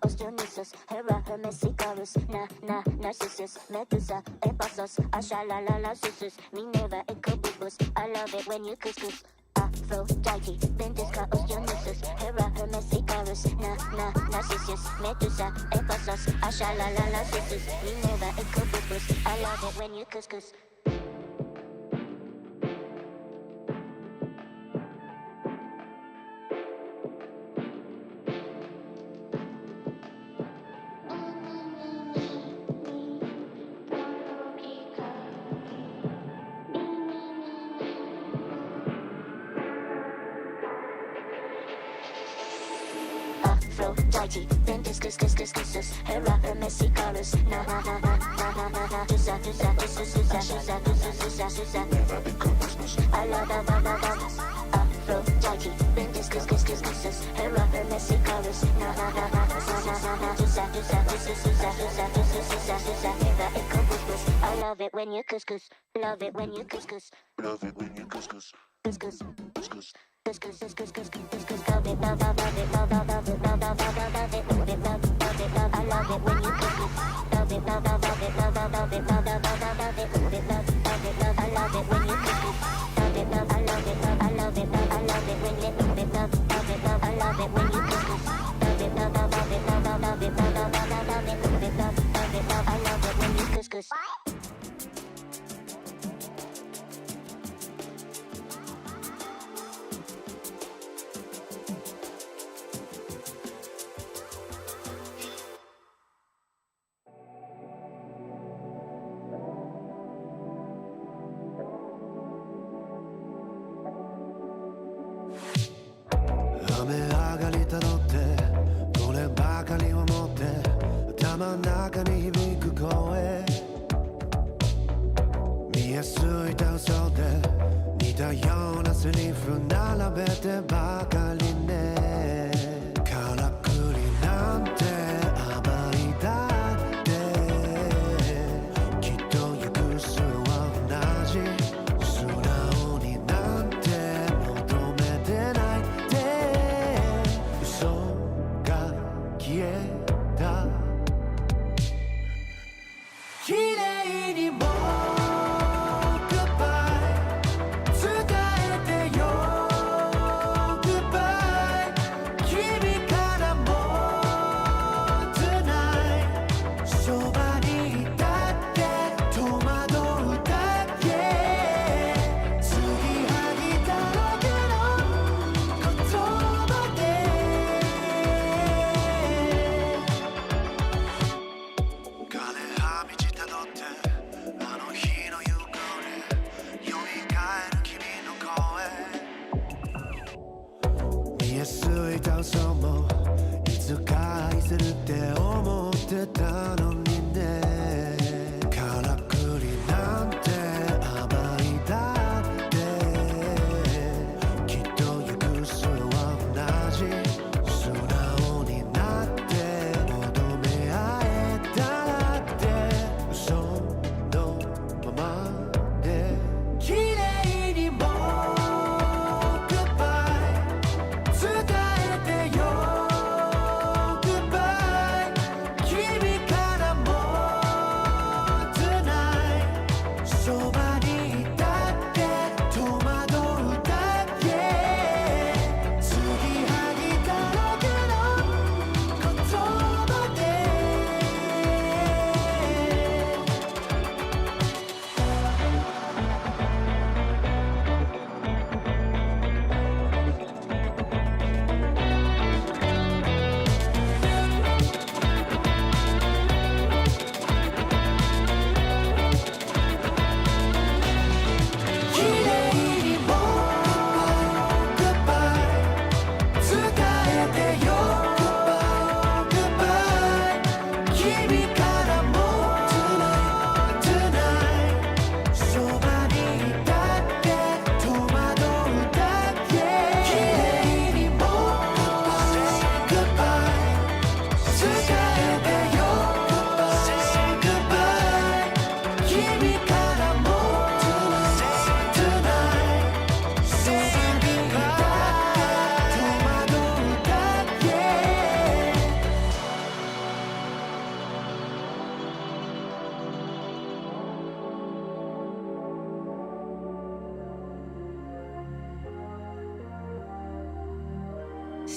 chaos, Dionysus, Hera, Hermes, Icarus, Narcissus, Medusa, Ephasos, Ashalalala, Sisus, Minerva, Ichabubus. I love it when you couscous. Aphrodite, Ventus, Chaos, Dionysus, Hera, Hermes, Icarus, Narcissus, Medusa, Ephasos, Ashalalala, Sisus, Minerva, Ichabubus. I love it when you couscous. Aphrodite, Ventus, Cuscus, Hera, Hermes, Icarus, I love Aphrodite, Ventus, Cuscus, Hera, Hermes, Icarus, I love it when you couscous, love it when you couscous, love it when you couscous, couscous, couscous.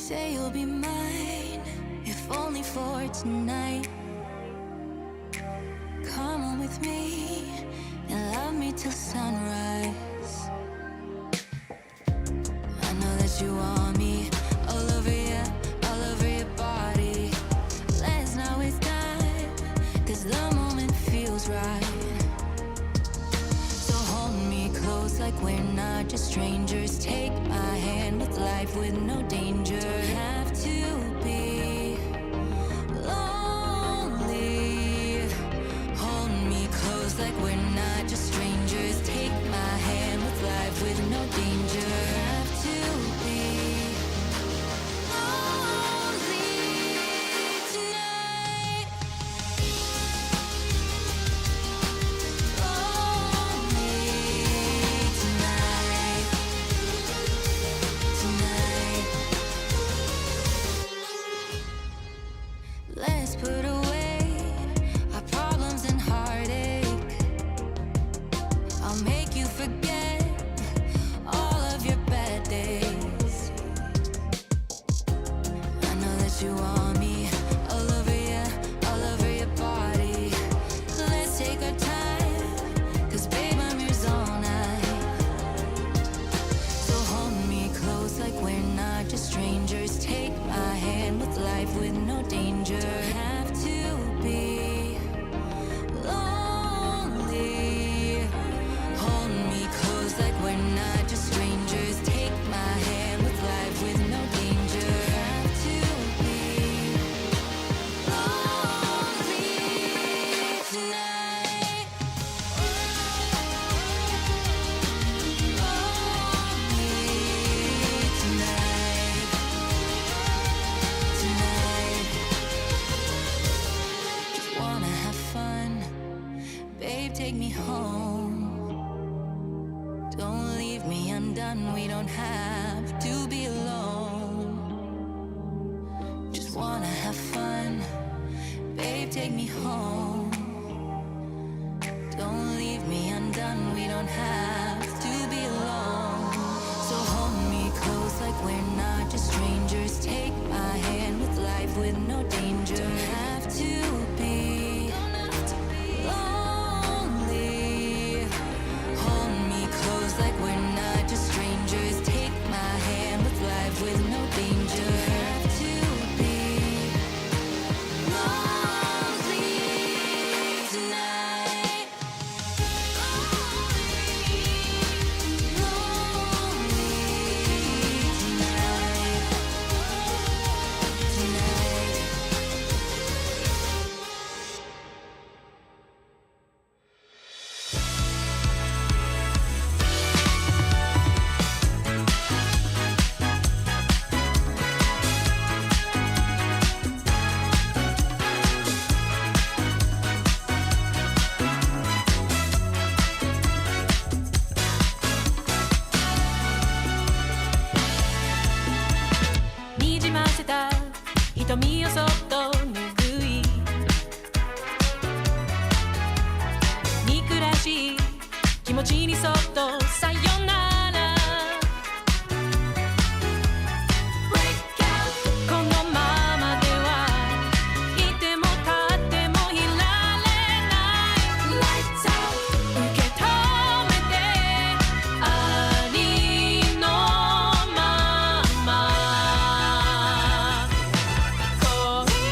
say you'll be mine, if only for tonight. Come on with me and love me till sunrise. I know that you want me all over you, all over your body. Let's not waste time, 'cause the moment feels right. So hold me close like we're not just strangers. Take my hand with life with no danger. Don't have to be lonely. Hold me close like we're not just strangers. Take my hand with life with no danger. Have to be lonely tonight. Lonely tonight. Tonight. Let's put away our problems and heartache. I'll make you forget all of your bad days. I know that you want me all over you, all over your body. Let's take our time, 'cause babe, I'm yours all night. So hold me close like we're not just strangers. Take my hand with life with no danger. Have to be lonely. Hold me close like we're not just strangers. Take my hand with life with no danger. Have to be lonely tonight. Lonely tonight. Tonight. Just wanna have fun. Babe, take me home. Don't leave me undone. We don't have to be alone. Just wanna have fun. Babe, take me home. Don't leave me undone. We don't have to be alone. So hold me close like we're not just strangers. Take my hand with life with no danger. Don't have to be lonely. Hold me close like we're not just strangers. Take my hand with life with no danger. Have to be lonely tonight. Lonely tonight. Tonight.にじませた瞳をそっと拭い憎らしい気持ちにそっとさよなら Break out このままではいても立ってもいられない Lights out 受け止めてありのまま恋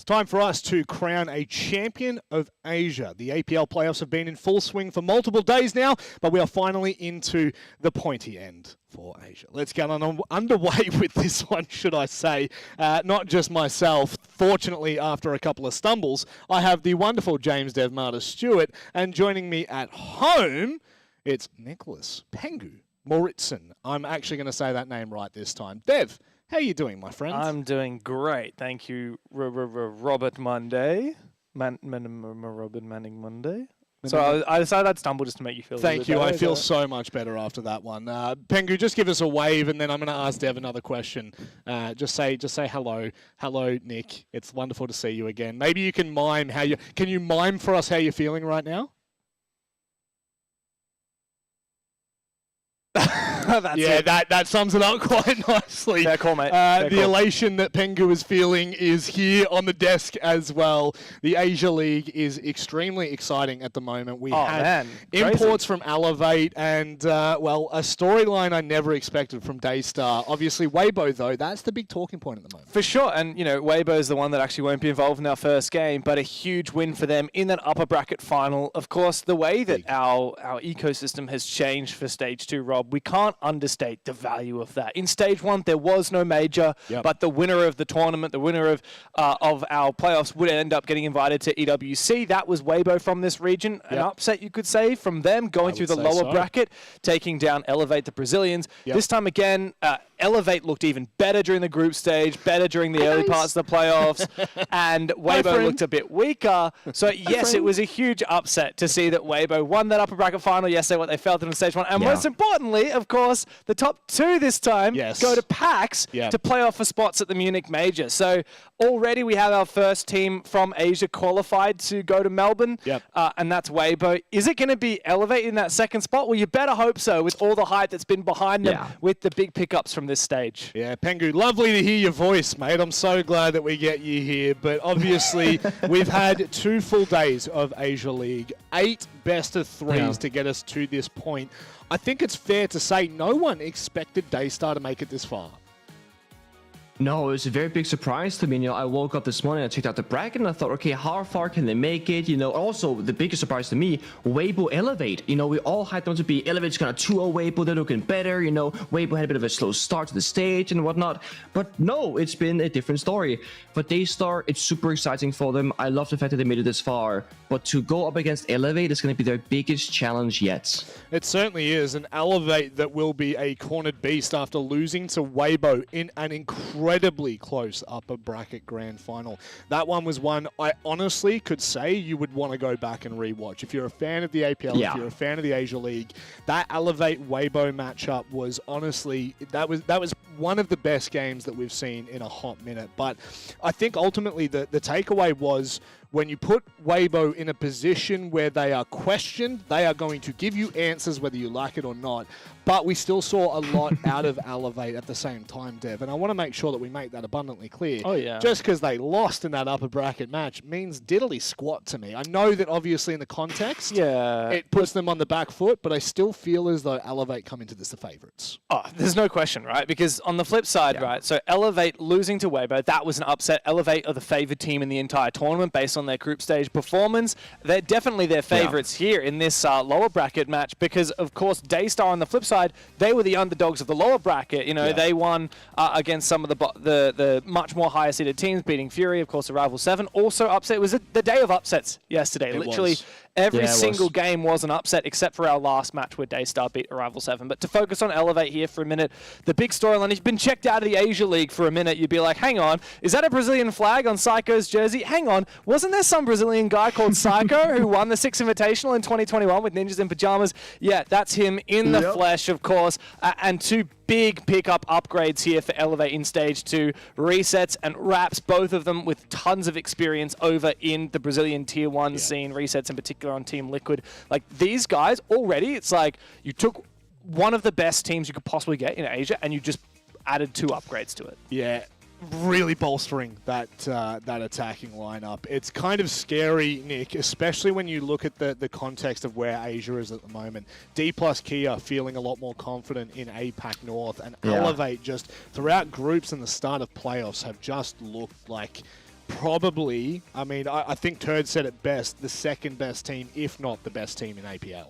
Time for us to crown a champion of Asia. The APL playoffs have been in full swing for multiple days now, but we are finally into the pointy end for Asia. Let's get underway with this one, should I say. Not just myself. Fortunately, after a couple of stumbles, I have the wonderful James Devmarta Stewart, and joining me at home, it's Nicholas Pengu Moritzen. I'm actually going to say that name right this time. Dev, how are you doing, my friend? I'm doing great. Thank you, Robert Monday. Robert Manning Monday. So I decided I'd stumble just to make you feel Thank you. better. I feel so much better after that one. Pengu, just give us a wave, and then I'm going to ask Dev another question. Just say hello. Hello, Nick. It's wonderful to see you again. Maybe you can mime can you mime for us how you're feeling right now? That sums it up quite nicely. Fair call, mate. The elation that Pengu is feeling is here on the desk as well. The Asia League is extremely exciting at the moment. We had imports from Elevate and, a storyline I never expected from Daystar. Obviously, Weibo, though, that's the big talking point at the moment. For sure. And, Weibo is the one that actually won't be involved in our first game, but a huge win for them in that upper bracket final. Of course, the way that our ecosystem has changed for Stage 2, Rob, we can't understate the value of that. In Stage 1, there was no major, but the winner of the tournament, the winner of our playoffs would end up getting invited to EWC. That was Weibo from this region. An upset, you could say, from them going through the lower bracket, taking down Elevate, the Brazilians. This time again, Elevate looked even better during the group stage, better during the early parts of the playoffs, and Weibo looked a bit weaker. So, yes, it was a huge upset to see that Weibo won that upper bracket final yesterday, what they felt in Stage 1. And most importantly, of course, the top two this time go to PAX to play off for spots at the Munich Major. So already we have our first team from Asia qualified to go to Melbourne, and that's Weibo. Is it going to be Elevate in that second spot? Well, you better hope so, with all the hype that's been behind them with the big pickups from this stage. Yeah, Pengu, lovely to hear your voice, mate. I'm so glad that we get you here. But obviously, we've had 2 full days of Asia League, 8 best of 3s to get us to this point. I think it's fair to say no one expected Daystar to make it this far. No, it was a very big surprise to me. I woke up this morning, I checked out the bracket, and I thought, okay, how far can they make it? Also, the biggest surprise to me, Weibo Elevate. We all hyped them to be Elevate's kind of 2-0 Weibo, they're looking better. Weibo had a bit of a slow start to the stage and whatnot. But no, it's been a different story. For Daystar, it's super exciting for them. I love the fact that they made it this far. But to go up against Elevate is going to be their biggest challenge yet. It certainly is. An Elevate that will be a cornered beast after losing to Weibo in an incredibly close upper bracket grand final. That one was one I honestly could say you would want to go back and rewatch. If you're a fan of the APL, if you're a fan of the Asia League, that Elevate Weibo matchup was honestly, that was one of the best games that we've seen in a hot minute. But I think ultimately the takeaway was, when you put Weibo in a position where they are questioned, they are going to give you answers whether you like it or not. But we still saw a lot out of Elevate at the same time, Dev. And I want to make sure that we make that abundantly clear. Oh, yeah. Just because they lost in that upper bracket match means diddly squat to me. I know that obviously in the context, it puts them on the back foot, but I still feel as though Elevate come into this the favourites. Oh, there's no question, right? Because on the flip side, right, so Elevate losing to Weibo, that was an upset. Elevate are the favoured team in the entire tournament based on their group stage performance. They're definitely their favourites here in this lower bracket match because, of course, Daystar on the flip side, they were the underdogs of the lower bracket. They won against some of the much more higher seeded teams, beating Fury, of course, Arrival 7. Also upset. It was the day of upsets yesterday. Literally every single game was an upset except for our last match where Daystar beat Arrival 7. But to focus on Elevate here for a minute, the big storyline, if you've been checked out of the Asia League for a minute, you'd be like, hang on, is that a Brazilian flag on Psycho's jersey? Hang on, wasn't there some Brazilian guy called Psycho who won the 6 Invitational in 2021 with Ninjas in Pajamas? Yeah, that's him in the flesh, of course. And 2 big pickup upgrades here for Elevate in Stage 2. Resets and Raps, both of them with tons of experience over in the Brazilian Tier 1 scene. Resets in particular on Team Liquid. Like, these guys already, it's like you took one of the best teams you could possibly get in Asia and you just added 2 upgrades to it. Yeah. Really bolstering that attacking lineup. It's kind of scary, Nick, especially when you look at the context of where Asia is at the moment. D plus Kia feeling a lot more confident in APAC North, and Elevate just throughout groups and the start of playoffs have just looked like probably, I mean, I think Turd said it best, the second best team, if not the best team in APL.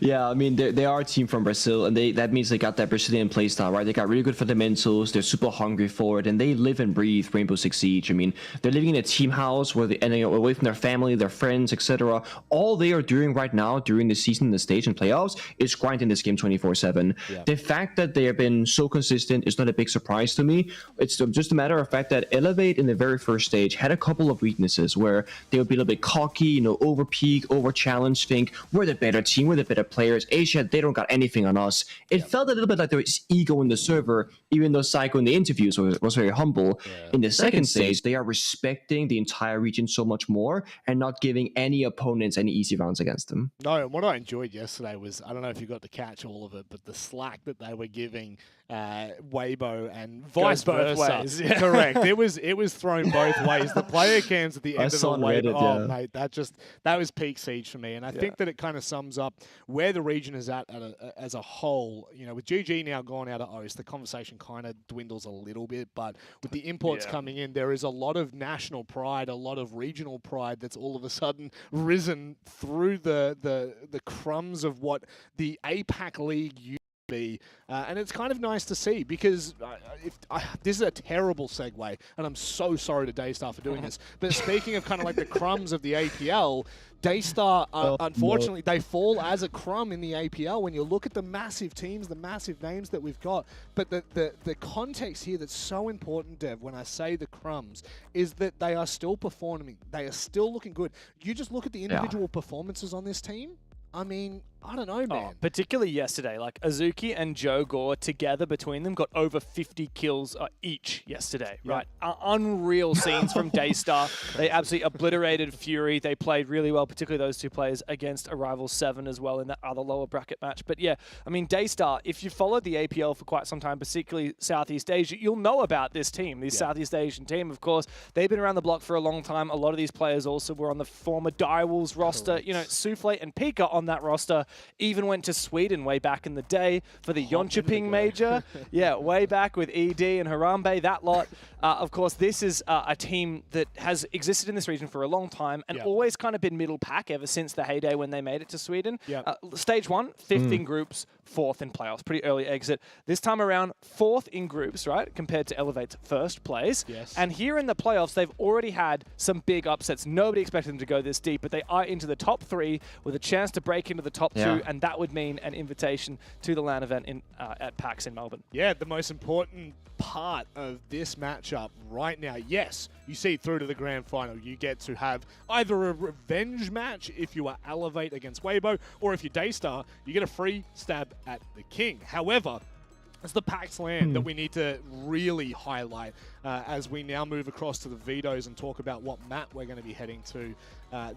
Yeah, I mean, they are a team from Brazil, and that means they got that Brazilian playstyle, right? They got really good fundamentals, they're super hungry for it, and they live and breathe Rainbow Six Siege. I mean, they're living in a team house where they're away from their family, their friends, etc. All they are doing right now during the season, the stage, and playoffs is grinding this game 24/7. Yeah. The fact that they have been so consistent is not a big surprise to me. It's just a matter of fact that Elevate in the very first stage had a couple of weaknesses where they would be a little bit cocky, over peak, over challenge, think we're the better team, we're the better players. Asia, they don't got anything on us. It felt a little bit like there was ego in the server, even though Psycho in the interviews was very humble. Yeah. In the second stage, they are respecting the entire region so much more and not giving any opponents any easy rounds against them. No, what I enjoyed yesterday was, I don't know if you got to catch all of it, but the slack that they were giving Weibo and vice versa. Ways, yeah. Correct. It was thrown both ways. The player cams at the end of the Weibo, mate, that was peak Siege for me. And I think that it kind of sums up where the region is at as a whole. With GG now gone out of OS, the conversation kind of dwindles a little bit, but with the imports coming in, there is a lot of national pride, a lot of regional pride that's all of a sudden risen through the crumbs of what the APAC League used to be. And it's kind of nice to see, because this is a terrible segue, and I'm so sorry to Daystar for doing this, but speaking of kind of like the crumbs of the APL, Daystar, unfortunately, they fall as a crumb in the APL when you look at the massive teams, the massive names that we've got. But the context here that's so important, Dev, when I say the crumbs, is that they are still performing. They are still looking good. You just look at the individual performances on this team. I mean, I don't know, man. Particularly yesterday, like Azuki and Joe Gore together between them got over 50 kills each yesterday, right? Unreal scenes from Daystar. They absolutely obliterated Fury. They played really well, particularly those two players against Arrival 7 as well in that other lower bracket match. But yeah, I mean, Daystar, if you followed the APL for quite some time, particularly Southeast Asia, you'll know about this team, this Southeast Asian team, of course. They've been around the block for a long time. A lot of these players also were on the former Direwolves roster. Souffle and Pika on that roster. Even went to Sweden way back in the day for the Jönköping major. Way back with ED and Harambe, that lot. Of course, this is a team that has existed in this region for a long time and always kind of been middle pack ever since the heyday when they made it to Sweden. Stage 1, 5th in groups, 4th in playoffs. Pretty early exit. This time around, 4th in groups, right, compared to Elevate's first place. And here in the playoffs, they've already had some big upsets. Nobody expected them to go this deep, but they are into the top 3 with a chance to break into the top 2, and that would mean an invitation to the LAN event at PAX in Melbourne. Yeah, the most important part of this matchup right now, yes, you see through to the grand final. You get to have either a revenge match if you are Elevate against Weibo, or if you're Daystar, you get a free stab at the King. However, it's the PAX LAN that we need to really highlight as we now move across to the vetoes and talk about what map we're going to be heading to.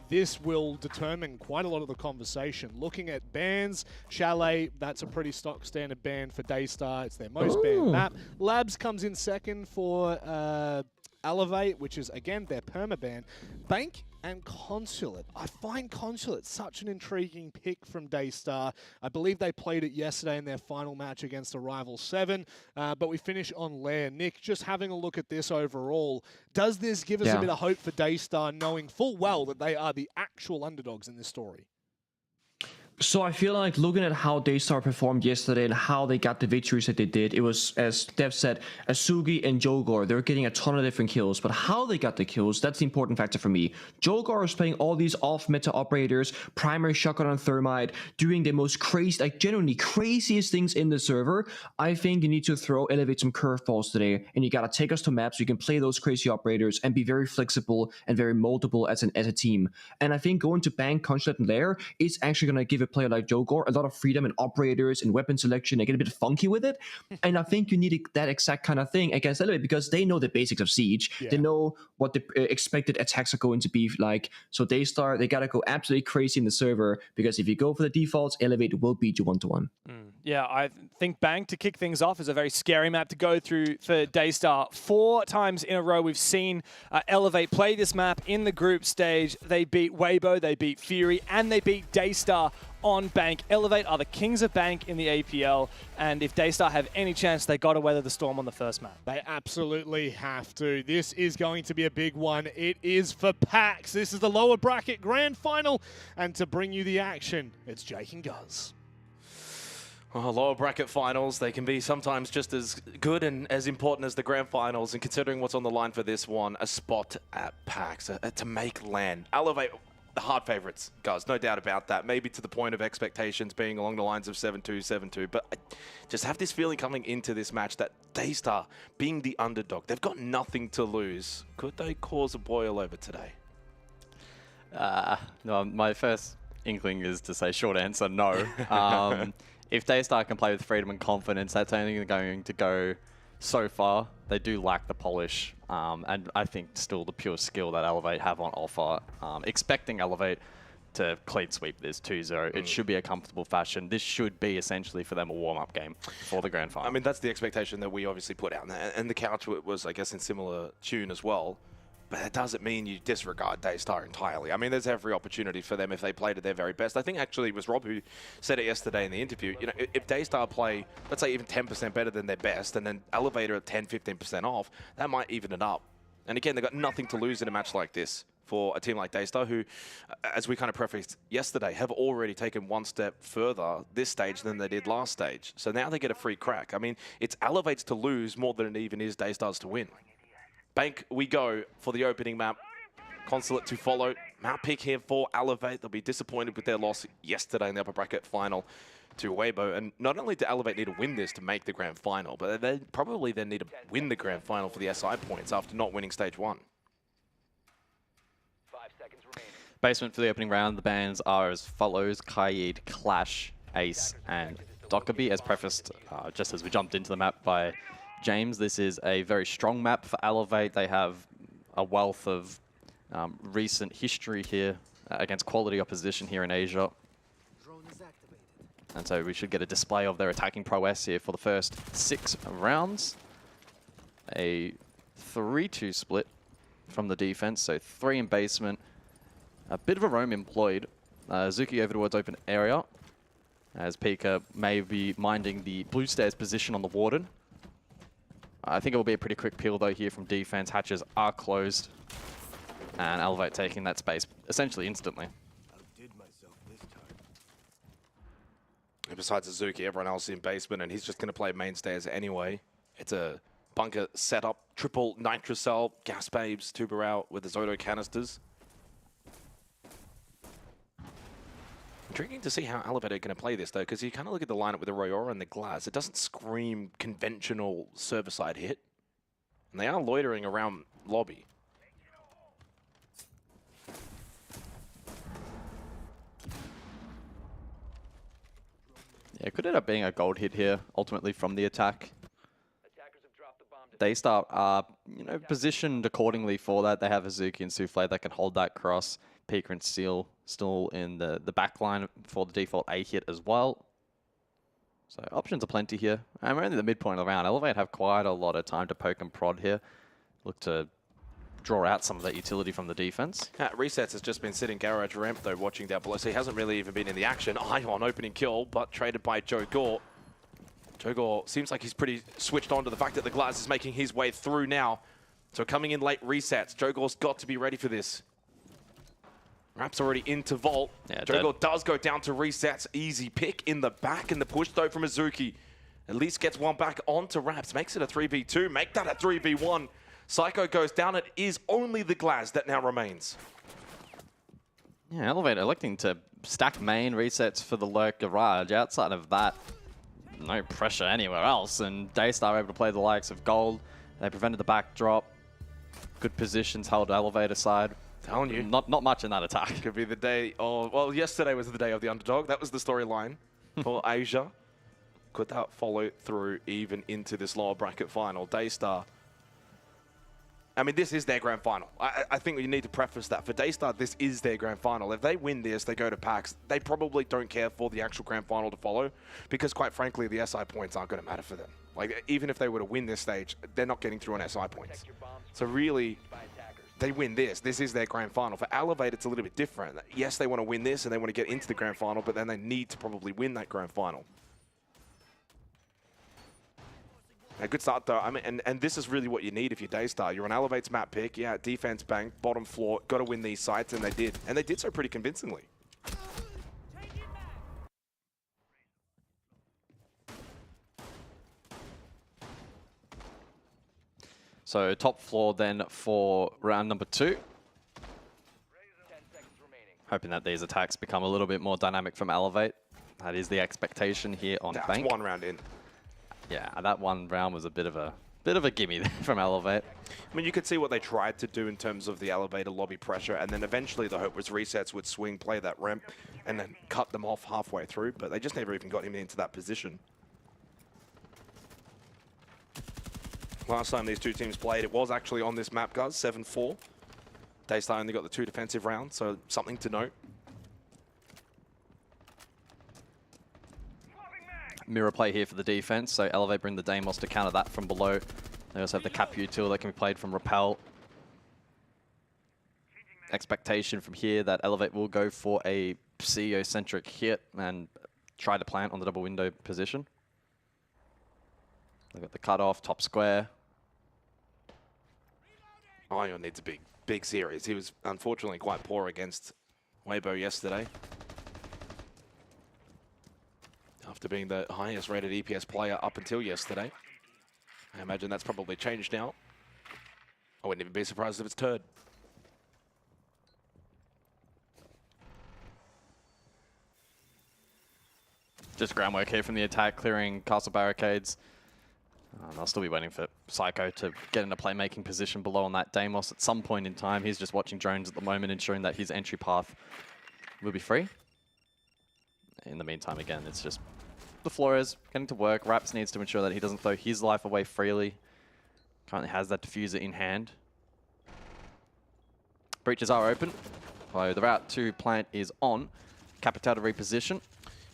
This will determine quite a lot of the conversation. Looking at bans, Chalet, that's a pretty stock standard ban for Daystar. It's their most banned map. Labs comes in second for Elevate, which is, again, their permaban. Bank and Consulate. I find Consulate such an intriguing pick from Daystar. I believe they played it yesterday in their final match against Arrival 7, but we finish on Lair. Nick, just having a look at this overall, does this give us a bit of hope for Daystar, knowing full well that they are the actual underdogs in this story? So I feel like looking at how Daystar performed yesterday and how they got the victories that they did, it was, as Dev said, Asugi and Jogor, they're getting a ton of different kills, but how they got the kills, that's the important factor for me. Jogor is playing all these off-meta operators, primary shotgun and thermite, doing the most crazy, like genuinely craziest things in the server. I think you need to elevate some curveballs today, and you gotta take us to maps so you can play those crazy operators and be very flexible and very moldable as a team. And I think going to Bank, Consulate, and Lair is actually gonna give a player like Jogor a lot of freedom in operators and weapon selection. They get a bit funky with it, and I think you need that exact kind of thing against Elevate because they know the basics of Siege. They know what the expected attacks are going to be like. So Daystar, they gotta go absolutely crazy in the server because if you go for the defaults, Elevate will beat you 1-to-1. Yeah, I think Bang, to kick things off, is a very scary map to go through for Daystar. 4 times in a row we've seen Elevate play this map in the group stage. They beat Weibo, they beat Fury, and they beat Daystar on Bank. Elevate are the kings of Bank in the APL, and if Daystar have any chance, they got to weather the storm on the first map. They absolutely have to. This is going to be a big one. It is for PAX. This is the lower bracket grand final, and to bring you the action, it's Jake and Guz. Well, lower bracket finals, they can be sometimes just as good and as important as the grand finals. And considering what's on the line for this one, a spot at PAX to make land. Elevate, the hard favorites, guys, no doubt about that. Maybe to the point of expectations being along the lines of 7-2, 7-2. But I just have this feeling coming into this match that Daystar, being the underdog, they've got nothing to lose. Could they cause a boil over today? No, my first inkling is to say short answer, no. If Daystar can play with freedom and confidence, that's only going to go so far. They do lack the polish, and I think still the pure skill that Elevate have on offer. Expecting Elevate to clean sweep this 2-0, it should be a comfortable fashion. This should be essentially for them a warm-up game for the grand final. I mean, that's the expectation that we obviously put out, and the couch was, I guess, in similar tune as well. But that doesn't mean you disregard Daystar entirely. I mean, there's every opportunity for them if they play to their very best. I think actually it was Rob who said it yesterday in the interview. You know, if Daystar play, let's say even 10% better than their best, and then Elevator at 10, 15% off, that might even it up. And again, they've got nothing to lose in a match like this for a team like Daystar, who, as we kind of prefaced yesterday, have already taken one step further this stage than they did last stage. So now they get a free crack. I mean, it's Elevate's to lose more than it even is Daystar's to win. Bank, we go for the opening map. Consulate to follow. Map pick here for Elevate. They'll be disappointed with their loss yesterday in the upper bracket final to Weibo. And not only do Elevate need to win this to make the grand final, but they probably then need to win the grand final for the SI points after not winning stage 1. 5 seconds remaining. Basement for the opening round, the bans are as follows: Kaid, Clash, Ace, and Dockerby, as prefaced just as we jumped into the map by James. This is a very strong map for Elevate. They have a wealth of recent history here against quality opposition here in Asia. And so we should get a display of their attacking prowess here for the first 6 rounds. A 3-2 split from the defense, so 3 in basement. A bit of a roam employed. Zuki over towards open area, as Pika may be minding the blue stairs position on the Warden. I think it will be a pretty quick peel though here from defense. Hatches are closed, and Elevate taking that space essentially instantly. And besides Azuki, everyone else in basement, and he's just going to play main stairs anyway. It's a bunker setup, triple nitrocell, gas babes, tuber out with the Zoto canisters. Intriguing to see how Elevate are going to play this, though, because you kind of look at the lineup with the Royora and the Glass. It doesn't scream conventional server-side hit. And they are loitering around lobby. Yeah, it could end up being a gold hit here, ultimately from the attack. Daystar are, positioned accordingly for that. They have Azuki and Souffle that can hold that cross. Pika and Seal still in the back line for the default A hit as well. So options are plenty here. And we're only the midpoint of the round. Elevate have quite a lot of time to poke and prod here. Look to draw out some of that utility from the defense. Resets has just been sitting garage ramp, though, watching down below. So he hasn't really even been in the action. Ion opening kill, but traded by Joe Gore. Joe Gore seems like he's pretty switched on to the fact that the Glass is making his way through now. So coming in late resets, Joe Gore's got to be ready for this. Rap's already into Vault. Yeah, Joe Gore does go down to resets. Easy pick in the back, and the push though from Azuki. At least gets one back onto Raps. Makes it a 3v2. Make that a 3v1. Psycho goes down. It is only the Glass that now remains. Yeah, Elevate electing to stack main resets for the Lurk Garage. Outside of that, no pressure anywhere else. And Daystar able to play the likes of Gold. They prevented the backdrop. Good positions held Elevate aside. Telling you. Not much in that attack. Could be the day of, well, yesterday was the day of the underdog. That was the storyline for Asia. Could that follow through even into this lower bracket final? Daystar. I mean, this is their grand final. I think we need to preface that. For Daystar, this is their grand final. If they win this, they go to PAX. They probably don't care for the actual grand final to follow because, quite frankly, the SI points aren't going to matter for them. Like, even if they were to win this stage, they're not getting through on SI points. So really, they win this. This is their grand final. For Elevate, it's a little bit different. Yes, they want to win this and they want to get into the grand final, but then they need to probably win that grand final. A good start, though. I mean, and this is really what you need if you're Daystar. You're on Elevate's map pick. Yeah, defense bank, bottom floor. Got to win these sites, and they did. And they did so pretty convincingly. So top floor then for round number 2. Hoping that these attacks become a little bit more dynamic from Elevate. That is the expectation here on That's Bank. 1 round in. Yeah, that 1 round was a bit of a gimme there from Elevate. I mean, you could see what they tried to do in terms of the elevator lobby pressure, and then eventually the hope was resets would swing, play that ramp, and then cut them off halfway through, but they just never even got him into that position. Last time these two teams played, it was actually on this map, guys, 7-4. Daystar only got the 2 defensive rounds, so something to note. Mirror play here for the defense, so Elevate bring the Deimos to counter that from below. They also have the Cap util that can be played from Repel. Expectation from here that Elevate will go for a CEO-centric hit and try to plant on the double window position. They've got the cutoff, top square. Ion needs a big series. He was unfortunately quite poor against Weibo yesterday, after being the highest rated EPS player up until yesterday. I imagine that's probably changed now. I wouldn't even be surprised if it's turd. Just groundwork here from the attack, clearing castle barricades. And I'll still be waiting for Psycho to get in a playmaking position below on that Deimos at some point in time. He's just watching drones at the moment, ensuring that his entry path will be free. In the meantime, again, it's just the Flores getting to work. Raps needs to ensure that he doesn't throw his life away freely. Currently has that diffuser in hand. Breaches are open. So the route to plant is on. Capital to reposition.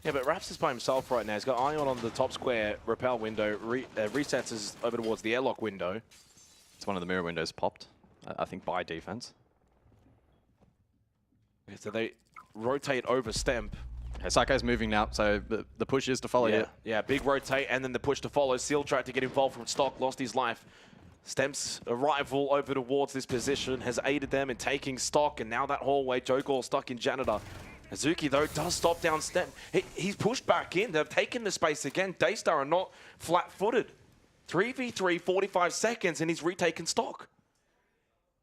Yeah, but Raps is by himself right now. He's got Ion on the top square, Repel window, resets is over towards the airlock window. It's one of the mirror windows popped, I think by defense. Yeah, so they rotate over Stemp. Okay, Psycho's moving now, so the push is to follow here. Yeah, big rotate, and then the push to follow. Seal tried to get involved from stock, lost his life. Stemp's arrival over towards this position has aided them in taking stock, and now that hallway, Jogor stuck in Janitor. Azuki, though, does stop down Stemp. He's pushed back in. They've taken the space again. Daystar are not flat-footed. 3v3, 45 seconds, and he's retaken stock.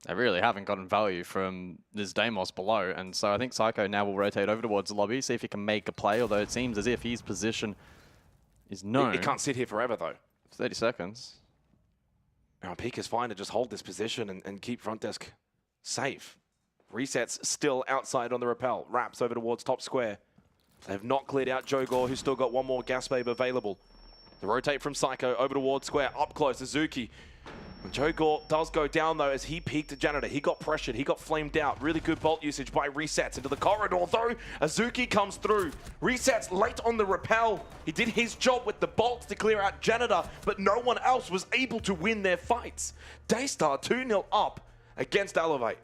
They really haven't gotten value from this Deimos below, and so I think Psycho now will rotate over towards the lobby, see if he can make a play, although it seems as if his position is known. He can't sit here forever, though. 30 seconds. Now, Peak is fine to just hold this position and keep front desk safe. Resets still outside on the Repel. Raps over towards top square. They have not cleared out Jogor, who's still got one more gas babe available. The rotate from Psycho over towards square. Up close, Azuki. When Jogor does go down, though, as he peeked at Janitor, he got pressured, he got flamed out. Really good bolt usage by Resets into the corridor, though. Azuki comes through. Resets late on the Repel. He did his job with the bolts to clear out Janitor, but no one else was able to win their fights. Daystar 2-0 up against Elevate.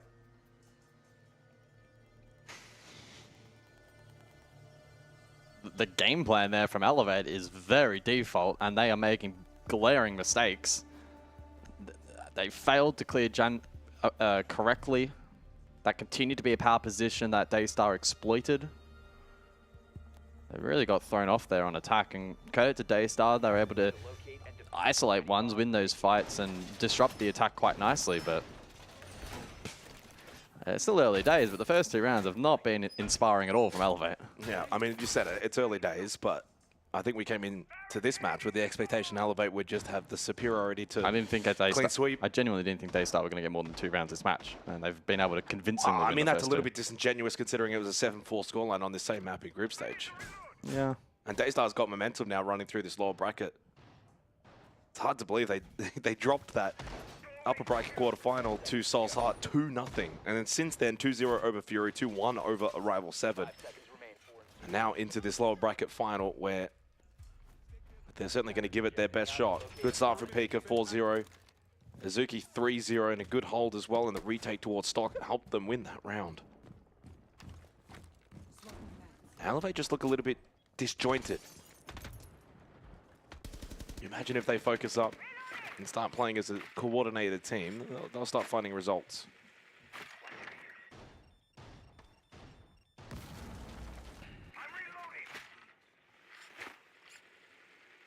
The game plan there from Elevate is very default, and they are making glaring mistakes. They failed to clear Jan correctly. That continued to be a power position that Daystar exploited. They really got thrown off there on attack, and credit to Daystar, they were able to isolate ones, win those fights, and disrupt the attack quite nicely, but it's still early days, but the first 2 rounds have not been inspiring at all from Elevate. Yeah, I mean, you said it, it's early days, but I think we came into this match with the expectation Elevate would just have the superiority to I didn't think clean sweep. I genuinely didn't think Daystar were going to get more than 2 rounds this match, and they've been able to convincingly win I mean, the that's a first little 2. bit disingenuous considering it was a 7-4 scoreline on this same map in group stage. Yeah. And Daystar's got momentum now running through this lower bracket. It's hard to believe they dropped that upper bracket quarterfinal to Soul's Heart 2-0. And then since then, 2-0 over Fury, 2-1 over Arrival 7. And now into this lower bracket final where they're certainly going to give it their best shot. Good start from Pika, 4-0. Azuki 3-0 and a good hold as well, and the retake towards stock helped them win that round. Elevate just look a little bit disjointed. You imagine if they focus up and start playing as a coordinated team, they'll start finding results.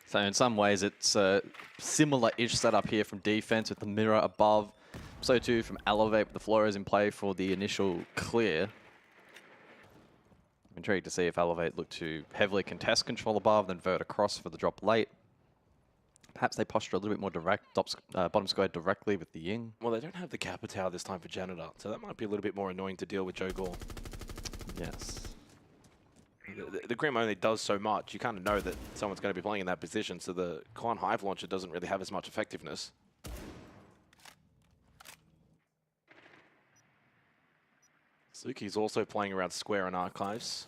So in some ways, it's a similar-ish setup here from defense with the mirror above. So too from Elevate with the Flores in play for the initial clear. I'm intrigued to see if Elevate look to heavily contest control above, then vert across for the drop late. Perhaps they posture a little bit more direct, bottom square directly with the Ying. Well, they don't have the Capitao this time for Janitor, so that might be a little bit more annoying to deal with Joe Gore. Yes. The Grim only does so much. You kind of know that someone's going to be playing in that position, so the Con Hive launcher doesn't really have as much effectiveness. Suki's also playing around Square and Archives.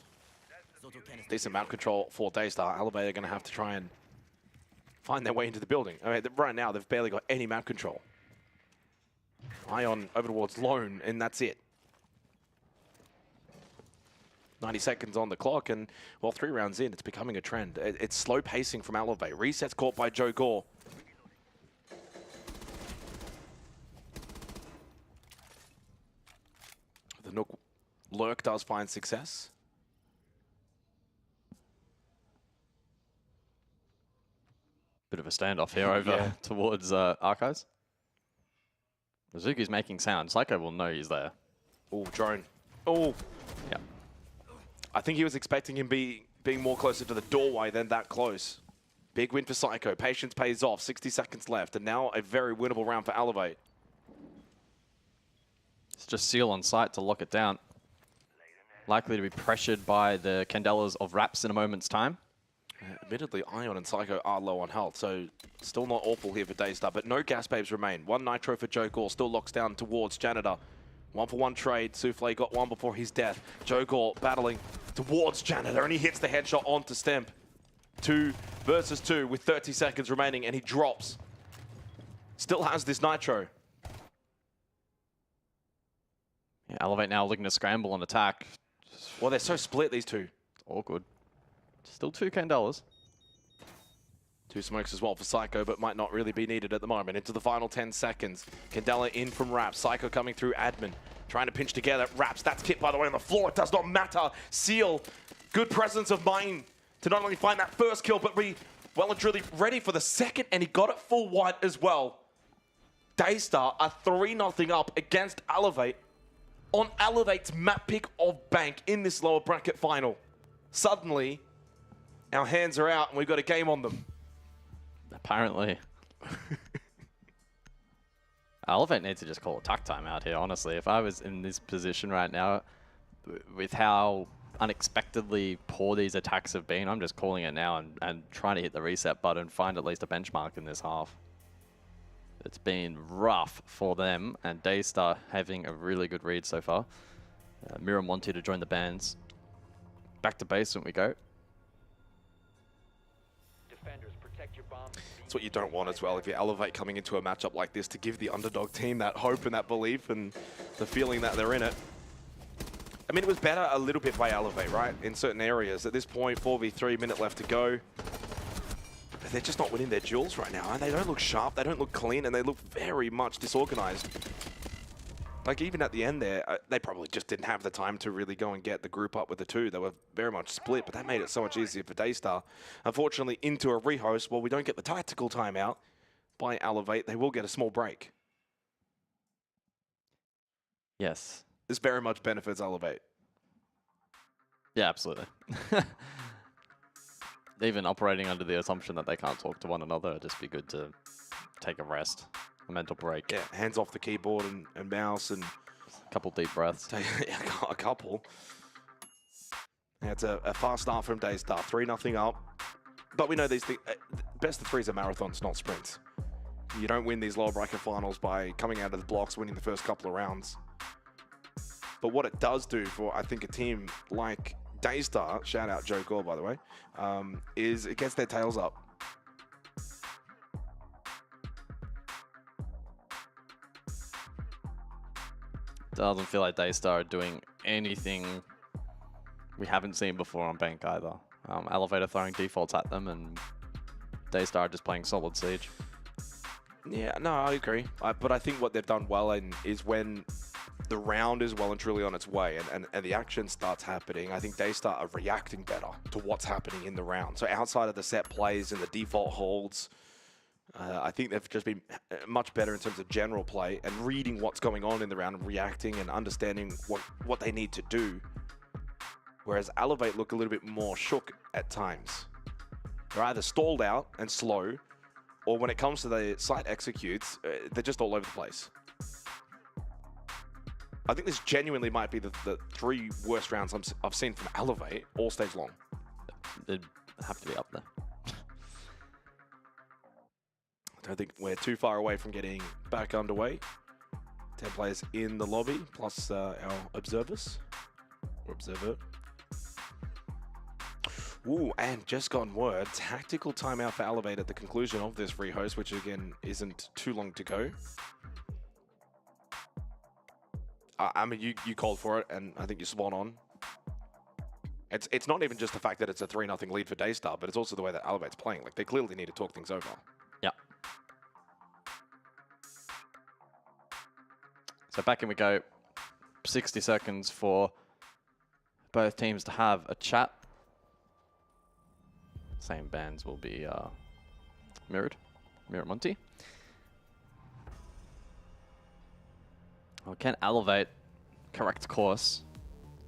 Decent map control for Daystar. Elevate are going to have to try and find their way into the building. I mean, right now, they've barely got any map control. Ion over towards Lone, and that's it. 90 seconds on the clock, and, well, 3 rounds in, it's becoming a trend. It's slow pacing from Elevate. Resets caught by Joe Gore. The Nook Lurk does find success. Bit of a standoff here over towards Archives. Azuki's making sound. Psycho will know he's there. Oh, drone. Oh. Yeah. I think he was expecting him being more closer to the doorway than that close. Big win for Psycho. Patience pays off. 60 seconds left, and now a very winnable round for Elevate. It's just Seal on site to lock it down. Likely to be pressured by the Candelas of Raps in a moment's time. Admittedly, Ion and Psycho are low on health, so still not awful here for Daystar, but no gas babes remain. 1 Nitro for Joe Gore, still locks down towards Janitor. 1-for-1 trade. Souffle got one before his death. Joe Gore battling towards Janitor, and he hits the headshot onto Stemp. 2 versus 2 with 30 seconds remaining, and he drops. Still has this Nitro. Yeah, Elevate now looking to scramble and attack. Well, they're so split, these two. It's awkward. Still 2 Candelas. 2 smokes as well for Psycho, but might not really be needed at the moment. Into the final 10 seconds. Candela in from Raps. Psycho coming through admin. Trying to pinch together. Raps, that's Kit, by the way, on the floor. It does not matter. Seal, good presence of mind to not only find that first kill, but be well and truly ready for the second, and he got it full white as well. Daystar are 3-0 up against Elevate on Elevate's map pick of Bank in this lower bracket final. Suddenly, our hands are out and we've got a game on them. Apparently. Elevate needs to just call attack time out here, honestly. If I was in this position right now, with how unexpectedly poor these attacks have been, I'm just calling it now and trying to hit the reset button, find at least a benchmark in this half. It's been rough for them, and Daystar having a really good read so far. Miram wanted to join the bands. Back to basement we go. That's what you don't want as well if you Elevate coming into a matchup like this, to give the underdog team that hope and that belief and the feeling that they're in it. I mean, it was better a little bit by Elevate, right? In certain areas. At this point, 4v3, minute left to go. But they're just not winning their duels right now, and they don't look sharp, they don't look clean, and they look very much disorganized. Like, even at the end there, they probably just didn't have the time to really go and get the group up with the 2. They were very much split, but that made it so much easier for Daystar. Unfortunately, into a rehost, well, we don't get the tactical timeout by Elevate. They will get a small break. Yes. This very much benefits Elevate. Yeah, absolutely. Even operating under the assumption that they can't talk to one another, it'd just be good to take a rest, a mental break. Yeah, hands off the keyboard and mouse, and a couple deep breaths. A couple. Yeah, it's a fast start from Daystar, 3-0 up. But we know these things, best of 3s are marathons, not sprints. You don't win these lower bracket finals by coming out of the blocks, winning the first couple of rounds. But what it does do for, I think, a team like Daystar, shout out Joe Gore, by the way, is it gets their tails up. Doesn't feel like Daystar are doing anything we haven't seen before on Bank either. Elevator throwing defaults at them, and Daystar just playing solid siege. Yeah, no, I agree. But I think what they've done well is when the round is well and truly on its way and the action starts happening, I think Daystar are reacting better to what's happening in the round. So outside of the set plays and the default holds, I think they've just been much better in terms of general play and reading what's going on in the round and reacting and understanding what they need to do. Whereas Elevate look a little bit more shook at times. They're either stalled out and slow, or when it comes to the site executes, they're just all over the place. I think this genuinely might be the 3 worst rounds I've seen from Elevate all stage long. They'd have to be up there. I don't think we're too far away from getting back underway. 10 players in the lobby, plus our observers. Or observer. Ooh, and just gotten word, tactical timeout for Elevate at the conclusion of this free host, which again isn't too long to go. I mean, you called for it, and I think you're spot on. It's not even just the fact that it's a 3-0 lead for Daystar, but it's also the way that Elevate's playing. Like, they clearly need to talk things over. Yeah. So back in we go. 60 seconds for both teams to have a chat. Same bands will be mirrored. Mirror Monty. Well, can Elevate correct course?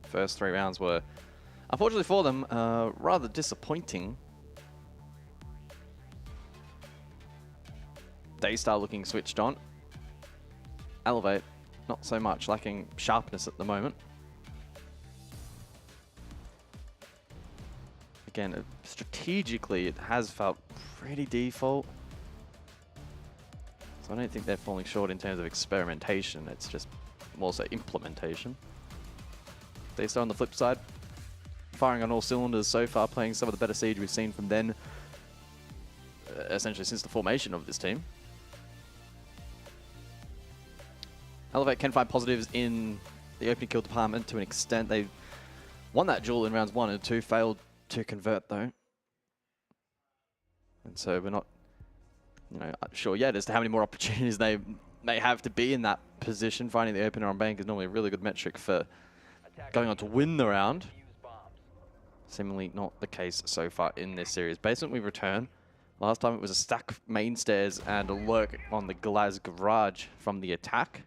First 3 rounds were, unfortunately for them, rather disappointing. Daystar looking switched on. Elevate, not so much, lacking sharpness at the moment. Again, strategically, it has felt pretty default. So I don't think they're falling short in terms of experimentation. It's just more so implementation. Daystar on the flip side, firing on all cylinders so far, playing some of the better siege we've seen from them, essentially since the formation of this team. Elevate can find positives in the opening kill department to an extent. They won that duel in rounds 1 and 2, failed to convert though. And so we're not, sure yet as to how many more opportunities they may have to be in that position. Finding the opener on bank is normally a really good metric for going on to win the round. Seemingly not the case so far in this series. Basement we return. Last time it was a stack main stairs and a lurk on the glass garage from the attack.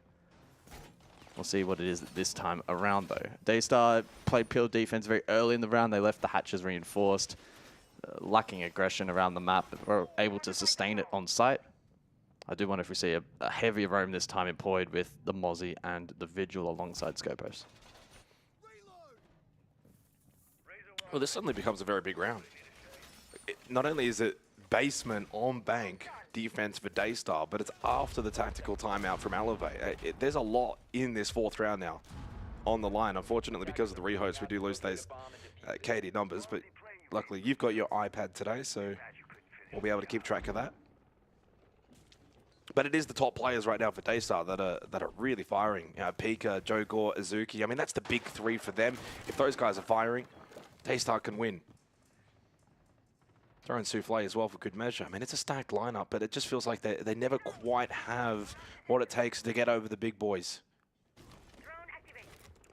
We'll see what it is this time around though. Daystar played pure defense very early in the round. They left the hatches reinforced, lacking aggression around the map, but were able to sustain it on site. I do wonder if we see a heavier roam this time employed with the Mozzie and the Vigil alongside Scopos. Well, this suddenly becomes a very big round. Not only is it basement on bank defense for Daystar, but it's after the tactical timeout from Elevate. There's a lot in this 4th round now on the line. Unfortunately, because of the rehost, we do lose those KD numbers, but luckily you've got your iPad today, so we'll be able to keep track of that. But it is the top players right now for Daystar that are really firing. Pika, Joe Gore, Azuki. I mean, that's the big 3 for them. If those guys are firing, Daystar can win. Throwing Souffle as well for good measure. I mean, it's a stacked lineup, but it just feels like they never quite have what it takes to get over the big boys.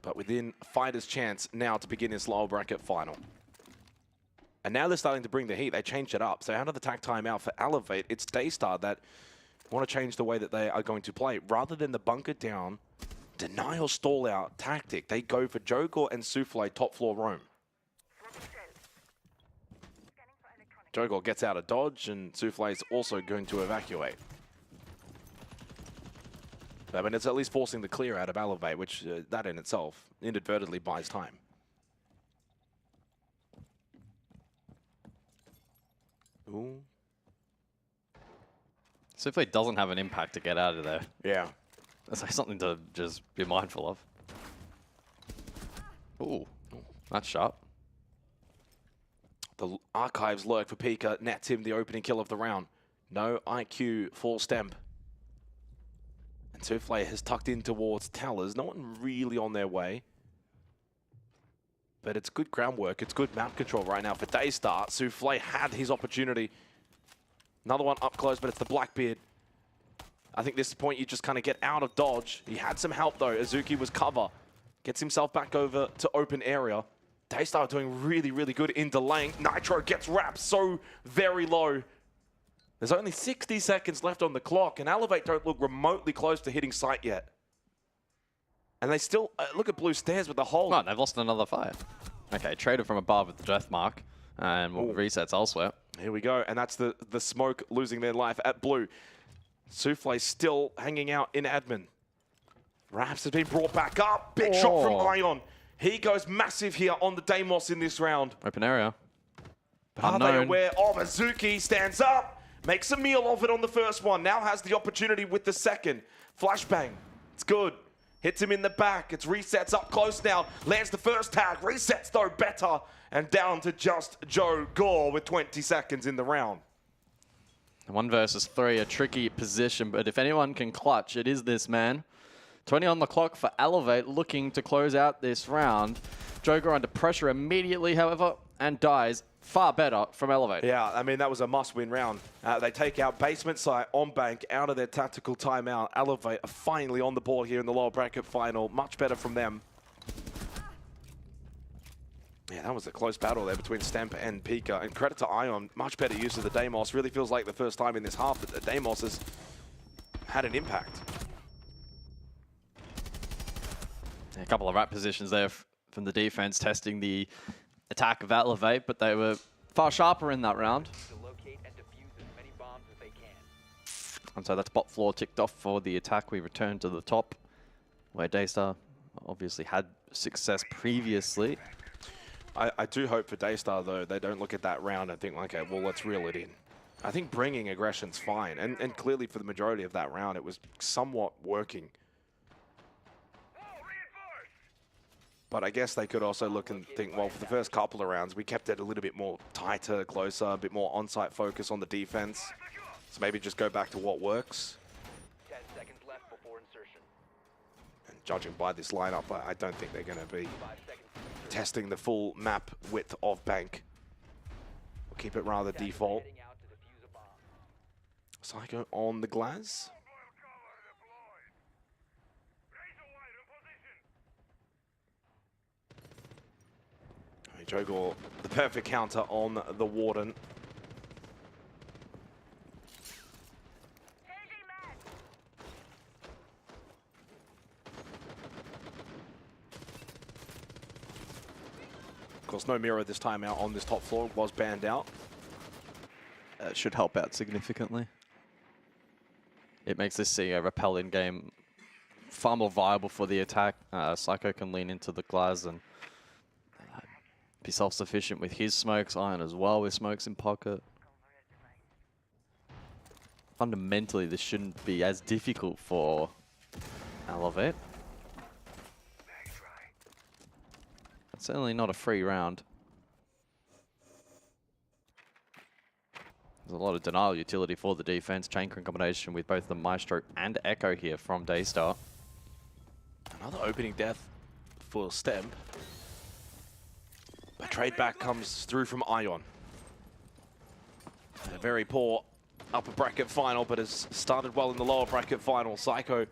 But within a fighter's chance now to begin this lower bracket final. And now they're starting to bring the heat. They changed it up. So out of the tack timeout for Elevate, it's Daystar that want to change the way that they are going to play. Rather than the bunker down, denial stall out tactic, they go for Jogor and Souffle top floor roam. Jogor gets out of dodge, and Souffle is also going to evacuate. I mean, it's at least forcing the clear out of Elevate, which that in itself inadvertently buys time. Ooh. Souffle doesn't have an impact to get out of there. Yeah. That's like something to just be mindful of. Ooh, that's sharp. The Archives lurk for Pika, nets him the opening kill of the round. No IQ, full stemp. And Souffle has tucked in towards towers. No one really on their way. But it's good groundwork. It's good map control right now for Daystar. Souffle had his opportunity. Another one up close, but it's the Blackbeard. I think this point you just kind of get out of dodge. He had some help though. Azuki was cover. Gets himself back over to open area. Daystar doing really, really good in delaying. Nitro gets wrapped so very low. There's only 60 seconds left on the clock, and Elevate don't look remotely close to hitting sight yet. And they still, look at Blue Stairs with the hold. Oh, they've lost another fight. Okay, traded from above with the death mark, and resets elsewhere. Here we go, and that's the smoke losing their life at Blue. Souffle still hanging out in admin. Raps has been brought back up. Big shot from Ion. He goes massive here on the Deimos in this round. Open area. But are they aware of Azuki? Stands up, makes a meal of it on the first one. Now has the opportunity with the second. Flashbang. It's good. Hits him in the back. It's resets up close now. Lands the first tag. Resets though better. And down to just Joe Gore with 20 seconds in the round. 1 versus 3, a tricky position, but if anyone can clutch, it is this man. 20 on the clock for Elevate, looking to close out this round. Joker under pressure immediately, however, and dies far better from Elevate. Yeah, I mean, that was a must-win round. They take out Basement Side on bank out of their tactical timeout. Elevate are finally on the board here in the lower bracket final. Much better from them. Yeah, that was a close battle there between Stamp and Pika. And credit to Ion, much better use of the Deimos. Really feels like the first time in this half that the Deimos has had an impact. A couple of rat positions there from the defense, testing the attack of Elevate, but they were far sharper in that round. And so that's bot floor ticked off for the attack. We return to the top, where Daystar obviously had success previously. I do hope for Daystar, though, they don't look at that round and think, okay, well, let's reel it in. I think bringing aggression's fine. And clearly for the majority of that round, it was somewhat working. But I guess they could also look and think, well, for the first couple of rounds, we kept it a little bit more tighter, closer, a bit more on-site focus on the defense. So maybe just go back to what works. 10 seconds left before insertion. And judging by this lineup, I don't think they're going to be testing the full map width of bank. We'll keep it rather default. Psycho on the glass. Jogor, the perfect counter on the Warden. Of course, no mirror this time out on this top floor. Was banned out. It should help out significantly. It makes this a repel in game far more viable for the attack. Psycho can lean into the glass and be self-sufficient with his smokes. Iron as well with smokes in pocket. Fundamentally, this shouldn't be as difficult for Elevate. It's certainly not a free round. There's a lot of denial utility for the defense. Chain combination with both the Maestro and Echo here from Daystar. Another opening death for Stemp. A trade back comes through from Ion. And a very poor upper bracket final, but has started well in the lower bracket final. Psycho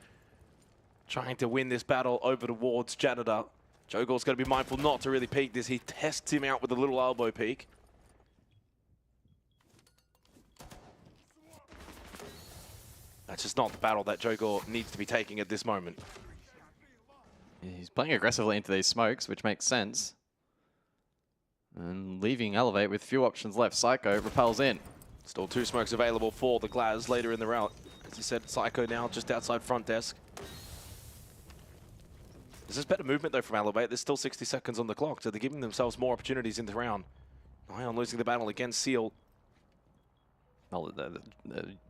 trying to win this battle over towards Janitor. Jogor's got to be mindful not to really peek this. He tests him out with a little elbow peek. That's just not the battle that Jogor needs to be taking at this moment. He's playing aggressively into these smokes, which makes sense. And leaving Elevate with few options left. Psycho repels in. Still 2 smokes available for the Glaz later in the round. As you said, Psycho now just outside front desk. This is better movement though from Elevate. There's still 60 seconds on the clock, so they're giving themselves more opportunities in the round. Ion losing the battle against Seal. Well, the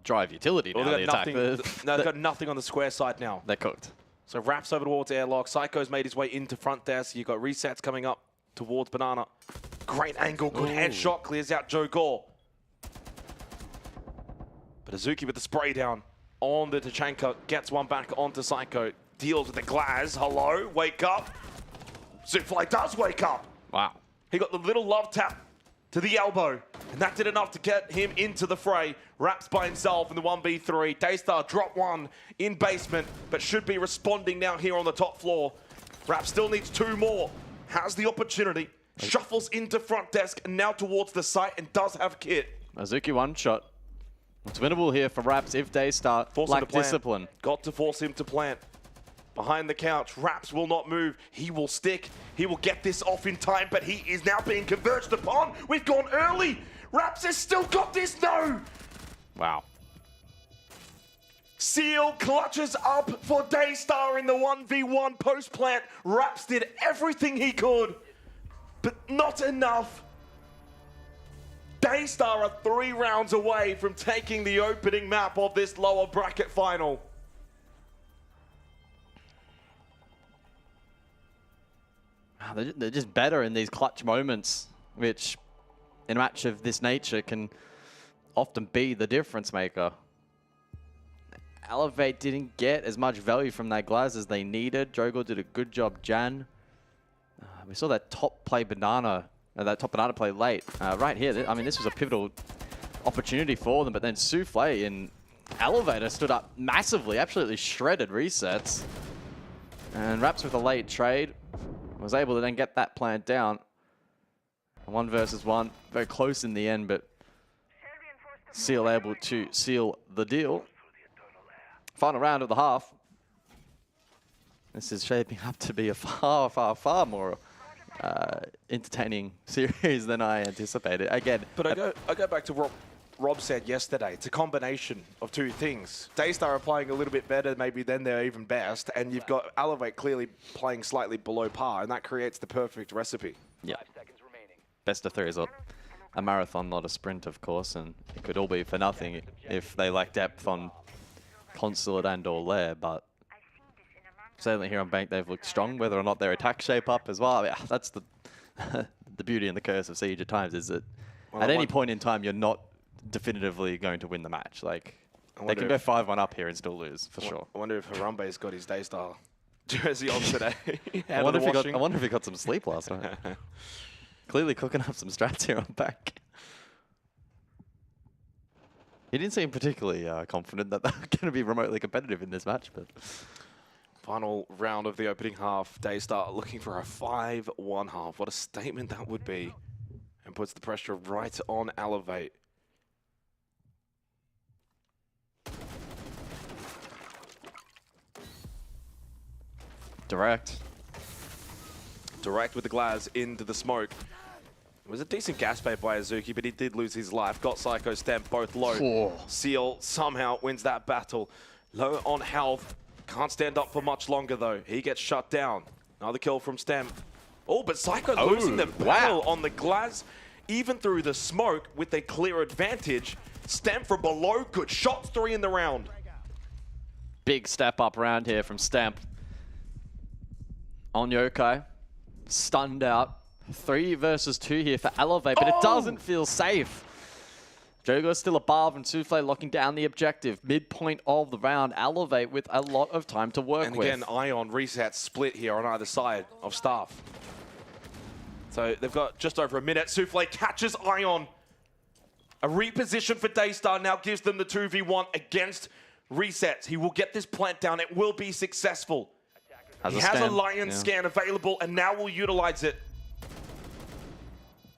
drive utility now, Well, the attack. they've got nothing on the square side now. They're cooked. So wraps over towards airlock. Psycho's made his way into front desk. You've got resets coming up towards Banana. Great angle, good headshot, clears out Joe Gore. But Azuki with the spray down. on the Tachanka, gets one back onto Psycho, deals with the Glaz. Hello, wake up. Souffle does wake up. Wow. He got the little love tap to the elbow, and that did enough to get him into the fray. Raps by himself in the 1v3. Daystar drop one in basement, but should be responding now here on the top floor. Rap still needs 2 more. Has the opportunity. Shuffles into front desk and now towards the site and does have kit. Azuki one shot. It's winnable here for Raps if Daystar lack discipline. Got to force him to plant. Behind the couch, Raps will not move. He will stick. He will get this off in time, but he is now being converged upon. We've gone early. Raps has still got this. No. Wow. Seal clutches up for Daystar in the 1v1 post-plant. Raps did everything he could, but not enough. Daystar are 3 rounds away from taking the opening map of this lower bracket final. They're just better in these clutch moments, which in a match of this nature can often be the difference maker. Elevate didn't get as much value from that Glaz as they needed. Jogor did a good job, Jan. We saw that top banana play late. Right here, I mean, this was a pivotal opportunity for them, but then Souffle in Elevator stood up massively, absolutely shredded resets. And Raps with a late trade was able to then get that plant down. 1 versus 1, very close in the end, but Seal able to seal the deal. Final round of the half. This is shaping up to be a far, far, far more entertaining series than I anticipated. Again, but I go back to what Rob said yesterday. It's a combination of 2 things. Daystar are playing a little bit better maybe than they're even best, and you've got Elevate clearly playing slightly below par, and that creates the perfect recipe. Yeah. Best of 3 is a marathon, not a sprint, of course, and it could all be for nothing if they lack depth on Consulate and or Lair, but certainly here on Bank they've looked strong, whether or not their attack shape up as well. Yeah, that's the the beauty and the curse of Siege at times, is that at any point in time you're not definitively going to win the match. Like, they can go 5-1 up here and still lose, for sure. I wonder if Harambe's got his Daystar jersey on today. I wonder if he got some sleep last night. Clearly cooking up some strats here on Bank. He didn't seem particularly confident that they're going to be remotely competitive in this match, but... Final round of the opening half. Daystar looking for a 5-1 half. What a statement that would be. And puts the pressure right on Elevate. Direct with the Glaz into the smoke. It was a decent gas bait by Azuki, but he did lose his life. Got Psycho Stamp both low. Oh. Seal somehow wins that battle. Low on health. Can't stand up for much longer, though. He gets shut down. Another kill from Stamp. Oh, but Psycho losing the battle on the Glaz. Even through the smoke with a clear advantage. Stamp from below. Good shots, 3 in the round. Big step up round here from Stamp. On Yokai. Stunned out. 3 versus 2 here for Elevate, but it doesn't feel safe. Jogor's still above, and Souffle locking down the objective. Midpoint of the round, Elevate with a lot of time to work with. And again, Ion reset split here on either side of Staff. So they've got just over a minute. Souffle catches Ion. A reposition for Daystar now gives them the 2v1 against resets. He will get this plant down. It will be successful. He has a Lion scan available, and now will utilize it.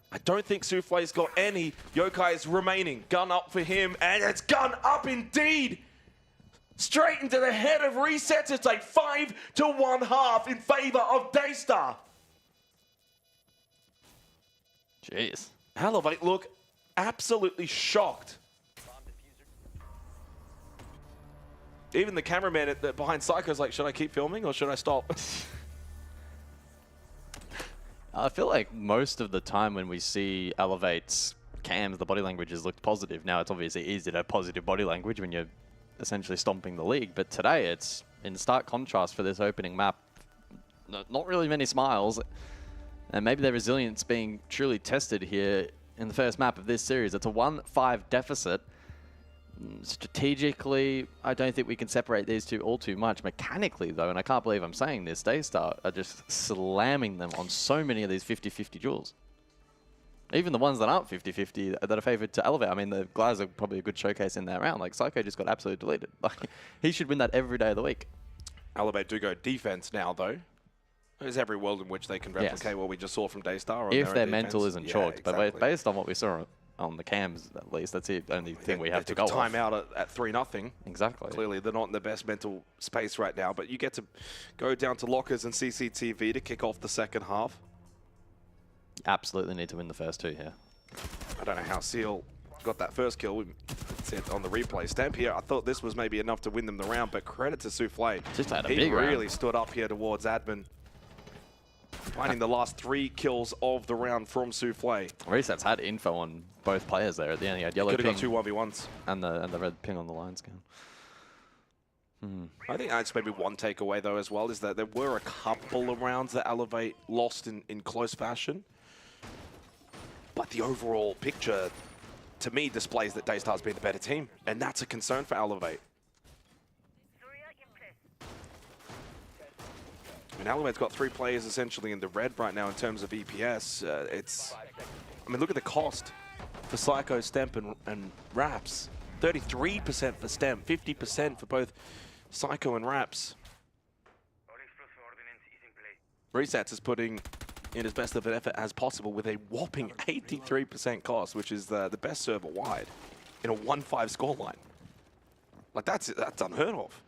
I don't think Souffle's got any. Yokai is remaining. Gun up for him, and it's gun up indeed. Straight into the head of resets. It's a 5-1 half in favor of Daystar. Jeez. Elevate look absolutely shocked. Even the cameraman behind Psycho's like, should I keep filming or should I stop? I feel like most of the time when we see Elevate's cams, the body language has looked positive. Now, it's obviously easy to have positive body language when you're essentially stomping the league. But today, it's in stark contrast for this opening map. Not really many smiles. And maybe their resilience being truly tested here in the first map of this series. It's a 1-5 deficit. Strategically, I don't think we can separate these two all too much. Mechanically, though, and I can't believe I'm saying this, Daystar are just slamming them on so many of these 50-50 duels. Even the ones that aren't 50-50 that are favored to elevate. I mean, the Glaz are probably a good showcase in that round. Like, Psycho just got absolutely deleted. Like, he should win that every day of the week. Elevate do go defense now, though. There's every world in which they can replicate what we just saw from Daystar. If their mental isn't chalked. Exactly. But based on what we saw on the cams, at least, that's the only thing we have to go off. Time out at 3-0. Exactly. Clearly, they're not in the best mental space right now, but you get to go down to lockers and CCTV to kick off the second half. Absolutely need to win the first two here. I don't know how Seal got that first kill. We see it on the replay. Stamp here, I thought this was maybe enough to win them the round, but credit to Souffle. Just had a he big really round. stood up here towards Admin. Finding the last 3 kills of the round from Souffle. Reset's had info on both players there at the end. He had yellow Could ping have got 2 1v1s. and the red ping on the line scan. I think that's maybe one takeaway, though, as well, is that there were a couple of rounds that Elevate lost in close fashion. But the overall picture, to me, displays that Daystar's been the better team. And that's a concern for Elevate. I mean, Elevate's got 3 players essentially in the red right now in terms of EPS. I mean, look at the cost for Psycho, Stemp, and Raps. 33% for Stemp, 50% for both Psycho and Raps. Resets is putting in as best of an effort as possible with a whopping 83% cost, which is the best server wide in a 1-5 scoreline. Like, that's unheard of.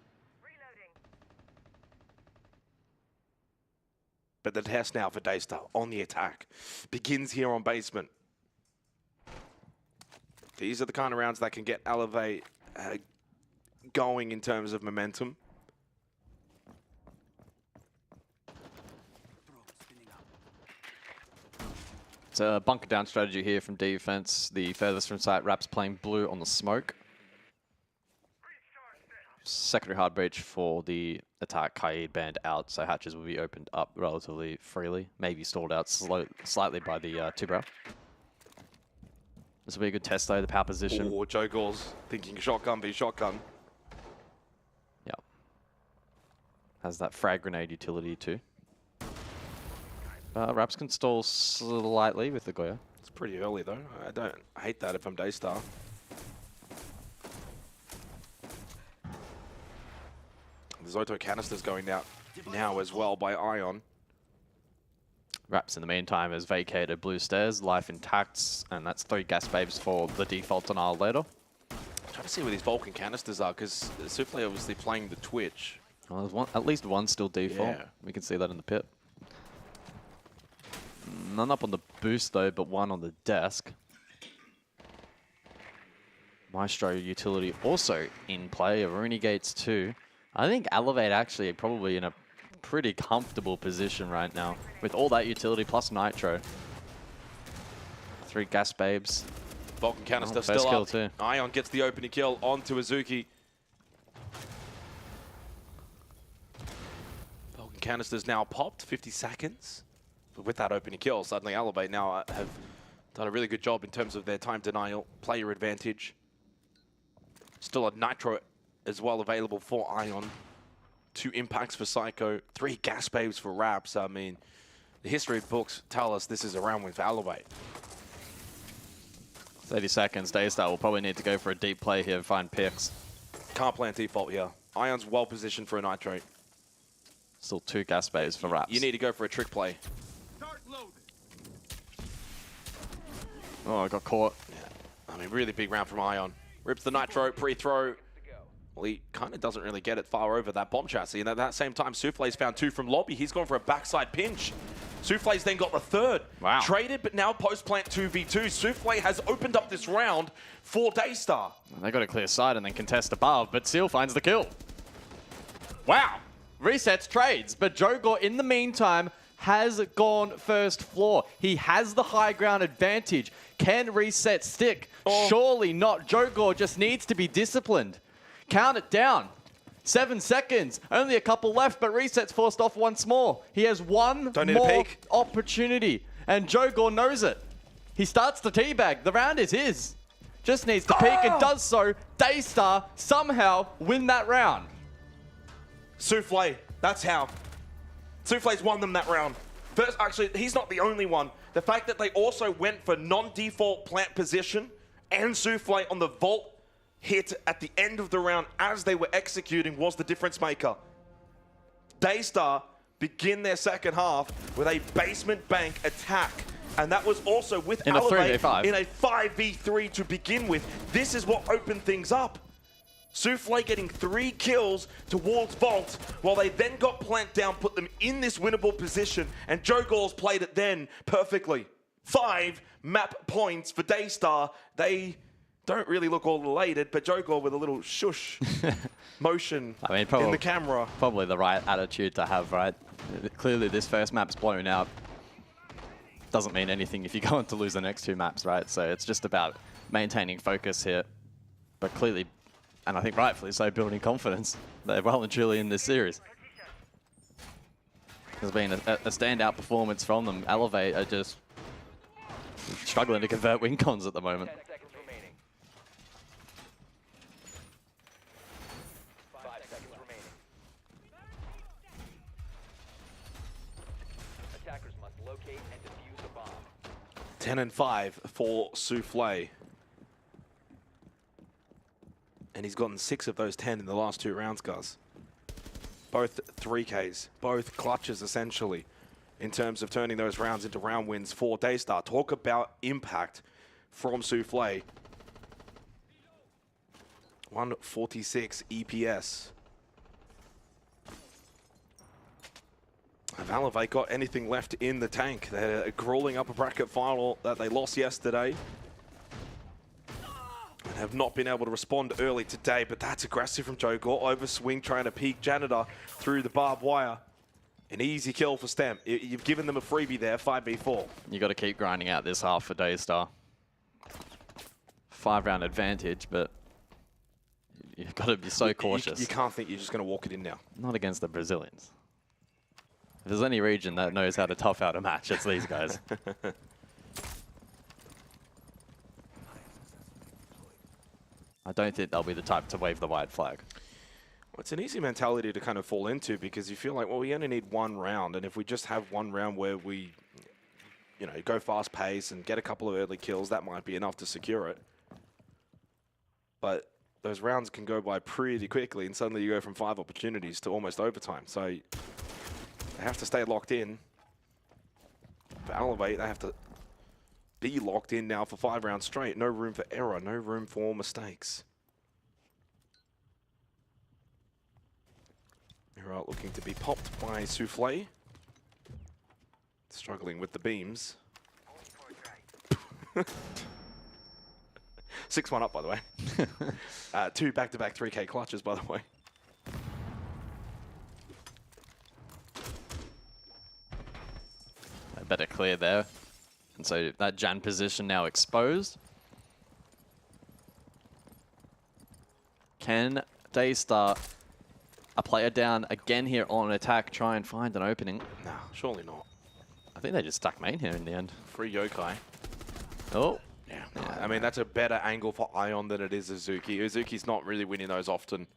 But the test now for Daystar on the attack begins here on basement. These are the kind of rounds that can get Elevate going in terms of momentum. It's a bunker down strategy here from defense. The furthest from sight, Raps playing blue on the smoke. Secondary hard breach for the attack. Kaid banned out, so hatches will be opened up relatively freely. Maybe stalled out slightly by the two-brow. This will be a good test, though, the power position. Oh, Joe Gauls thinking shotgun v shotgun. Yep. Has that frag grenade utility, too. Raps can stall slightly with the Goya. It's pretty early, though. I hate that if I'm Daystar. There's auto canisters going out now as well by Ion. Raps, in the meantime, has vacated blue stairs, life intact, and that's 3 gas babes for the default on our later. I'm trying to see where these Vulcan canisters are, because Souffle obviously playing the Twitch. Well, there's at least one still default. Yeah. We can see that in the pit. None up on the boost, though, but one on the desk. Maestro utility also in play. Rooney Gates too. I think Elevate actually probably in a pretty comfortable position right now with all that utility plus Nitro. 3 gas babes. Vulcan canister first still kill up. too. Ion gets the opening kill onto Azuki. Vulcan canister's now popped, 50 seconds. But with that opening kill, suddenly Elevate now have done a really good job in terms of their time denial, player advantage. Still a Nitro as well available for Ion. 2 impacts for Psycho, 3 gas babes for Raps. I mean, the history books tell us this is a round win for Elevate. 30 seconds. Daystar will probably need to go for a deep play here and find picks. Can't plant default here. Ion's well positioned for a Nitro. Still 2 gas babes for Raps. You need to go for a trick play. Oh, I got caught. Yeah. I mean, really big round from Ion. Rips the Nitro, pre-throw. Well, he kind of doesn't really get it far over that bomb chassis. And at that same time, Souffle's found 2 from lobby. He's gone for a backside pinch. Souffle's then got the 3rd. Wow. Traded, but now post-plant 2v2. Souffle has opened up this round for Daystar. They got a clear side and then contest above, but Seal finds the kill. Wow. Resets trades, but Jogor in the meantime has gone first floor. He has the high ground advantage. Can Reset stick? Oh. Surely not. Jogor just needs to be disciplined. Count it down. 7 seconds. Only a couple left, but Reset's forced off once more. He has one more opportunity, and Jogor knows it. He starts to teabag. The round is his. just needs to peek and does so. Daystar somehow win that round. Souffle, that's how. Souffle's won them that round. First, actually, he's not the only one. The fact that they also went for non-default plant position and Souffle on the vault hit at the end of the round as they were executing was the difference maker. Daystar begin their second half with a basement bank attack. And that was also with in Elevate a 3v5. in a 5v3 to begin with. This is what opened things up. Souffle getting 3 kills towards Vault, while they then got plant down, put them in this winnable position, and Joe Gauls played it then perfectly. 5 map points for Daystar. They don't really look all elated, but Joe Gaul with a little shush motion in the camera. Probably the right attitude to have, right? Clearly this first map's blown out. Doesn't mean anything if you go on to lose the next 2 maps, right? So it's just about maintaining focus here. But clearly, and I think rightfully so, building confidence. They're well and truly in this series. There's been a standout performance from them. Elevate are just struggling to convert win cons at the moment. 10 seconds remaining. 5 seconds remaining. Attackers must locate and defuse a bomb. 10 and 5 for Souffle. And he's gotten 6 of those 10 in the last 2 rounds, guys. Both 3Ks, both clutches essentially, in terms of turning those rounds into round wins for Daystar. Talk about impact from Souffle. 146 EPS. Have Elevate got anything left in the tank? They're a grueling upper bracket final that they lost yesterday. And have not been able to respond early today, but that's aggressive from Joe Gaul. Overswing trying to peek Janitor through the barbed wire. An easy kill for Stem. You've given them a freebie there, 5v4. You got to keep grinding out this half for Daystar. 5-round advantage, but you've got to be so cautious. You can't think you're just going to walk it in now. Not against the Brazilians. If there's any region that knows how to tough out a match, it's these guys. I don't think they'll be the type to wave the white flag. Well, it's an easy mentality to kind of fall into because you feel like, well, we only need 1 round, and if we just have 1 round where we, you know, go fast pace and get a couple of early kills, that might be enough to secure it. But those rounds can go by pretty quickly, and suddenly you go from 5 opportunities to almost overtime. So they have to stay locked in. For Elevate, they have to be locked in now for 5 rounds straight. No room for error, no room for mistakes. Hero looking to be popped by Souffle. Struggling with the beams. 6-1 up, by the way. 2 back-to-back 3K clutches, by the way. They better clear there. And so that Jan position now exposed. Can Daystar, a player down again here on attack, try and find an opening? No, surely not. I think they just stuck main here in the end. Free Yokai. Oh. Yeah, I mean, that's a better angle for Ion than it is Uzuki. Uzuki's not really winning those often.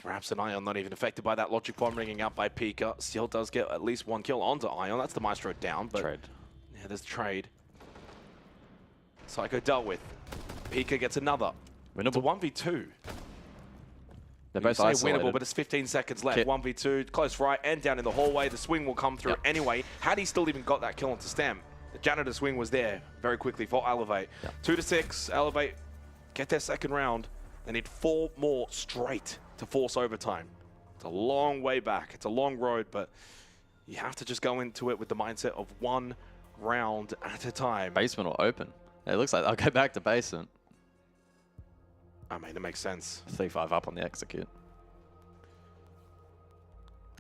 Perhaps an Ion not even affected by that logic bomb ringing out by Pika. Still does get at least 1 kill onto Ion. That's the Maestro down, but Trade. Yeah, there's trade. Psycho dealt with. Pika gets another. Winnable. It's a 1v2. They're You both say isolated. winnable, but it's 15 seconds left. Kit. 1v2, close right, and down in the hallway. The swing will come through anyway. Had he still even got that kill onto Stem, the Janitor swing was there very quickly for Elevate. 2-6, Elevate get their second round. They need 4 more straight to force overtime. It's a long way back. It's a long road, but you have to just go into it with the mindset of 1 round at a time. Basement or open. It looks like they'll go back to basement. I mean, it makes sense. 3-5 up on the execute.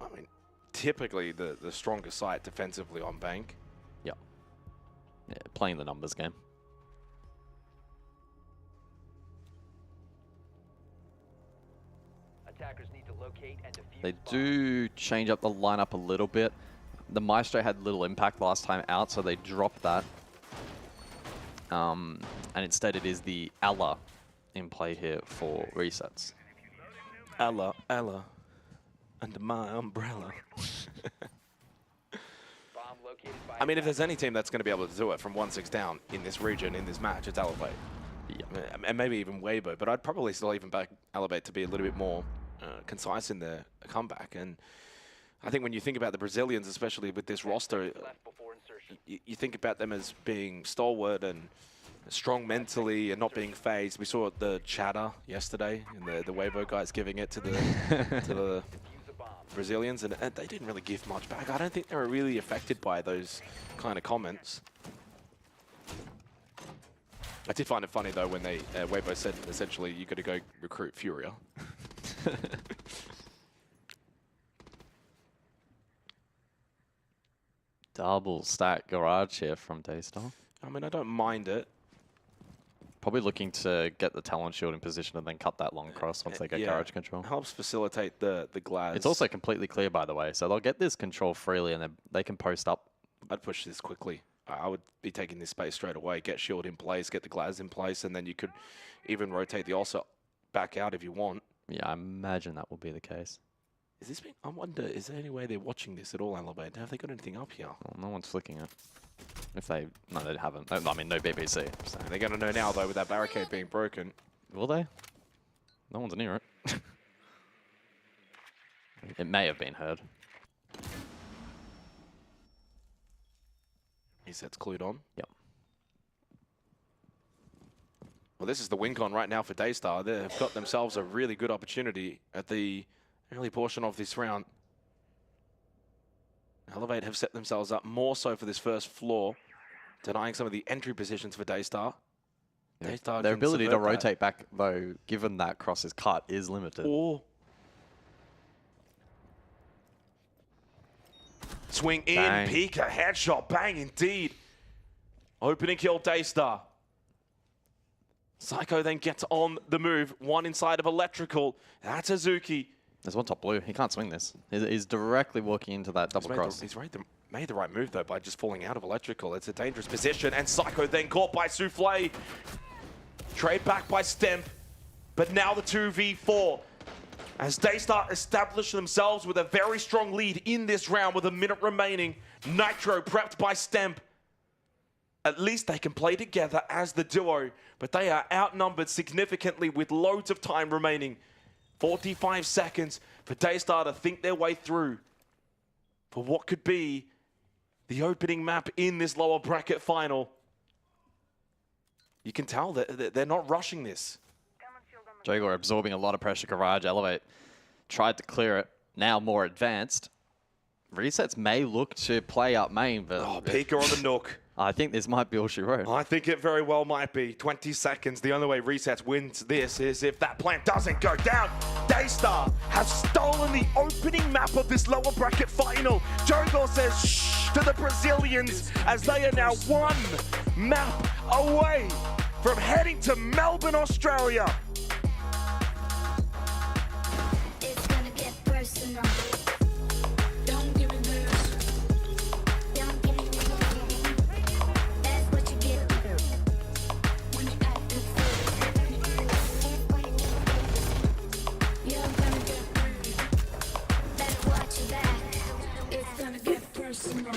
I mean, typically the stronger side defensively on bank. Yeah, playing the numbers game. Attackers need to locate and defuse They the bomb. do change up the lineup a little bit. the Maestro had little impact last time out, so they dropped that. And instead it is the Ella in play here for resets. Ella, under my umbrella. Bomb located by I mean, if there's any team that's going to be able to do it from 1-6 down in this region, in this match, it's Elevate. Yeah. And maybe even Weibo, but I'd probably still even back Elevate to be a little bit more concise in their comeback. And I think when you think about the Brazilians, especially with this roster, left before insertion. you think about them as being stalwart and strong mentally and not being phased. We saw the chatter yesterday, and the Weibo guys giving it to the to the Defuse a bomb. Brazilians, and they didn't really give much back. I don't think they were really affected by those kind of comments. I did find it funny though when they Weibo said essentially you got to go recruit Furia. Double stack garage here from Daystar. I mean, I don't mind it. Probably looking to get the talent shield in position and then cut that long cross once they get garage control. Helps facilitate the glass. It's also completely clear, by the way, so they'll get this control freely and then they can post up. I'd push this quickly. I would be taking this space straight away, get shield in place, get the glass in place, and then you could even rotate the also back out if you want. Yeah, I imagine that will be the case. Is this being, I wonder, is there any way they're watching this at all, Elevate? Have they got anything up here? Well, no one's flicking it. If they, no, they haven't. I mean, no BBC. So. They're going to know now, though, with that barricade being broken. Will they? No one's near it. It may have been heard. He says clued on. Yep. Well, this is the win con right now for Daystar. They've got themselves a really good opportunity at the early portion of this round. Elevate have set themselves up more so for this first floor, denying some of the entry positions for Daystar. Yeah. Daystar Their can ability to subvert that. rotate back, though, given that cross is cut, is limited. Or swing in, Bang. Pika, headshot, bang indeed. Opening kill, Daystar. Psycho then gets on the move, one inside of Electrical. That's Azuki. There's one top blue. He can't swing this. He's directly walking into that double cross. He's made the right move, though, by just falling out of Electrical. It's a dangerous position, and Psycho then caught by Souffle. Trade back by Stemp, but now the 2v4. As Daystar establish themselves with a very strong lead in this round with a minute remaining. Nitro prepped by Stemp. At least they can play together as the duo, but they are outnumbered significantly with loads of time remaining. 45 seconds for Daystar to think their way through for what could be the opening map in this lower bracket final. You can tell that they're not rushing this. Jogor absorbing a lot of pressure. Garage Elevate tried to clear it. Now more advanced. Resets may look to play up main, but Oh, Pika on the Nook. I think this might be all she wrote. I think it very well might be. 20 seconds. The only way Resets wins this is if that plan doesn't go down. Daystar have stolen the opening map of this lower bracket final. Jogor says shh to the Brazilians as they are now one map away from heading to Melbourne, Australia. It's gonna get personal. Don't give it this. Don't give it this. That's what you get when you act the fool. You're gonna get burned. Better watch your back. It's gonna get personal.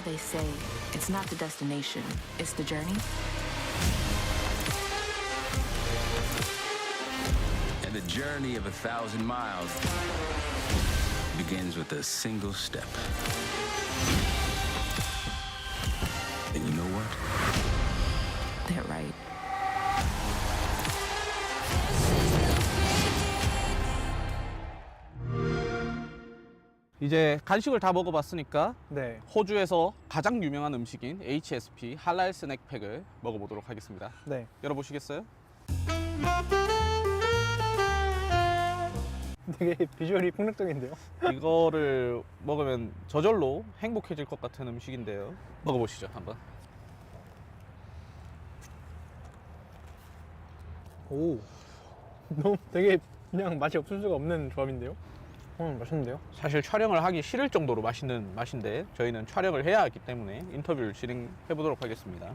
they say it's not the destination, it's the journey. And the journey of 1,000 miles begins with a single step. And you know what? They're right. 이제 간식을 다 먹어봤으니까 네. 호주에서 가장 유명한 음식인 HSP 할랄 스낵팩을 먹어보도록 하겠습니다. 네. 열어보시겠어요? 되게 비주얼이 폭력적인데요. 이거를 먹으면 저절로 행복해질 것 같은 음식인데요. 먹어보시죠, 한번. 오. 너무 되게 그냥 맛이 없을 수가 없는 조합인데요. 맛있는데요? 사실 촬영을 하기 싫을 정도로 맛있는 맛인데 저희는 촬영을 해야 하기 때문에 인터뷰를 진행해 보도록 하겠습니다.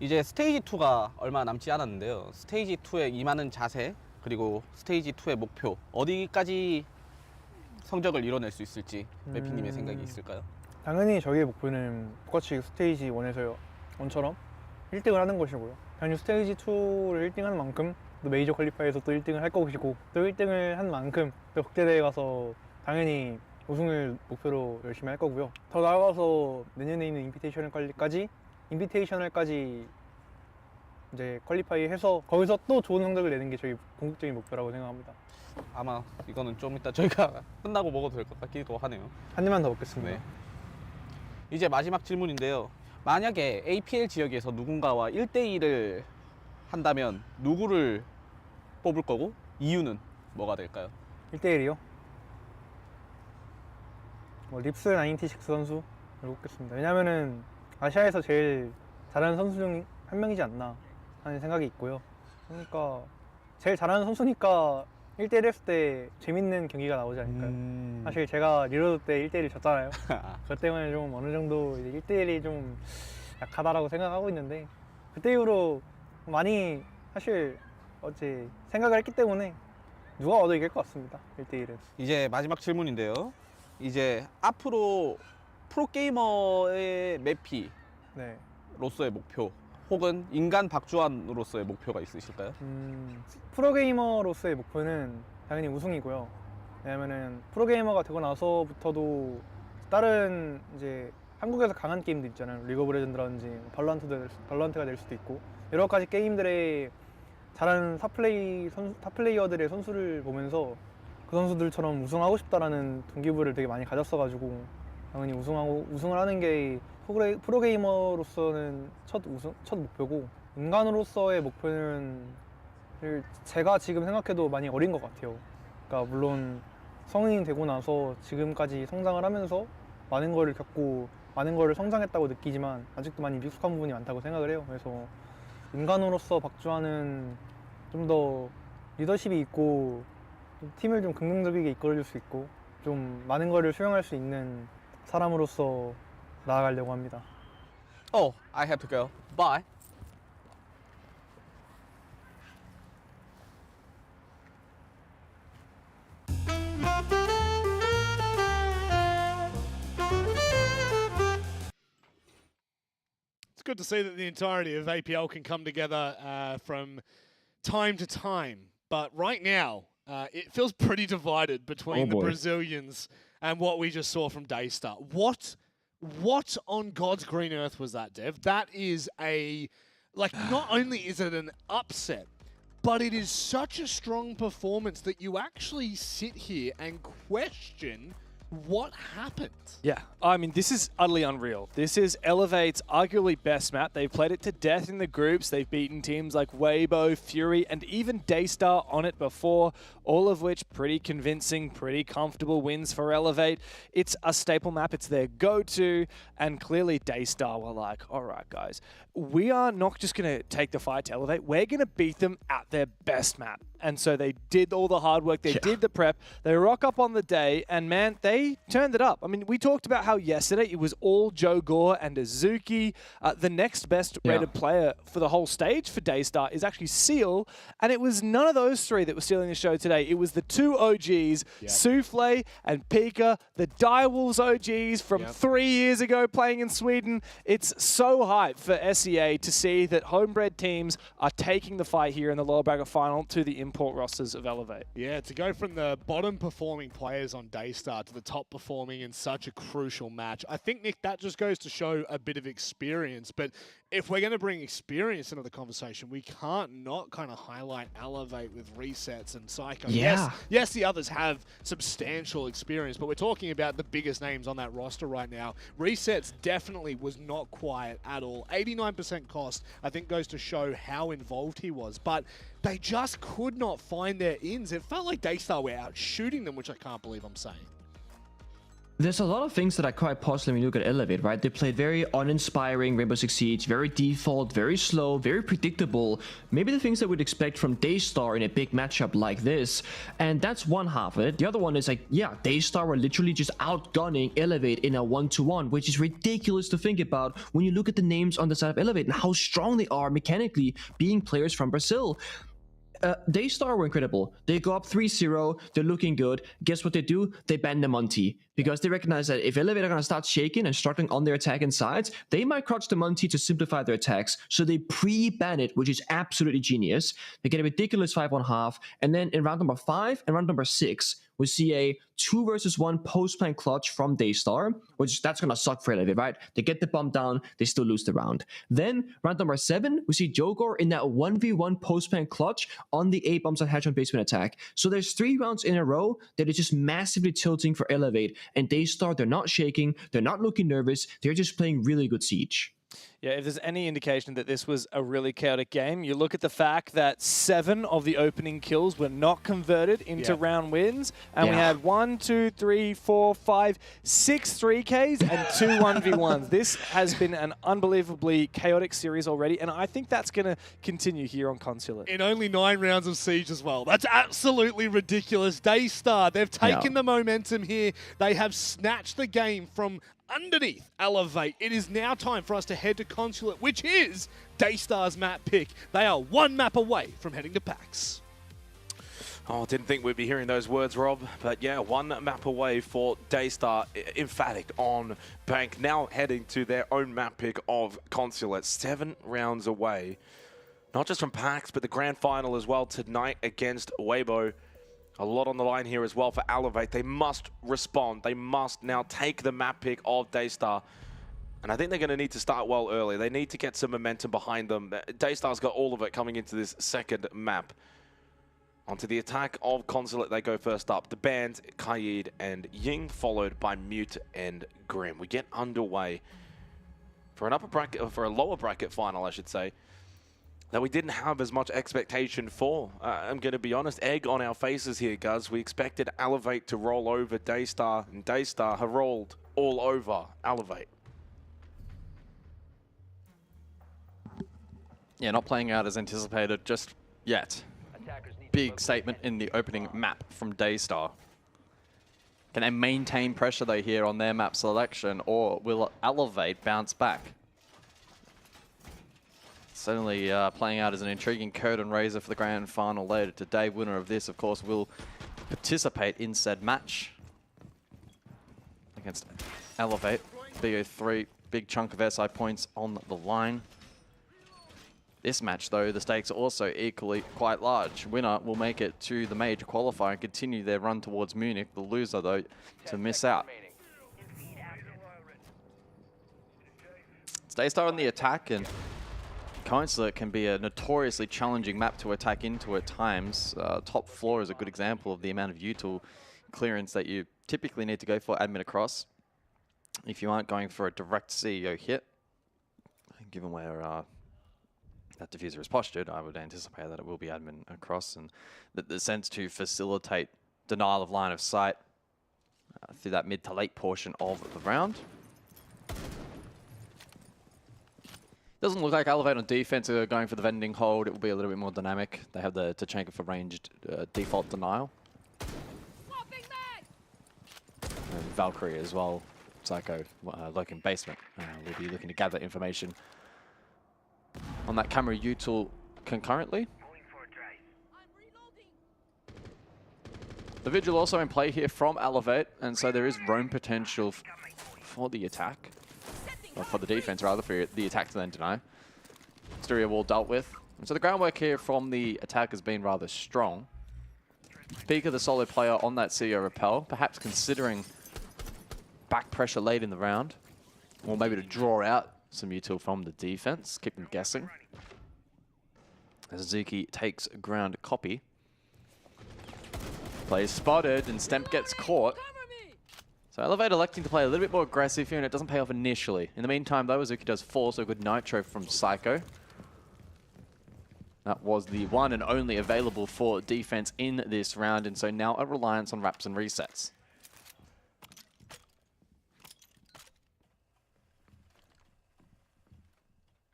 이제 스테이지 2가 얼마 남지 않았는데요. 스테이지 2에 임하는 자세 그리고 스테이지 2의 목표 어디까지 성적을 이뤄낼 수 있을지 매피님의 생각이 있을까요? 당연히 저희의 목표는 똑같이 스테이지 1처럼 1등을 하는 것이고요. 당연히 스테이지 2를 1등하는 만큼 또 메이저 퀄리파이에서 또 1등을 할 것이고 또 1등을 한 만큼 또 국제대회 가서 당연히 우승을 목표로 열심히 할 거고요. 더 나아가서 내년에 있는 인비테이셔널까지 이제 퀄리파이 해서 거기서 또 좋은 성적을 내는 게 저희 궁극적인 목표라고 생각합니다. 아마 이거는 좀 이따 저희가 끝나고 먹어도 될 것 같기도 하네요. 한 입만 더 먹겠습니다. 네. 이제 마지막 질문인데요. 만약에 APL 지역에서 누군가와 1대1을 한다면 누구를 뽑을 거고 이유는 뭐가 될까요? 1대1이요? 립스 96 선수를 뽑겠습니다. 왜냐면은 아시아에서 제일 잘하는 선수 중 한 명이지 않나 하는 생각이 있고요. 그러니까 제일 잘하는 선수니까 1대1 했을 때 재밌는 경기가 나오지 않을까요? 사실 제가 리로드 때 1대1 졌잖아요. 그것 때문에 좀 어느 정도 이제 1대1이 좀 약하다라고 생각하고 있는데 그때 이후로 많이 사실 어제 생각을 했기 때문에 누가 얻어 이길 것 같습니다. 1대1은. 이제 마지막 질문인데요. 이제 앞으로 프로게이머의 매피로서의 네. 목표 혹은 인간 박주환으로서의 목표가 있으실까요? 프로게이머로서의 목표는 당연히 우승이고요. 왜냐면은 프로게이머가 되고 나서부터도 다른 이제 한국에서 강한 게임들 있잖아요. 리그 오브 레전드라든지 발로란트가 될 수도 있고 여러 가지 게임들의 잘하는 탑플레이어들의 선수를 보면서 그 선수들처럼 우승하고 싶다라는 동기부여를 되게 많이 가졌어가지고 당연히 우승을 하는 게 프로게이머로서는 첫 목표고 인간으로서의 목표는 제가 지금 생각해도 많이 어린 것 같아요. 그러니까 물론 성인이 되고 나서 지금까지 성장을 하면서 많은 거를 겪고 많은 거를 성장했다고 느끼지만 아직도 많이 미숙한 부분이 많다고 생각을 해요. 그래서 인간으로서 박주환은 좀 더 리더십이 있고 팀을 좀 긍정적이게 이끌어줄 수 있고 좀 많은 거를 수용할 수 있는 사람으로서 나아가려고 합니다. Oh, I have to go. Bye. It's good to see that the entirety of APL can come together from time to time. But right now, it feels pretty divided between the Brazilians and what we just saw from Daystar. What on God's green earth was that, Dev? That is not only is it an upset, but it is such a strong performance that you actually sit here and question what happened. Yeah, I mean, this is utterly unreal. This is Elevate's arguably best map. They've played it to death in the groups. They've beaten teams like Weibo, Fury, and even Daystar on it before, all of which pretty convincing, pretty comfortable wins for Elevate. It's a staple map. It's their go-to, and clearly Daystar were like, all right, guys, we are not just going to take the fight to Elevate. We're going to beat them at their best map. And so they did all the hard work, they did the prep, they rock up on the day, and man, they turned it up. I mean, we talked about how yesterday it was all Joe Gore and Azuki. The next best rated player for the whole stage for Daystar is actually Seal, and it was none of those three that were stealing the show today. It was the two OGs, Souffle and Pika, the Direwolves OGs from 3 years ago playing in Sweden. It's so hype for SEA to see that homebred teams are taking the fight here in the lower bracket final to the import rosters of Elevate. Yeah, to go from the bottom performing players on Daystar to the top performing in such a crucial match, I think, Nick, that just goes to show a bit of experience. But if we're going to bring experience into the conversation, we can't not kind of highlight Elevate with Resets and Psycho. Yes, the others have substantial experience, but we're talking about the biggest names on that roster right now. Resets definitely was not quiet at all. 89% cost, I think, goes to show how involved he was. But they just could not find their ins. It felt like Daystar were out shooting them, which I can't believe I'm saying. There's a lot of things that are quite positive when you look at Elevate, right? They played very uninspiring Rainbow Six Siege, very default, very slow, very predictable. Maybe the things that we'd expect from Daystar in a big matchup like this. And that's one half of it. The other one is like, yeah, Daystar were literally just outgunning Elevate in a 1-to-1, which is ridiculous to think about when you look at the names on the side of Elevate and how strong they are mechanically, being players from Brazil. Daystar were incredible. They go up 3-0, they're looking good. Guess what they do? They ban the Monty. Because they recognize that if Elevate are going to start shaking and struggling on their attack and sides, they might crouch the Monty to simplify their attacks. So they pre-ban it, which is absolutely genius. They get a ridiculous 5-1-half. And then in round number 5 and round number 6, we see a 2 versus 1 post-plan clutch from Daystar, which that's going to suck for Elevate, right? They get the bomb down, they still lose the round. Then, round number 7, we see Jogor in that 1v1 post-plan clutch on the A bombs and hatch on basement attack. So there's 3 rounds in a row that is just massively tilting for Elevate. And Daystar, they're not shaking, they're not looking nervous, they're just playing really good Siege. Yeah, if there's any indication that this was a really chaotic game, you look at the fact that 7 of the opening kills were not converted into round wins, and we had 1, 2, 3, 4, 5, 6 3Ks and 2 1v1s. This has been an unbelievably chaotic series already, and I think that's going to continue here on Consulate. In only 9 rounds of Siege as well. That's absolutely ridiculous. Daystar, they've taken the momentum here. They have snatched the game from underneath Elevate. It is now time for us to head to Consulate, which is Daystar's map pick. They are 1 map away from heading to PAX. Oh, didn't think we'd be hearing those words, Rob. But yeah, 1 map away for Daystar. Emphatic on Bank. Now heading to their own map pick of Consulate. 7 rounds away. Not just from PAX, but the grand final as well tonight against Weibo. A lot on the line here as well for Elevate. They must respond. They must now take the map pick of Daystar. And I think they're going to need to start well early. They need to get some momentum behind them. Daystar's got all of it coming into this second map. Onto the attack of Consulate, they go first up. The Band, Kaid, and Ying, followed by Mute and Grim. We get underway for an upper bracket, or for a lower bracket final, I should say, that we didn't have as much expectation for. I'm going to be honest, egg on our faces here, Guz. We expected Elevate to roll over Daystar, and Daystar have rolled all over Elevate. Yeah, not playing out as anticipated just yet. Big statement in the opening map from Daystar. Can they maintain pressure though here on their map selection, or will Elevate bounce back? Certainly playing out as an intriguing curtain raiser for the grand final later today. Winner of this, of course, will participate in said match against Elevate. BO3, big chunk of SI points on the line. This match, though, the stakes are also equally quite large. Winner will make it to the major qualifier and continue their run towards Munich. The loser, though, to miss out. It's Daystar on the attack, and Consulate can be a notoriously challenging map to attack into at times. Top floor is a good example of the amount of util clearance that you typically need to go for admin across if you aren't going for a direct CEO hit. Given where that diffuser is postured, I would anticipate that it will be admin across, and the sense to facilitate denial of line of sight through that mid to late portion of the round. Doesn't look like Elevate on defense are going for the vending hold. It will be a little bit more dynamic. They have the Tachanka for ranged default denial. And Valkyrie as well. Psycho lurking basement. We'll be looking to gather information on that camera util concurrently. The Vigil also in play here from Elevate, and so there is roam potential for the attack. Or for the defense, rather, for the attack to then deny. Exterior wall dealt with. And so the groundwork here from the attack has been rather strong. Pika, the solid player on that CEO repel, perhaps considering back pressure late in the round, or maybe to draw out some util from the defense, keep them guessing. As Azuki takes ground copy. Plays spotted, and Stemp gets caught. So Elevate electing to play a little bit more aggressive here, and it doesn't pay off initially. In the meantime, though, Azuki does fall, so good Nitro from Psycho. That was the one and only available for defense in this round, and so now a reliance on wraps and resets.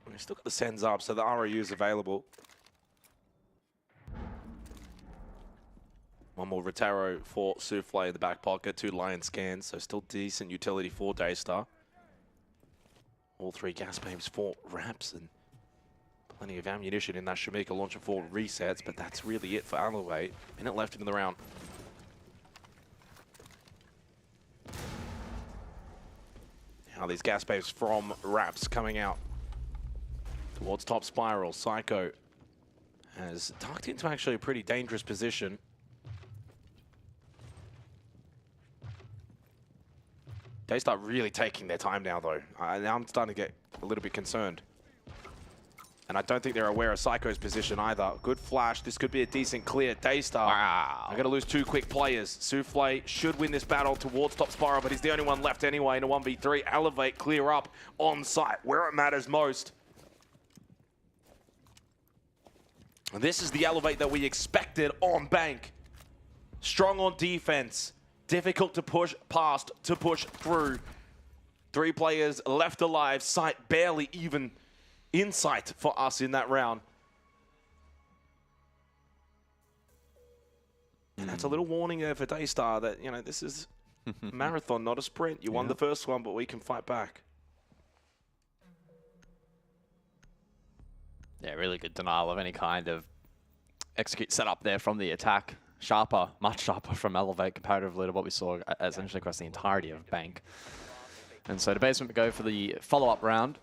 We've still got the sends up, so the ROU is available. One more Rotaro for Souffle in the back pocket, 2 Lion scans, so still decent utility for Daystar. All 3 gas beams for wraps, and plenty of ammunition in that Shamika launcher for resets, but that's really it for Elevate. Minute left in the round. Now these gas beams from wraps coming out towards top spiral. Psycho has tucked into actually a pretty dangerous position. They start really taking their time now, though. Now I'm starting to get a little bit concerned. And I don't think they're aware of Psycho's position either. Good flash. This could be a decent clear. Daystar. Wow. I'm going to lose 2 quick players. Souffle should win this battle towards top spiral, but he's the only one left anyway in a 1v3. Elevate clear up on site where it matters most. And this is the Elevate that we expected on Bank. Strong on defense. Difficult to push past, to push through. 3 players left alive. Sight barely even in sight for us in that round. And that's a little warning there for Daystar that, you know, this is a marathon, not a sprint. You won the first one, but we can fight back. Yeah, really good denial of any kind of execute setup there from the attack. Sharper, much sharper from Elevate comparatively to what we saw essentially across the entirety of Bank. And so the basement go for the follow-up round.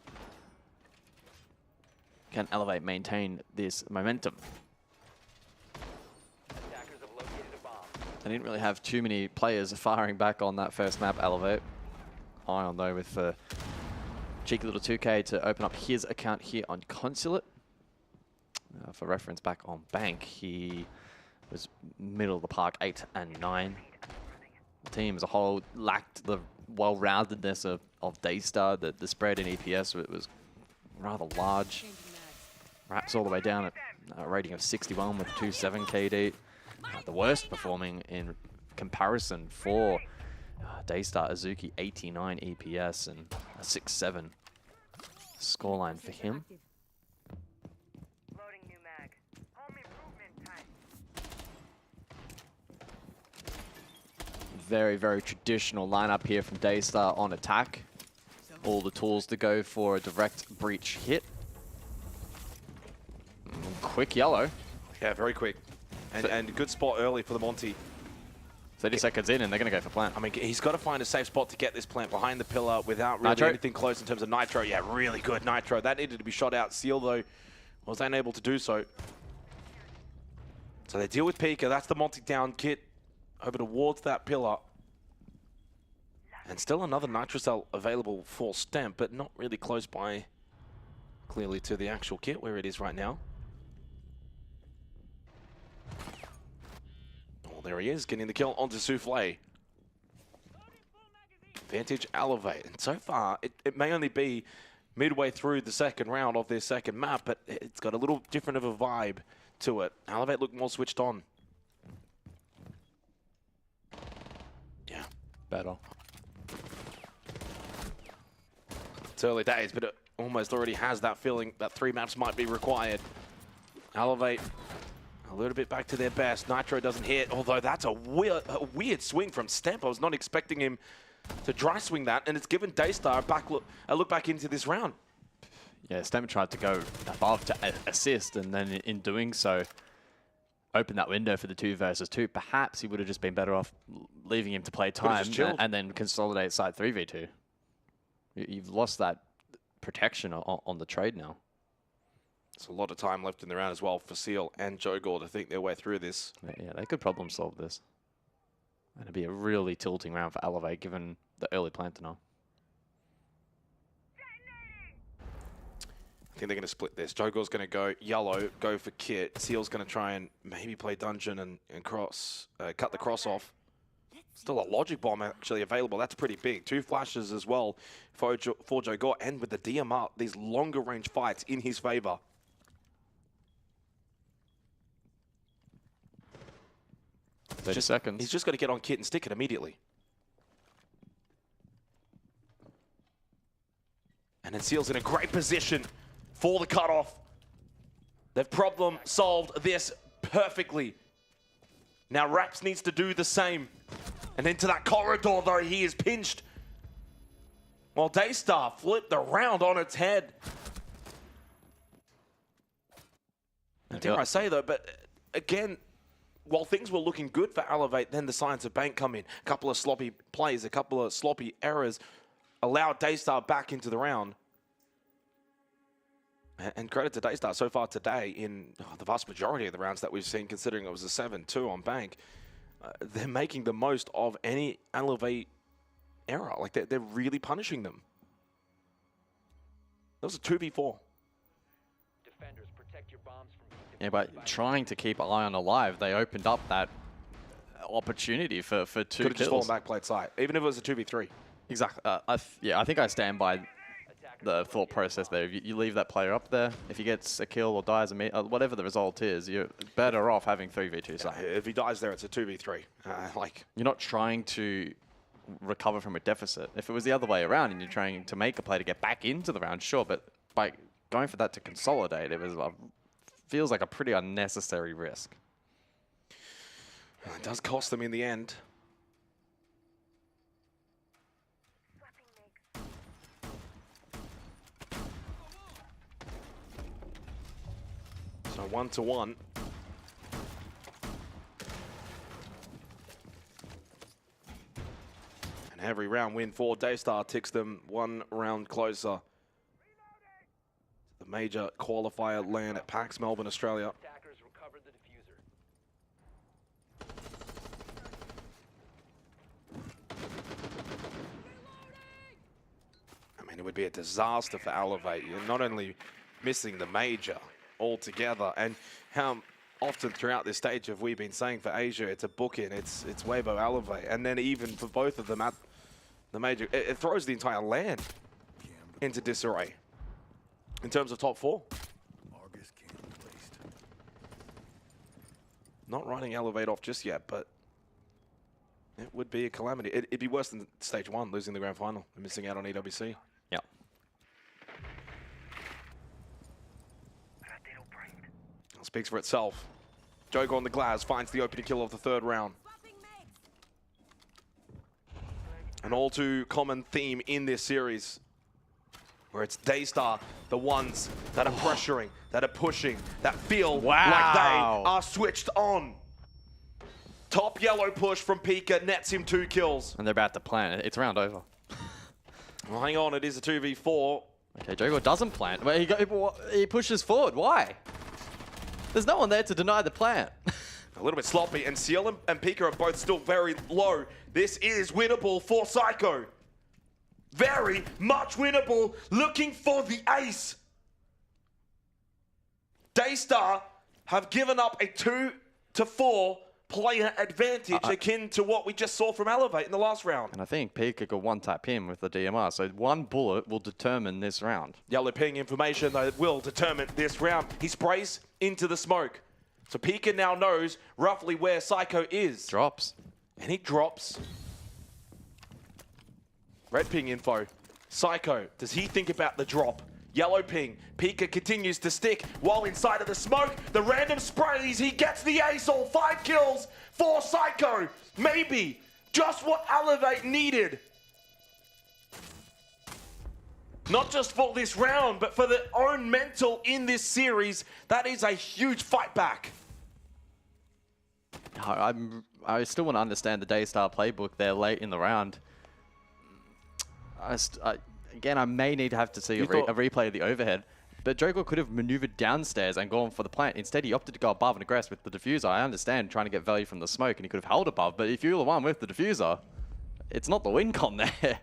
Can Elevate maintain this momentum? They didn't really have too many players firing back on that first map, Elevate. Ion, though, with a cheeky little 2K to open up his account here on Consulate. For reference, back on Bank, he was middle of the park, 8 and 9. The team as a whole lacked the well-roundedness of Daystar. The spread in EPS was rather large. Wraps all the way down at a rating of 61 with 2.7 KD. The worst performing in comparison for Daystar. Azuki, 89 EPS and a 6.7 scoreline for him. Very, very traditional lineup here from Daystar on attack. All the tools to go for a direct breach hit. Quick yellow. Yeah, very quick. And good spot early for the Monty. 30 seconds in and they're going to go for plant. I mean, he's got to find a safe spot to get this plant behind the pillar without really anything close in terms of Nitro. Yeah, really good Nitro. That needed to be shot out. Seal, though, was unable to do so. So they deal with Pika. That's the Monty down kit. Over towards that pillar. And still another Nitro cell available for Stemp, but not really close by clearly to the actual kit where it is right now. Oh, there he is, getting the kill onto Souffle. Vantage Elevate. And so far, it may only be midway through the second round of their second map, but it's got a little different of a vibe to it. Elevate look more switched on. Better. It's early days, but almost already has that feeling that 3 maps might be required. Elevate a little bit back to their best. Nitro doesn't hit, although that's a weird swing from Stemp. I was not expecting him to dry swing that, and it's given Daystar a look back into this round. Yeah, Stemp tried to go above to assist, and then in doing so, open that window for the 2 versus 2. Perhaps he would have just been better off leaving him to play time and then consolidate side 3v2. You've lost that protection on the trade now. There's a lot of time left in the round as well for Seal and Jogor to think their way through this. Yeah, they could problem solve this. And it'd be a really tilting round for Elevate given the early planter now. I think they're going to split this. Jogor's going to go yellow, go for Kit. Seal's going to try and maybe play dungeon and cut the cross off. Still a logic bomb actually available. That's pretty big. 2 flashes as well for Jogor. And with the DMR, these longer range fights in his favor. 30 seconds. He's just got to get on Kit and stick it immediately. And then Seal's in a great position for the cutoff. They've problem solved this perfectly. Now Raps needs to do the same. And into that corridor, though, he is pinched. While Daystar flipped the round on its head. And dare I say, though, but again, while things were looking good for Elevate, then the Science of Bank come in. A couple of sloppy plays, a couple of sloppy errors allowed Daystar back into the round. And credit to Daystar so far today in the vast majority of the rounds that we've seen, considering it was a 7-2 on Bank. They're making the most of any Elevate error. Like, they're really punishing them. That was a 2v4. Defenders, protect your bombs from... Yeah, but trying to keep Ion alive, they opened up that opportunity for 2 kills. Could have just fallen back, played side, even if it was a 2v3. Exactly. I think I stand by the thought process there. If you leave that player up there, if he gets a kill or dies, whatever the result is, you're better off having 3v2 side. If he dies there, it's a 2v3. You're not trying to recover from a deficit. If it was the other way around and you're trying to make a play to get back into the round, sure, but by going for that to consolidate, it was feels like a pretty unnecessary risk. It does cost them in the end. So 1-1. And every round win for Daystar takes them 1 round closer. The major qualifier land at PAX Melbourne, Australia. Attackers recovered the diffuser. I mean, it would be a disaster for Elevate. You're not only missing the major altogether, and how often throughout this stage have we been saying for Asia, it's a book-in, it's Weibo Elevate, and then even for both of them at the major, it throws the entire land into disarray in terms of top 4. Not writing Elevate off just yet, but it would be a calamity. It'd be worse than stage 1, losing the grand final and missing out on EWC. Yeah. Speaks for itself. Jogor on the glass finds the opening kill of the 3rd round. An all too common theme in this series, where it's Daystar, the ones that are pressuring, that are pushing, that feel like they are switched on. Top yellow push from Pika nets him 2 kills. And they're about to plant. It's round over. Well, hang on, it is a 2v4. Okay, Jogor doesn't plant. Well, he pushes forward. Why? There's no one there to deny the plant. A little bit sloppy, and Seal and Pika are both still very low. This is winnable for Psycho. Very much winnable, looking for the ace. Daystar have given up a 2-4 player advantage akin to what we just saw from Elevate in the last round. And I think Pika could one-tap him with the DMR, so 1 bullet will determine this round. Yellow ping information that will determine this round. He sprays into the smoke. So Pika now knows roughly where Psycho is. Drops. And he drops. Red ping info. Psycho, does he think about the drop? Yellow ping. Pika continues to stick while inside of the smoke. The random sprays. He gets the ace. All 5 kills for Psycho. Maybe just what Elevate needed. Not just for this round, but for their own mental in this series. That is a huge fight back. I still want to understand the Daystar playbook there late in the round. Again, I may need to have to see a replay of the overhead. But Joker could have maneuvered downstairs and gone for the plant. Instead, he opted to go above and aggress with the diffuser. I understand trying to get value from the smoke, and he could have held above. But if you're the one with the diffuser, it's not the win con there.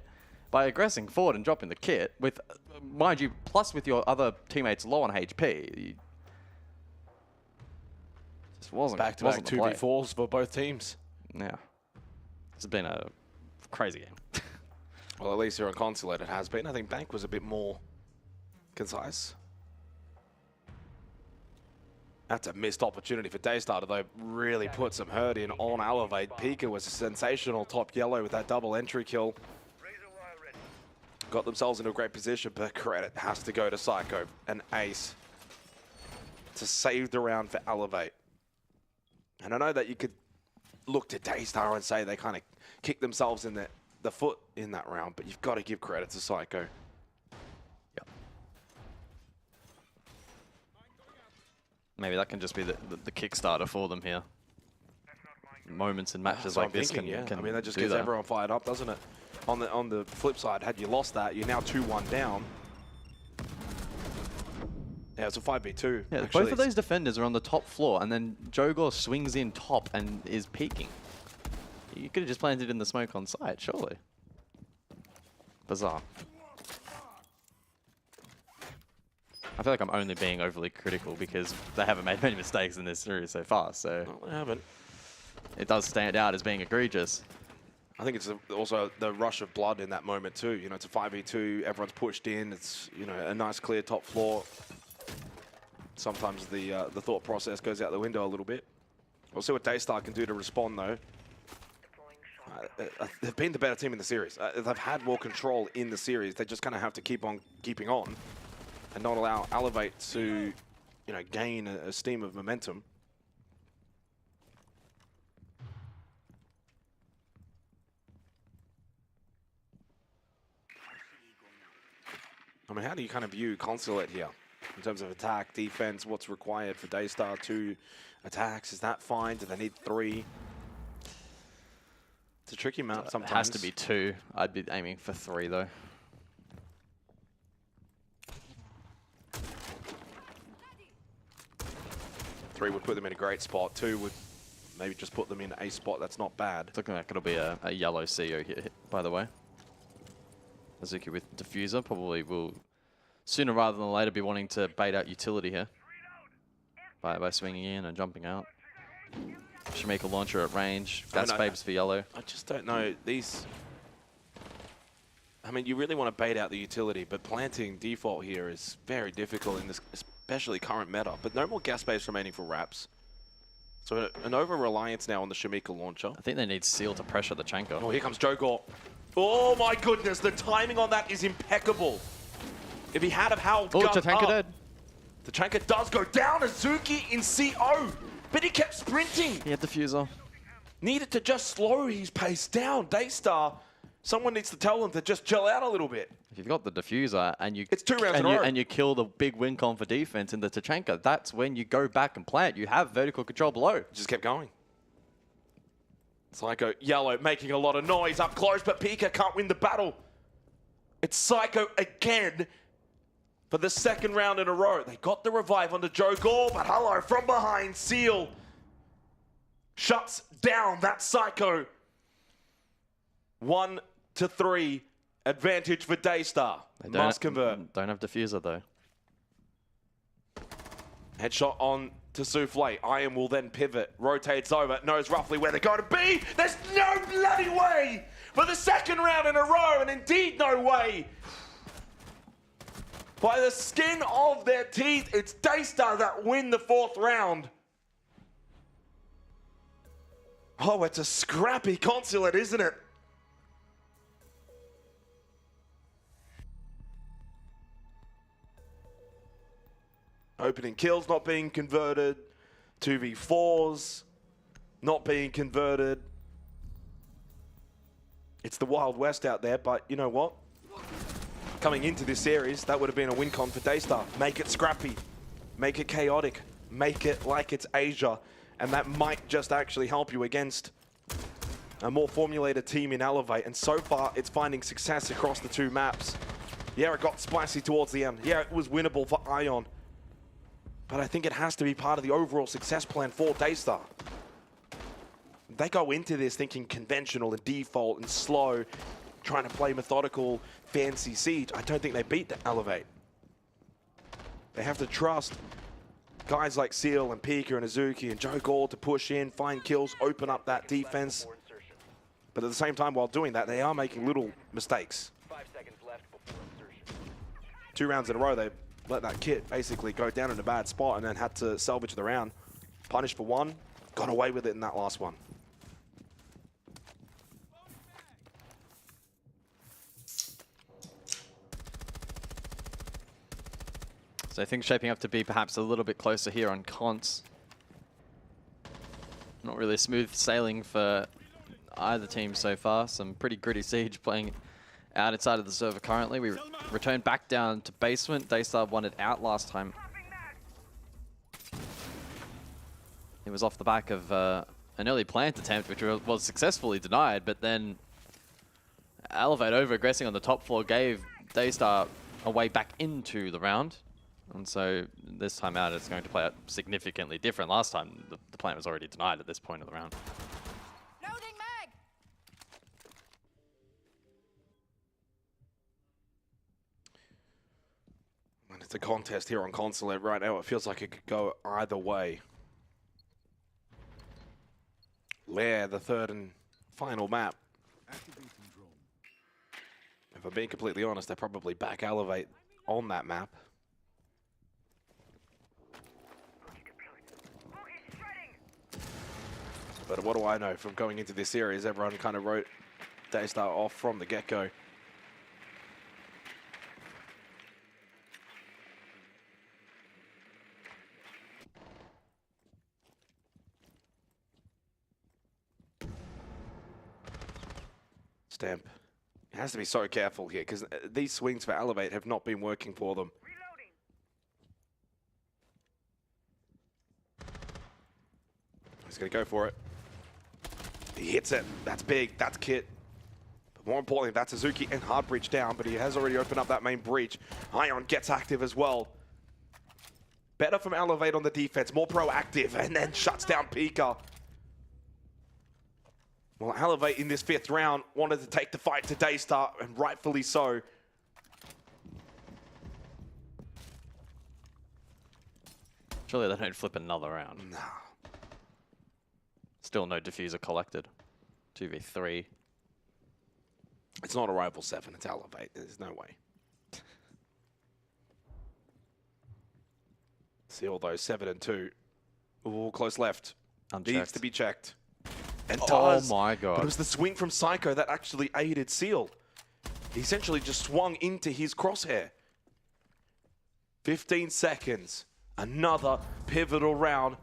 By aggressing forward and dropping the kit, with, mind you, plus with your other teammates low on HP, just wasn't back-to-back 2v4s for both teams. Yeah, it's been a crazy game. Well, at least here on Consulate it has been. I think Bank was a bit more concise. That's a missed opportunity for Daystar to, though, really put some hurt in on Elevate. Pika was a sensational top yellow with that double entry kill. Got themselves into a great position, but credit has to go to Psycho, an ace, to save the round for Elevate. And I know that you could look to Daystar and say they kind of kicked themselves in the foot in that round, but you've got to give credit to Psycho. Yep. Maybe that can just be the Kickstarter for them here. Moments in matches like this can I mean, that just gets everyone fired up, doesn't it? On the flip side, had you lost that, you're now 2-1 down. Yeah, it's a 5v2. Yeah, actually. both of those defenders are on the top floor, and then Jogor swings in top and is peeking. You could have just planted in the smoke on site, surely. Bizarre. I feel like I'm only being overly critical because they haven't made many mistakes in this series so far, so... No, they haven't. It does stand out as being egregious. I think it's also the rush of blood in that moment too. You know, it's a 5v2, everyone's pushed in, it's, you know, a nice clear top floor. Sometimes the thought process goes out the window a little bit. We'll see what Daystar can do to respond though. They've been the better team in the series. They've had more control in the series. They just kind of have to keep on keeping on and not allow Elevate to, you know, gain a steam of momentum. I mean, how do you kind of view Consulate here in terms of attack, defense, what's required for Daystar? 2 attacks, is that fine? Do they need 3? It's a tricky map sometimes. It has to be 2. I'd be aiming for 3 though. Three would put them in a great spot. 2 would maybe just put them in a spot that's not bad. It's looking like it'll be a yellow CEO here, by the way. Azuki with diffuser probably will sooner rather than later be wanting to bait out utility here by swinging in and jumping out. Shamika launcher at range, gas babes for yellow. I just don't know these. I mean, you really want to bait out the utility, but planting default here is very difficult in this, especially current meta. But no more gas babes remaining for wraps. So an over-reliance now on the Shamika launcher. I think they need Seal to pressure the Chanka. Oh, here comes Jogor. Oh my goodness, the timing on that is impeccable. If he had held gun Tachanka dead. The Chanka does go down. Azuki in CO, but he kept sprinting. He had diffuser. Needed to just slow his pace down. Daystar, someone needs to tell them to just chill out a little bit. If you've got the diffuser and you it's 2 rounds in a row. And you kill the big win con for defense in the Tachanka, that's when you go back and plant. You have vertical control below. Just kept going. Psycho yellow making a lot of noise up close, but Pika can't win the battle. It's Psycho again for the 2nd round in a row. They got the revive onto Jogor, but hello from behind. Seal shuts down that Psycho. 1-3 advantage for Daystar. Must convert. Don't have diffuser though. Headshot on to Souffle. Iron will then pivot, rotates over, knows roughly where they're going to be. There's no bloody way for the 2nd round in a row, and indeed no way. By the skin of their teeth, it's Daystar that win the 4th round. Oh, it's a scrappy Consulate, isn't it? Opening kills not being converted. 2v4s not being converted. It's the Wild West out there, but you know what? Coming into this series, that would have been a win con for Daystar. Make it scrappy. Make it chaotic. Make it like it's Asia. And that might just actually help you against a more formulated team in Elevate. And so far, it's finding success across the two maps. Yeah, it got spicy towards the end. Yeah, it was winnable for Ion. But I think it has to be part of the overall success plan for Daystar. They go into this thinking conventional and default and slow, trying to play methodical, fancy Siege. I don't think they beat the Elevate. They have to trust guys like Seal and Pika and Azuki and Joe Gall to push in, find kills, open up that defense. But at the same time, while doing that, they are making little mistakes. 5 seconds left before insertion. 2 rounds in a row, they let that kit basically go down in a bad spot and then had to salvage the round. Punished for 1, got away with it in that last one. So things shaping up to be perhaps a little bit closer here on Cons. Not really smooth sailing for either team so far. Some pretty gritty Siege playing out inside of the server currently. We return back down to basement. Daystar won it out last time. It was off the back of an early plant attempt, which was successfully denied, but then Elevate over-aggressing on the top floor gave Daystar a way back into the round. And so this time out, it's going to play out significantly different. Last time, the plant was already denied at this point of the round. Loading mag! And it's a contest here on Consulate right now. It feels like it could go either way. Lair, the third and final map. If I'm being completely honest, they probably back Elevate on that map. But what do I know from going into this series? Everyone kind of wrote Daystar off from the get-go. Stamp. He has to be so careful here because these swings for Elevate have not been working for them. He's going to go for it. He hits it. That's big. That's Kit. But more importantly, that's Azuki and hard breach down, but he has already opened up that main breach. Ion gets active as well. Better from Elevate on the defense, more proactive, and then shuts down Pika. Well, Elevate in this 5th round wanted to take the fight to Daystar, and rightfully so. Surely they don't flip another round. No. Still no diffuser collected. 2v3. It's not a rival 7, it's Elevate. There's no way. See all those 7 and 2. Ooh, close left. Unchecked. Needs to be checked. And Oh does. my god. But it was the swing from Psycho that actually aided Seal. He essentially just swung into his crosshair. 15 seconds. Another pivotal round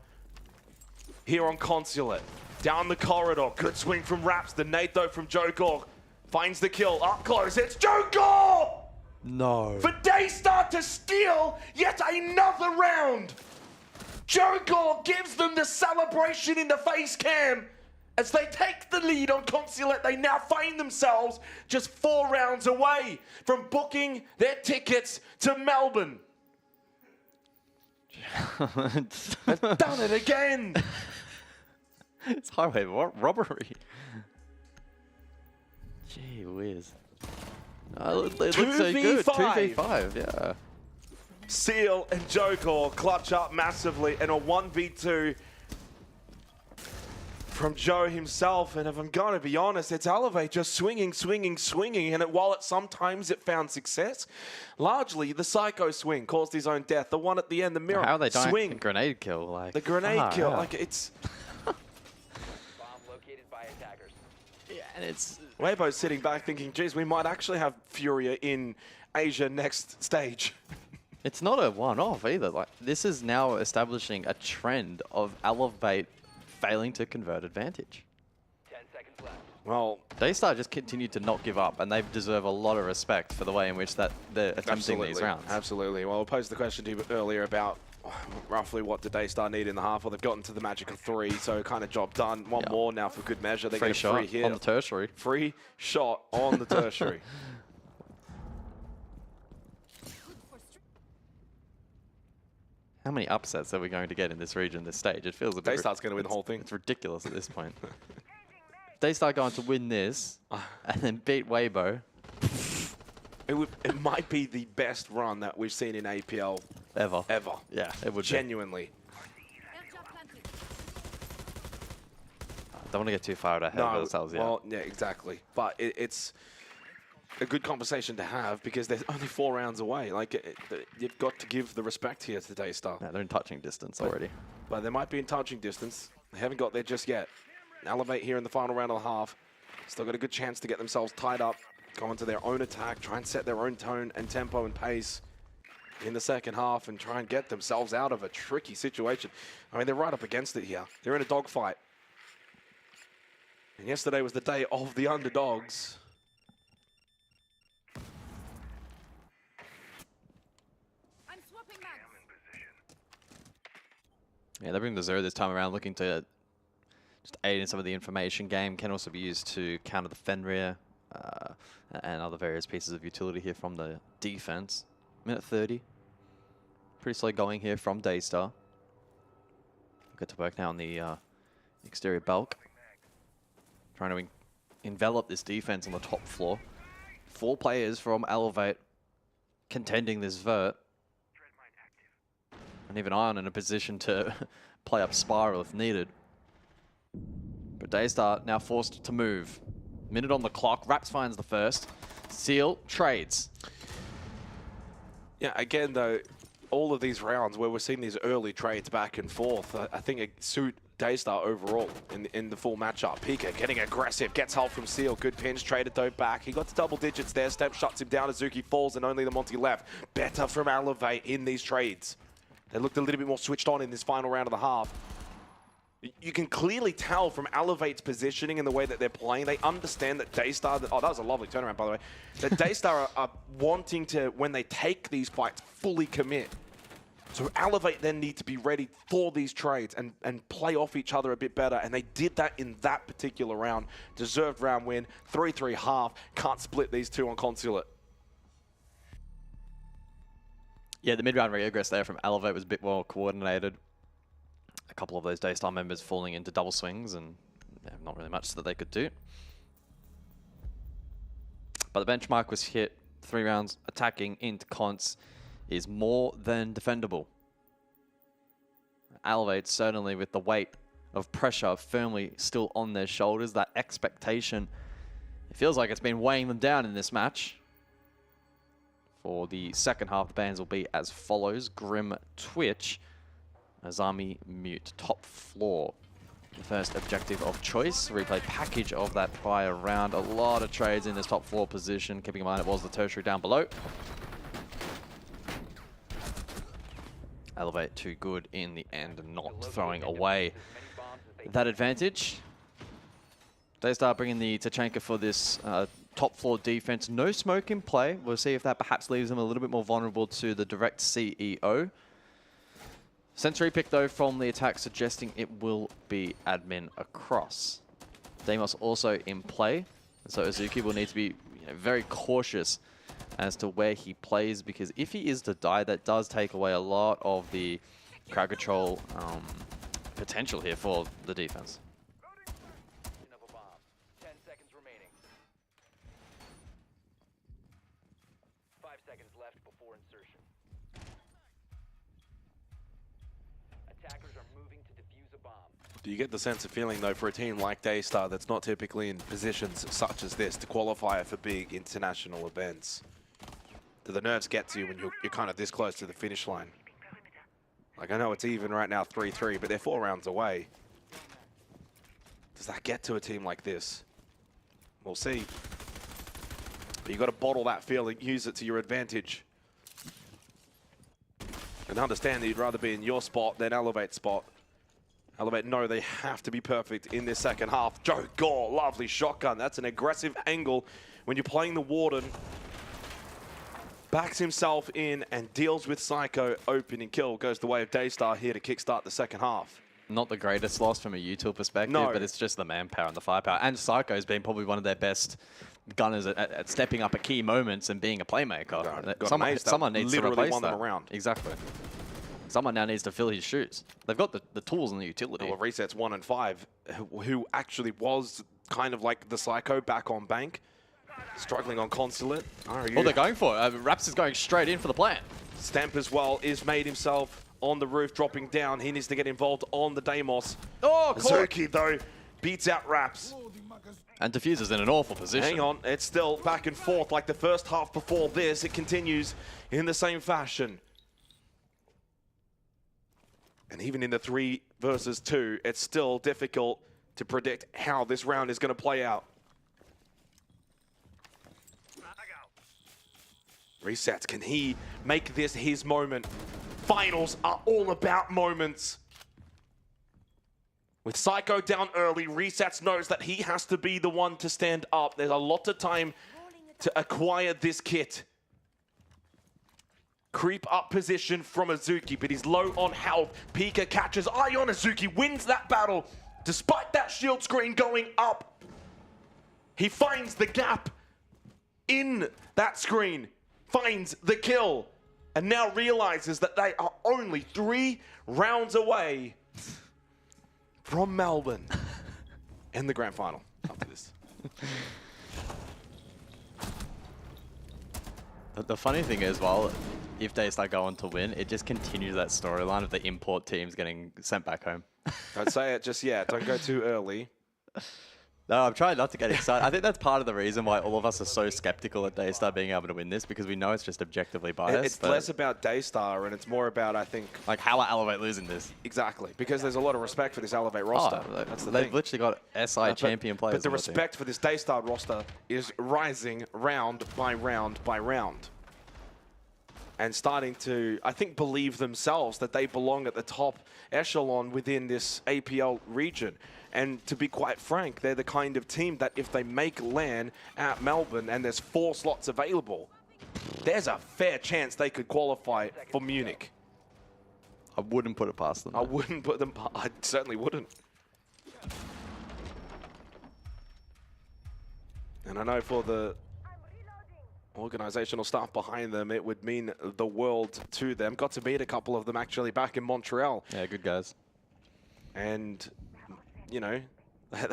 here on Consulate. Down the corridor. Good swing from Raps. The nade though from Joe Gore. Finds the kill. Up close. It's Joe Gore! No. For Daystar to steal yet another round. Joe Gore gives them the celebration in the face cam. As they take the lead on Consulate, they now find themselves just 4 rounds away from booking their tickets to Melbourne. They've done it again. It's highway robbery. Gee whiz. Oh, it looks so good. 2v5, yeah. Seal and Jokor clutch up massively in a 1v2 from Joe himself. And if I'm going to be honest, it's Elevate just swinging. And while sometimes it found success, largely the Psycho swing caused his own death. The one at the end, the mirror How are they dying? swing. Grenade kill, like The grenade kill, yeah. like it's... Bomb located by attackers. Yeah, and it's... Weibo's sitting back thinking, geez, we might actually have Furia in Asia next stage. It's not a one-off either. Like, this is now establishing a trend of Elevate failing to convert advantage. 10 seconds left. Well, Daystar just continued to not give up, and they deserve a lot of respect for the way in which that they're attempting these rounds. Absolutely. Well, I posed the question to you earlier about roughly what did Daystar need in the half. Well, they've gotten to the magic of 3, so kind of job done. One more now for good measure. They get a free hit on the tertiary. Free shot on the tertiary. How many upsets are we going to get in this region, this stage? It feels a bit... Daystar's going to win the whole thing. It's ridiculous at this point. Daystar going to win this and then beat Weibo. It might be the best run that we've seen in APL ever. Yeah, it would genuinely. Don't want to get too far ahead of ourselves yet. Well, yeah, exactly. But it's a good conversation to have because there's only 4 rounds away. Like, you've got to give the respect here to Daystar. Yeah, they're in touching distance already. But they might be in touching distance. They haven't got there just yet. Elevate here in the final round of the half. Still got a good chance to get themselves tied up, go into their own attack, try and set their own tone and tempo and pace in the second half and try and get themselves out of a tricky situation. I mean, they're right up against it here. They're in a dogfight. And yesterday was the day of the underdogs. Yeah, they bring the 0 this time around, looking to just aid in some of the information game. Can also be used to counter the Fenrir and other various pieces of utility here from the defense. Minute 30. Pretty slow going here from Daystar. Get to work now on the exterior bulk. Trying to envelop this defense on the top floor. 4 players from Elevate contending this vert. And even Ion in a position to play up Spiral if needed. But Daystar now forced to move. Minute on the clock. Raps finds the first. Seal trades. Yeah, again, though, all of these rounds where we're seeing these early trades back and forth, I think it suit Daystar overall in the full matchup. Pika getting aggressive, gets help from Seal. Good pinch, traded though back. He got to double digits there. Step shuts him down. Azuki falls and only the Monty left. Better from Elevate in these trades. They looked a little bit more switched on in this final round of the half. You can clearly tell from Elevate's positioning and the way that they're playing, they understand that Daystar, oh, that was a lovely turnaround, by the way, that Daystar are wanting to, when they take these fights, fully commit. So Elevate then need to be ready for these trades and play off each other a bit better, and they did that in that particular round. Deserved round win, 3-3 half, can't split these two on Consulate. Yeah, the mid-round regress there from Elevate was a bit more coordinated. A couple of those Daystar members falling into double swings and not really much that they could do. But the benchmark was hit. 3 rounds attacking into Cons is more than defendable. Elevate certainly with the weight of pressure firmly still on their shoulders. That expectation, it feels like it's been weighing them down in this match. For the second half, the bans will be as follows. Grim Twitch, Azami Mute, top floor. The first objective of choice, replay package of that prior round. A lot of trades in this top floor position, keeping in mind it was the tertiary down below. Elevate too good in the end, not throwing away that advantage. Daystar bringing the Tachanka for this top floor defense. No smoke in play. We'll see if that perhaps leaves them a little bit more vulnerable to the direct CEO. Sensory pick though from the attack suggesting it will be admin across. Deimos also in play. So Azuki will need to be very cautious as to where he plays, because if he is to die, that does take away a lot of the crowd control potential here for the defense. 10 seconds remaining. 5 seconds left before insertion. Attackers are moving to defuse a bomb. Do you get the sense of feeling, though, for a team like Daystar that's not typically in positions such as this to qualify for big international events? Do the nerves get to you when you're kind of this close to the finish line? Like, I know it's even right now, 3-3, but they're 4 rounds away. Does that get to a team like this? We'll see. But you've got to bottle that feeling, use it to your advantage. And understand that you'd rather be in your spot than Elevate's spot. Elevate know they have to be perfect in this second half. Joe Gore, lovely shotgun. That's an aggressive angle when you're playing the Warden. Backs himself in and deals with Psycho. Opening kill goes the way of Daystar here to kickstart the second half. Not the greatest loss from a util perspective, but it's just the manpower and the firepower. And Psycho's been probably one of their best gunners at stepping up at key moments and being a playmaker. Someone needs to replace won that. them around. Exactly. Someone now needs to fill his shoes. They've got the tools and the utility. Well, Reset's 1 and 5, who actually was kind of like the Psycho back on bank. Struggling on Consulate. Oh, they're going for it. Raps is going straight in for the plant. Stamp as well is made himself on the roof, dropping down. He needs to get involved on the Deimos. Oh, Zuki, though, beats out Raps. And Diffuser's in an awful position. Hang on, it's still back and forth like the first half before this. It continues in the same fashion. And even in the 3 versus 2, it's still difficult to predict how this round is going to play out. Resets, can he make this his moment? Finals are all about moments. With Psycho down early, Resets knows that he has to be the one to stand up. There's a lot of time to acquire this kit. Creep up position from Azuki, but he's low on health. Pika catches eye on Azuki, wins that battle. Despite that shield screen going up, he finds the gap in that screen, finds the kill, and now realizes that they are only 3 rounds away from Melbourne and the grand final after this. The funny thing is, well, if they start going to win, it just continues that storyline of the import teams getting sent back home. Don't say it just yet. Don't go too early. No, I'm trying not to get excited. I think that's part of the reason why all of us are so skeptical at Daystar being able to win this, because we know it's just objectively biased. It's less about Daystar and it's more about, I think... Like, how are Elevate losing this? Exactly, because there's a lot of respect for this Elevate roster. That's the they've thing. literally got SI champion players. But the respect for this Daystar roster is rising round by round by round. And starting to, I think, believe themselves that they belong at the top echelon within this APL region. And to be quite frank, they're the kind of team that if they make LAN at Melbourne and there's 4 slots available, there's a fair chance they could qualify for Munich. I wouldn't put it past them. I wouldn't put them past, I certainly wouldn't. And I know for the organizational staff behind them, it would mean the world to them. Got to meet a couple of them actually back in Montreal. Yeah, good guys. And, you know,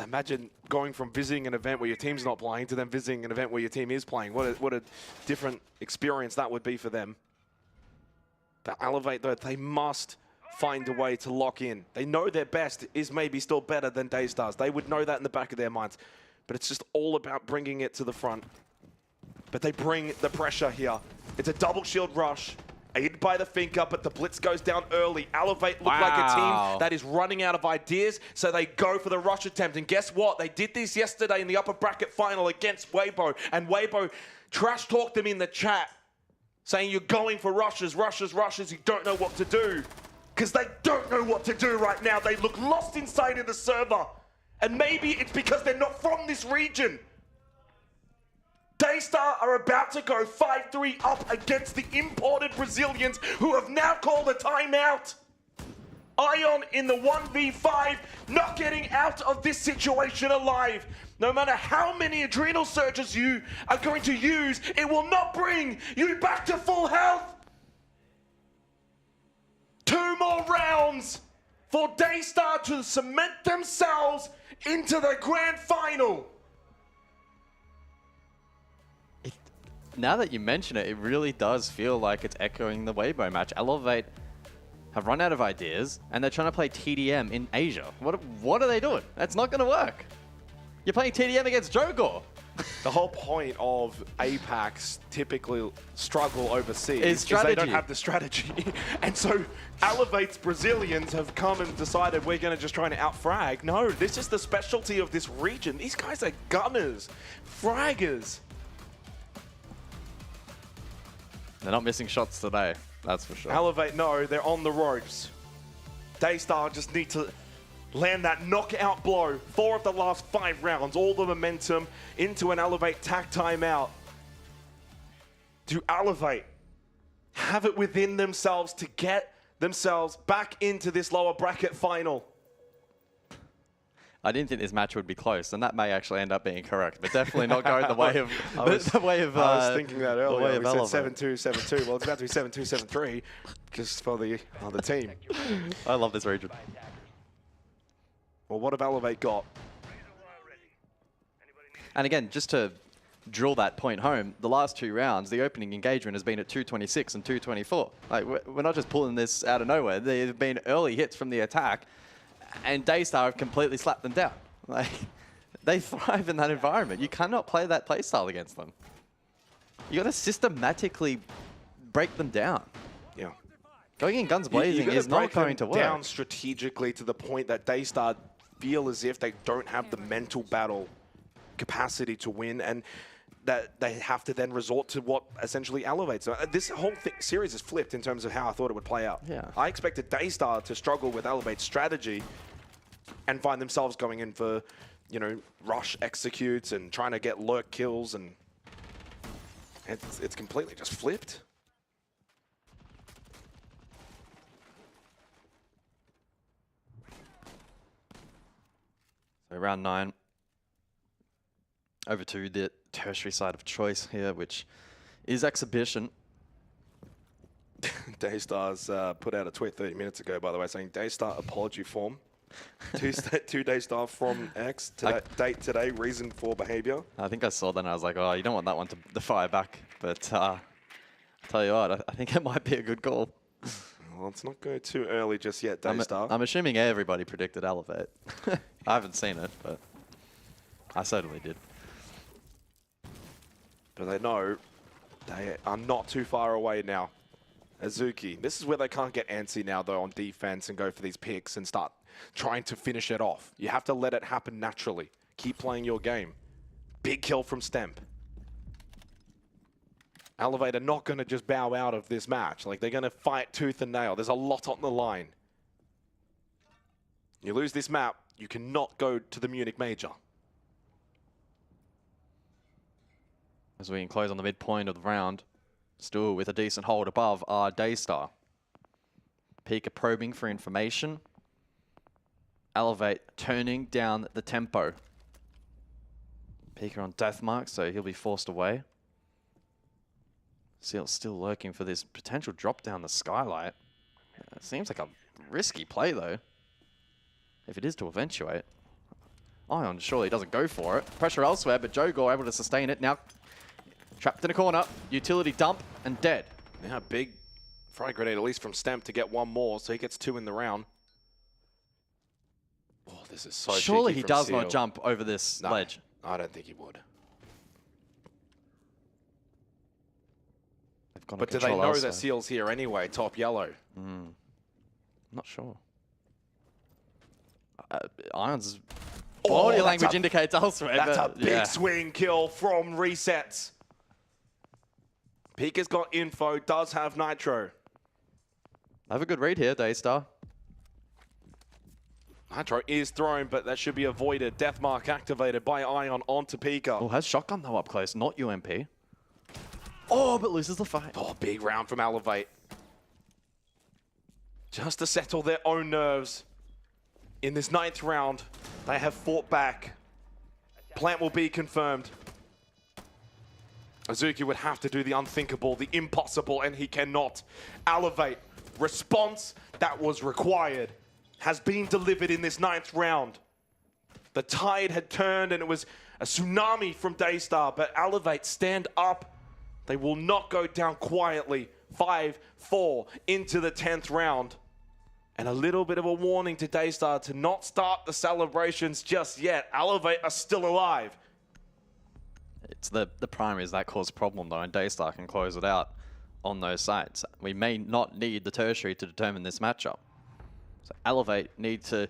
imagine going from visiting an event where your team's not playing to then visiting an event where your team is playing. What a different experience that would be for them. But Elevate, though, they must find a way to lock in. They know their best is maybe still better than Daystars. They would know that in the back of their minds. But it's just all about bringing it to the front. But they bring the pressure here. It's a double shield rush, aided by the Finker, but the blitz goes down early. Elevate look like a team that is running out of ideas, so they go for the rush attempt. And guess what? They did this yesterday in the upper bracket final against Weibo, and Weibo trash talked them in the chat, saying you're going for rushes, rushes, rushes, you don't know what to do. Because they don't know what to do right now. They look lost inside of the server. And maybe it's because they're not from this region. Daystar are about to go 5-3 up against the imported Brazilians who have now called a timeout. Ion in the 1v5, not getting out of this situation alive. No matter how many adrenal surges you are going to use, it will not bring you back to full health. 2 more rounds for Daystar to cement themselves into the grand final. Now that you mention it, it really does feel like it's echoing the Weibo match. Elevate have run out of ideas, and they're trying to play TDM in Asia. What are they doing? That's not going to work. You're playing TDM against Jogor. The whole point of APACs typically struggle overseas is they don't have the strategy. And so Elevate's Brazilians have come and decided we're going to just try to out-frag. No, this is the specialty of this region. These guys are gunners, fraggers. They're not missing shots today, that's for sure. Elevate, no, they're on the ropes. Daystar just need to land that knockout blow. 4 of the last 5 rounds, all the momentum into an Elevate tack timeout. Do Elevate have it within themselves to get themselves back into this lower bracket final? I didn't think this match would be close, and that may actually end up being correct, but definitely not going the way of I was thinking that earlier. We said 7-2, 7-2. Well, it's about to be 7-2, 7-3, just for the other team. I love this region. Well, what have Elevate got? And again, just to drill that point home, the last 2 rounds, the opening engagement has been at 226 and 224. Like, we're not just pulling this out of nowhere. There have been early hits from the attack, and Daystar have completely slapped them down. Like, they thrive in that environment. You cannot play that playstyle against them. You got to systematically break them down. Yeah. Going in guns blazing is not going to work. Down strategically to the point that Daystar feel as if they don't have the mental battle capacity to win, and that they have to then resort to what essentially elevates. So this whole series is flipped in terms of how I thought it would play out. Yeah. I expected Daystar to struggle with Elevate's strategy and find themselves going in for, you know, rush executes and trying to get lurk kills, and it's completely just flipped. So round 9. Over to the tertiary side of choice here, which is Exhibition. Daystar's put out a tweet 30 minutes ago, by the way, saying Daystar apology form. 2 Daystar from X. Date today, reason for behavior. I think I saw that and I was like, oh, you don't want that one to fire back. But I'll tell you what, I think it might be a good call. Well, let's not go too early just yet, Daystar. I'm assuming everybody predicted Elevate. I haven't seen it, but I certainly did. But they know they are not too far away now. Azuki, this is where they can't get antsy now, though, on defense and go for these picks and start trying to finish it off. You have to let it happen naturally. Keep playing your game. Big kill from Stemp. Elevate are not going to just bow out of this match. Like, they're going to fight tooth and nail. There's a lot on the line. You lose this map, you cannot go to the Munich Major. As we enclose on the midpoint of the round, still with a decent hold above are Daystar. Pika probing for information. Elevate turning down the tempo. Pika on death mark, so he'll be forced away. Seal's still lurking for this potential drop down the skylight. It seems like a risky play though, if it is to eventuate. Ion surely doesn't go for it. Pressure elsewhere, but Jogor able to sustain it. Now trapped in a corner, utility dump, and dead. Now a big frag grenade, at least from Stemp, to get one more, so he gets 2 in the round. Oh, this is so surely cheeky he from does Seal. not jump over this ledge. I don't think he would. But do they know that Seal's here anyway, top yellow? Not sure. Ion's body language indicates elsewhere. That's a big swing kill from Resets. Pika's got info, does have Nitro. Have a good read here, Daystar. Nitro is thrown, but that should be avoided. Death mark activated by Ion onto Pika. Oh, has shotgun though up close, not UMP. Oh, but loses the fight. Oh, big round from Elevate. Just to settle their own nerves. In this 9th round, they have fought back. Plant will be confirmed. Azuki would have to do the unthinkable, the impossible, and he cannot. Elevate. Response that was required has been delivered in this 9th round. The tide had turned and it was a tsunami from Daystar, but Elevate stand up. They will not go down quietly. 5-4 into the 10th round. And a little bit of a warning to Daystar to not start the celebrations just yet. Elevate are still alive. It's the primaries that cause problem though, and Daystar can close it out on those sites. We may not need the tertiary to determine this matchup. So Elevate need to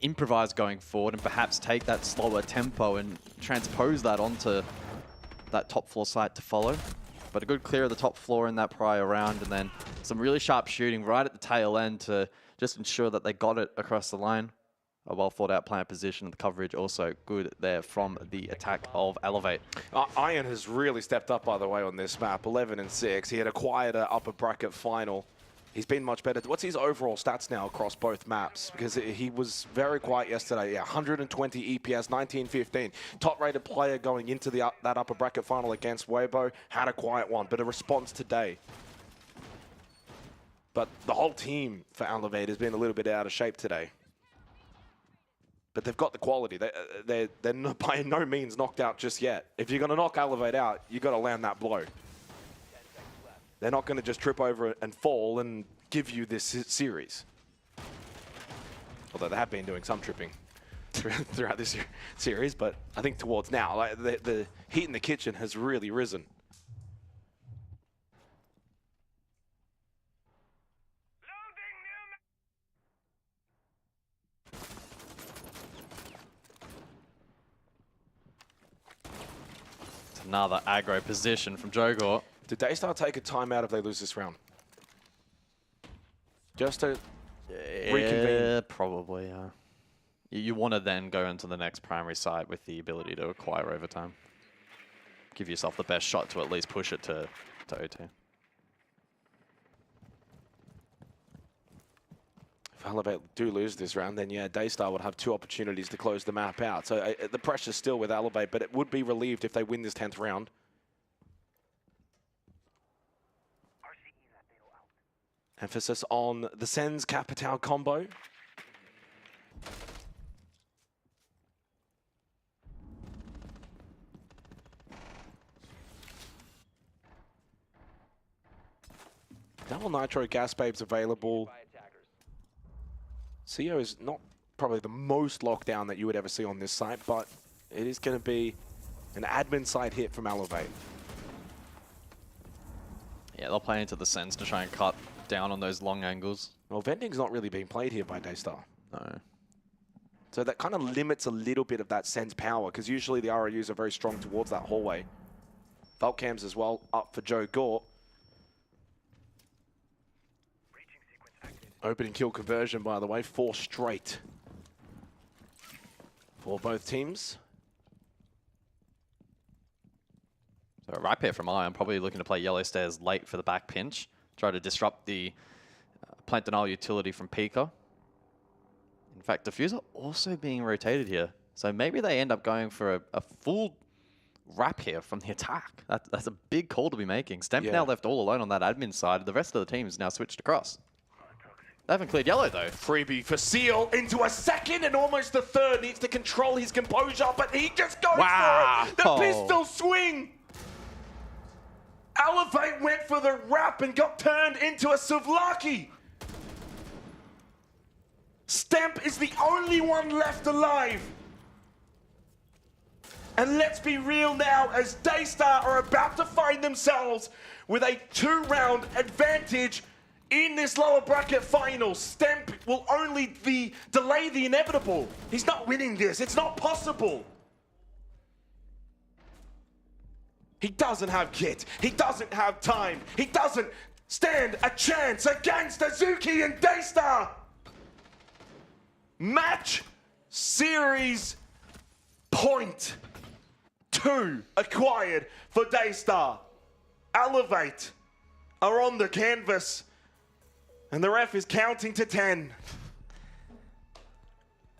improvise going forward and perhaps take that slower tempo and transpose that onto that top floor site to follow. but a good clear of the top floor in that prior round, and then some really sharp shooting right at the tail end to just ensure that they got it across the line. A well thought out plant position. The coverage also good there from the attack of Elevate. Iron has really stepped up, by the way, on this map. 11-6. He had acquired an upper bracket final. He's been much better. What's his overall stats now across both maps? Because he was very quiet yesterday. Yeah, 120 EPS, 19-15. Top-rated player going into that upper bracket final against Weibo. Had a quiet one, but a response today. But the whole team for Elevate has been a little bit out of shape today. But they've got the quality. They're not, by no means knocked out just yet. If you're going to knock Elevate out, you've got to land that blow. They're not going to just trip over and fall and give you this series. Although they have been doing some tripping throughout this series, but I think towards now, like the heat in the kitchen has really risen. Another aggro position from Jogor. Did Daystar take a timeout if they lose this round? Just to reconvene? Probably, yeah. You want to then go into the next primary site with the ability to acquire overtime. Give yourself the best shot to at least push it to OT. If Elevate do lose this round, then yeah, Daystar would have 2 opportunities to close the map out. So the pressure's still with Elevate, but it would be relieved if they win this 10th round. Emphasis on the Sens Capital combo. Double Nitro Gas Babes available. CO is not probably the most lockdown that you would ever see on this site, but it is going to be an admin side hit from Elevate. Yeah, they'll play into the Sens to try and cut down on those long angles. Well, vending's not really being played here by Daystar. No. So that kind of limits a little bit of that Sens power, because usually the ROUs are very strong towards that hallway. Valcams as well up for Joe Gore. Opening kill conversion, by the way, 4 straight for both teams. So a rap here from Iron, probably looking to play Yellow Stairs late for the back pinch. Try to disrupt the plant denial utility from Pika. In fact, Diffuser also being rotated here. So maybe they end up going for a full wrap here from the attack. That's a big call to be making. Stemp now left all alone on that admin side. The rest of the team is now switched across. They haven't cleared yellow, though. Freebie for Seal into a second and almost the third. Needs to control his composure, but he just goes for it. The pistol swing. Elevate went for the wrap and got turned into a Souvlaki. Stamp is the only one left alive. And let's be real now, as Daystar are about to find themselves with a 2-round advantage in this lower bracket final. Stamp will only delay the inevitable. He's not winning this. It's not possible. He doesn't have kit. He doesn't have time. He doesn't stand a chance against Azuki and Daystar. Match series point 2 acquired for Daystar. Elevate are on the canvas. And the ref is counting to 10.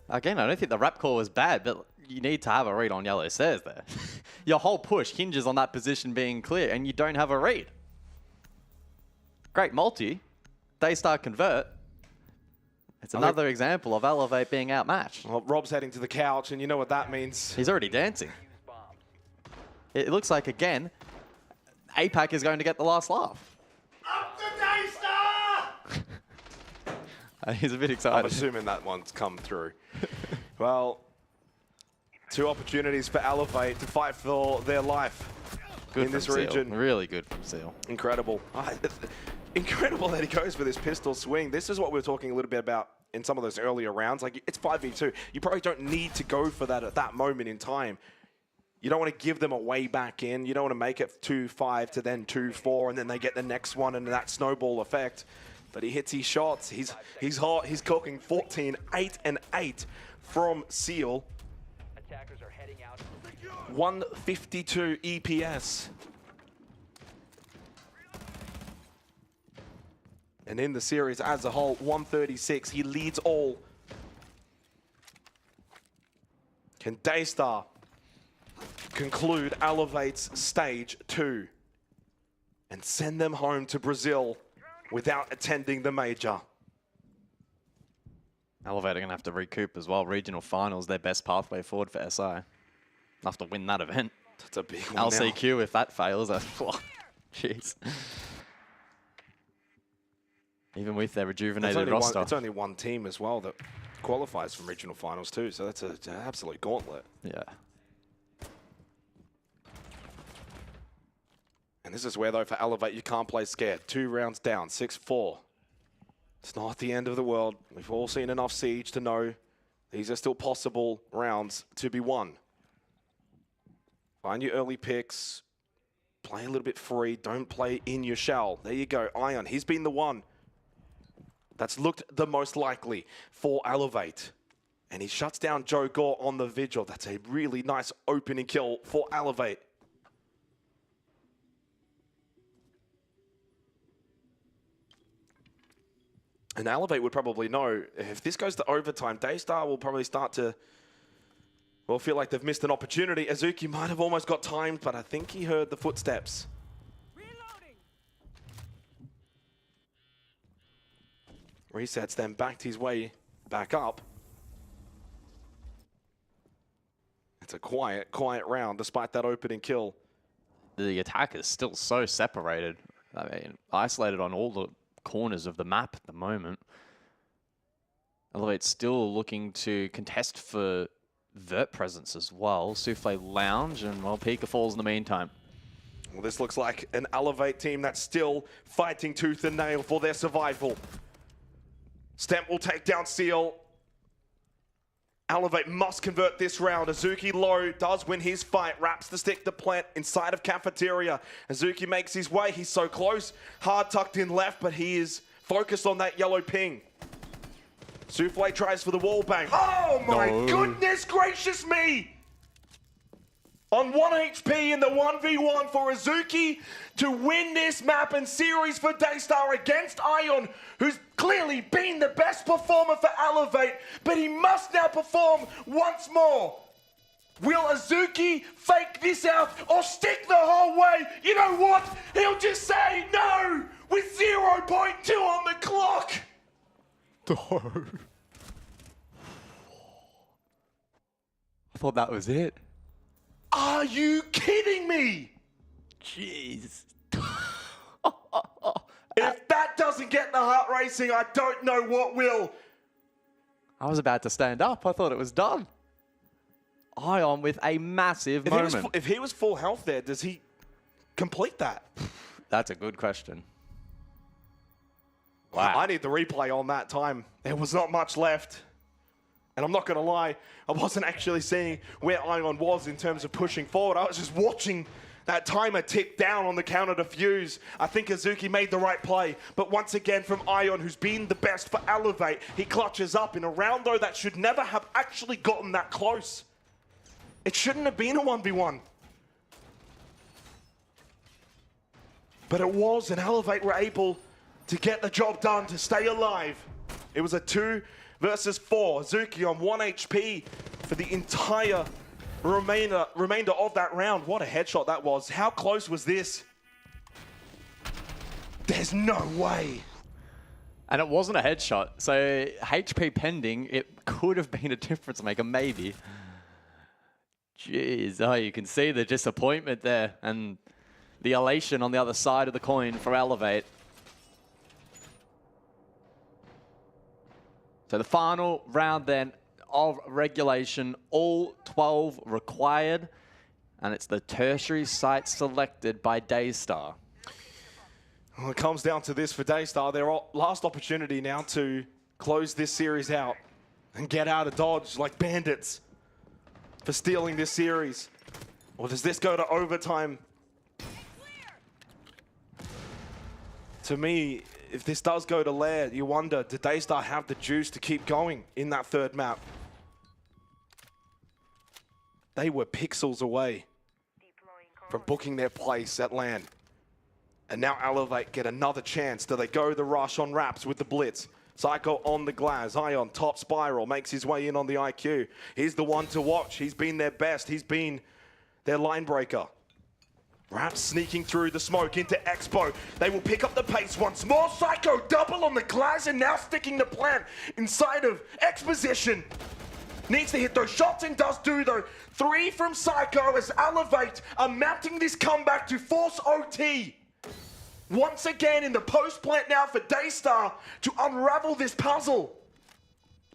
Again, I don't think the rap call was bad, but you need to have a read on Yellow Stairs there. Your whole push hinges on that position being clear, and you don't have a read. Great multi. Daystar convert. It's another example of Elevate being outmatched. Well, Rob's heading to the couch, and you know what that means. He's already dancing. It looks like, again, APAC is going to get the last laugh. Up to Daystar! He's a bit excited. I'm assuming that one's come through. Well, 2 opportunities for Elevate to fight for their life in this region. Really good from Seal. Incredible. Incredible that he goes for this pistol swing. This is what we were talking a little bit about in some of those earlier rounds. Like, it's 5v2. You probably don't need to go for that at that moment in time. You don't want to give them a way back in. You don't want to make it 2-5 to then 2-4, and then they get the next one and that snowball effect. But he hits his shots. He's hot. He's cooking 14, 8 and 8 from Seal. Attackers are heading out. 152 EPS. And in the series as a whole, 136. He leads all. Can Daystar conclude Elevate's stage 2 and send them home to Brazil without attending the major? Elevate are going to have to recoup as well. Regional finals, their best pathway forward for SI. Have to win that event. That's a big one LCQ, if that fails, that's... Jeez. Even with their rejuvenated roster. It's only one team as well that qualifies from regional finals too, so that's an absolute gauntlet. Yeah. And this is where, though, for Elevate, you can't play scared. 2 rounds down, 6-4. It's not the end of the world. We've all seen enough Siege to know these are still possible rounds to be won. Find your early picks. Play a little bit free. Don't play in your shell. There you go. Ion, he's been the one that's looked the most likely for Elevate. And he shuts down Joe Gore on the Vigil. That's a really nice opening kill for Elevate. And Elevate would probably know, if this goes to overtime, Daystar will probably start to, well, feel like they've missed an opportunity. Azuki might have almost got timed, but I think he heard the footsteps. Resets, then backed his way back up. It's a quiet round despite that opening kill. The attack is still so separated. I mean, isolated on all the corners of the map at the moment. Elevate's still looking to contest for vert presence as well. Souffle Lounge, and well, Pika falls in the meantime. Well, this looks like an Elevate team that's still fighting tooth and nail for their survival. Stemp will take down Seal. Elevate must convert this round. Azuki low does win his fight. Wraps the stick to plant inside of Cafeteria. Azuki makes his way. He's so close. Hard tucked in left, but he is focused on that yellow ping. Souffle tries for the wall bang. Oh my goodness gracious me! On 1 HP in the 1v1 for Azuki to win this map and series for Daystar against Ion, who's clearly been the best performer for Elevate, but he must now perform once more. Will Azuki fake this out or stick the whole way? You know what? He'll just say no with 0.2 on the clock. I thought that was it. Are you kidding me? Jeez. If that doesn't get the heart racing, I don't know what will. I was about to stand up. I thought it was done. Ion with a massive moment. If he was full health there, does he complete that? That's a good question. Wow. I need the replay on that time. There was not much left. And I'm not going to lie, I wasn't actually seeing where Ion was in terms of pushing forward. I was just watching that timer tick down on the counter to fuse. I think Azuki made the right play. But once again from Ion, who's been the best for Elevate, he clutches up in a round, though, that should never have actually gotten that close. It shouldn't have been a 1v1. But it was, and Elevate were able to get the job done, to stay alive. It was a 2 versus 4. Azuki on 1 HP for the entire remainder of that round. What a headshot that was. How close was this? There's no way. And it wasn't a headshot. So HP pending, it could have been a difference maker, maybe. Jeez, oh, you can see the disappointment there and the elation on the other side of the coin for Elevate. So the final round then of regulation, all 12 required, and it's the tertiary site selected by Daystar. Well, it comes down to this for Daystar. Their last opportunity now to close this series out and get out of Dodge like bandits for stealing this series. Or does this go to overtime? To me, if this does go to Lair, you wonder, did Daystar have the juice to keep going in that third map? They were pixels away from booking their place at LAN. And now Elevate get another chance. Do they go the rush on Raps with the blitz? Psycho on the glass, Ion, top spiral, makes his way in on the IQ. He's the one to watch. He's been their best. He's been their line breaker. Raps sneaking through the smoke into Expo. They will pick up the pace once more. Psycho double on the glass and now sticking the plant inside of Exposition. Needs to hit those shots and does do though. 3 from Psycho as Elevate are mounting this comeback to force OT. Once again in the post plant now for Daystar to unravel this puzzle.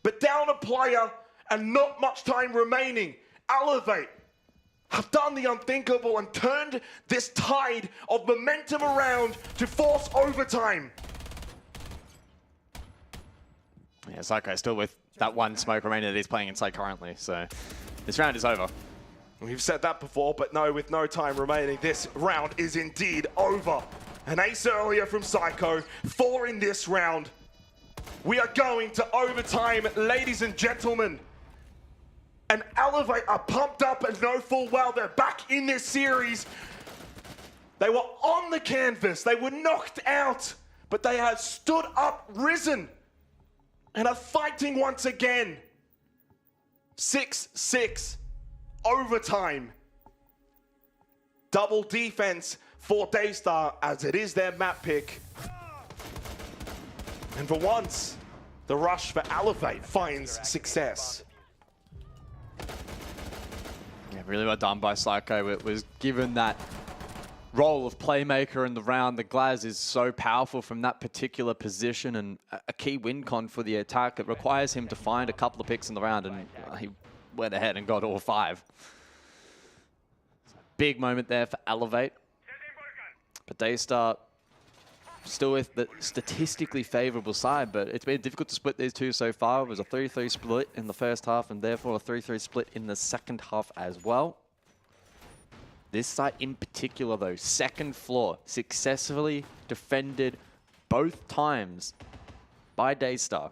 But down a player and not much time remaining. Elevate have done the unthinkable and turned this tide of momentum around to force overtime. Yeah, Psycho still with that one smoke remaining that he's playing inside currently, so this round is over. We've said that before, but no, with no time remaining, this round is indeed over. An ace earlier from Psycho, 4 in this round. We are going to overtime, ladies and gentlemen. And Elevate are pumped up and know full well they're back in this series. They were on the canvas, they were knocked out, but they have stood up, risen, and are fighting once again. 6-6, overtime. Double defense for Daystar as it is their map pick. And for once, the rush for Elevate finds success. Yeah, really well done by Psycho. It was given that role of playmaker in the round. The Glaz is so powerful from that particular position and a key win con for the attack. It requires him to find a couple of picks in the round, and he went ahead and got all 5. Big moment there for Elevate. But Daystar still with the statistically favorable side, but it's been difficult to split these two so far. It was a 3-3 split in the first half and therefore a 3-3 split in the second half as well. This side in particular though, second floor, successfully defended both times by Daystar.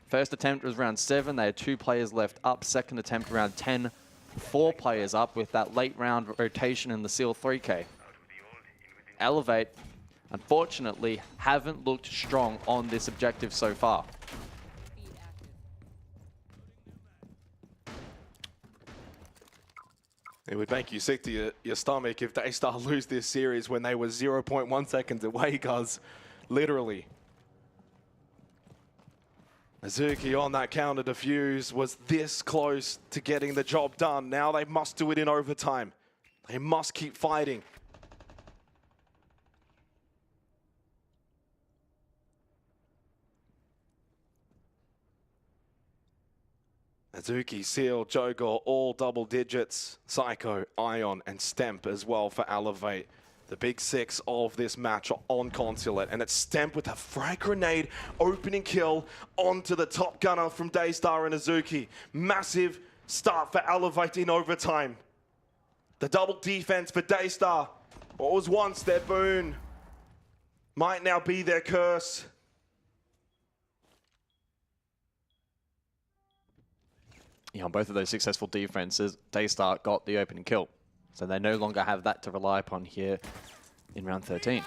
First attempt was round 7, they had 2 players left up. Second attempt around 10, 4 players up with that late round rotation in the Seal 3K. Elevate, unfortunately, haven't looked strong on this objective so far. It would make you sick to your stomach if Daystar lose this series when they were 0.1 seconds away, guys. Literally. Azuki on that counter defuse was this close to getting the job done. Now they must do it in overtime. They must keep fighting. Azuki, Seal, Jogor, all double digits. Psycho, Ion, and Stemp as well for Elevate. The big 6 of this match on Consulate. And it's Stemp with a frag grenade opening kill onto the top gunner from Daystar and Azuki. Massive start for Elevate in overtime. The double defense for Daystar. What was once their boon might now be their curse. Yeah, on both of those successful defenses, Daystar got the opening kill. So they no longer have that to rely upon here in round 13.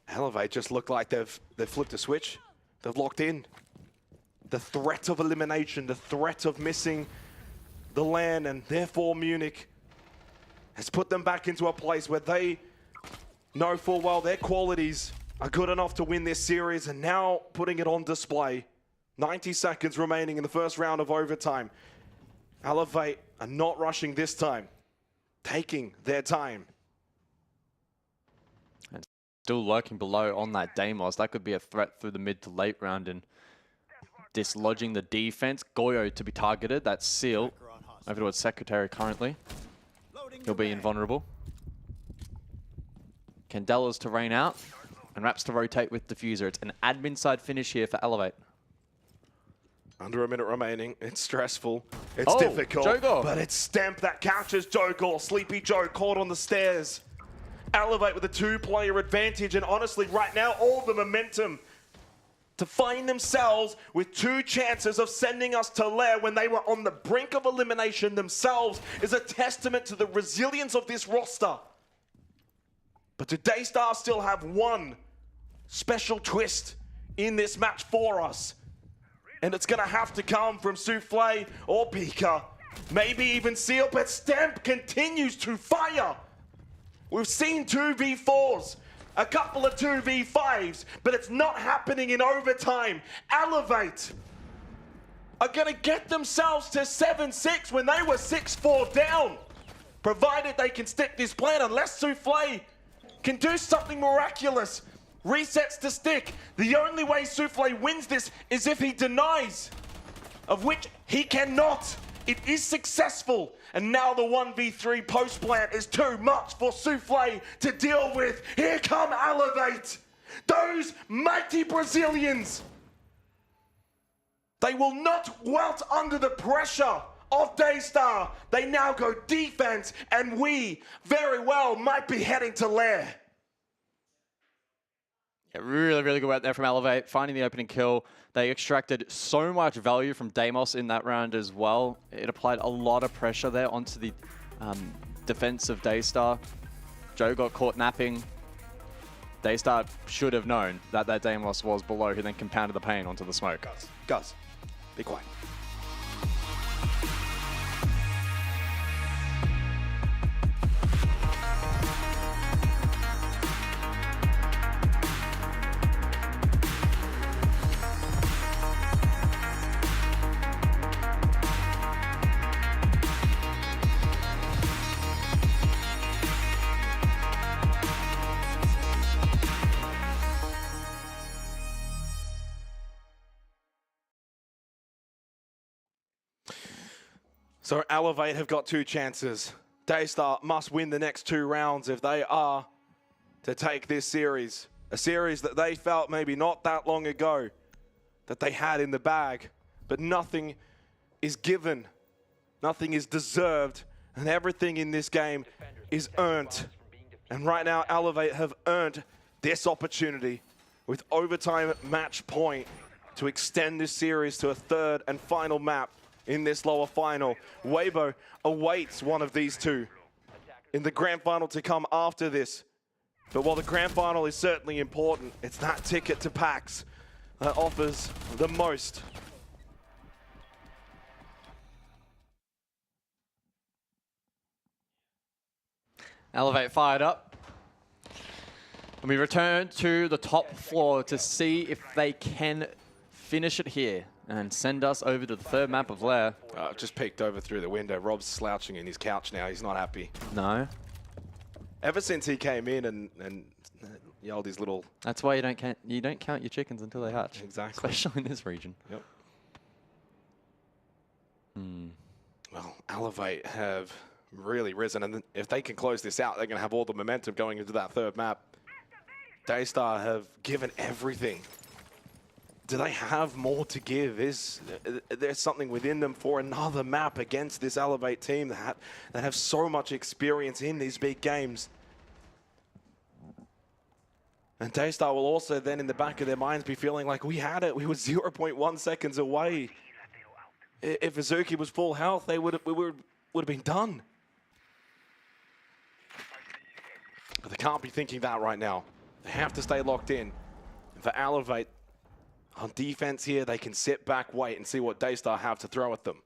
Elevate just look like they've flipped a switch. They've locked in. The threat of elimination, the threat of missing the LAN and therefore Munich has put them back into a place where they know full well their qualities are good enough to win this series, and now putting it on display. 90 seconds remaining in the first round of overtime. Elevate are not rushing this time, taking their time. And still lurking below on that Deimos. That could be a threat through the mid to late round and dislodging the defense. Goyo to be targeted. That's Seal over towards Secretary currently. He'll be invulnerable. Candela's to rain out and Raps to rotate with Diffuser. It's an admin side finish here for Elevate. Under a minute remaining. It's stressful. It's difficult. Jogor. But it's Stemp that catches Jogor. Sleepy Joe caught on the stairs. Elevate with a 2-player advantage. And honestly, right now, all the momentum to find themselves with 2 chances of sending us to Lair when they were on the brink of elimination themselves is a testament to the resilience of this roster. But do Daystar still have one special twist in this match for us? And it's going to have to come from Souffle or Pika, maybe even Seal, but Stamp continues to fire. We've seen 2v4s, a couple of 2v5s, but it's not happening in overtime. Elevate are going to get themselves to 7-6 when they were 6-4 down, provided they can stick this plan, unless Souffle can do something miraculous. Resets to stick. The only way Souffle wins this is if he denies, of which he cannot. It is successful, and now the 1v3 post plant is too much for Souffle to deal with. Here come Elevate, those mighty Brazilians. They will not wilt under the pressure of Daystar. They now go defense, and we very well might be heading to Lair. Yeah, really, really good work there from Elevate, finding the opening kill. They extracted so much value from Deimos in that round as well. It applied a lot of pressure there onto the defense of Daystar. Joe got caught napping. Daystar should have known that Deimos was below, who then compounded the pain onto the smoke. Guys, be quiet. So Elevate have got 2 chances. Daystar must win the next 2 rounds if they are to take this series. A series that they felt maybe not that long ago that they had in the bag. But nothing is given. Nothing is deserved. And everything in this game is earned. And right now, Elevate have earned this opportunity with overtime match point to extend this series to a 3rd and final map in this lower final. Weibo awaits one of these 2 in the grand final to come after this. But while the grand final is certainly important, it's that ticket to PAX that offers the most. Elevate fired up. And we return to the top floor to see if they can finish it here and send us over to the 3rd map of Lair. Just peeked over through the window. Rob's slouching in his couch now. He's not happy. No. Ever since he came in and yelled his little... That's why you don't count your chickens until they hatch. Exactly. Especially in this region. Yep. Well, Elevate have really risen, and if they can close this out, they're going to have all the momentum going into that 3rd map. Daystar have given everything. Do they have more to give? Is there something within them for another map against this Elevate team that have so much experience in these big games? And Daystar will also then in the back of their minds be feeling like we had it. We were 0.1 seconds away. If Azuki was full health, we would have been done. But they can't be thinking that right now. They have to stay locked in. And for Elevate, on defense here, they can sit back, wait, and see what Daystar have to throw at them.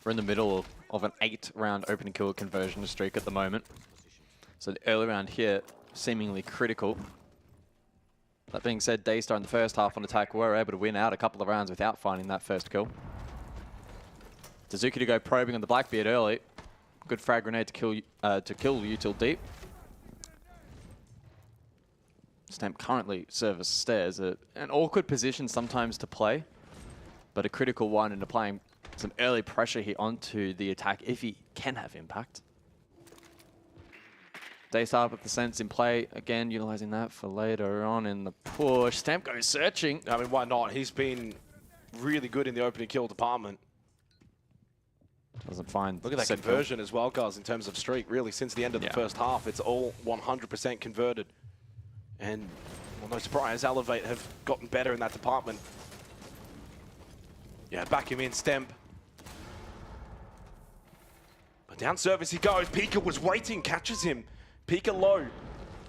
We're in the middle of an 8-round opening kill conversion streak at the moment. So the early round here, seemingly critical. That being said, Daystar in the first half on attack were able to win out a couple of rounds without finding that first kill. Suzuki to go probing on the Blackbeard early. Good frag grenade to kill Util deep. Stamp currently service stairs. An awkward position sometimes to play, but a critical one in applying some early pressure here onto the attack if he can have impact. Daystar with the sense in play, again utilizing that for later on in the push. Stamp goes searching. I mean, why not? He's been really good in the opening kill department. Doesn't find. Look at that conversion as well, guys, in terms of streak. Really, since the end of the first half, it's all 100% converted. And, well, no surprise, Elevate have gotten better in that department. Yeah, back him in, Stemp. But down service he goes. Pika was waiting, catches him. Pika low.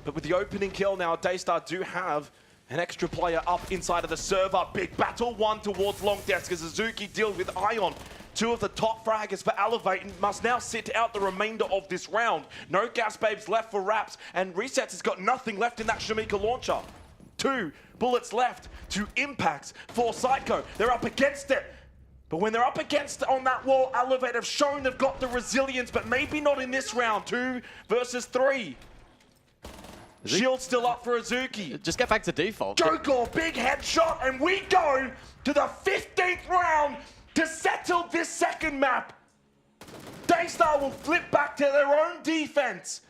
But with the opening kill now, Daystar do have an extra player up inside of the server. Big battle, one towards long desk as Azuki deals with Ion. Two of the top fraggers for Elevate and must now sit out the remainder of this round. No gas babes left for Raps, and Resets has got nothing left in that Shamika launcher. 2 bullets left to impacts for Psycho. They're up against it. But when they're up against it on that wall, Elevate have shown they've got the resilience, but maybe not in this round. 2 versus 3. Shield still up for Azuki. Just get back to default. Jogor, big headshot, and we go to the 15th round to settle this second map. Daystar will flip back to their own defense.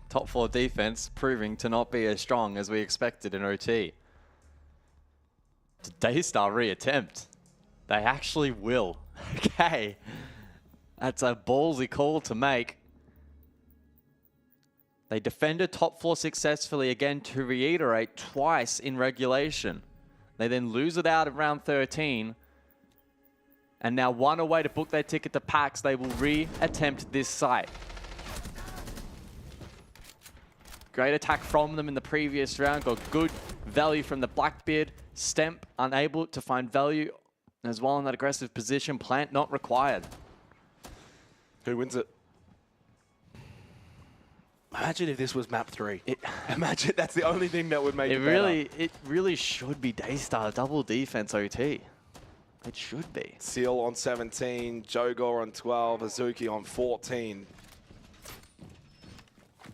Top 4 defense proving to not be as strong as we expected in OT. Daystar reattempt. They actually will. Okay. That's a ballsy call to make. They defended top 4 successfully again, to reiterate, twice in regulation. They then lose it out at round 13. And now 1 away to book their ticket to PAX. They will re-attempt this site. Great attack from them in the previous round. Got good value from the Blackbeard. Stemp unable to find value as well in that aggressive position. Plant not required. Who wins it? Imagine if this was map 3. Imagine that's the only thing that would make it better. It really should be Daystar. Double defense OT. It should be. Seal on 17, Jogor on 12, Azuki on 14.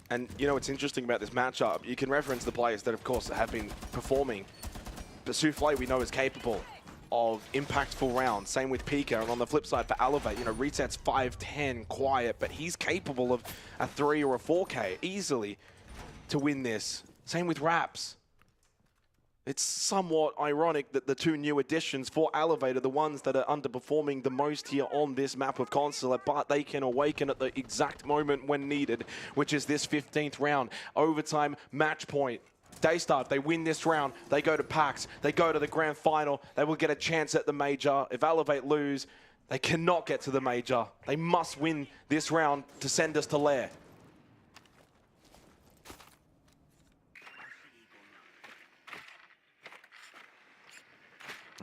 And, you know, what's interesting about this matchup, you can reference the players that, of course, have been performing. But Souffle, we know, is capable of impactful rounds. Same with Pika. And on the flip side for Elevate, you know, Reset's 5'10", quiet, but he's capable of a 3 or a 4K easily to win this. Same with Raps. It's somewhat ironic that the 2 new additions for Elevate are the ones that are underperforming the most here on this map of Consulate, but they can awaken at the exact moment when needed, which is this 15th round. Overtime match point. Daystar, if they win this round, they go to PAX, they go to the grand final, they will get a chance at the major. If Elevate lose, they cannot get to the major. They must win this round to send us to Lair.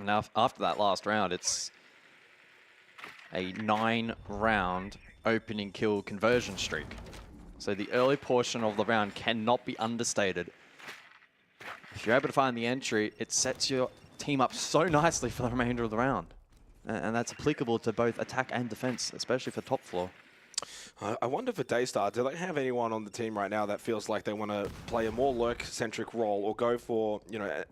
Now, after that last round, it's a 9-round opening kill conversion streak. So the early portion of the round cannot be understated. If you're able to find the entry, it sets your team up so nicely for the remainder of the round. And that's applicable to both attack and defense, especially for top floor. I wonder for Daystar, do they have anyone on the team right now that feels like they want to play a more lurk-centric role or go for, you know,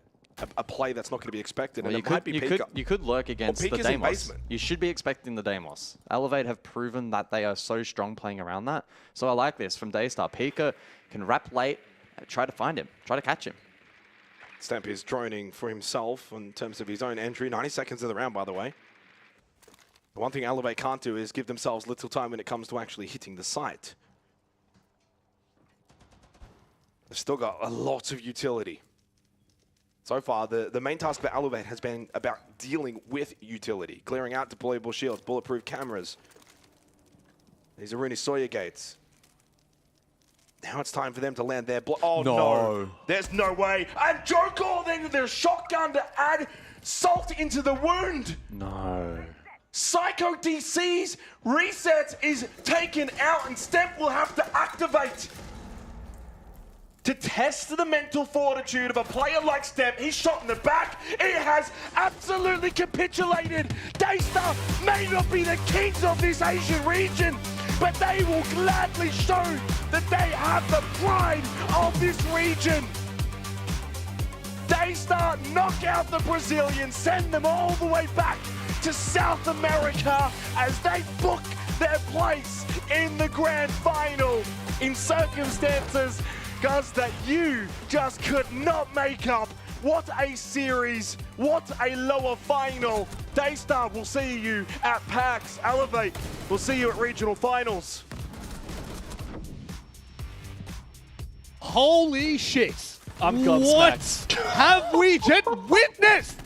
a play that's not going to be expected? Well, and you could lurk against the Deimos. Basement. You should be expecting the Deimos. Elevate have proven that they are so strong playing around that. So I like this from Daystar. Pika can wrap late, try to find him, try to catch him. Stamp is droning for himself in terms of his own entry. 90 seconds of the round, by the way. The one thing Elevate can't do is give themselves little time when it comes to actually hitting the site. They've still got a lot of utility. So far, the main task for Elevate has been about dealing with utility, clearing out deployable shields, bulletproof cameras. These are Rooney Sawyer gates. Now it's time for them to land their block. Oh, no. There's no way. And Jogor then with their shotgun to add salt into the wound. No. Psycho DCs, Reset is taken out, and Stemp will have to activate. To test the mental fortitude of a player like Stemp, he's shot in the back. It has absolutely capitulated. Daystar may not be the kings of this Asian region, but they will gladly show that they have the pride of this region. Daystar knock out the Brazilians, send them all the way back to South America as they book their place in the grand final in circumstances, guys, that you just could not make up. What a series, what a lower final. Daystar, we'll see you at PAX. Elevate, we'll see you at regional finals. Holy shit. I'm what gobsmacked. have we just witnessed?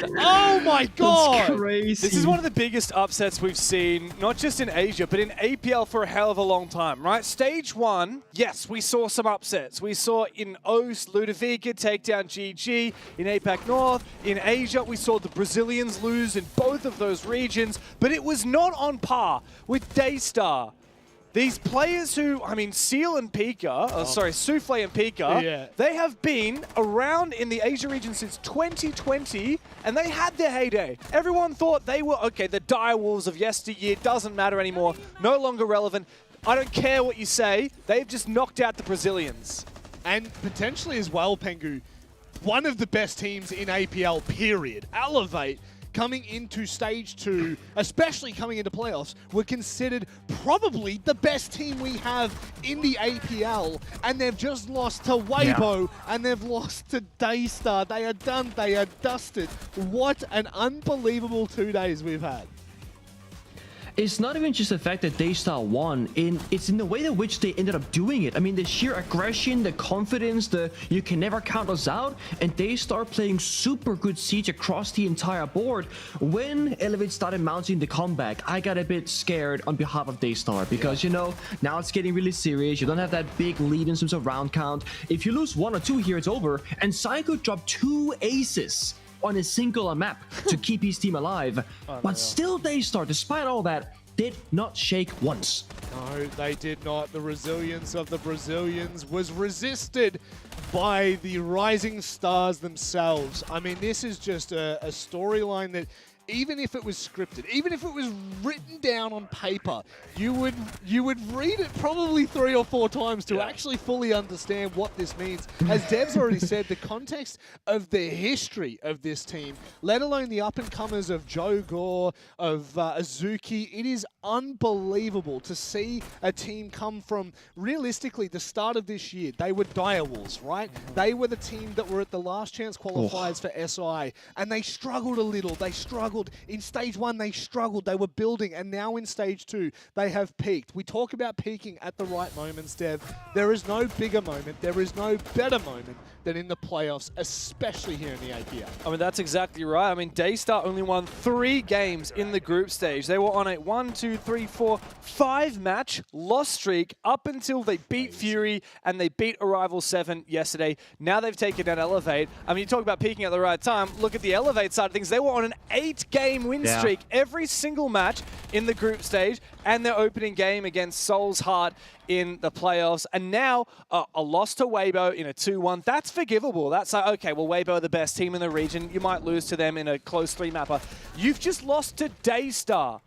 Oh my god! That's crazy. This is one of the biggest upsets we've seen, not just in Asia, but in APL for a hell of a long time, right? Stage 1, yes, we saw some upsets. We saw in OS, Ludovica take down GG. In APAC North, in Asia, we saw the Brazilians lose in both of those regions, but it was not on par with Daystar. These players who, I mean, Seal and Pika, sorry, Souffle and Pika, they have been around in the Asia region since 2020, and they had their heyday. Everyone thought they were, okay, the direwolves of yesteryear, doesn't matter anymore, no longer relevant. I don't care what you say, they've just knocked out the Brazilians. And potentially as well, Pengu, one of the best teams in APL, period. Elevate, coming into stage 2, especially coming into playoffs, were considered probably the best team we have in the APL, and they've just lost to Weibo, and they've lost to Daystar. They are done, they are dusted. What an unbelievable 2 days we've had. It's not even just the fact that Daystar won, it's in the way in which they ended up doing it. I mean, the sheer aggression, the confidence, the you can never count us out, and Daystar playing super good siege across the entire board. When Elevate started mounting the comeback, I got a bit scared on behalf of Daystar because, you know, now it's getting really serious. You don't have that big lead in terms of round count. If you lose 1 or 2 here, it's over, and Psycho dropped 2 aces on a single map to keep his team alive. But still Daystar, despite all that, did not shake once. No, they did not. The resilience of the Brazilians was resisted by the rising stars themselves. I mean, this is just a storyline that even if it was scripted, even if it was written down on paper, you would read it probably 3 or 4 times to actually fully understand what this means. As Dev's already said, the context of the history of this team, let alone the up-and-comers of Joe Gore, of Azuki, it is unbelievable to see a team come from, realistically, the start of this year. They were direwolves, right? They were the team that were at the last chance qualifiers for SI, and they struggled a little. They struggled. In stage 1, they struggled. They were building, and now in stage 2, they have peaked. We talk about peaking at the right moments, Dev. There is no bigger moment. There is no better moment than in the playoffs, especially here in the APL. I mean, that's exactly right. I mean, Daystar only won 3 games in the group stage. They were on a 1, 2, 3, 4, 5 match loss streak up until they beat Fury and they beat Arrival 7 yesterday. Now they've taken down Elevate. I mean, you talk about peaking at the right time. Look at the Elevate side of things. They were on an 8-game win streak every single match in the group stage, and their opening game against Soul's Heart in the playoffs. And now a loss to Weibo in a 2-1. That's forgivable. That's like, okay, well, Weibo are the best team in the region. You might lose to them in a close 3-mapper. You've just lost to Daystar.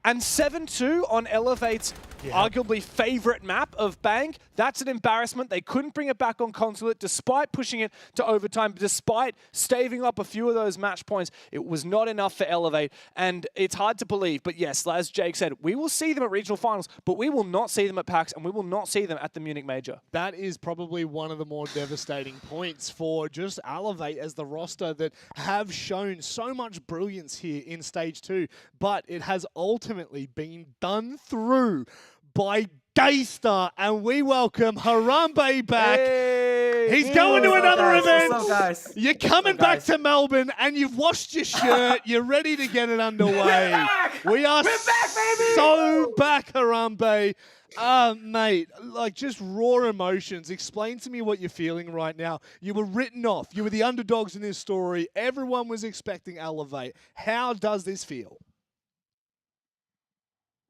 And 7-2 on Elevate's arguably favorite map of Bank. That's an embarrassment. They couldn't bring it back on Consulate despite pushing it to overtime, despite staving up a few of those match points. It was not enough for Elevate, and it's hard to believe. But yes, as Jake said, we will see them at regional finals, but we will not see them at PAX, and we will not see them at the Munich Major. That is probably one of the more devastating points for just Elevate as the roster that have shown so much brilliance here in stage 2, but it has ultimately been done through by Daystar, and we welcome Harambe back. Hey. He's going to another event. What's up, guys? You're coming back to Melbourne, and you've washed your shirt. You're ready to get it underway. We are back, baby! so back, Harambe. Mate, like just raw emotions. Explain to me what you're feeling right now. You were written off. You were the underdogs in this story. Everyone was expecting Elevate. How does this feel?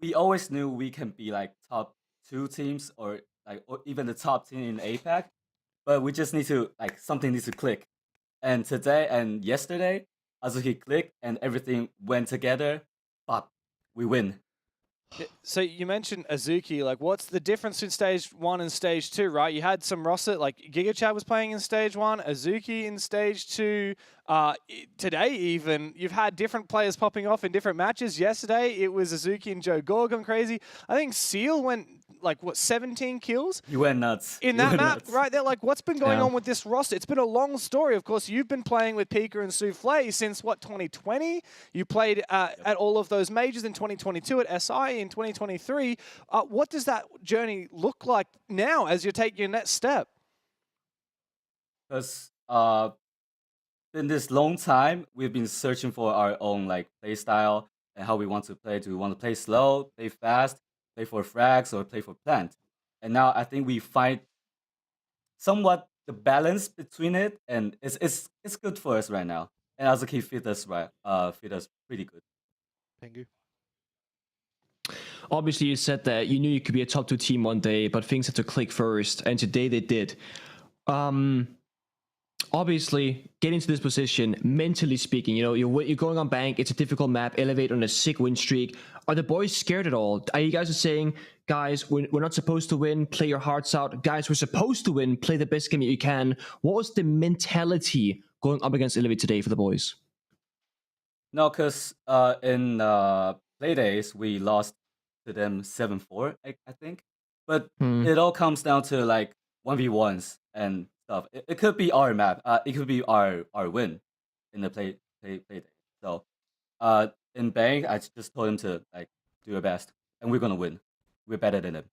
We always knew we can be like top 2 teams or even the top team in APAC, but we just need to something needs to click. And today and yesterday, Azuki clicked and everything went together, but we win. So you mentioned Azuki. Like, what's the difference in stage 1 and stage 2, right? You had some roster, like GigaChad was playing in stage 1, Azuki in stage 2. Today, even, you've had different players popping off in different matches. Yesterday, it was Azuki and Joe Gore gone crazy. I think Seal went, 17 kills? You went nuts. In that map, right there, what's been going on with this roster? It's been a long story. Of course, you've been playing with Pika and Souffle since, 2020? You played at all of those majors in 2022, at SI in 2023. What does that journey look like now as you take your next step? Because in this long time, we've been searching for our own play style and how we want to play. Do we want to play slow, play fast, play for frags, or play for plant? And now I think we find somewhat the balance between it, and it's good for us right now. And Azuki fit us pretty good. Pengu. Obviously, you said that you knew you could be a top 2 team one day, but things had to click first, and today they did. Obviously, getting to this position, mentally speaking, you're going on bank. It's a difficult map. Elevate on a sick win streak. Are the boys scared at all? Are you guys saying, guys, we're not supposed to win. Play your hearts out. Guys, we're supposed to win. Play the best game that you can. What was the mentality going up against Elevate today for the boys? No, because in play days we lost to them 7-4, I think. But it all comes down to 1v1s and stuff. It could be our map. It could be our win in the play day. So in Bang, I just told him to do your best, and we're gonna win. We're better than them.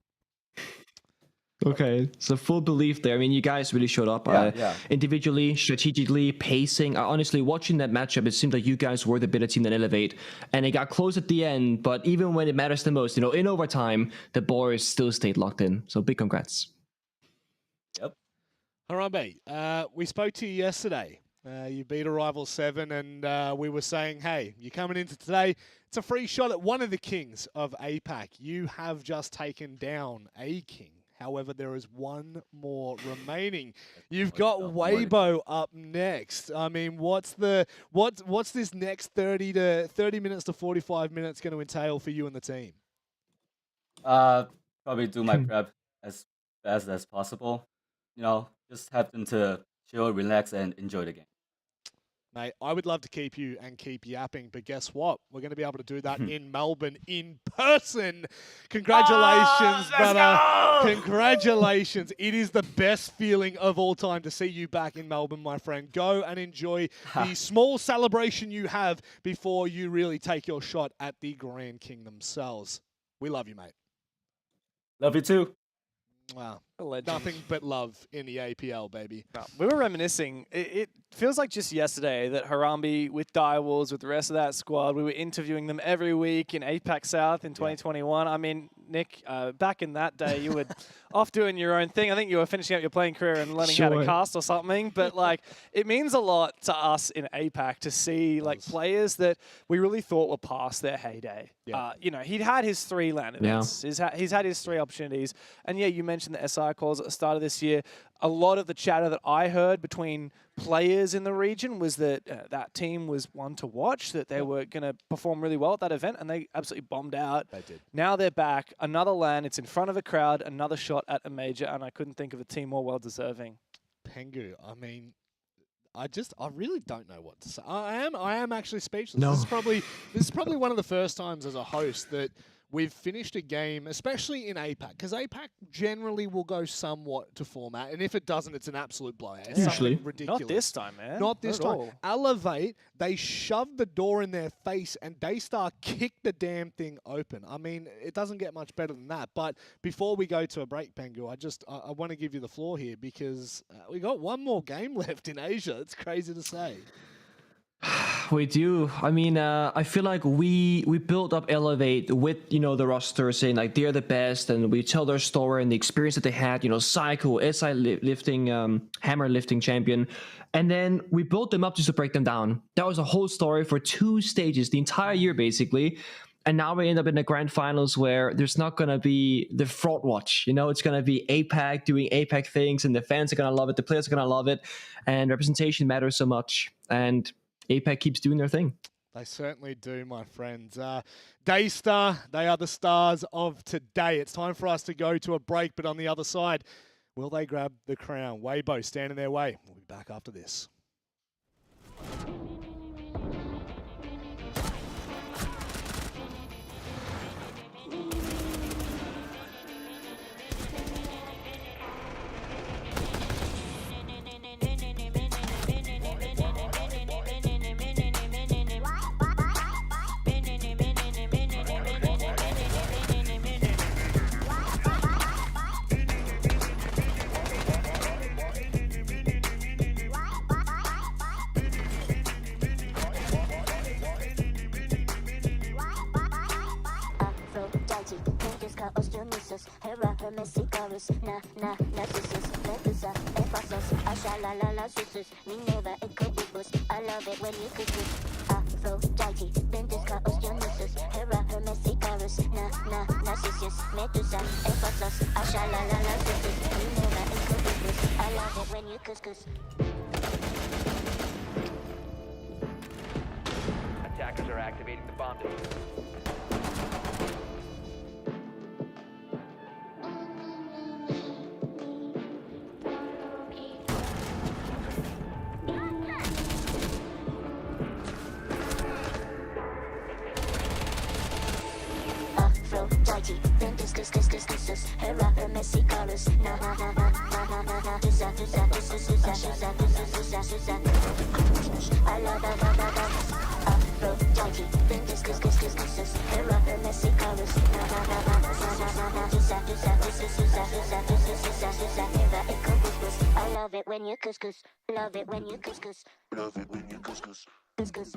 Okay, so full belief there. I mean, you guys really showed up individually, strategically, pacing. Honestly, watching that matchup, it seemed like you guys were the better team than Elevate, and it got close at the end. But even when it matters the most, in overtime, the boys still stayed locked in. So big congrats. Yep. Harambe, we spoke to you yesterday. You beat a rival 7, and we were saying, hey, you're coming into today. It's a free shot at one of the kings of APAC. You have just taken down a king. However, there is one more remaining. You've got Weibo up next. I mean, what's this next 30 minutes to 45 minutes going to entail for you and the team? Probably do my prep as fast as possible. Just have them to chill, relax, and enjoy the game. Mate, I would love to keep you and keep yapping, but guess what? We're going to be able to do that in Melbourne in person. Congratulations, brother. Go! Congratulations. It is the best feeling of all time to see you back in Melbourne, my friend. Go and enjoy the small celebration you have before you really take your shot at the Grand King themselves. We love you, mate. Love you too. Wow. Nothing but love in the APL, baby. No, we were reminiscing. It feels like just yesterday that Harambe with Direwolves, with the rest of that squad, we were interviewing them every week in APAC South in 2021. I mean, Nick, back in that day, you were off doing your own thing. I think you were finishing up your playing career and learning how to cast or something. But it means a lot to us in APAC to see players that we really thought were past their heyday. Yeah. He'd had his 3 LAN events. Yeah. He's had his 3 opportunities. And yeah, you mentioned the SI calls at the start of this year. A lot of the chatter that I heard between players in the region was that that team was one to watch, that they were going to perform really well at that event, and they absolutely bombed out. They did. Now they're back. Another LAN. It's in front of a crowd. Another shot at a major, and I couldn't think of a team more well-deserving. Pengu, I mean, I really don't know what to say. I am actually speechless. No. This is probably one of the first times as a host that we've finished a game, especially in APAC, because APAC generally will go somewhat to format, and if it doesn't, it's an absolute blowout. It's usually ridiculous. Not this time, man. Not this time. Elevate, they shoved the door in their face, and Daystar kicked the damn thing open. I mean, it doesn't get much better than that. But before we go to a break, Pengu, I want to give you the floor here because we got one more game left in Asia. It's crazy to say. We do. I mean, I feel like we built up Elevate with, the roster saying they're the best, and we tell their story and the experience that they had, Psycho, SI lifting, hammer lifting champion. And then we built them up just to break them down. That was a whole story for 2 stages, the entire year, basically. And now we end up in the grand finals where there's not going to be the fraud watch. It's going to be APAC doing APAC things, and the fans are going to love it. The players are going to love it. And representation matters so much. And APAC keeps doing their thing. They certainly do, my friends. Daystar, they are the stars of today. It's time for us to go to a break, but on the other side, will they grab the crown? Weibo stand in their way. We'll be back after this. I love it when you cook it. Aphrodite, Ventusca, Osteonusus, Hera, Hermesicarus, Narcissus, Medusa, Ephasus, Ashalalala, Susus, Minerva, Incubus. I love it when you couscous. Attackers are activating the bomb diffuser. Aphrodite, Ventuscus, Hera, Hermesicarus, I love Aphrodite, Ventuscus, Hera, Hermesicarus, I love it when you couscous. Love it when you couscous. Love it when you couscous. Couscous.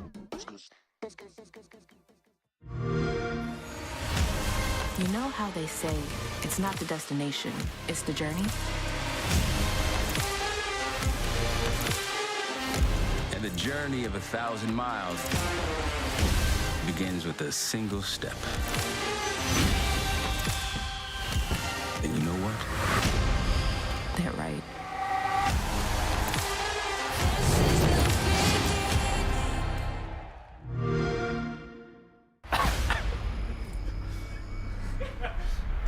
You know how they say it's not the destination, it's the journey? And the journey of 1,000 miles begins with a single step. And you know what? They're right.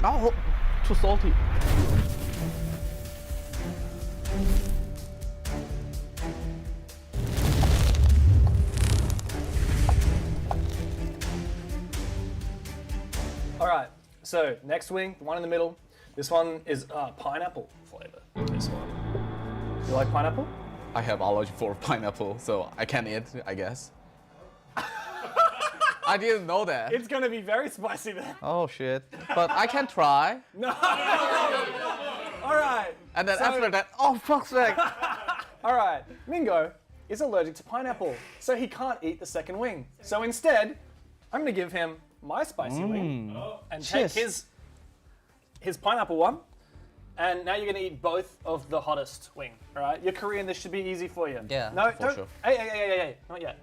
Oh, too salty. All right, so next wing, the one in the middle. This one is pineapple flavor. This one. You like pineapple? I have allergy for pineapple, so I can't eat, I guess. I didn't know that. It's gonna be very spicy then. Oh shit. But I can try. No. All right. And then so- after that, oh fuck's sake. All right, Mingo is allergic to pineapple, so he can't eat the second wing. So instead, I'm gonna give him my spicy wing and take Cheers. his pineapple one. And now you're gonna eat both of the hottest wing. All right, you're Korean. This should be easy for you. Yeah, No, for don't. sure. Hey, not yet.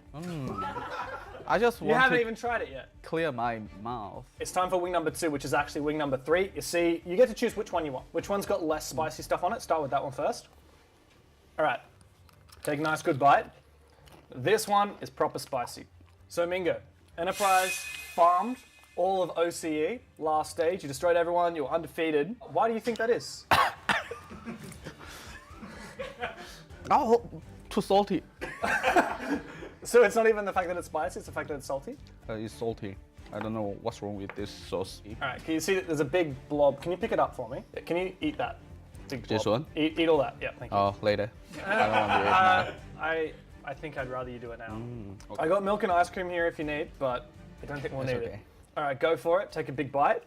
I just You want haven't to even tried it yet. clear my mouth. It's time for wing number 2, which is actually wing number 3. You see, you get to choose which one you want. Which one's got less spicy stuff on it? Start with that one first. All right, take a nice good bite. This one is proper spicy. So Mingo, Enterprise farmed all of OCE last stage. You destroyed everyone. You were undefeated. Why do you think that is? Oh, too salty. So it's not even the fact that it's spicy, it's the fact that it's salty? It's salty. I don't know what's wrong with this sauce. All right, can you see that there's a big blob? Can you pick it up for me? Can you eat that? Big blob. This one? Eat all that, yeah, thank you. Oh, later. I don't want to eat now. I think I'd rather you do it now. Okay. I got milk and ice cream here if you need, but I don't think we'll That's need it. okay. All right, go for it. Take a big bite.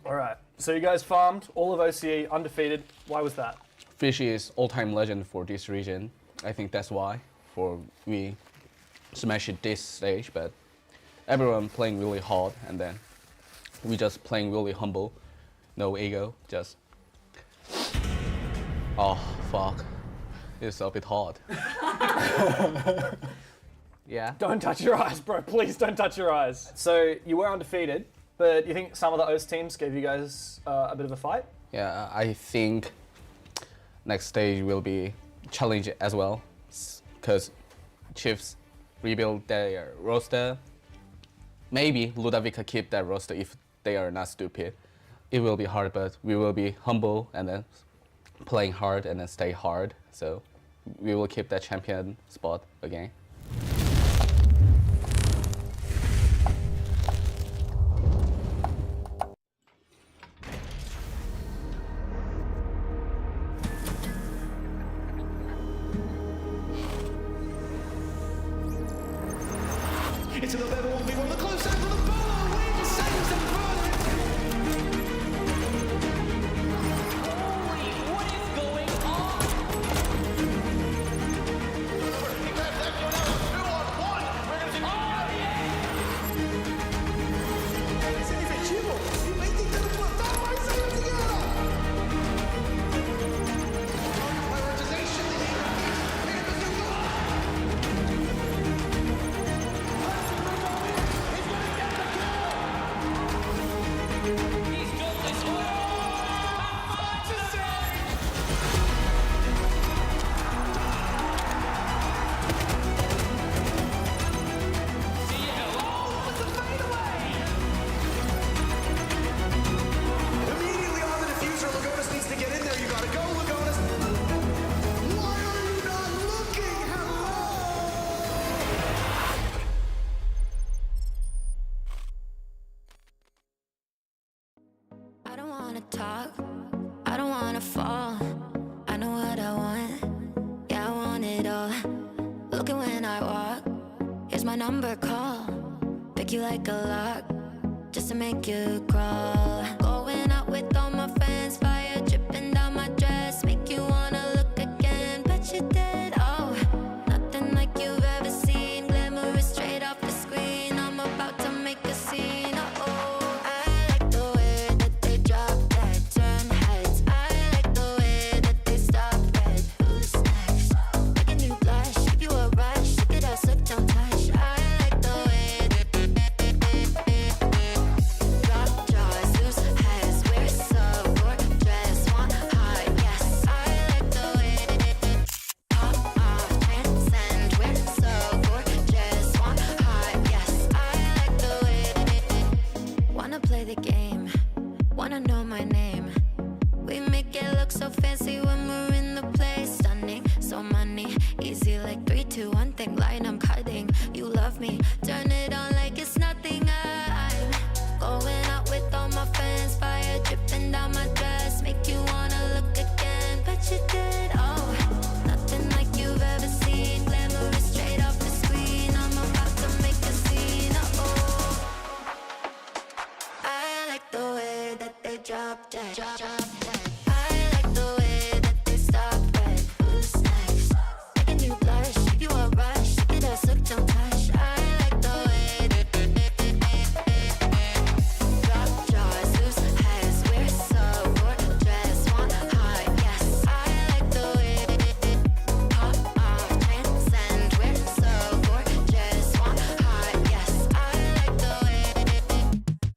All right, so you guys farmed all of OCE, undefeated. Why was that? Fish is all-time legend for this region. I think that's why we smashed it this stage, but everyone playing really hard, and then we just playing really humble, no ego, just. Oh fuck, it's a bit hard. Yeah. Don't touch your eyes, bro. Please don't touch your eyes. So you were undefeated, but you think some of the OS teams gave you guys a bit of a fight? Yeah, I think next stage will be challenging as well, because Chiefs rebuild their roster. Maybe Ludovic could keep that roster if they are not stupid. It will be hard, but we will be humble and then playing hard and then stay hard. So we will keep that champion spot again. It's another 1v1, the close end for the ball, Wade saves the front. Holy, what is going on? He left that one out, 2-on-1. Oh, yeah! C'est effectivo, il va indicar o plantão, vai sair de guerra. Prioritization, immediately on the diffuser, Lagonis needs to get in there. You gotta go, Lagonis. Why are you not looking? I don't wanna talk, I don't wanna fall. I know what I want, yeah, I want it all. Looking when I walk, here's my number, call. Pick you like a lock, just to make you crawl. Going out with all my friends, fire dripping down my dress. Make you wanna look again, bet you did, oh. Nothing like you've ever seen, glamorous straight off the screen. I'm about to make a scene, oh. I like the way that they drop that, turn heads. I like the way that they stop red. Who's next? Making you blush, give you a rush. Look at us, look, don't touch. I like the way that drop jaws, loose heads. We're so gorgeous, want high, yes. I like the way pop off, transcend. We're so gorgeous, want high, yes. I like the way wanna play the game, wanna know my name. We make it look so fancy when we're in the place. Stunning, so money, easy like 3, 2, 1 thing. Line I'm cutting, you love me, turn it on like it's nothing. I'm going out with all my friends, fire dripping down my dress. Make you wanna look again, bet you did, oh. Nothing like you've ever seen, glamorous straight off the screen. I'm about to make a scene, oh. I like the way that they drop that, drop that. I like the way that they stop red. Who's next? Making you blush, give you a rush. Look at us, look, don't touch. I like the way that drop jaws, loose heads. We're so gorgeous, want high, yes. I like the way pop off, transcend. We're so gorgeous, want high, yes. I like the way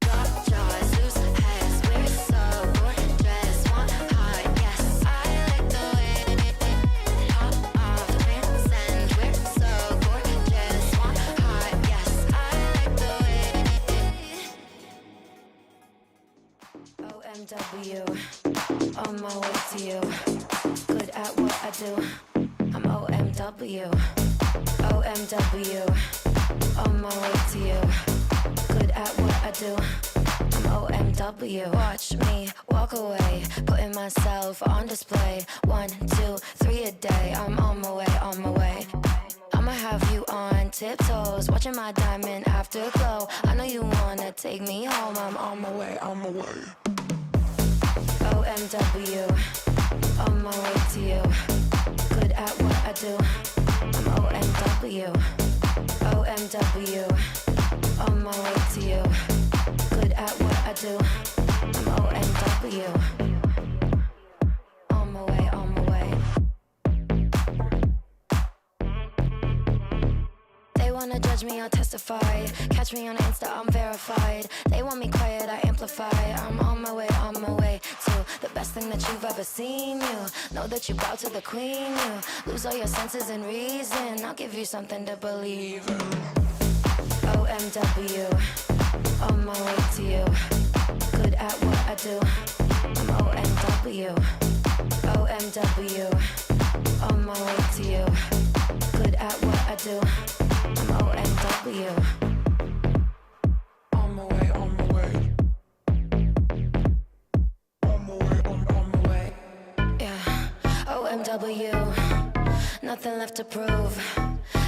drop jaws, loose heads. We're so gorgeous, want high, yes. I like the way pop off, transcend. We're so gorgeous, want high, yes. I like the way OMW, on my way to you. Good at what I do. I'm OMW, OMW, on my way to you. Good at what I do. I'm OMW. Watch me walk away, putting myself on display. 1, 2, 3 a day. I'm on my way, on my way. I'ma have you on tiptoes, watching my diamond afterglow. I know you wanna take me home. I'm on my way, on my way. OMW, on my way to you. Good at what I do. I'm OMW, OMW, on my way to you. Good at what I do. I'm OMW, on my way, on my way. They wanna judge me, I'll testify. Catch me on Insta, I'm verified. They want me quiet, I amplify. I'm on my way to the best thing that you've ever seen. You know that you bow to the queen. You lose all your senses and reason. I'll give you something to believe in. OMW, on my way to you. Good at what I do. I'm OMW, OMW, on my way to you. Good at what I do. I'm OMW. On my way, on my way. On my way, on my way. Yeah, OMW, nothing left to prove.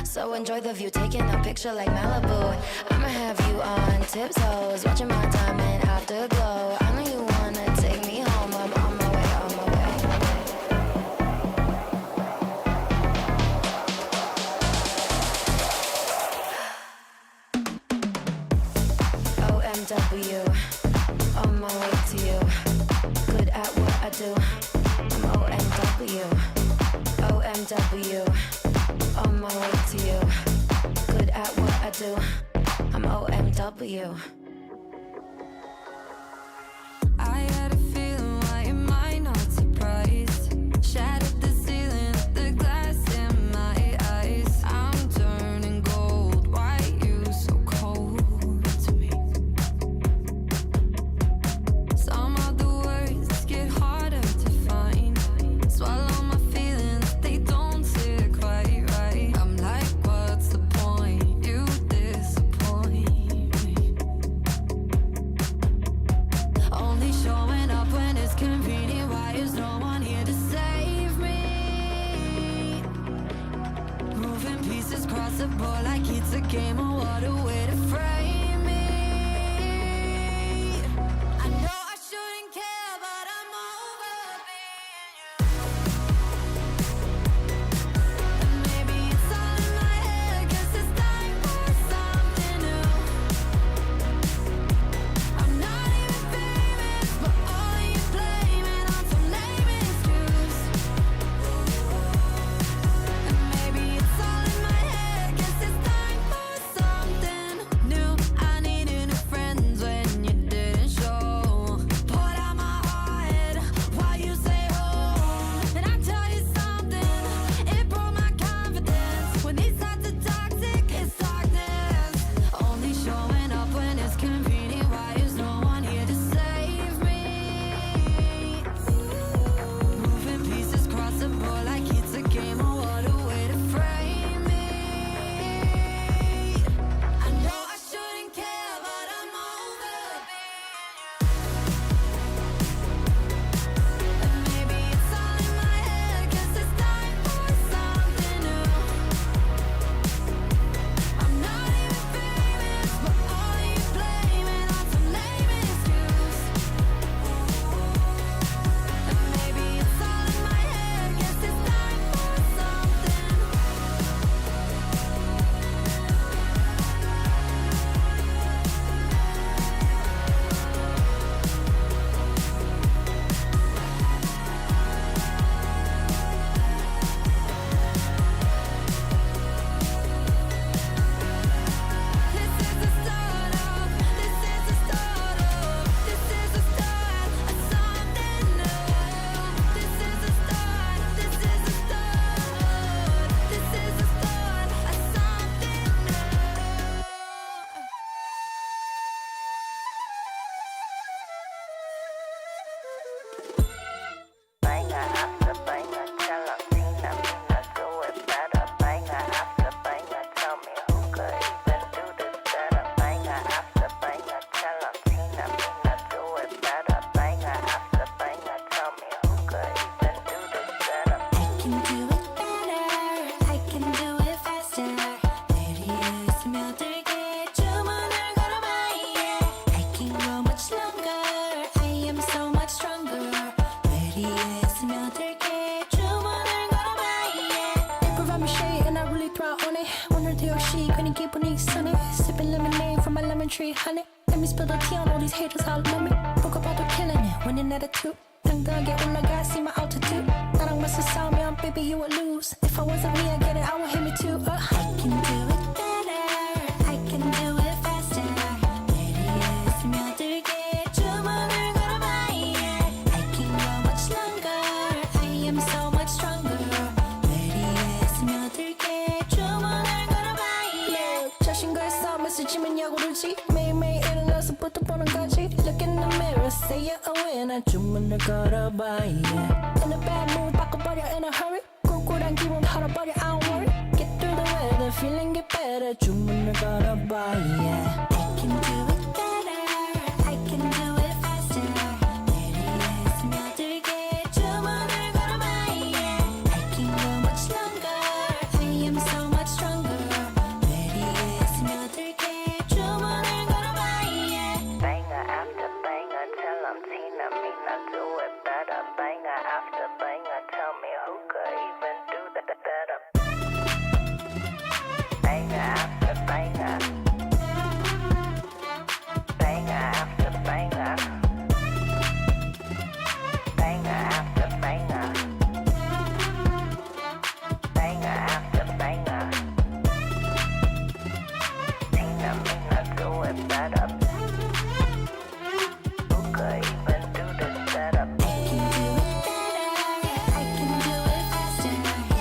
So enjoy the view, taking a picture like Malibu. I'ma have you on tiptoes, watching my diamond afterglow. I know you wanna take me home. I'm on my way, on my way. OMW, on my way to you. Good at what I do. I'm OMW, OMW, on my way to you. Good at what I do. I'm OMW. I had a feeling, why am I not surprised? Shattered the ceiling, the glass in my eyes. I'm turning gold, why you so cold to me? Some of the words get harder to find. Swallow my feelings, they don't sit quite right. I'm like, what's the point? You disappoint me. Only showing up when it's convenient. Why is no one here to save me? Moving pieces across the board like it's a game. Or what a way to frame me. I know I shouldn't care, but I'm over being you. And maybe it's all in my head, 'cause it's time for something new. I'm not even famous, but all you blaming on some lame excuse. And maybe it's all in my head, 'cause it's time for something new. I needed new friends when you didn't show. Poured out my heart while you say home. And I tell you something, it broke my confidence. When these thoughts are toxic, it's darkness. Only showing up when it's convenient. Why is no one here to save me? Moving pieces across the board like it's a game. Or what a way to frame me. I know I shouldn't care, but I'm over being you. And maybe it's all in my head, 'cause it's time for something new. I'm not even famous, but all you blaming on some lame excuse. And maybe it's all in my head, 'cause it's time for something. This is the start of, this is the start of, this is the start of something new. This is the start, this is the start, this is the start of something new. Venga, after venga, tell her, Tina, do it better. Venga, after venga, tell me who could even do this better. Venga, after venga, tell her, Tina, do it better. Venga, after venga, tell me who could even do this better. I can do it better. I can do it faster. Ready 있으면 들게 주문을 걸어봐야. I can go much longer. I am so much stronger. Ready 있으면 들게 주문을 걸어봐야. They provide me shade and I really thrive on it. 오늘도 역시 괜히 기분이 이상해. Sipping lemonade from my lemon tree honey. Let me spill the tea on all these haters all love me. Broke about the killing it, winning attitude. 당당하게 올라가, see my altitude. 나랑 맞서 싸우면 baby you would lose. If I wasn't me, I get it, I would hit me too. I can do it better. I can do it faster. Ready 있으면 들게 주문을 걸어봐야. I can 아침엔 야구를 지 매일매일 일어나서 부터 보는 거지 Look in the mirror say you're a winner 주문을 걸어봐 yeah. In a bad mood 바꿔버려 in a hurry 꿀꿀한 기분 털어버려 I don't worry Get through the weather feeling get better 주문을 걸어봐 yeah. I can do it better I can do it faster 내일에 스며들게 주문을 걸어봐 yeah. I can go much longer I am so much stronger 내일에 스며들게 주문을 걸어봐 yeah. Banger after banger, tell 'em Tina Mina do it better. Banger after banger, tell me who could even do that better. Banger after banger. Banger after banger. Banger after banger. Banger after banger. Tina Mina do it better. Who could even do this better? I can do it faster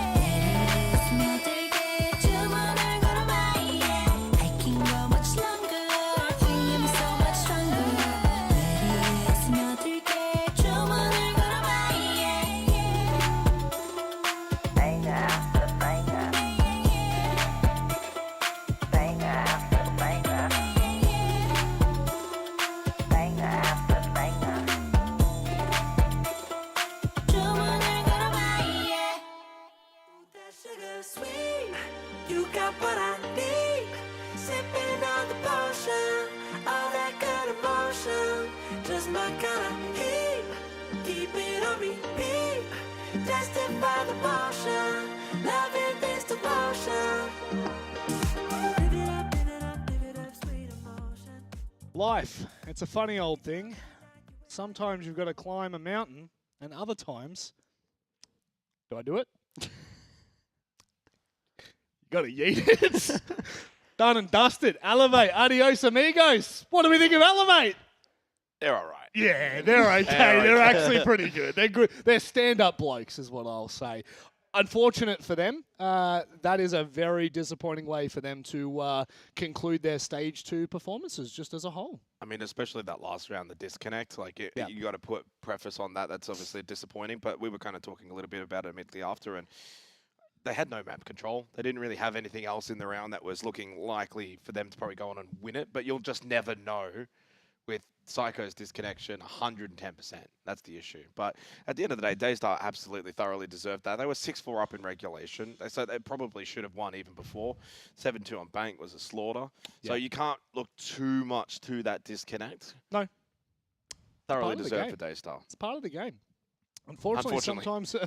내일에 스며들게 주문을 걸어봐 yeah. I can go much longer I am so much stronger 내일에 스며들게 주문을 걸어봐 yeah. Banger after banger. Banger after banger. Banger after banger. 주문을 걸어봐 yeah. That sugar sweet, you got what I need. Sipping on the potion, all that good emotion, just my kind of heat. Keep it on repeat, tested by the motion, loving this devotion. Live it up, live it up, live it up, sweet emotion. Life, it's a funny old thing. Sometimes you've got to climb a mountain, and other times, do I do it? You got to yeet it. Done and dusted. Elevate. Adios, amigos. What do we think of Elevate? They're all right. Yeah, they're okay. They're actually pretty good. They're good. They're stand-up blokes, is what I'll say. Unfortunate for them. That is a very disappointing way for them to conclude their Stage 2 performances just as a whole. I mean, especially that last round, the disconnect. Like, you got to put preface on that. That's obviously disappointing. But we were kind of talking a little bit about it immediately after, and they had no map control. They didn't really have anything else in the round that was looking likely for them to probably go on and win it. But you'll just never know with Psycho's disconnection, 110%. That's the issue. But at the end of the day, Daystar absolutely thoroughly deserved that. They were 6-4 up in regulation, so they probably should have won even before. 7-2 on Bank was a slaughter. So you can't look too much to that disconnect. No. Thoroughly Part of the deserved game. for Daystar. It's part of the game. Unfortunately, sometimes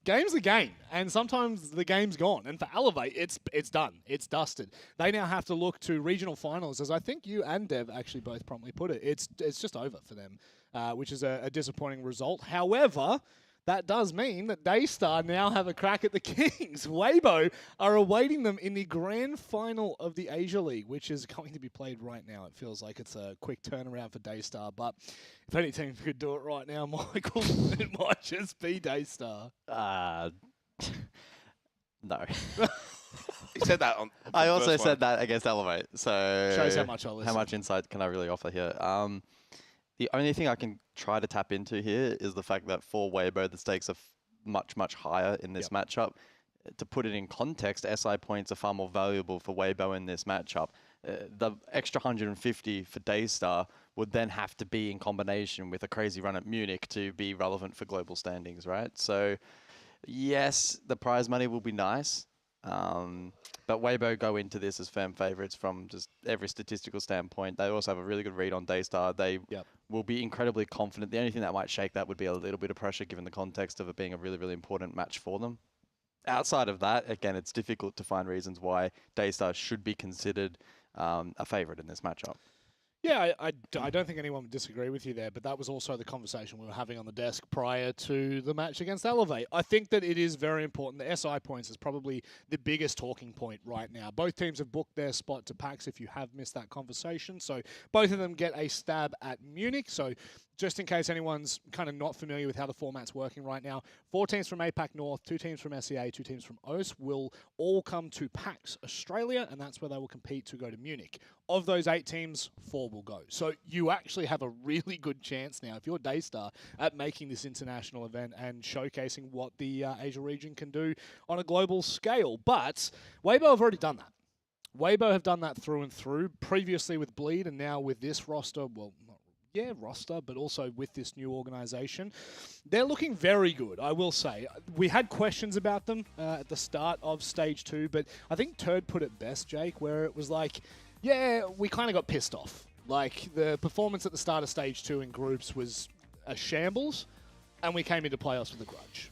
game's the game, and sometimes the game's gone. And for Elevate, it's done. It's dusted. They now have to look to regional finals, as I think you and Dev actually both promptly put it. It's just over for them, which is a disappointing result. However, that does mean that Daystar now have a crack at the Kings. Weibo are awaiting them in the grand final of the Asia League, which is going to be played right now. It feels like it's a quick turnaround for Daystar, but if any team could do it right now, Michael, it might just be Daystar. No. He said that on. I also said that against Elevate. So shows how much I listen. How much insight can I really offer here? The only thing I can try to tap into here is the fact that for Weibo, the stakes are much, much higher in this matchup. To put it in context, SI points are far more valuable for Weibo in this matchup. The extra 150 for Daystar would then have to be in combination with a crazy run at Munich to be relevant for global standings, right? So, yes, the prize money will be nice. But Weibo go into this as firm favourites from just every statistical standpoint. They also have a really good read on Daystar. They will be incredibly confident. The only thing that might shake that would be a little bit of pressure given the context of it being a really, really important match for them. Outside of that, again, it's difficult to find reasons why Daystar should be considered a favourite in this matchup. Yeah, I don't think anyone would disagree with you there, but that was also the conversation we were having on the desk prior to the match against Elevate. I think that it is very important. The SI points is probably the biggest talking point right now. Both teams have booked their spot to PAX if you have missed that conversation. So both of them get a stab at Munich. So just in case anyone's kind of not familiar with how the format's working right now, 4 teams from APAC North, 2 teams from SEA, 2 teams from OS will all come to PAX Australia, and that's where they will compete to go to Munich. Of those 8 teams, 4 will go. So you actually have a really good chance now, if you're Daystar, at making this international event and showcasing what the Asia region can do on a global scale. But Weibo have already done that. Weibo have done that through and through, previously with Bleed and now with this roster, well, roster, but also with this new organization. They're looking very good, I will say. We had questions about them at the start of Stage 2, but I think Turd put it best, Jake, where it was like, yeah, we kind of got pissed off. Like, the performance at the start of Stage 2 in groups was a shambles, and we came into playoffs with a grudge.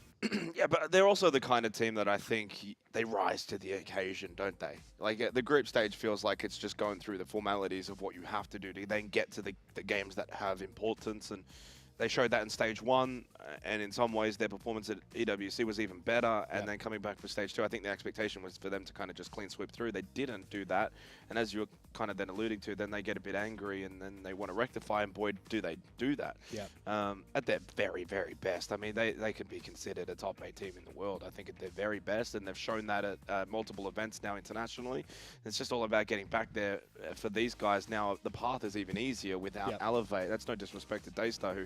Yeah, but they're also the kind of team that I think they rise to the occasion, don't they? Like, the group stage feels like it's just going through the formalities of what you have to do to then get to the games that have importance. And they showed that in Stage 1, and in some ways their performance at EWC was even better. And then coming back for Stage 2, I think the expectation was for them to kind of just clean sweep through. They didn't do that. And as you were kind of then alluding to, then they get a bit angry and then they want to rectify, and boy, do they do that. Yeah. At their very, very best. I mean, they can be considered a top 8 team in the world, I think, at their very best, and they've shown that at multiple events now internationally. It's just all about getting back there for these guys. Now, the path is even easier without Elevate. That's no disrespect to Daystar, who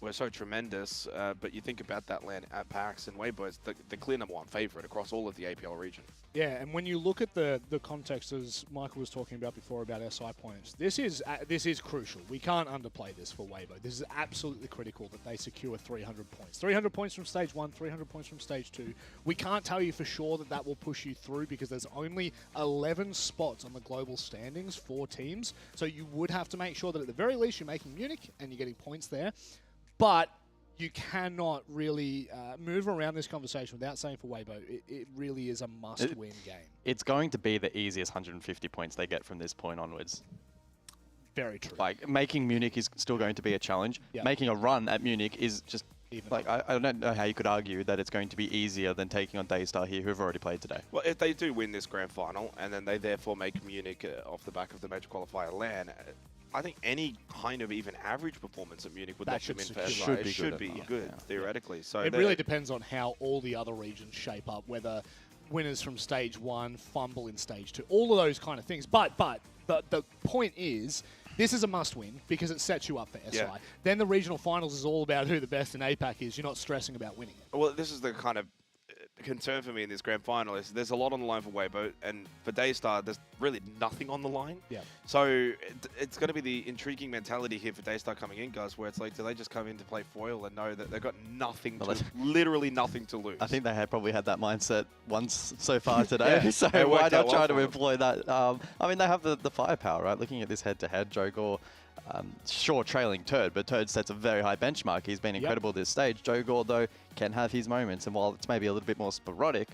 were so tremendous, but you think about that land at PAX, and Weibo is the clear #1 favorite across all of the APL region. Yeah, and when you look at the context, as Michael was talking about before about SI points, this is crucial. We can't underplay this for Weibo. This is absolutely critical that they secure 300 points. 300 points from Stage 1, 300 points from Stage 2. We can't tell you for sure that will push you through because there's only 11 spots on the global standings for teams. So you would have to make sure that at the very least you're making Munich and you're getting points there. But you cannot really move around this conversation without saying for Weibo, it really is a must-win game. It's going to be the easiest 150 points they get from this point onwards. Very true. Like, making Munich is still going to be a challenge. Yeah. Making a run at Munich is just, like, I don't know how you could argue that it's going to be easier than taking on Daystar here, who have already played today. Well, if they do win this grand final, and then they therefore make Munich off the back of the major qualifier LAN, I think any kind of even average performance at Munich would lock them in for should it should be good, theoretically. So it really depends on how all the other regions shape up, whether winners from Stage 1 fumble in Stage 2, all of those kind of things. But the point is, this is a must-win because it sets you up for SI. Yeah. Then the regional finals is all about who the best in APAC is. You're not stressing about winning it. Well, this is the kind of concern for me in this grand final is there's a lot on the line for Weibo, and for Daystar there's really nothing on the line. Yeah. So it's going to be the intriguing mentality here for Daystar coming in, guys, where it's like, do they just come in to play foil and know that they've got nothing literally nothing to lose? I think they had probably had that mindset once so far today, Yeah, so it why worked out not try well to for them. employ that? I mean, they have the firepower, right? Looking at this head-to-head, Joe Gore, sure, trailing Turd, but Turd sets a very high benchmark. He's been incredible this stage. Joe Gore, though, can have his moments, and while it's maybe a little bit more sporadic,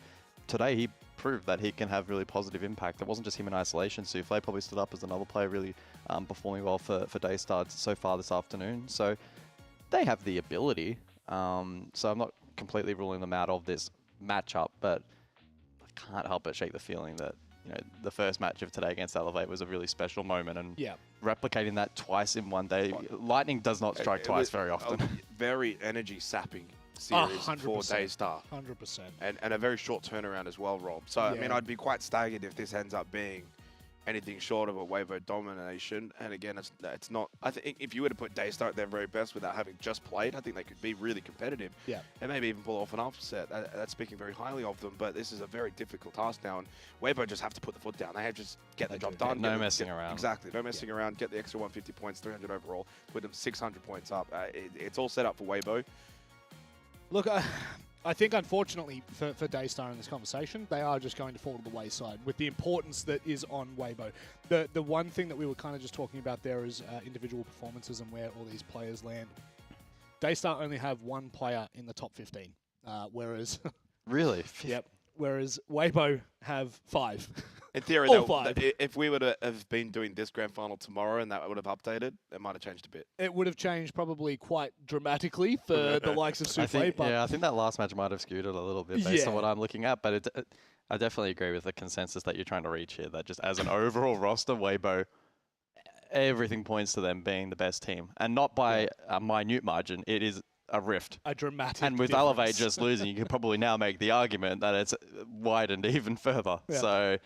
today he proved that he can have really positive impact. It wasn't just him in isolation. Souffle probably stood up as another player really performing well for Daystar so far this afternoon. So they have the ability. So I'm not completely ruling them out of this matchup, but I can't help but shake the feeling that, you know, the first match of today against Elevate was a really special moment, and replicating that twice in one day, lightning does not strike twice very often. Very energy sapping series for Daystar. 100%. And a very short turnaround as well, Rob. So, I mean, I'd be quite staggered if this ends up being anything short of a Weibo domination. And again, it's not. I think if you were to put Daystar at their very best without having just played, I think they could be really competitive. Yeah. And maybe even pull off an upset. That's speaking very highly of them. But this is a very difficult task now, and Weibo just have to put the foot down. They have to just get the job done. No messing around. Exactly. No messing around. Get the extra 150 points, 300 overall. Put them 600 points up. It's all set up for Weibo. Look, I think unfortunately for Daystar in this conversation, they are just going to fall to the wayside with the importance that is on Weibo. The one thing that we were kind of just talking about there is individual performances and where all these players land. Daystar only have one player in the top 15, whereas... Really? Yep. Whereas Weibo have 5. In theory, all 5. If we would have been doing this grand final tomorrow and that would have updated, it might have changed a bit. It would have changed probably quite dramatically for the likes of Souffle. I think that last match might have skewed it a little bit based on what I'm looking at, but I definitely agree with the consensus that you're trying to reach here, that just as an overall roster, Weibo, everything points to them being the best team, and not by a minute margin. It is a rift. A dramatic And with difference. Elevate just losing, you can probably now make the argument that it's widened even further. Yeah. So,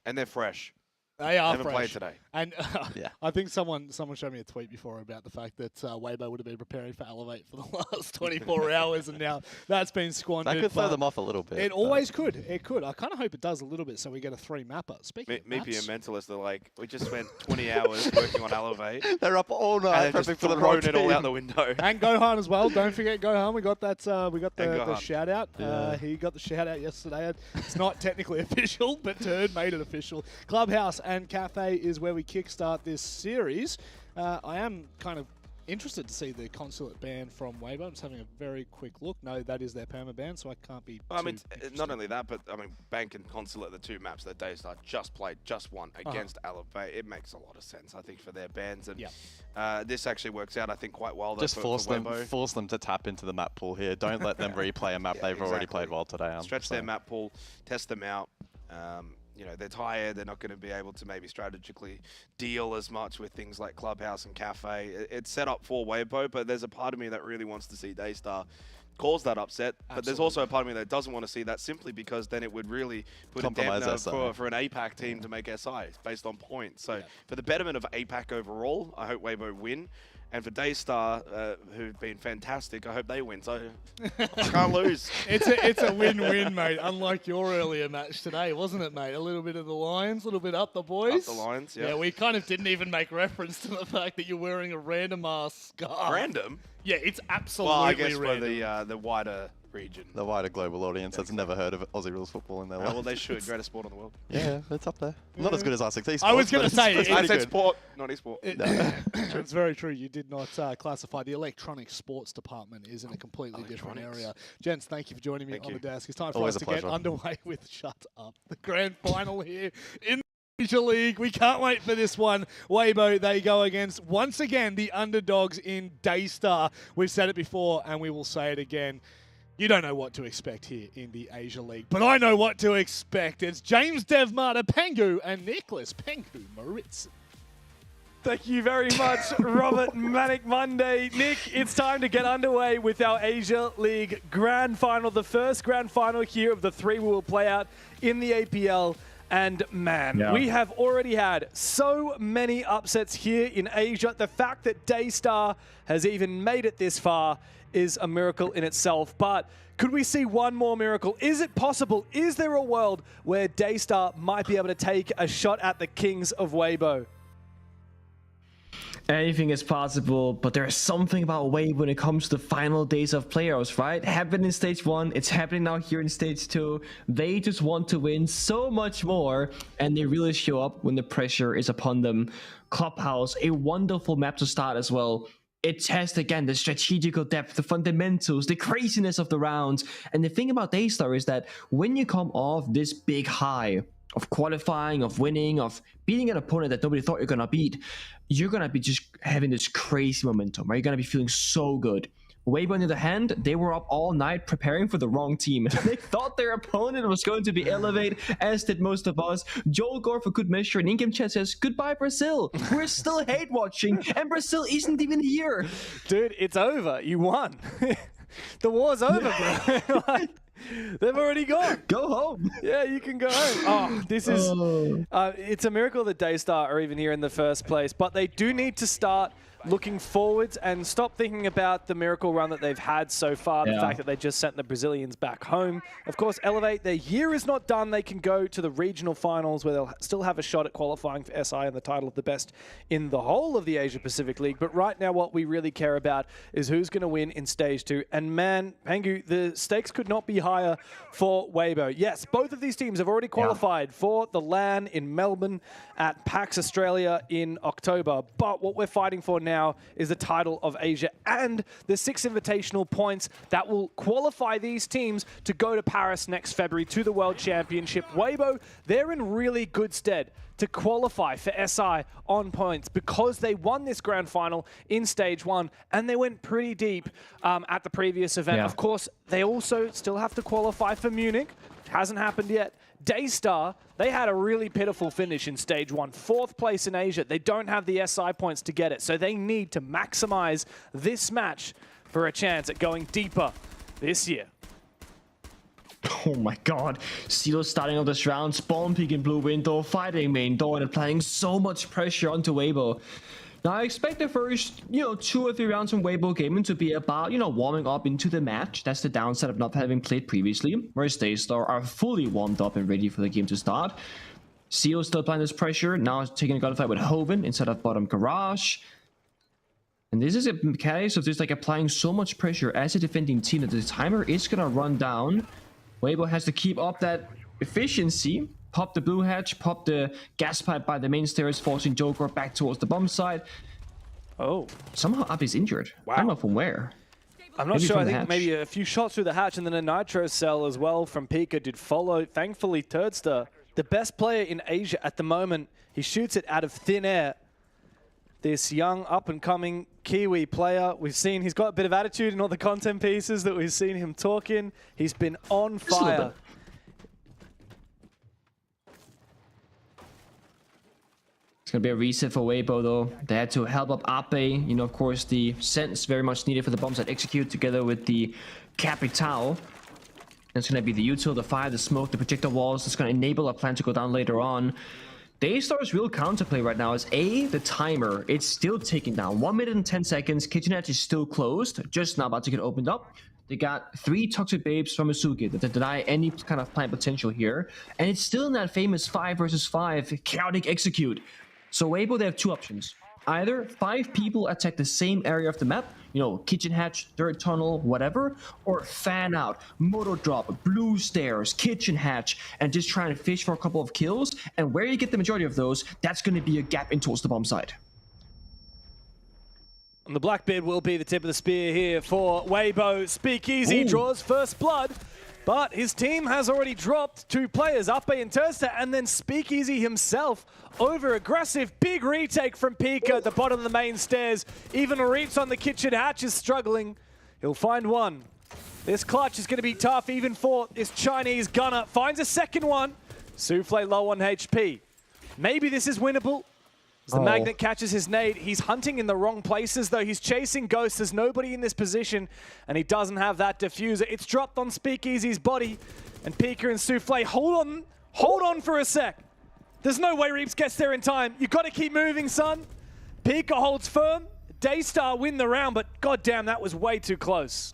and they're fresh. They are Haven't fresh. played today. And Yeah. I think someone showed me a tweet before about the fact that Weibo would have been preparing for Elevate for the last 24 hours, and now that's been squandered. that could throw but them off a little bit. It always could. It could. I kind of hope it does a little bit, so we get a 3-mapper. Speaking of Me being maps, mentalist, they're like, we just spent 20 hours working on Elevate. They're up all night and just prepping for the wrong thrown it all out team. the window. and Gohan as well. Don't forget Gohan. We got that. We got the Gohan. shout out. Yeah. He got the shout out yesterday. It's not technically official, but Turd made it official. Clubhouse and Cafe is where we kickstart this series. I am kind of interested to see the Consulate ban from Weibo. I'm just having a very quick look. No, that is their perma ban, so I can't be. I mean, too not only that, but I mean, Bank and Consulate, the 2 maps that Daystar just won against Elevate. It makes a lot of sense, I think, for their bans. And this actually works out, I think, quite well. Though, Just for force Weibo. them to tap into the map pool here. Don't let them replay a map they've already played well today. Stretch their map pool, test them out. You know, they're tired. They're not going to be able to maybe strategically deal as much with things like Clubhouse and Cafe. It's set up for Weibo, but there's a part of me that really wants to see Daystar cause that upset. But there's also a part of me that doesn't want to see that, simply because then it would really put a dampener for an APAC team to make SI based on points. So for the betterment of APAC overall, I hope Weibo win. And for Daystar, who've been fantastic, I hope they win. So I can't lose. It's a win-win, mate. Unlike your earlier match today, wasn't it, mate? A little bit of the Lions, a little bit up the boys. Up the Lions, yeah. Yeah, we kind of didn't even make reference to the fact that you're wearing a random ass scarf. Random? Yeah, it's absolutely well, I guess random. for the wider region. The wider global audience that's never heard of Aussie rules football in their life. Well, they should. Greatest sport in the world. Yeah, it's up there. Not as good as R6 I was going to say, I said sport, not e-sport. It's very true. You did not classify. The electronic sports department is in a completely different area. Gents, thank you for joining me on the desk. It's time for us to get underway with Shut Up, the grand final here in the Asia League. We can't wait for this one. Weibo, they go against, once again, the underdogs in Daystar. We've said it before, and we will say it again. You don't know what to expect here in the Asia League, but I know what to expect. It's James Devmata Pengu and Nicholas Pengu Moritz. Thank you very much, Robert Manic Monday. Nick, it's time to get underway with our Asia League Grand Final, the first Grand Final here of the 3 we will play out in the APL. And man, we have already had so many upsets here in Asia. The fact that Daystar has even made it this far is a miracle in itself. But could we see one more miracle? Is it possible? Is there a world where Daystar might be able to take a shot at the Kings of Weibo? Anything is possible, but there's something about Weibo when it comes to the final days of playoffs, right? Happened in stage 1, it's happening now here in stage 2. They just want to win so much more, and they really show up when the pressure is upon them. Clubhouse, a wonderful map to start as well. It tests again the strategical depth, the fundamentals, the craziness of the rounds. And the thing about Daystar is that when you come off this big high of qualifying, of winning, of beating an opponent that nobody thought you're gonna beat, you're gonna be just having this crazy momentum, right? You're gonna be feeling so good. Weibo, on the other hand, they were up all night preparing for the wrong team. They thought their opponent was going to be Elevate, as did most of us. Joel Gore, for good measure, in in-game chat says, "Goodbye, Brazil. We're still hate watching, and Brazil isn't even here." Dude, it's over. You won. The war's over, bro. Like, they've already gone. Go home. Yeah, you can go home. Oh, this is... it's a miracle that Daystar are even here in the first place, but they do need to start looking forwards and stop thinking about the miracle run that they've had so far, the fact that they just sent the Brazilians back home. Of course, Elevate, their year is not done. They can go to the regional finals where they'll still have a shot at qualifying for SI and the title of the best in the whole of the Asia Pacific League. But right now, what we really care about is who's going to win in Stage 2. And man, Pengu, the stakes could not be higher for Weibo. Yes, both of these teams have already qualified for the LAN in Melbourne at PAX Australia in October. But what we're fighting for now is the title of Asia and the 6 invitational points that will qualify these teams to go to Paris next February to the World Championship. Weibo, they're in really good stead to qualify for SI on points because they won this grand final in stage 1 and they went pretty deep at the previous event. Of course, they also still have to qualify for Munich, Hasn't happened yet. Daystar, they had a really pitiful finish in stage 1. 4th place in Asia. They don't have the SI points to get it, so they need to maximize this match for a chance at going deeper this year. Oh my god. CeeLo starting off this round, spawn peeking blue window, fighting main door, and applying so much pressure onto Weibo. Now, I expect the first, 2 or 3 rounds from Weibo Gaming to be about, warming up into the match. That's the downside of not having played previously, whereas Daystar are fully warmed up and ready for the game to start. CeeLo still applying this pressure, now taking a gunfight with Hoven instead of bottom garage. And this is a case of just applying so much pressure as a defending team that the timer is gonna run down. Weibo has to keep up that efficiency. Pop the blue hatch, pop the gas pipe by the main stairs, forcing Joker back towards the bomb site. Oh. Somehow Up is injured. Wow. I don't know from where. I'm not sure. I think maybe a few shots through the hatch and then a nitro cell as well from Pika did follow. Thankfully, Turdster, the best player in Asia at the moment, he shoots it out of thin air. This young up-and-coming Kiwi player, we've seen he's got a bit of attitude in all the content pieces that we've seen him talking. He's been on fire. It's going to be a reset for Weibo though. They had to help up Ape. Of course, the sense very much needed for the bombs that execute together with the Capital. It's going to be the util, the fire, the smoke, the projector walls. It's going to enable our plan to go down later on. Daystar's real counterplay right now is the timer. It's still ticking down. 1 minute and 10 seconds. Kitchen Hatch is still closed. Just now about to get opened up. They got 3 Toxic Babes from Isugi that deny any kind of plant potential here. And it's still in that famous 5 versus 5 chaotic execute. So Weibo, they have 2 options. Either 5 people attack the same area of the map, kitchen hatch, third tunnel, whatever, or fan out, motor drop, blue stairs, kitchen hatch, and just try and fish for a couple of kills. And where you get the majority of those, that's going to be a gap in towards the bomb site. And the Blackbeard will be the tip of the spear here for Weibo. Speakeasy draws first blood. But his team has already dropped 2 players, Ape and Turdster, and then Speakeasy himself. Over-aggressive, big retake from Pika at the bottom of the main stairs. Even Reeps on the kitchen hatch is struggling. He'll find one. This clutch is going to be tough, even for this Chinese gunner. Finds a second one. Souffle low on HP. Maybe this is winnable. As the Magnet catches his nade, he's hunting in the wrong places, though. He's chasing ghosts. There's nobody in this position, and he doesn't have that diffuser. It's dropped on Speakeasy's body, and Pika and Souffle, hold on for a sec. There's no way Reeps gets there in time. You've got to keep moving, son. Pika holds firm. Daystar win the round, but goddamn, that was way too close.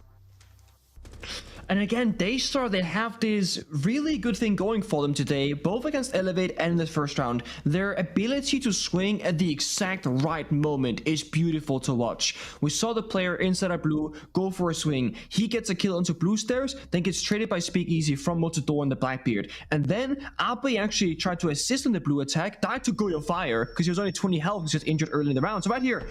And again, Daystar, they have this really good thing going for them today, both against Elevate and in the first round. Their ability to swing at the exact right moment is beautiful to watch. We saw the player inside our blue go for a swing. He gets a kill onto blue stairs, then gets traded by Speakeasy from Motodor and the Blackbeard. And then Ape actually tried to assist on the blue attack, died to Goyo Fire, because he was only 20 health, he was just injured early in the round. So right here,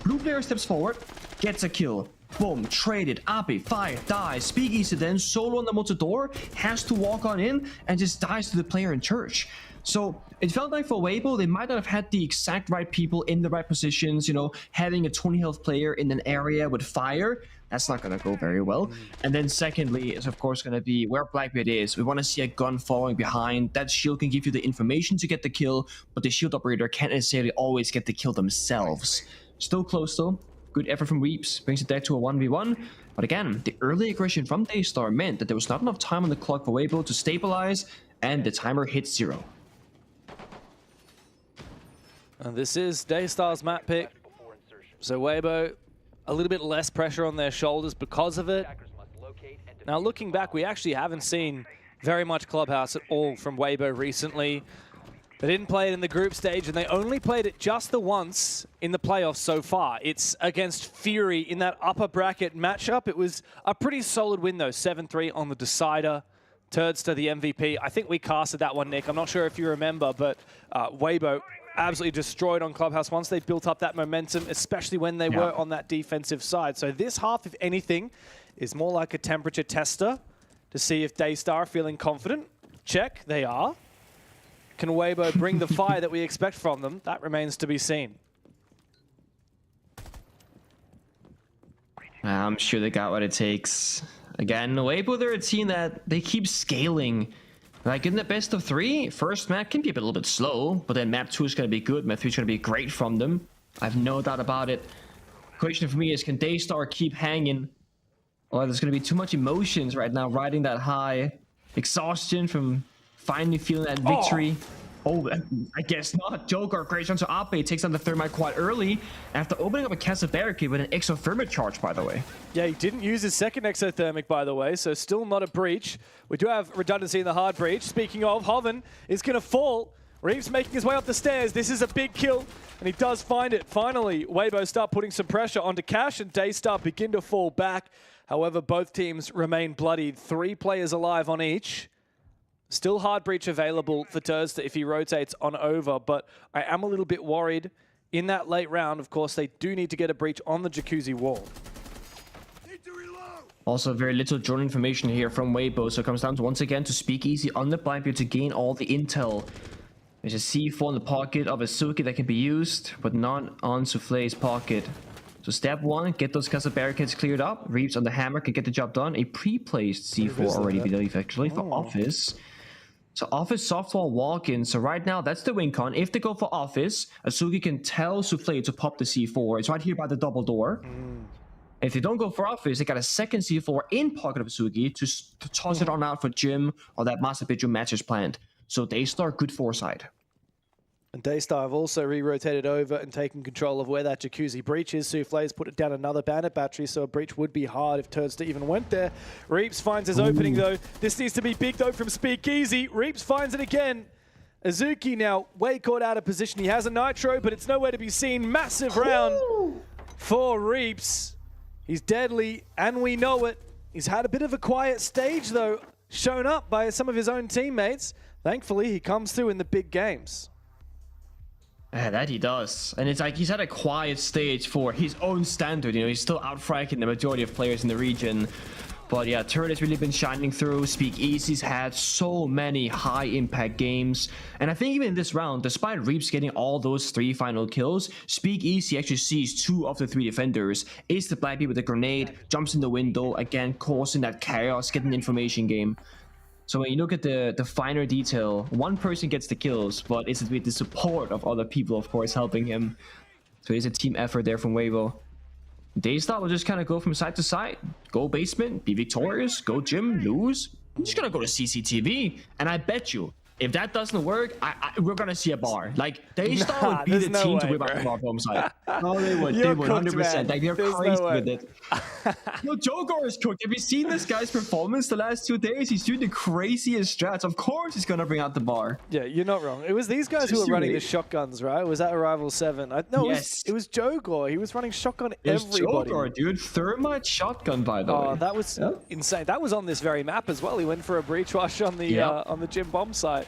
blue player steps forward, gets a kill. Boom, traded, Ape, fire, dies. Speakeasy then, solo on the Motodor, has to walk on in and just dies to the player in church. So it felt like for Weibo, they might not have had the exact right people in the right positions, having a 20 health player in an area with fire. That's not going to go very well. And then secondly is of course going to be where Blackbeard is. We want to see a gun following behind. That shield can give you the information to get the kill, but the shield operator can't necessarily always get the kill themselves. Still close though. Good effort from Reeps, brings it back to a 1v1. But again, the early aggression from Daystar meant that there was not enough time on the clock for Weibo to stabilize, and the timer hits 0. And this is Daystar's map pick. So Weibo, a little bit less pressure on their shoulders because of it. Now looking back, we actually haven't seen very much Clubhouse at all from Weibo recently. They didn't play it in the group stage, and they only played it just the once in the playoffs so far. It's against Fury in that upper bracket matchup. It was a pretty solid win, though. 7-3 on the decider. Turdster, the MVP. I think we casted that one, Nick. I'm not sure if you remember, but Weibo absolutely destroyed on Clubhouse once they built up that momentum, especially when they were on that defensive side. So this half, if anything, is more like a temperature tester to see if Daystar are feeling confident. Check, they are. Can Weibo bring the fire that we expect from them? That remains to be seen. I'm sure they got what it takes. Again, Weibo, they're a team that they keep scaling. Like in the best of 3, first map can be a little bit slow, but then map 2 is going to be good, map 3 is going to be great from them. I have no doubt about it. Question for me is, can Daystar keep hanging? Or there's going to be too much emotions right now, riding that high. Exhaustion from finally feeling that victory. Oh, I guess not. Joker, great chance to Ape, takes on the thermite quite early after opening up a castle barricade with an exothermic charge, by the way. Yeah, he didn't use his second exothermic, by the way, so still not a breach. We do have redundancy in the hard breach. Speaking of, Hoven is going to fall. Reeves making his way up the stairs. This is a big kill, and he does find it. Finally, Weibo start putting some pressure onto Cash, and Daystar begin to fall back. However, both teams remain bloodied. 3 players alive on each. Still hard breach available for Thursday if he rotates on over, but I am a little bit worried. In that late round, of course, they do need to get a breach on the Jacuzzi wall. Also, very little drone information here from Weibo, so it comes down to once again to Speakeasy on the Blackbeard to gain all the intel. There's a C4 in the pocket of Azuki that can be used, but not on Souffle's pocket. So step 1, get those castle barricades cleared up. Reeves on the hammer can get the job done. A pre-placed C4 already, I believe, actually, for Office. So Office softwall walk-in. So right now, that's the win con. If they go for Office, Azuki can tell Souffle to pop the C4. It's right here by the double door. If they don't go for Office, they got a second C4 in pocket of Azuki to toss it on out for Jim or that Master Bedroom matches planned. So Daystar, good foresight. And Daystar have also re-rotated over and taken control of where that Jacuzzi breach is. Souffle's put it down another bandit battery, so a breach would be hard if Turds even went there. Reeps finds his opening, though. This needs to be big, though, from Speakeasy. Reeps finds it again. Azuki now way caught out of position. He has a nitro, but it's nowhere to be seen. Massive round for Reeps. He's deadly, and we know it. He's had a bit of a quiet stage, though, shown up by some of his own teammates. Thankfully, he comes through in the big games. Yeah, that he does. And it's like he's had a quiet stage for his own standard. You know, he's still out-fracking the majority of players in the region. But yeah, Turd has really been shining through. Speakeasy's had so many high-impact games. And I think even in this round, despite Reeps getting all those 3 final kills, Speakeasy actually sees 2 of the 3 defenders. Ace the Blackbeard with a grenade, jumps in the window, again, causing that chaos, getting an information game. So when you look at the finer detail, one person gets the kills, but it's with the support of other people, of course, helping him. So it's a team effort there from Weibo. Daystar will just kind of go from side to side, go basement, be victorious, go gym, lose. I'm just gonna go to CCTV, and I bet you, if that doesn't work, we're gonna see a bar. Like, Daystar would be the team to whip out the bar from side. Oh, they would. They would, 100%. Like, they're crazy with it. No, Joker is cooked. Have you seen this guy's performance the last 2 days? He's doing the craziest strats. Of course he's gonna bring out the bar. Yeah, you're not wrong. It was these guys who were running the shotguns, right? Was that Arrival 7? No, yes. It was Jogor. He was running shotgun everybody. Jogor, dude. Thermite shotgun, by the way. Oh, that was insane. That was on this very map as well. He went for a breach rush on the gym bomb site.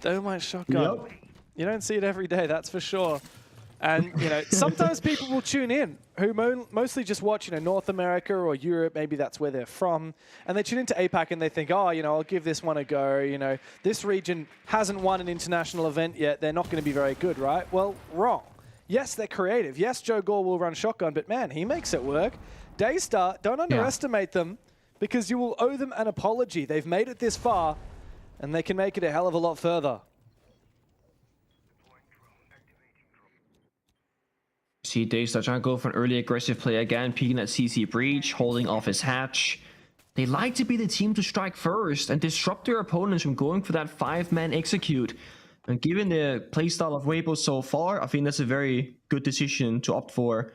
Thermite shotgun. Yep. You don't see it every day, that's for sure. And, you know, sometimes people will tune in who mostly just watch, you know, North America or Europe. Maybe that's where they're from. And they tune into APAC and they think, oh, you know, I'll give this one a go. You know, this region hasn't won an international event yet. They're not going to be very good, right? Well, wrong. Yes, they're creative. Yes, Joe Gore will run shotgun, but man, he makes it work. Daystar, don't underestimate them because you will owe them an apology. They've made it this far and they can make it a hell of a lot further. See Daystar trying to go for an early aggressive play again, peeking at CC Breach, holding off his hatch. They like to be the team to strike first and disrupt their opponents from going for that 5-man execute. And given the playstyle of Weibo so far, I think that's a very good decision to opt for.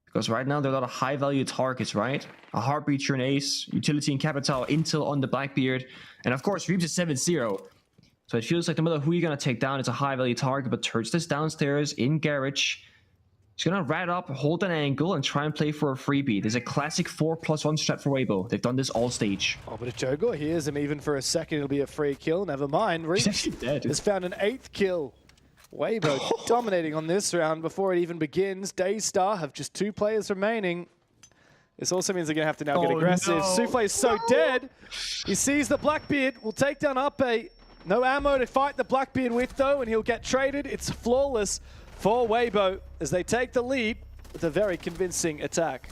Because right now, there are a lot of high-value targets, right? A Heartbreacher and Ace, Utility and Capital, Intel on the Blackbeard, and of course, Reeves is 7-0. So it feels like no matter who you're going to take down, it's a high-value target, but Turds is downstairs in Garage. He's going to rat up, hold an angle, and try and play for a freebie. There's a classic 4+1 strat for Weibo. They've done this all stage. Oh, but if Jogor hears him even for a second, it'll be a free kill. Never mind. Reeves has found an 8th kill. Weibo dominating on this round before it even begins. Daystar have just 2 players remaining. This also means they're going to have to now get aggressive. No. Souffle is so dead. He sees the Blackbeard. Will take down Ape. No ammo to fight the Blackbeard with, though, and he'll get traded. It's flawless for Weibo as they take the lead with a very convincing attack.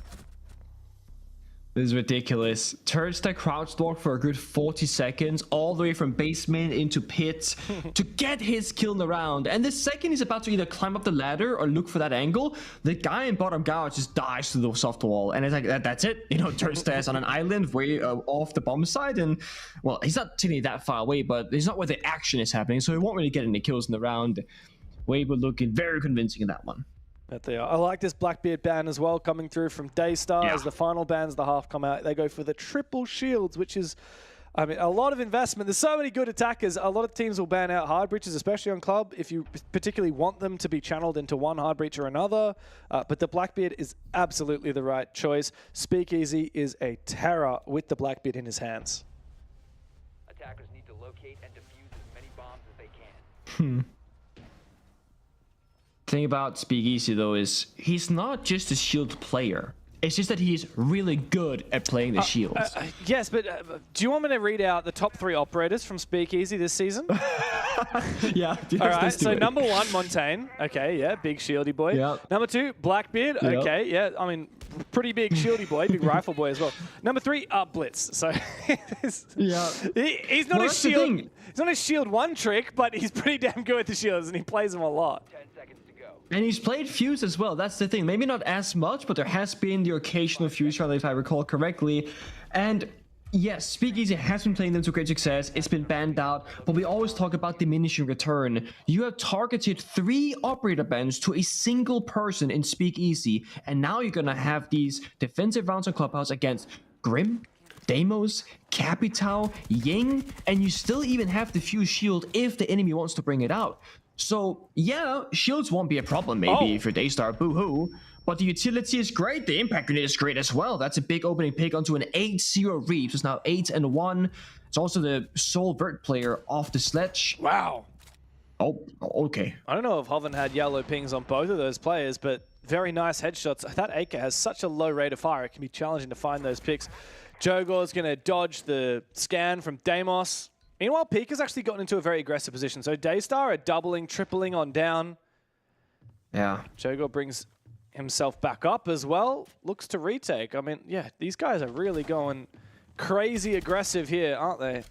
This is ridiculous. Tursta crouched walk for a good 40 seconds, all the way from basement into pit to get his kill in the round. And the second he's about to either climb up the ladder or look for that angle, the guy in bottom garage just dies to the soft wall. And it's like, that's it. You know, Tursta is on an island way off the bomb side. And, well, he's not technically that far away, but he's not where the action is happening. So he won't really get any kills in the round. Weibo looking very convincing in that one. But they are. I like this Blackbeard ban as well coming through from Daystar as the final bans, the half come out. They go for the triple shields, which is, I mean, a lot of investment. There's so many good attackers. A lot of teams will ban out hard breaches, especially on club, if you particularly want them to be channeled into one hard breach or another. But the Blackbeard is absolutely the right choice. Speakeasy is a terror with the Blackbeard in his hands. Attackers need to locate and defuse as many bombs as they can. Thing about Speakeasy though is he's not just a shield player. It's just that he's really good at playing the shields. Yes, but do you want me to read out the top 3 operators from Speakeasy this season? Yeah. All right, so number 1, Montaigne. Okay, yeah, big shieldy boy. Yep. Number 2, Blackbeard. Yep. Okay, yeah, I mean, pretty big shieldy boy, big rifle boy as well. Number 3, Blitz. So yeah, he's not a shield. He's not a shield one trick, but he's pretty damn good at the shields, and he plays them a lot. 10 seconds to go. And he's played Fuse as well. That's the thing. Maybe not as much, but there has been the occasional Fuse round, if I recall correctly. And yes, Speakeasy has been playing them to great success. It's been banned out, but we always talk about diminishing return. You have targeted 3 operator bans to a single person in Speakeasy, and now you're gonna have these defensive rounds on Clubhouse against Grim, Deimos, Capitao, Ying, and you still even have the Fuse shield if the enemy wants to bring it out. So, yeah, shields won't be a problem maybe if you're Daystar, boo-hoo. But the utility is great, the impact grenade is great as well. That's a big opening pick onto an 8-0 Reaps. It's now 8-1. It's also the sole vert player off the sledge. Wow. Oh, okay. I don't know if Hoven had yellow pings on both of those players, but very nice headshots. That AK has such a low rate of fire, it can be challenging to find those picks. Jogor's going to dodge the scan from Deimos. Meanwhile, Peak has actually gotten into a very aggressive position. So Daystar are doubling, tripling on down. Yeah. Jogor brings himself back up as well. Looks to retake. I mean, yeah, these guys are really going crazy aggressive here, aren't they?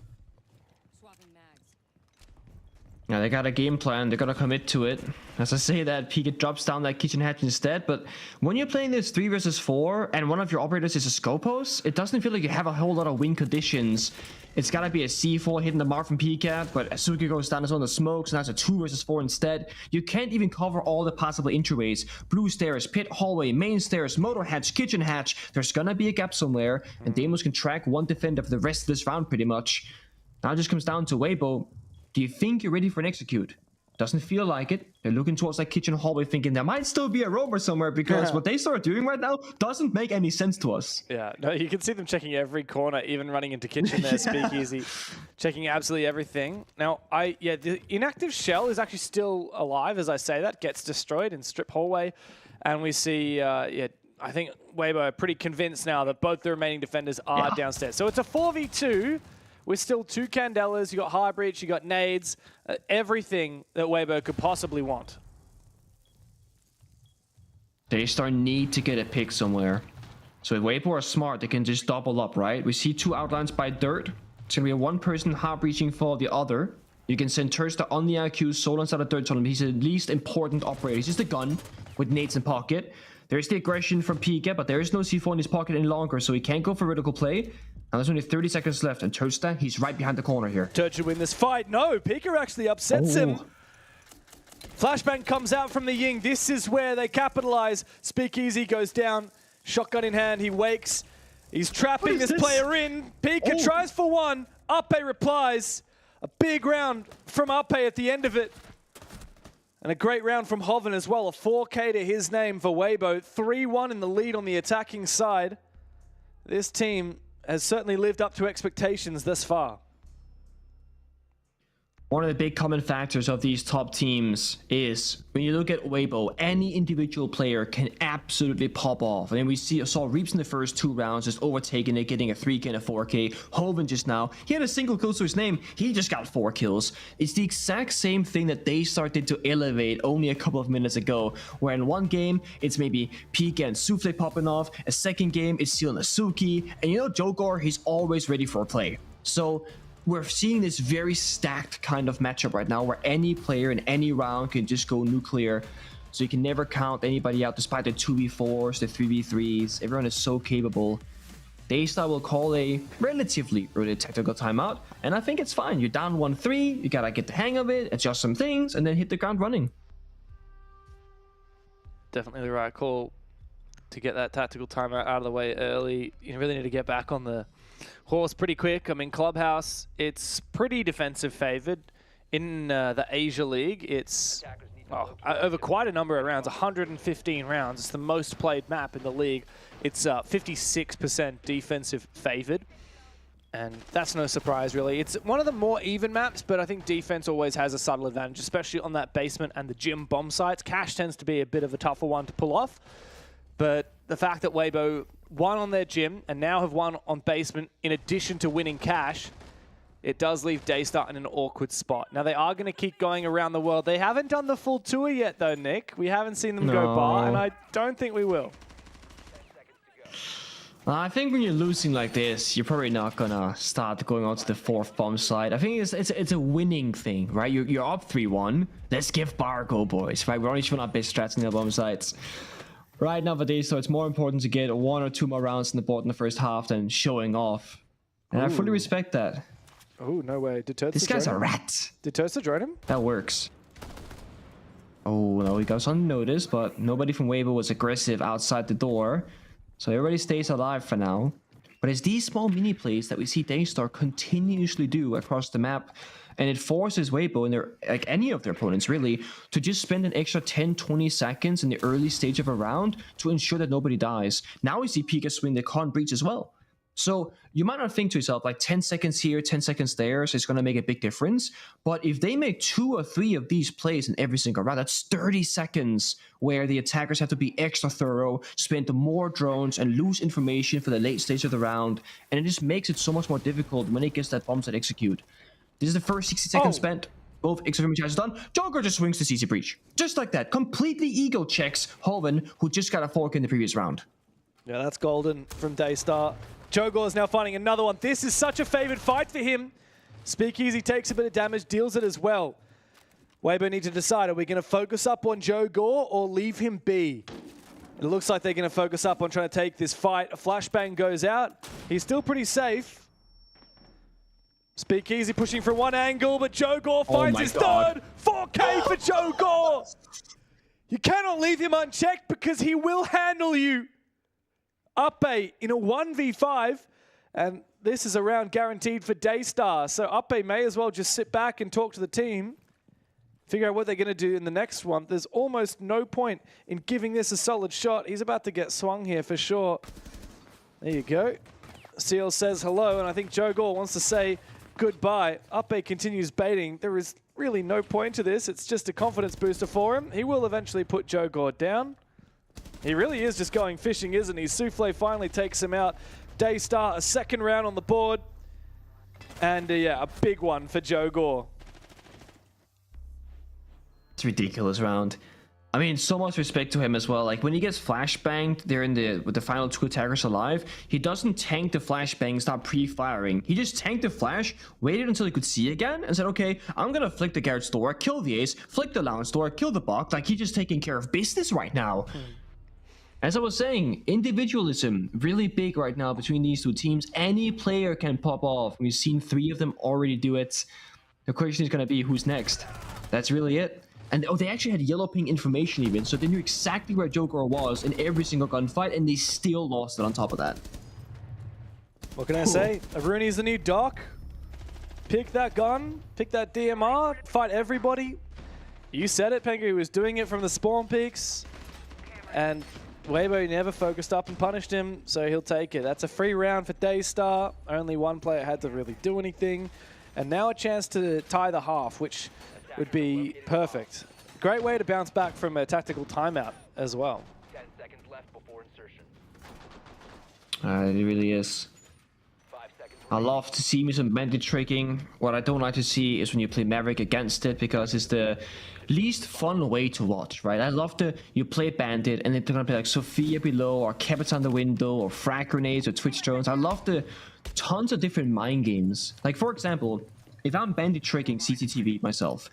Yeah, they got a game plan. They're gonna commit to it. As I say that, Pika drops down that kitchen hatch instead. But when you're playing this 3 versus 4, and one of your operators is a Scopos, it doesn't feel like you have a whole lot of win conditions. It's gotta be a C4 hitting the mark from Pika, but Asuki goes down as on the smokes, and that's a 2 versus 4 instead. You can't even cover all the possible entryways. Blue stairs, pit hallway, main stairs, motor hatch, kitchen hatch. There's gonna be a gap somewhere, and Deimos can track one defender for the rest of this round pretty much. Now it just comes down to Weibo. Do you think you're ready for an execute? Doesn't feel like it. They're looking towards that kitchen hallway thinking there might still be a roamer somewhere because what they start doing right now doesn't make any sense to us. Yeah, no, you can see them checking every corner, even running into kitchen there, Speakeasy, checking absolutely everything. Now, the inactive shell is actually still alive as I say that, gets destroyed in strip hallway. And we see, I think Weibo are pretty convinced now that both the remaining defenders are downstairs. So it's a 4v2. With still 2 Candelas, you got High Breach, you got nades, everything that Weibo could possibly want. Daystar need to get a pick somewhere. So if Weibo are smart, they can just double up, right? We see 2 outlines by Dirt. It's going to be a 1-person hard breaching for the other. You can send Tursta on the IQ, solo inside of Dirt Tunnel. He's the least important operator. He's just a gun with nades in pocket. There's the aggression from Pika, but there is no C4 in his pocket any longer, so he can't go for vertical play. And there's only 30 seconds left, and Tursta, he's right behind the corner here. Turd should win this fight. No, Pika actually upsets him. Flashbang comes out from the Ying. This is where they capitalize. Speakeasy goes down, shotgun in hand. He wakes. He's trapping this player in. Pika tries for one. Ape replies. A big round from Ape at the end of it. And a great round from Hoven as well. A 4K to his name for Weibo. 3-1 in the lead on the attacking side. This team has certainly lived up to expectations thus far. One of the big common factors of these top teams is when you look at Weibo, any individual player can absolutely pop off. And then we saw Reaps in the first 2 rounds just overtaking it, getting a 3K and a 4K. Hoven just now, he had a single kill to his name. He just got 4 kills. It's the exact same thing that they started to elevate only a couple of minutes ago, where in one game, it's maybe Pika and Souffle popping off. A second game, it's Seal and Asuki. And you know, Jogor, he's always ready for a play. So we're seeing this very stacked kind of matchup right now where any player in any round can just go nuclear. So you can never count anybody out despite the 2v4s, the 3v3s. Everyone is so capable. Daystar will call a relatively early tactical timeout, and I think it's fine. You're down 1-3, you gotta get the hang of it, adjust some things, and then hit the ground running. Definitely the right call to get that tactical timeout out of the way early. You really need to get back on the horse pretty quick. I mean, Clubhouse, it's pretty defensive favored. In the Asia League, it's over quite a number of rounds, 115 rounds. It's the most played map in the league. It's 56% defensive favored. And that's no surprise, really. It's one of the more even maps, but I think defense always has a subtle advantage, especially on that basement and the gym bomb sites. Cash tends to be a bit of a tougher one to pull off. But the fact that Weibo won on their gym and now have won on basement in addition to winning cash, it does leave Daystar in an awkward spot. Now, they are going to keep going around the world. They haven't done the full tour yet, though, Nick. We haven't seen them go bar, and I don't think we will. I think when you're losing like this, you're probably not going to start going on to the 4th bomb site. I think it's a winning thing, right? You're up 3-1. Let's give bar a go, boys, right? We're only showing our best strats in the bomb sites. Right now for Daystar, it's more important to get 1 or 2 more rounds on the board in the first half than showing off. And I fully respect that. Oh, no way. Did Turtsa This guy's join a him? rat. Did Turtsa join him? That works. Oh, no, he goes unnoticed, but nobody from Weibo was aggressive outside the door. So everybody stays alive for now. But it's these small mini plays that we see Daystar continuously do across the map. And it forces Weibo and like any of their opponents really to just spend an extra 10-20 seconds in the early stage of a round to ensure that nobody dies. Now we see Pika swing the con breach as well. So you might not think to yourself like 10 seconds here, 10 seconds there, so it's going to make a big difference. But if they make 2 or 3 of these plays in every single round, that's 30 seconds where the attackers have to be extra thorough, spend more drones, and lose information for the late stage of the round. And it just makes it so much more difficult when it gets that bomb set execute. This is the first 60 seconds spent. Both extra charges done. Joker just swings the CC breach. Just like that. Completely ego checks Hoven, who just got a 4K in the previous round. Yeah, that's golden from Daystar. Jogor is now finding another one. This is such a favored fight for him. Speakeasy takes a bit of damage, deals it as well. Weibo need to decide, are we going to focus up on Jogor or leave him be? It looks like they're going to focus up on trying to take this fight. A flashbang goes out. He's still pretty safe. Speakeasy pushing from one angle, but Jogor finds his third. 4K for Jogor. You cannot leave him unchecked because he will handle you. Uppe in a 1v5, and this is a round guaranteed for Daystar. So Uppe may as well just sit back and talk to the team, figure out what they're going to do in the next one. There's almost no point in giving this a solid shot. He's about to get swung here for sure. There you go. Seal says hello, and I think Jogor wants to say goodbye. Uppe continues baiting. There is really no point to this. It's just a confidence booster for him. He will eventually put Jogor down. He really is just going fishing, isn't he? Souffle finally takes him out. Daystar, a second round on the board. And yeah, a big one for Jogor. It's a ridiculous round. I mean, so much respect to him as well. Like when he gets flashbanged there with the final 2 attackers alive, he doesn't tank the flashbang and start pre-firing. He just tanked the flash, waited until he could see again, and said, okay, I'm gonna flick the Garrett's door, kill the ace, flick the lounge door, kill the bot. Like he's just taking care of business right now. As I was saying, individualism really big right now between these 2 teams. Any player can pop off. We've seen 3 of them already do it. The question is going to be who's next. That's really it. And oh, they actually had yellow ping information even, so they knew exactly where Jogor was in every single gunfight, and they still lost it on top of that. What can I say? Aruni's the new Doc. Pick that gun, pick that DMR, fight everybody. You said it, Pengu. He was doing it from the spawn peaks. And Weibo never focused up and punished him, so he'll take it. That's a free round for Daystar. Only one player had to really do anything. And now a chance to tie the half, which would be perfect. Great way to bounce back from a tactical timeout as well. 10 seconds left before insertion. It really is. I love to see me some bandit tricking. What I don't like to see is when you play Maverick against it, because it's the least fun way to watch, right? I love you play bandit and they're gonna play like Sophia below or Capitan the window or frag grenades or Twitch drones. I love the tons of different mind games. Like for example, if I'm bandit tricking CCTV myself,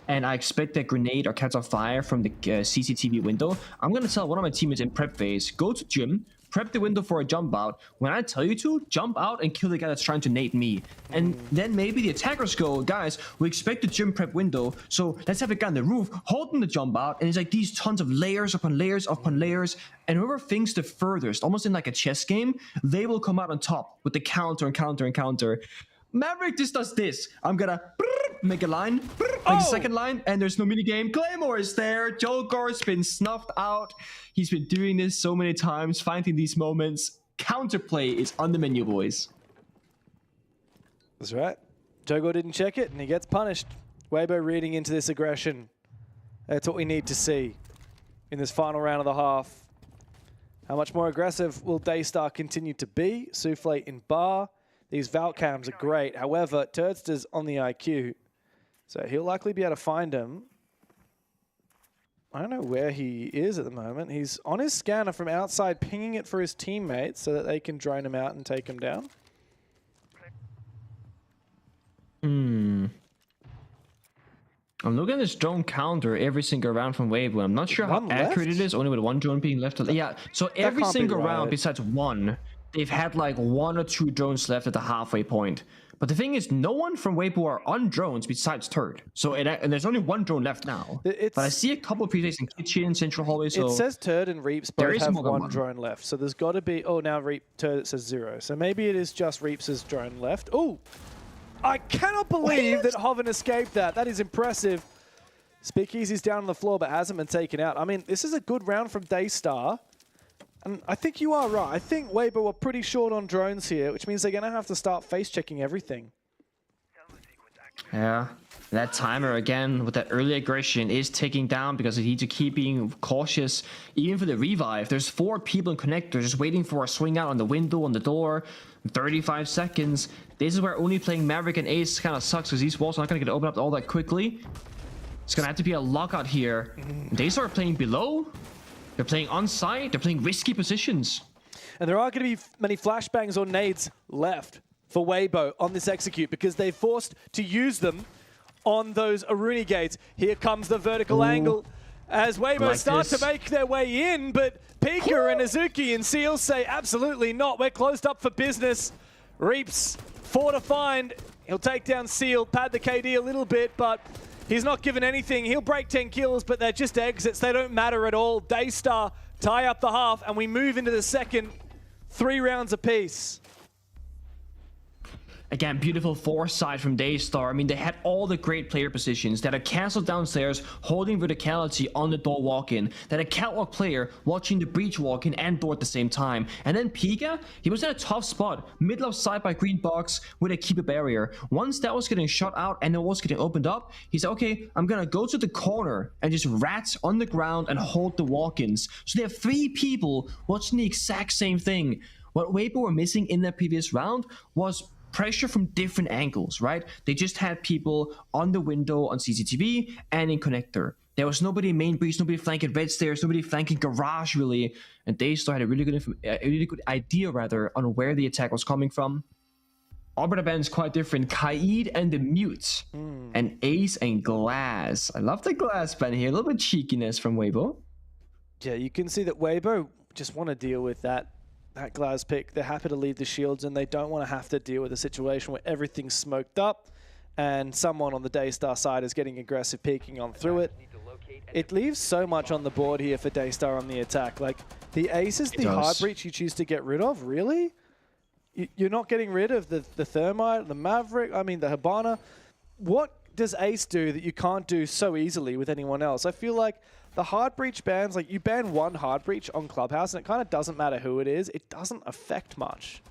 and I expect a grenade or catch on fire from the CCTV window, I'm gonna tell one of my teammates in prep phase, go to gym, prep the window for a jump out. When I tell you to, jump out and kill the guy that's trying to nade me. And then maybe the attackers go, guys, we expect the gym prep window, so let's have a guy on the roof holding the jump out. And it's like these tons of layers upon layers upon layers. And whoever thinks the furthest, almost in like a chess game, they will come out on top with the counter and counter and counter. Maverick just does this. I'm gonna make a line, like a second line, and there's no minigame. Claymore is there. Joker's been snuffed out. He's been doing this so many times, finding these moments. Counterplay is on the menu, boys. That's right. Jogo didn't check it, and he gets punished. Weibo reading into this aggression. That's what we need to see in this final round of the half. How much more aggressive will Daystar continue to be? Souffle in bar. These Valk cams are great. However, Turdster's on the IQ, so he'll likely be able to find him. I don't know where he is at the moment. He's on his scanner from outside, pinging it for his teammates so that they can drone him out and take him down. I'm looking at this drone counter every single round from Weibo. I'm not sure how accurate it is, only with one drone being left. Yeah, so every single round besides one, they've had like 1 or 2 drones left at the halfway point. But the thing is, no one from Weibo are on drones besides Turd. So and there's only 1 drone left now. But I see a couple of PJs in kitchen, central hallway. So it says Turd and Reaps both have one drone left. So there's got to be. Oh, now Turd it says 0. So maybe it is just Reaps' drone left. Oh, I cannot believe that Hoven escaped that. That is impressive. Speakeasy's down on the floor, but hasn't been taken out. I mean, this is a good round from Daystar. And I think you are right. I think Weibo are pretty short on drones here, which means they're going to have to start face-checking everything. Yeah, that timer again with that early aggression is ticking down because they need to keep being cautious. Even for the revive, there's 4 people in connector just waiting for a swing out on the window, on the door. 35 seconds. This is where only playing Maverick and Ace kind of sucks because these walls are not going to get opened up all that quickly. It's going to have to be a lockout here. They start playing below. They're playing on site. They're playing risky positions. And there aren't going to be many flashbangs or nades left for Weibo on this execute because they're forced to use them on those Aruni gates. Here comes the vertical angle as Weibo start to make their way in, but Pika and Azuki and Seal say absolutely not. We're closed up for business. Reaps 4 to find. He'll take down Seal, pad the KD a little bit, but he's not given anything. He'll break 10 kills, but they're just exits. They don't matter at all. Daystar tie up the half, and we move into the second. 3 rounds apiece. Again, beautiful foresight from Daystar. I mean, they had all the great player positions. They had a castle downstairs holding verticality on the door walk-in. They had a catwalk player watching the breach walk-in and door at the same time. And then Pika, he was in a tough spot, middle of side by green box with a keeper barrier. Once that was getting shot out and it was getting opened up, he said, okay, I'm gonna go to the corner and just rat on the ground and hold the walk-ins. So they have 3 people watching the exact same thing. What Weibo were missing in that previous round was pressure from different angles, right? They just had people on the window on CCTV and in connector. There was nobody in main breach, nobody flanking red stairs, nobody flanking garage really, and Daystar had a really good idea on where the attack was coming from. Arbiter Band is quite different. Kaid and the Mute, and Ace and Glass. I love the Glass band here. A little bit cheekiness from Weibo. Yeah, you can see that Weibo just want to deal with that Glass pick. They're happy to leave the shields and they don't want to have to deal with a situation where everything's smoked up and someone on the Daystar side is getting aggressive, peeking on through it. It leaves so much on the board here for Daystar on the attack. Like, the Ace is the hard breach you choose to get rid of, really? You're not getting rid of the Thermite, the Maverick, I mean the Hibana. What does Ace do that you can't do so easily with anyone else? I feel like the hard breach bans, like you ban one hard breach on Clubhouse and it kind of doesn't matter who it is. It doesn't affect much.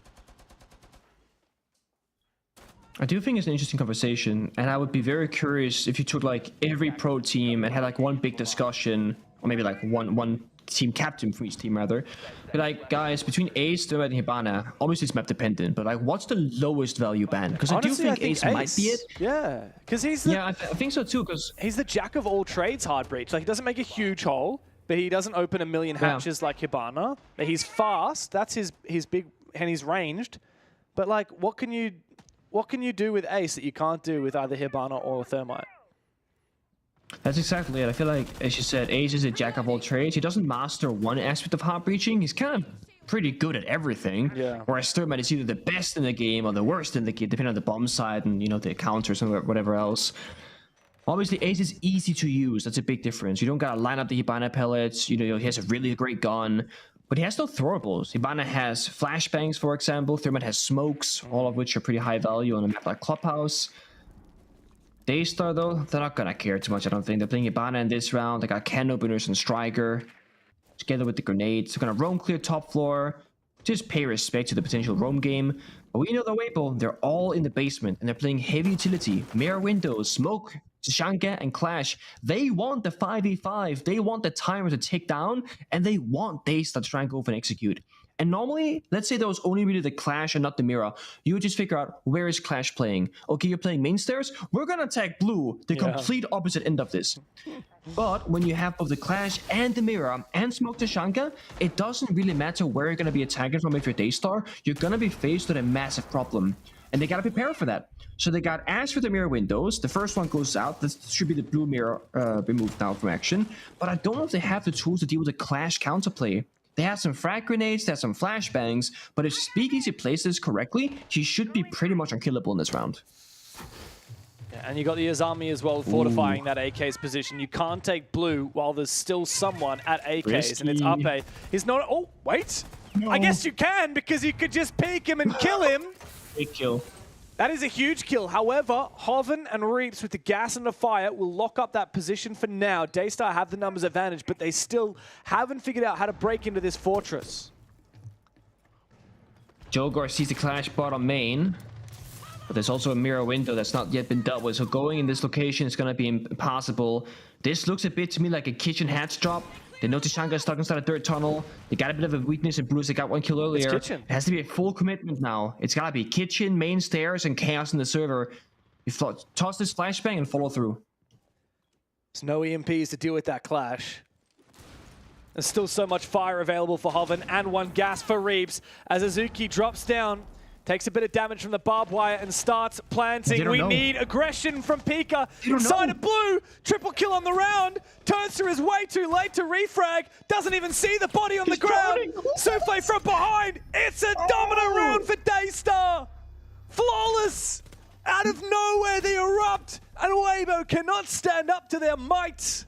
I do think it's an interesting conversation, and I would be very curious if you took like every pro team and had like one big discussion, or maybe like one team captain for each team rather. But like, guys, between Ace, Thermite, and Hibana, obviously it's map dependent, but like, what's the lowest value ban? Because I do think Ace might be it. Yeah, because he's the, I think so too. Because he's the jack of all trades, hard breach. Like he doesn't make a huge hole, but he doesn't open a million hatches like Hibana. He's fast. That's his big, and he's ranged. But like, what can you do with Ace that you can't do with either Hibana or Thermite? That's exactly it. I feel like, as you said, Ace is a jack of all trades. He doesn't master one aspect of hard breaching. He's kind of pretty good at everything. Yeah. Whereas Thermite is either the best in the game or the worst in the game, depending on the bomb side and, you know, the counters and whatever else. Obviously, Ace is easy to use. That's a big difference. You don't gotta line up the Hibana pellets. You know, he has a really great gun. But he has no throwables. Hibana has flashbangs, for example. Thermite has smokes, all of which are pretty high value on a map like Clubhouse. Daystar, though, they're not gonna care too much, I don't think. They're playing Hibana in this round. They got can openers and Striker, together with the grenades. They're gonna roam clear top floor, just pay respect to the potential roam game. But we know the Weibo, they're all in the basement, and they're playing heavy utility. Mirror windows, smoke, Shanka, and Clash. They want the 5v5. They want the timer to tick down, and they want Daystar to try and go for an execute. And normally, let's say there was only really the Clash and not the Mirror. You would just figure out, where is Clash playing? Okay, you're playing main stairs? We're gonna attack blue, the complete opposite end of this. But when you have both the Clash and the Mirror and Smoke to Shanka, it doesn't really matter where you're gonna be attacking from if you're Daystar. You're gonna be faced with a massive problem. And they gotta prepare for that. So they got Ash for the mirror windows. The first one goes out. This should be the blue mirror removed now from action. But I don't know if they have the tools to deal with the Clash counterplay. They have some frag grenades, they have some flashbangs, but if Speakeasy plays this correctly, he should be pretty much unkillable in this round. Yeah, and you got the Azami as well fortifying that AK's position. You can't take blue while there's still someone at AK's, and it's up A. He's not. Oh, wait. No. I guess you can, because you could just peek him and kill him. Big kill. That is a huge kill. However, Hoven and Reaps with the gas and the fire will lock up that position for now. Daystar have the numbers advantage, but they still haven't figured out how to break into this fortress. Jogor sees the Clash bottom main, but there's also a mirror window that's not yet been dealt with, so going in this location is going to be impossible. This looks a bit to me like a kitchen hatch drop. They know Tashanka is stuck inside a third tunnel. They got a bit of a weakness in Blues. They got one kill earlier. It has to be a full commitment now. It's got to be kitchen, main stairs, and chaos in the server. You toss this flashbang and follow through. There's no EMPs to deal with that Clash. There's still so much fire available for Hoven and one gas for Reeves as Azuki drops down. Takes a bit of damage from the barbed wire and starts planting. We need aggression from Pika. Inside of blue, triple kill on the round. Turnster is way too late to refrag. Doesn't even see the body on the ground. Souffle from behind. It's a dominant round for Daystar. Flawless. Out of nowhere they erupt. And Weibo cannot stand up to their might.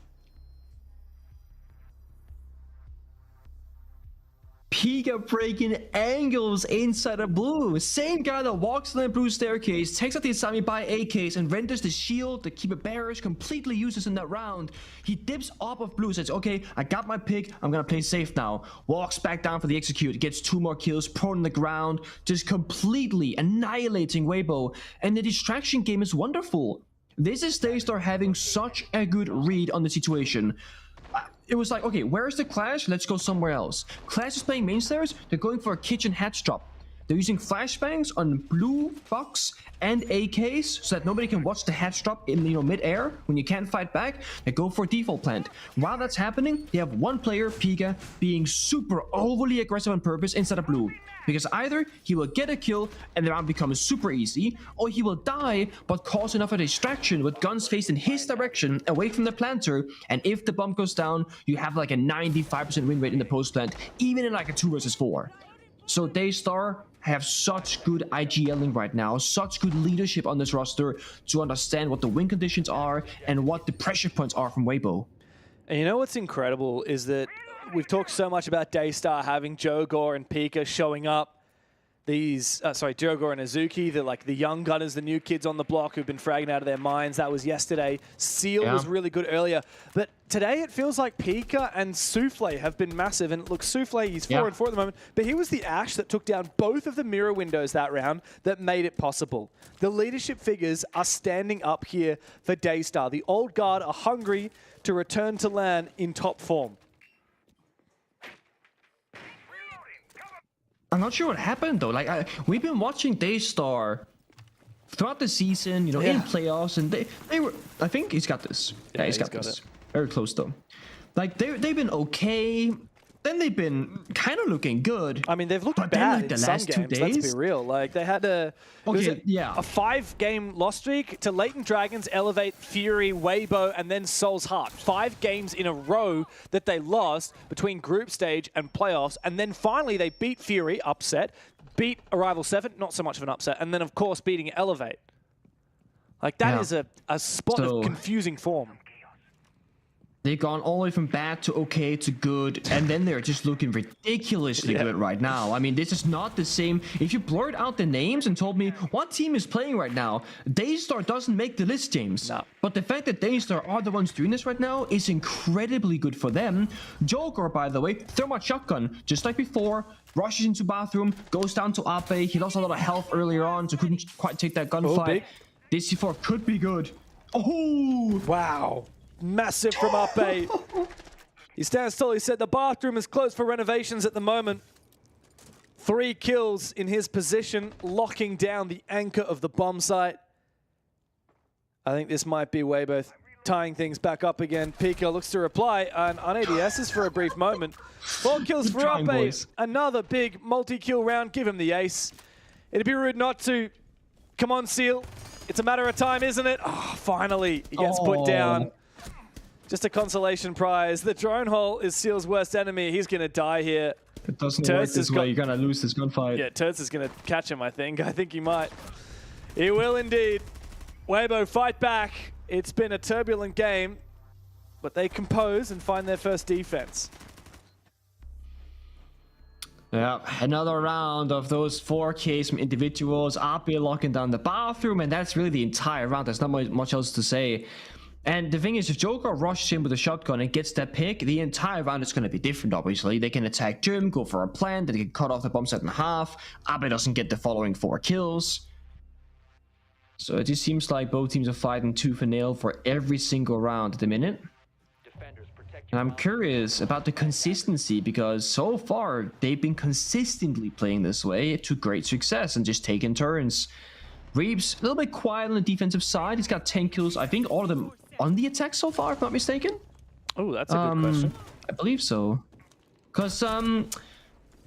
Pika breaking angles inside of blue. Same guy that walks on the blue staircase, takes out the Asami by AKs and renders the shield the keeper bearish completely useless in that round. He dips off of blue, says, okay, I got my pick, I'm gonna play safe now. Walks back down for the execute, gets 2 more kills, prone on the ground, just completely annihilating Weibo. And the distraction game is wonderful. This is Daystar having such a good read on the situation. It was like, okay, where's the Clash? Let's go somewhere else. Clash is playing main stairs. They're going for a kitchen hatch drop. They're using flashbangs on blue box and AKs so that nobody can watch the hatch drop in mid-air when you can't fight back. They go for a default plant. While that's happening, they have one player, Pika, being super overly aggressive on purpose inside of blue. Because either he will get a kill and the round becomes super easy, or he will die but cause enough of a distraction with guns faced in his direction away from the planter, and if the bomb goes down, you have like a 95% win rate in the post plant, even in like a 2 versus 4. So Daystar have such good IGLing right now, such good leadership on this roster to understand what the win conditions are and what the pressure points are from Weibo. And you know what's incredible is that we've talked so much about Daystar having Jogor and Pika showing up. these, Jogor and Azuki, the young gunners, the new kids on the block who've been fragging out of their minds. That was yesterday. Seal was really good earlier. But today it feels like Pika and Souffle have been massive. And look, Souffle, he's 4 and 4 at the moment. But he was the Ash that took down both of the mirror windows that round that made it possible. The leadership figures are standing up here for Daystar. The old guard are hungry to return to LAN in top form. I'm not sure what happened though. Like we've been watching Daystar throughout the season, you know, in playoffs, and they were. I think he's got this. Yeah, he's got this. Very close though. Like they've been okay. Then they've been kind of looking good. I mean, they've looked bad in some games, let's be real. Like, they had a 5-game loss streak to Latent Dragons, Elevate, Fury, Weibo, and then Soul's Heart. 5 games in a row that they lost between group stage and playoffs. And then finally, they beat Fury, upset, beat Arrival 7, not so much of an upset, and then, of course, beating Elevate. Like, that is a spot of confusing form. They've gone all the way from bad to okay to good, and then they're just looking ridiculously good right now. I mean, this is not the same. If you blurred out the names and told me what team is playing right now, Daystar doesn't make the list, James. No. But the fact that Daystar are the ones doing this right now is incredibly good for them. Joker, by the way, thermite shotgun, just like before, rushes into bathroom, goes down to Ape. He lost a lot of health earlier on, so couldn't quite take that gunfight. This C4 could be good. Oh! Wow. Massive from Ape. He stands tall. He said the bathroom is closed for renovations at the moment. 3 kills in his position, locking down the anchor of the bomb site. I think this might be Weibo tying things back up again. Pika looks to reply and on ADSs for a brief moment. 4 kills for Ape. Another big multi-kill round. Give him the ace. It'd be rude not to. Come on, Seal. It's a matter of time, isn't it? Oh, finally. He gets put down. Just a consolation prize. The drone hole is Seal's worst enemy. He's going to die here. It doesn't work this way. You're going to lose this gunfight. Yeah, Turds is going to catch him, I think. I think he might. He will indeed. Weibo fight back. It's been a turbulent game, but they compose and find their first defense. Yeah, another round of those 4Ks from individuals. AP locking down the bathroom, and that's really the entire round. There's not much else to say. And the thing is, if Joker rushes in with a shotgun and gets that pick, the entire round is going to be different, obviously. They can attack Jim, go for a plant, they can cut off the bomb set in half. Abe doesn't get the following 4 kills. So it just seems like both teams are fighting tooth and nail for every single round at the minute. And I'm curious about the consistency, because so far they've been consistently playing this way to great success and just taking turns. Reeves, a little bit quiet on the defensive side. He's got 10 kills. I think all of them on the attack so far, if not mistaken. Oh, that's a good question. I believe so. Because I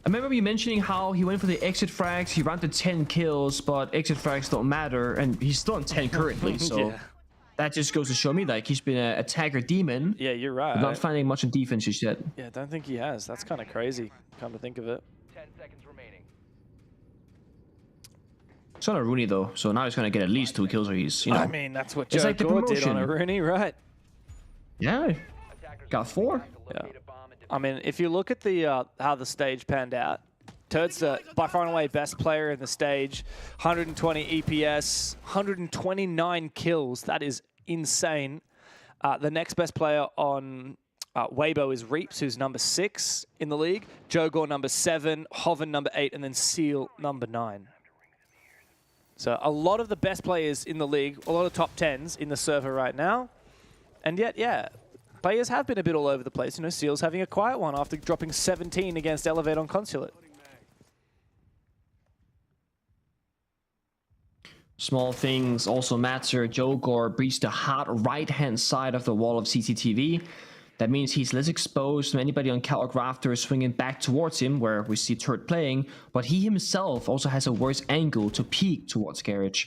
remember you mentioning how he went for the exit frags. He ran to 10 kills, but exit frags don't matter. And he's still on 10 currently, so that just goes to show me like he's been an attacker demon. Yeah, you're right. Not finding much on defense just yet. Yeah, I don't think he has. That's kind of crazy, come to think of it. 10 seconds remaining. It's on a Rooney though, so now he's gonna get at least 2 kills, or he's, you know. I mean, that's what it's Joe like the Gore did on a promotion. Rooney, right? Yeah, got 4. Yeah. I mean, if you look at the how the stage panned out, Turd's by far and away best player in the stage. 120 EPS, 129 kills. That is insane. The next best player on Weibo is Reeps, who's number 6 in the league. Joe Gore number 7, Hoven number 8, and then Seal number 9. So a lot of the best players in the league, a lot of top 10s in the server right now. And yet, yeah, players have been a bit all over the place. You know, Seal's having a quiet one after dropping 17 against Elevate on Consulate. Small things also matter. Jogor breached the hot right-hand side of the wall of CCTV. That means he's less exposed than anybody on Calc Rafter swinging back towards him, where we see Turd playing, but he himself also has a worse angle to peek towards Garage.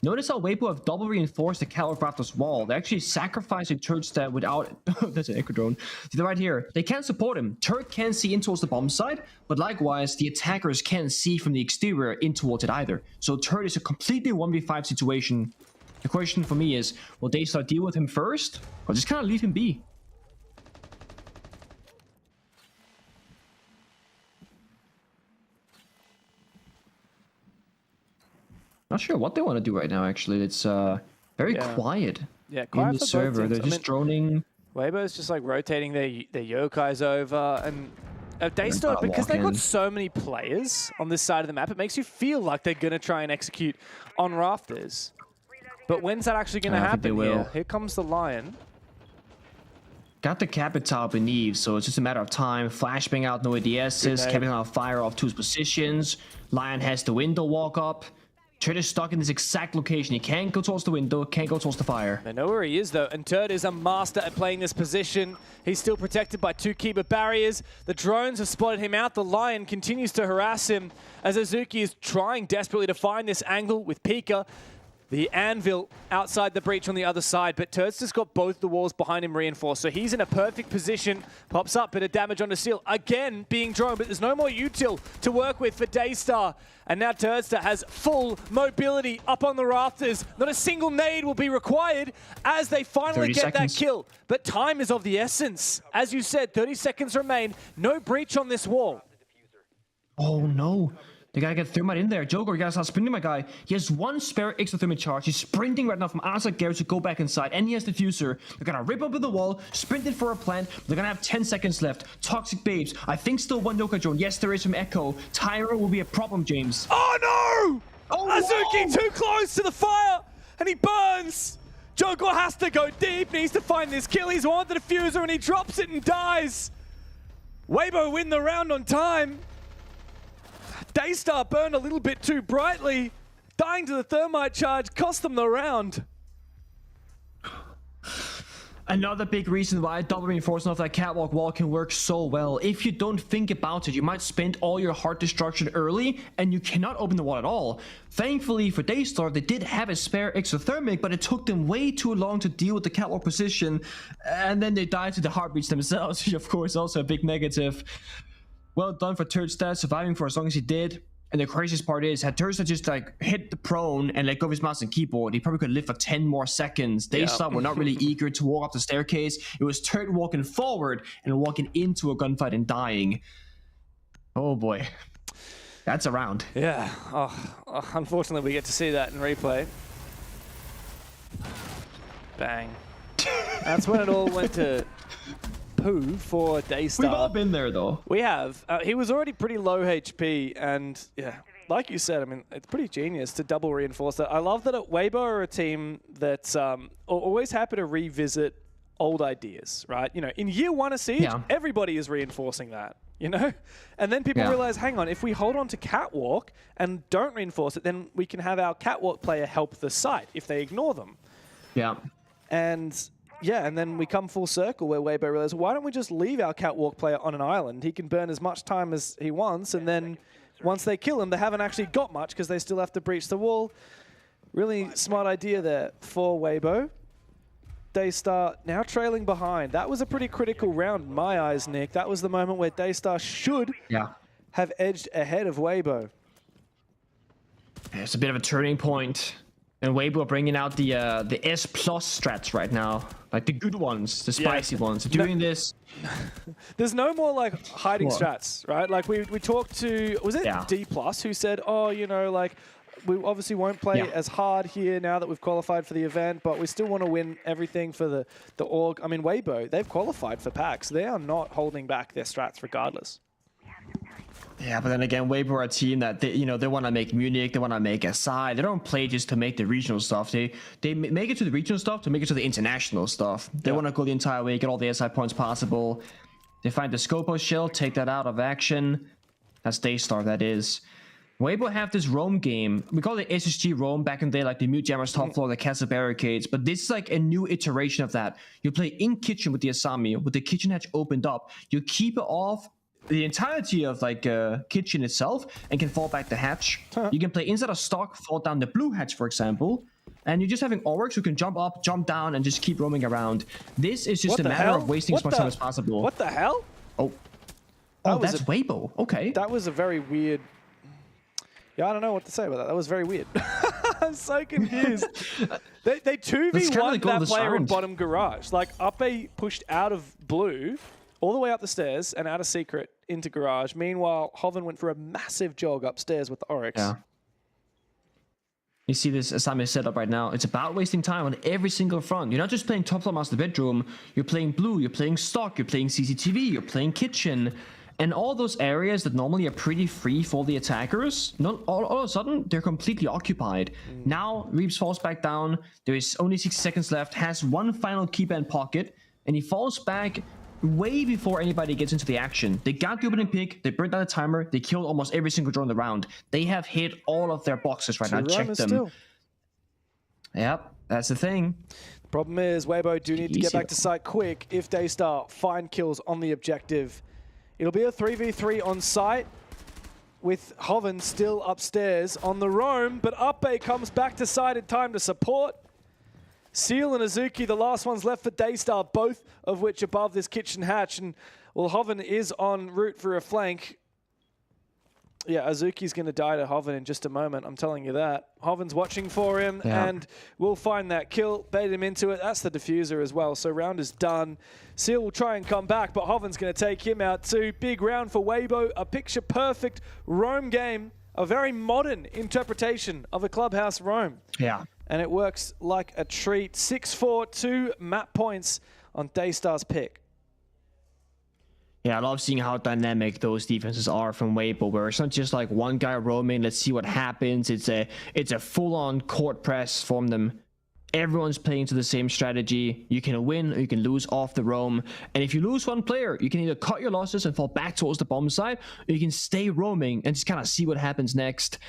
Notice how Weibo have double reinforced the Calc Raptor's wall. They're actually sacrificing Turd's stat without... That's an echo drone. They're right here. They can't support him. Turd can't see in towards the bomb site, but likewise, the attackers can't see from the exterior in towards it either. So Turd is a completely 1v5 situation. The question for me is, will they start deal with him first, or just kind of leave him be? Not sure what they want to do right now, actually. It's very quiet Yeah, in quiet the for both server. teams. They're just droning. Weibo's just like rotating their yokais over, and Daystar, because they've got so many players on this side of the map, it makes you feel like they're going to try and execute on rafters. But when's that actually going to happen here? Here comes the Lion. Got the Capital beneath, so it's just a matter of time. Flashbang out, no ADSs. Capital on fire off to his positions. Lion has the window walk up. Turd is stuck in this exact location. He can't go towards the window, can't go towards the fire. They know where he is, though, and Turd is a master at playing this position. He's still protected by 2 keeper barriers. The drones have spotted him out. The Lion continues to harass him as Azuki is trying desperately to find this angle with Pika. The Anvil outside the breach on the other side, but Turd's just got both the walls behind him reinforced, so he's in a perfect position. Pops up, bit of damage onto Seal. Again, being droned, but there's no more util to work with for Daystar. And now Turdster has full mobility up on the rafters. Not a single nade will be required as they finally get that kill. But time is of the essence. As you said, 30 seconds remain. No breach on this wall. Oh, no. They gotta get Thermite in there. Joker, you gotta start sprinting, my guy. He has 1 spare extra Thermite charge. He's sprinting right now from outside garage to go back inside, and he has Diffuser. They're gonna rip up the wall, sprint in for a plant. They're gonna have 10 seconds left. Toxic Babes. I think still 1 Yoka drone. Yes, there is some Echo. Tyra will be a problem, James. Oh, no! Oh, Azuki too close to the fire, and he burns. Joker has to go deep, needs to find this kill. He's on the Diffuser, and he drops it and dies. Weibo win the round on time. Daystar burned a little bit too brightly. Dying to the thermite charge cost them the round. Another big reason why double reinforcement of that catwalk wall can work so well. If you don't think about it, you might spend all your heart destruction early and you cannot open the wall at all. Thankfully for Daystar, they did have a spare exothermic, but it took them way too long to deal with the catwalk position, and then they died to the heartbeats themselves, which of course also a big negative. Well done for Turdstar, surviving for as long as he did. And the craziest part is, had Turdstar just like hit the prone and let go of his mouse and keyboard, he probably could live for 10 more seconds. Daystar were not really eager to walk up the staircase. It was Turd walking forward and walking into a gunfight and dying. Oh boy. That's a round. Yeah. Oh, unfortunately, we get to see that in replay. Bang. That's when it all went to poo for Daystar. We've all been there, though. We have. He was already pretty low HP, and yeah, like you said, I mean, it's pretty genius to double reinforce that. I love that Weibo are a team that's always happy to revisit old ideas, right? You know, in year 1 of Siege, everybody is reinforcing that, you know? And then people realize, hang on, if we hold on to Catwalk and don't reinforce it, then we can have our Catwalk player help the site if they ignore them. Yeah. And yeah, and then we come full circle where Weibo realizes, why don't we just leave our Catwalk player on an island? He can burn as much time as he wants, and then once they kill him, they haven't actually got much because they still have to breach the wall. Really smart idea there for Weibo. Daystar now trailing behind. That was a pretty critical round in my eyes, Nick. That was the moment where Daystar should have edged ahead of Weibo. It's a bit of a turning point. And Weibo are bringing out the S+ strats right now. Like the good ones, the spicy ones. They're doing this. There's no more like hiding strats, right? Like we talked to, was it D+, who said, oh, you know, like we obviously won't play as hard here now that we've qualified for the event, but we still want to win everything for the org. I mean, Weibo, they've qualified for PAX. They are not holding back their strats regardless. Yeah, but then again, Weibo are a team that they want to make Munich, they want to make SI. They don't play just to make the regional stuff. They make it to the regional stuff to make it to the international stuff. They want to go the entire way, get all the SI points possible. They find the Scopo shell, take that out of action. That's Daystar, that is. Weibo have this roam game. We call it SSG roam back in the day, like the Mute Jammers top floor, the Castle Barricades. But this is like a new iteration of that. You play in kitchen with the Asami, with the kitchen hatch opened up. You keep it off the entirety of like kitchen itself and can fall back the hatch. You can play inside a stock, fall down the blue hatch, for example, and you're just having orcs who can jump up, jump down, and just keep roaming around. This is just a matter of wasting as much time as possible. What the hell? Oh, that's Weibo. Okay. That was a very weird. Yeah, I don't know what to say about that. That was very weird. I'm so confused. They 2v1 that player in bottom garage. Like Uppe pushed out of blue all the way up the stairs and out of secret into garage. Meanwhile, Hoven went for a massive jog upstairs with the Oryx. You see this assignment set up right now. It's about wasting time on every single front. You're not just playing top master bedroom. You're playing blue. You're playing stock. You're playing CCTV. You're playing kitchen. And all those areas that normally are pretty free for the attackers, all of a sudden, they're completely occupied. Now, Reeves falls back down. There is only 6 seconds left. Has one final keyband pocket. And he falls back way before anybody gets into the action. They got the opening pick, they burned down the timer, they killed almost every single drone in the round. They have hit all of their boxes right now. Check them. Still. Yep, that's the thing. The problem is Weibo do need to get back to site quick if Daystar find kills on the objective. It'll be a 3v3 on site with Hoven still upstairs on the roam, but Uppe comes back to site in time to support. Seal and Azuki, the last ones left for Daystar, both of which above this kitchen hatch. And, well, Hoven is en route for a flank. Yeah, Azuki's going to die to Hoven in just a moment, I'm telling you that. Hoven's watching for him, and we'll find that kill, bait him into it. That's the diffuser as well, so round is done. Seal will try and come back, but Hoven's going to take him out too. Big round for Weibo, a picture-perfect roam game, a very modern interpretation of a Clubhouse roam. Yeah. And it works like a treat. 6-4, 2 map points on Daystar's pick. Yeah, I love seeing how dynamic those defenses are from Weibo, where it's not just like one guy roaming, let's see what happens. It's a full-on court press from them. Everyone's playing to the same strategy. You can win or you can lose off the roam. And if you lose one player, you can either cut your losses and fall back towards the bomb side, or you can stay roaming and just kind of see what happens next.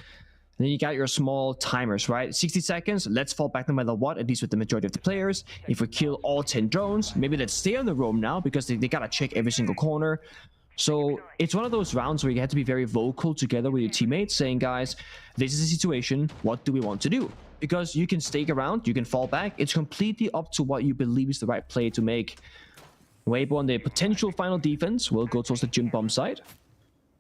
And then you got your small timers, right? 60 seconds, let's fall back no matter what, at least with the majority of the players. If we kill all 10 drones, maybe let's stay on the roam now because they gotta check every single corner. So it's one of those rounds where you have to be very vocal together with your teammates, saying, guys, this is the situation, what do we want to do? Because you can stake around, you can fall back, it's completely up to what you believe is the right play to make. Weibo on the potential final defense will go towards the gym bomb side.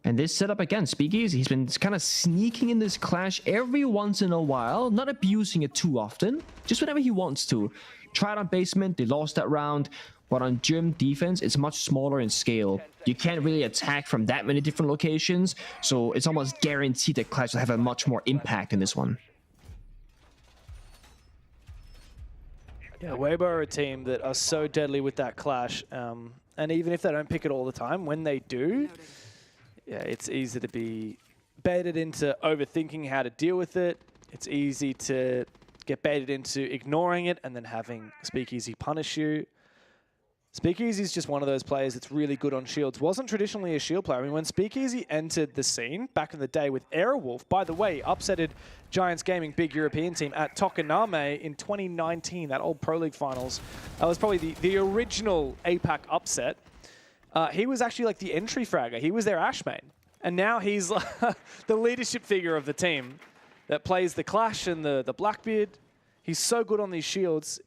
And this setup again, Speakeasy, he's been kind of sneaking in this clash every once in a while, not abusing it too often, just whenever he wants to. Tried on basement, they lost that round, but on gym defense, it's much smaller in scale. You can't really attack from that many different locations, so it's almost guaranteed that clash will have a much more impact in this one. Yeah, Weibo are a team that are so deadly with that clash, and even if they don't pick it all the time, when they do, yeah, it's easy to be baited into overthinking how to deal with it. It's easy to get baited into ignoring it and then having Speakeasy punish you. Speakeasy is just one of those players that's really good on shields. Wasn't traditionally a shield player. I mean, when Speakeasy entered the scene back in the day with Airwolf, by the way, upsetted Giants Gaming, big European team, at Tokoname in 2019, that old Pro League Finals. That was probably the original APAC upset. He was actually like the entry fragger. He was their Ash main. And now he's the leadership figure of the team that plays the Clash and the Blackbeard. He's so good on these shields.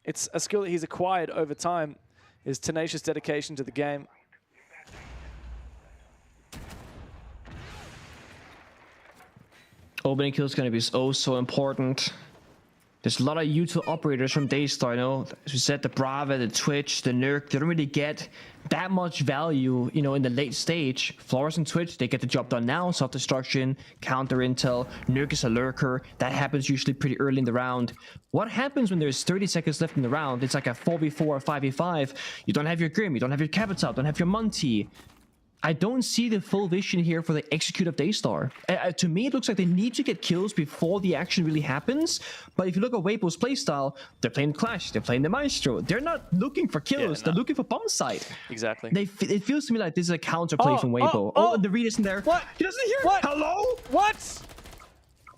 It's a skill that he's acquired over time, his tenacious dedication to the game. Opening kill is going to be so important. There's a lot of util operators from Daystar, you know. As we said, the Brava, the Twitch, the Nurk, they don't really get that much value, you know, in the late stage. Flores and Twitch, they get the job done now. Self-destruction, counter intel, Nurk is a lurker. That happens usually pretty early in the round. What happens when there's 30 seconds left in the round? It's like a 4v4 or 5v5. You don't have your Grim, you don't have your Capital, don't have your Monty. I don't see the full vision here for the execute of Daystar. To me, it looks like they need to get kills before the action really happens. But if you look at Weibo's playstyle, they're playing Clash, they're playing the Maestro. They're not looking for kills, they're looking for bomb site. Exactly. It feels to me like this is a counterplay from Weibo. Oh, and the read isn't there. What? He doesn't hear. What? Hello? What?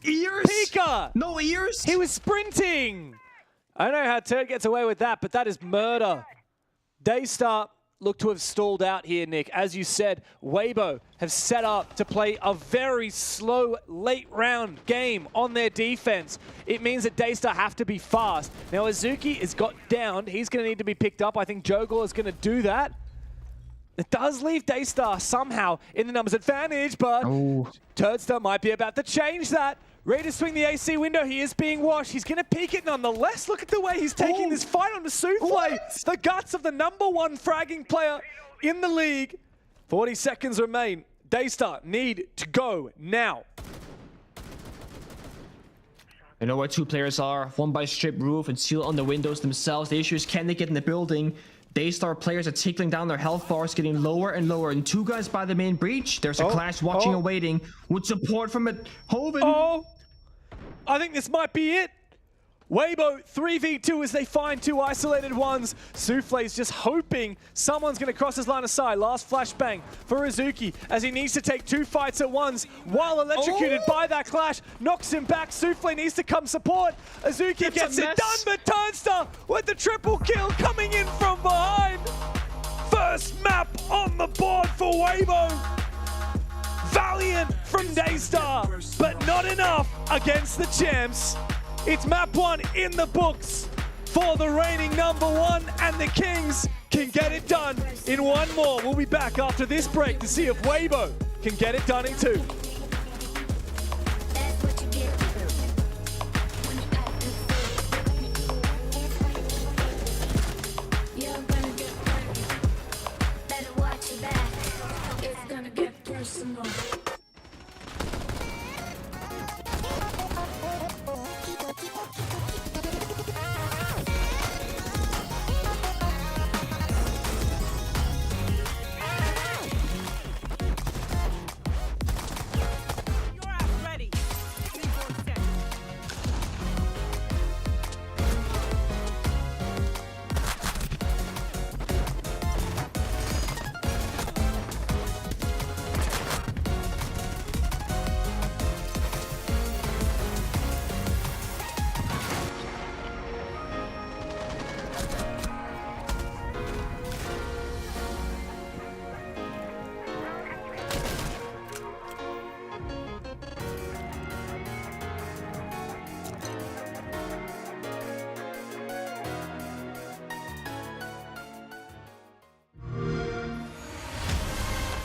Ears? Pika! No ears? He was sprinting! I don't know how Turd gets away with that, but that is murder. Daystar look to have stalled out here, Nick. As you said, Weibo have set up to play a very slow late round game on their defense. It means that Daystar have to be fast. Now, Azuki is got down. He's going to need to be picked up. I think Jogor is going to do that. It does leave Daystar somehow in the numbers advantage, but Turdstar might be about to change that. Ready to swing the AC window. He is being washed. He's going to peek it nonetheless. Look at the way he's taking this fight on the Souffle. The guts of the #1 fragging player in the league. 40 seconds remain. Daystar need to go now. I know where two players are. One by strip roof and seal on the windows themselves. The issue is, can they get in the building? Daystar players are tickling down their health bars, getting lower and lower. And two guys by the main breach. There's a clash watching and waiting with support from Hoven. Oh, I think this might be it. Weibo 3v2 as they find two isolated ones. Souffle's just hoping someone's going to cross his line of sight. Last flashbang for Izuki as he needs to take two fights at once while electrocuted by that clash. Knocks him back. Souffle needs to come support. Izuki gets it done, but Turnstar with the triple kill coming in from behind. First map on the board for Weibo. Valiant from Daystar, but not enough against the champs. It's map 1 in the books for the reigning #1, and the Kings can get it done in one more. We'll be back after this break to see if Weibo can get it done in 2.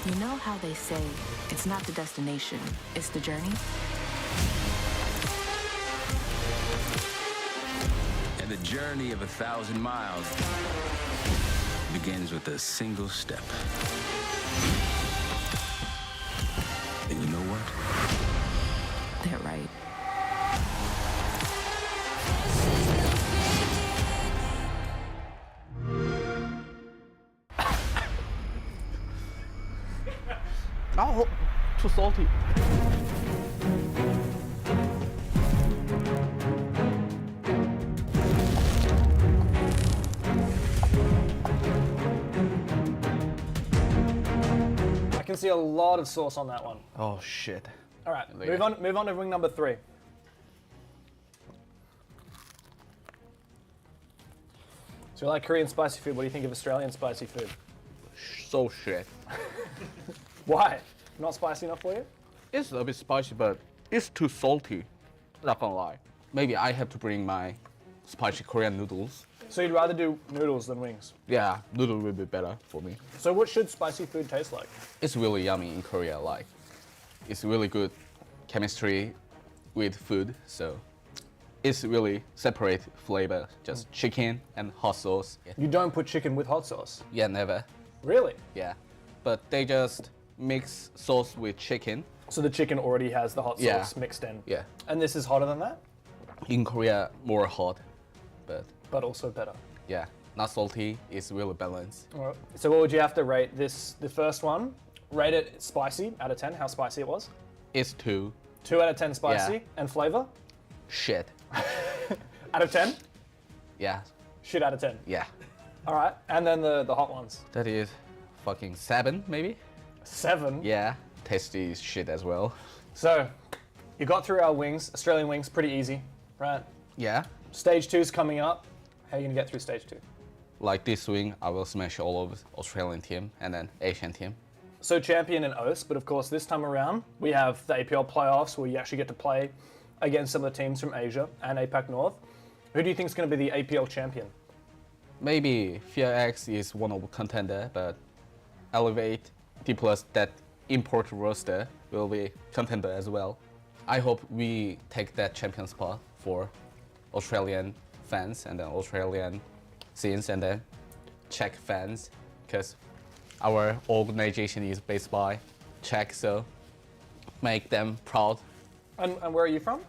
You know how they say, it's not the destination, it's the journey? And the journey of 1,000 miles begins with a single step. And you know what? They're right. Oh, too salty. I can see a lot of sauce on that one. Oh shit. All right, move on to wing number 3. So you like Korean spicy food? What do you think of Australian spicy food? So shit. Why? Not spicy enough for you? It's a bit spicy, but it's too salty. Not gonna lie. Maybe I have to bring my spicy Korean noodles. So you'd rather do noodles than wings? Yeah, noodle will be better for me. So what should spicy food taste like? It's really yummy in Korea. Like, it's really good chemistry with food. So it's really separate flavor. Just chicken and hot sauce. Yeah. You don't put chicken with hot sauce? Yeah, never. Really? Yeah, but they just mix sauce with chicken. So the chicken already has the hot sauce mixed in? Yeah. And this is hotter than that? In Korea, more hot, but also better. Yeah, not salty. It's really balanced. All right. So what would you have to rate this? The first one, rate it spicy out of 10. How spicy it was? It's 2. 2 out of 10 spicy. Yeah. And flavor? Shit. Out of 10? Yeah. Shit out of 10. Yeah. All right. And then the hot ones. That is fucking 7, maybe. 7? Yeah. Tasty shit as well. So you got through our wings, Australian wings, pretty easy, right? Yeah. Stage 2's coming up. How are you gonna get through stage 2? Like this wing, I will smash all of Australian team and then Asian team. So champion and OS, but of course this time around we have the APL playoffs where you actually get to play against some of the teams from Asia and APAC North. Who do you think is going to be the APL champion? Maybe FearX is one of the contender, but Elevate, D+ that import roster will be contender as well. I hope we take that champion spot for Australian fans and then Australian scenes and then Czech fans, because our organization is based by Czech, so make them proud. And where are you from?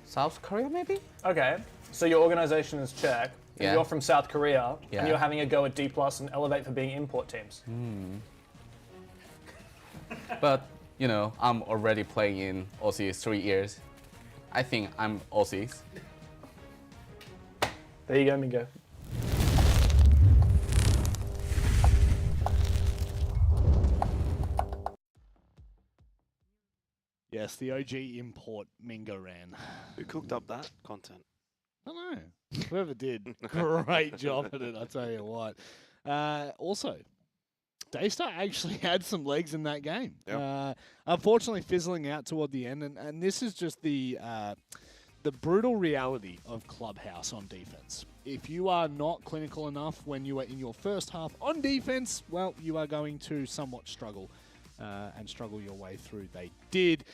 South Korea, maybe? Okay, so your organization is Czech, and Yeah. you're from South Korea, Yeah. and you're having a go at D+ and Elevate for being import teams. But, you know, I'm already playing in Aussies 3 years. I think I'm Aussies. There you go, Mingo. Yes, the OG import Mingo ran. Who cooked up that content? I don't know. Whoever did, great job at it, I tell you what. Also, Daystar actually had some legs in that game. Yeah. Unfortunately, fizzling out toward the end, and this is just the brutal reality of Clubhouse on defense. If you are not clinical enough when you are in your first half on defense, well, you are going to somewhat struggle and struggle your way through. They did.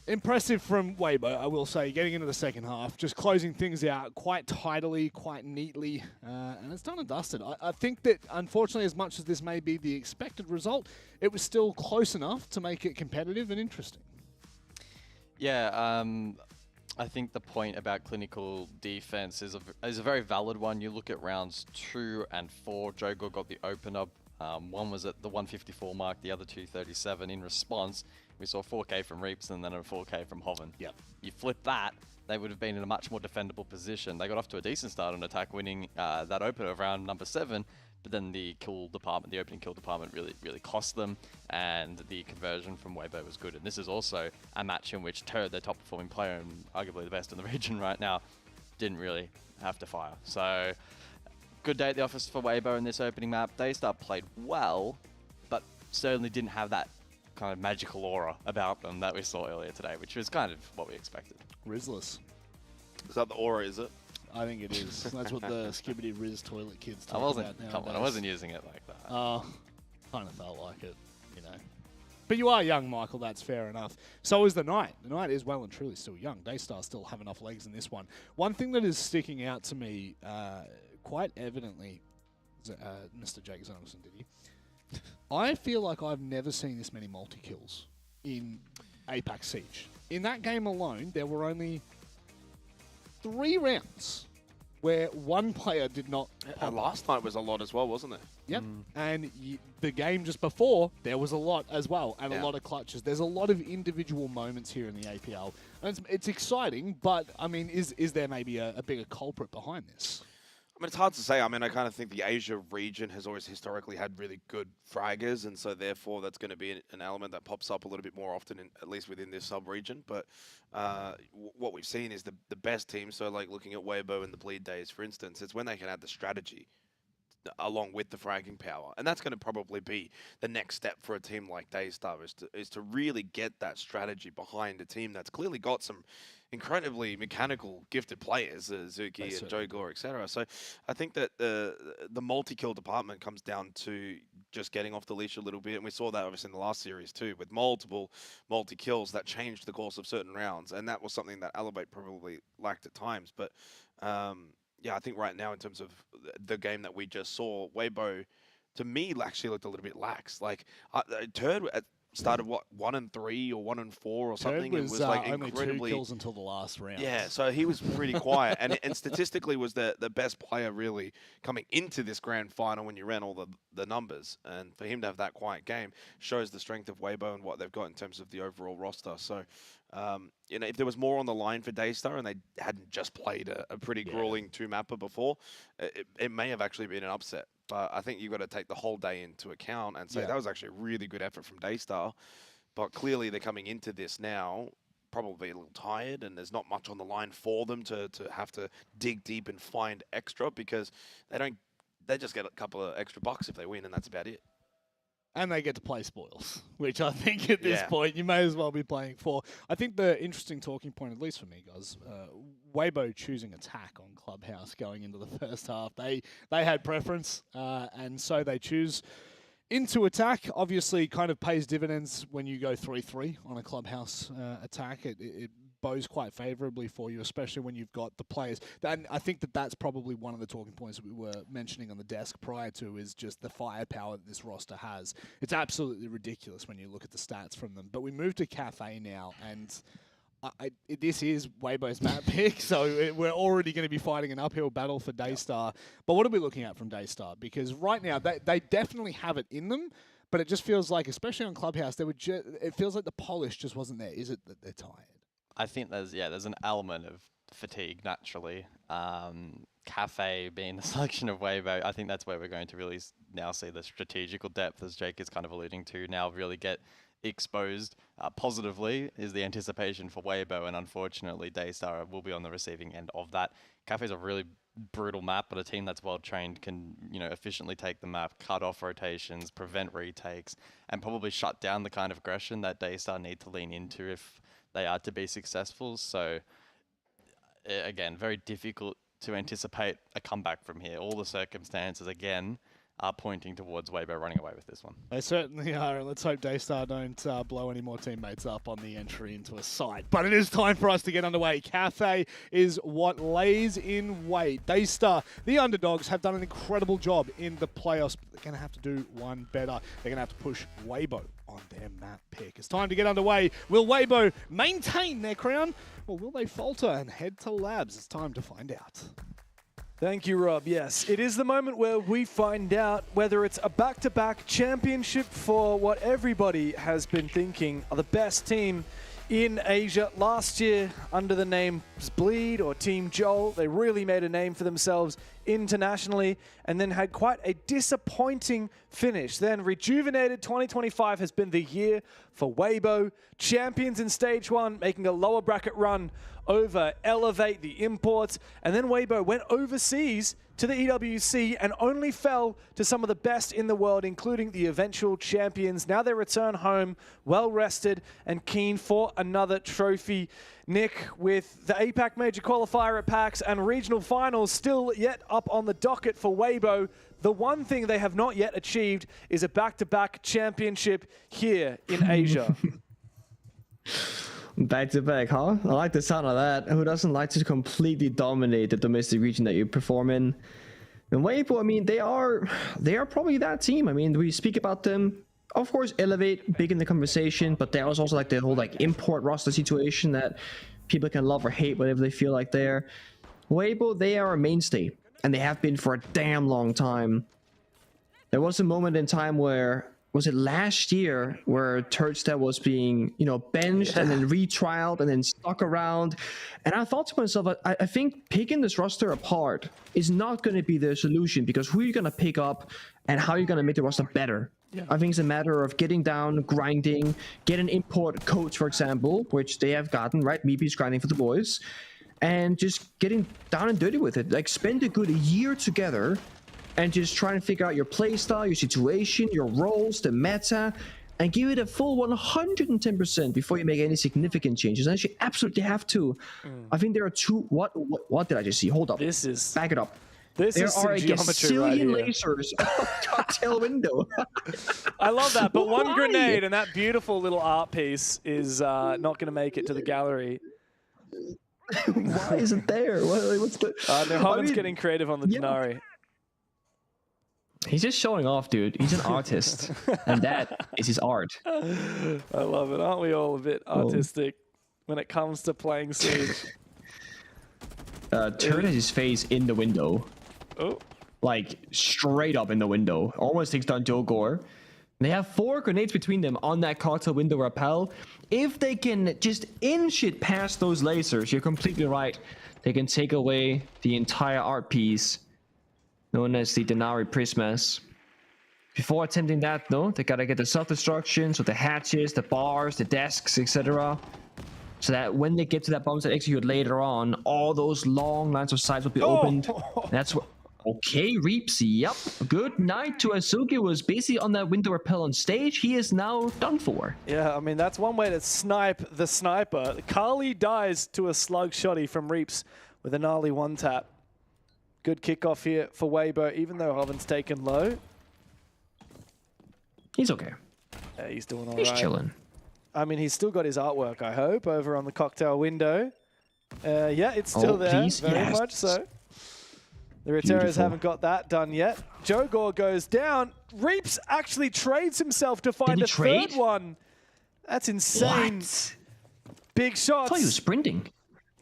Impressive from Weibo, I will say, getting into the second half, just closing things out quite tidily, quite neatly, and it's done and dusted. I think that, unfortunately, as much as this may be the expected result, it was still close enough to make it competitive and interesting. Yeah, I think the point about clinical defense is a very valid one. You look at rounds 2 and 4, Jogor got the opener. One was at the 154 mark, the other 237. In response, we saw 4K from Reaps and then a 4K from Hoven. Yep. You flip that, they would have been in a much more defendable position. They got off to a decent start on attack, winning that opener of round number 7, but then the opening kill department really cost them, and the conversion from Weibo was good. And this is also a match in which Turd, their top performing player and arguably the best in the region right now, didn't really have to fire. So good day at the office for Weibo in this opening map. Daystar played well, but certainly didn't have that kind of magical aura about them that we saw earlier today, which was kind of what we expected. Rizless. Is that the aura, is it? I think it is. That's what the Skibbity Riz toilet kids talk I wasn't, about nowadays. come on, I wasn't using it like that. Kind of felt like it, you know. But you are young, Michael, that's fair enough. So is the Knight. The Knight is well and truly still young. Daystar still have enough legs in this one. One thing that is sticking out to me quite evidently, Mr. Jake Zonelson, did he? I feel like I've never seen this many multi-kills in Apex Siege. In that game alone, there were only 3 rounds where one player did not pop. Last night was a lot as well, wasn't it? Yep. And the game just before, there was a lot as well, and a Yeah. lot of clutches. There's a lot of individual moments here in the APL. And it's exciting, but, I mean, is there maybe a bigger culprit behind this? I mean, it's hard to say. I mean, I kind of think the Asia region has always historically had really good fraggers, and so therefore that's going to be an element that pops up a little bit more often, at least within this sub-region. But what we've seen is the best teams, so like looking at Weibo and the Bleed Days, for instance, it's when they can add the strategy along with the fragging power. And that's going to probably be the next step for a team like Daystar, is to really get that strategy behind a team that's clearly got some incredibly mechanical, gifted players, Zuki and Jogor, etc. So I think that the multi-kill department comes down to just getting off the leash a little bit, and we saw that obviously in the last series too, with multiple multi-kills that changed the course of certain rounds, and that was something that Elevate probably lacked at times. But yeah, I think right now in terms of the game that we just saw, Weibo, to me, actually looked a little bit lax. Like Turd started 1 and 3 or 1 and 4 or something. Turd It was like only incredibly 2 kills until the last round. Yeah, so he was pretty quiet, and statistically was the best player really coming into this grand final when you ran all the numbers. And for him to have that quiet game shows the strength of Weibo and what they've got in terms of the overall roster. So, you know, if there was more on the line for Daystar and they hadn't just played a pretty grueling 2-mapper before, it may have actually been an upset. But I think you've got to take the whole day into account and say that was actually a really good effort from Daystar. But clearly they're coming into this now probably a little tired, and there's not much on the line for them to have to dig deep and find extra, because they just get a couple of extra bucks if they win, and that's about it. And they get to play spoils, which I think at this point you may as well be playing for. I think the interesting talking point, at least for me, guys, Weibo choosing attack on Clubhouse going into the first half. They had preference, and so they choose into attack. Obviously, kind of pays dividends when you go 3-3 on a Clubhouse attack. It bows quite favourably for you, especially when you've got the players. And I think that's probably one of the talking points that we were mentioning on the desk prior to, is just the firepower that this roster has. It's absolutely ridiculous when you look at the stats from them. But we move to Cafe now, and this is Weibo's map pick, so we're already going to be fighting an uphill battle for Daystar. But what are we looking at from Daystar? Because right now, they definitely have it in them, but it just feels like, especially on Clubhouse, it feels like the polish just wasn't there. Is it that they're tired? I think there's an element of fatigue naturally. Cafe being the selection of Weibo, I think that's where we're going to really now see the strategical depth, as Jake is kind of alluding to, now really get exposed positively, is the anticipation for Weibo, and unfortunately Daystar will be on the receiving end of that. Cafe's a really brutal map, but a team that's well trained can, efficiently take the map, cut off rotations, prevent retakes, and probably shut down the kind of aggression that Daystar need to lean into if they are to be successful. So again, very difficult to anticipate a comeback from here. All the circumstances, again, are pointing towards Weibo running away with this one. They certainly are, and let's hope Daystar don't blow any more teammates up on the entry into a site. But it is time for us to get underway. Cafe is what lays in wait. Daystar, the underdogs, have done an incredible job in the playoffs, but they're going to have to do one better. They're going to have to push Weibo on their map pick. It's time to get underway. Will Weibo maintain their crown, or will they falter and head to labs? It's time to find out. Thank you, Rob. Yes, it is the moment where we find out whether it's a back-to-back championship for what everybody has been thinking are the best team in Asia. Last year, under the name Bleed or Team Joel, they really made a name for themselves internationally and then had quite a disappointing finish. Then rejuvenated 2025 has been the year for Weibo. Champions in Stage 1, making a lower bracket run over Elevate, the imports, and then Weibo went overseas to the EWC and only fell to some of the best in the world, including the eventual champions. Now they return home, well-rested and keen for another trophy. Nick, with the APAC Major Qualifier at PAX and regional finals still yet up on the docket for Weibo, the one thing they have not yet achieved is a back-to-back championship here in Asia. Back to back, huh? I like the sound of that. Who doesn't like to completely dominate the domestic region that you perform in? And Weibo, I mean, they are probably that team. I mean, we speak about them. Of course, Elevate, big in the conversation, but there's also like the whole import roster situation that people can love or hate whatever they feel like there. Weibo, they are a mainstay, and they have been for a damn long time. There was a moment in time where, was it last year, where Turdstat was being, benched and then retrialed and then stuck around. And I thought to myself, I think picking this roster apart is not going to be the solution, because who are you going to pick up and how are you going to make the roster better? Yeah. I think it's a matter of getting down, grinding, get an import coach, for example, which they have gotten, right? Meepy's grinding for the boys, and just getting down and dirty with it. Like, spend a good year together and just try and figure out your playstyle, your situation, your roles, the meta, and give it a full 110% before you make any significant changes. And you absolutely have to. I think there are two. What did I just see? Hold up. This is. Back it up. There are a gazillion lasers on the cocktail window. I love that, but one grenade and that beautiful little art piece is not going to make it to the gallery. Why is it there? What's the? Homan's getting creative on the Denari. He's just showing off, dude. He's an artist, and that is his art. I love it. Aren't we all a bit artistic when it comes to playing Siege? Turd has his face in the window. Oh. Like, straight up in the window. Almost takes down Joe Gore. They have 4 grenades between them on that cocktail window rappel. If they can just inch it past those lasers, you're completely right. They can take away the entire art piece known as the Denari Prismas. Before attempting that, though, they gotta get the self-destruction, so the hatches, the bars, the desks, etc. So that when they get to that bomb set execute later on, all those long lines of sights will be opened. That's what. Okay, Reaps, yep. Good night to Asuki, was basically on that window rappel on stage. He is now done for. Yeah, I mean, that's one way to snipe the sniper. Carly dies to a slug shotty from Reaps with a gnarly one-tap. Good kickoff here for Weibo, even though Hoven's taken low. He's okay. Yeah, he's doing all right. He's chilling. I mean, he's still got his artwork, I hope, over on the cocktail window. Yeah, it's still there, please, very much so. The Reteras haven't got that done yet. Joe Gore goes down. Reaps actually trades himself to find a third one. That's insane. What? Big shots. I thought he was sprinting.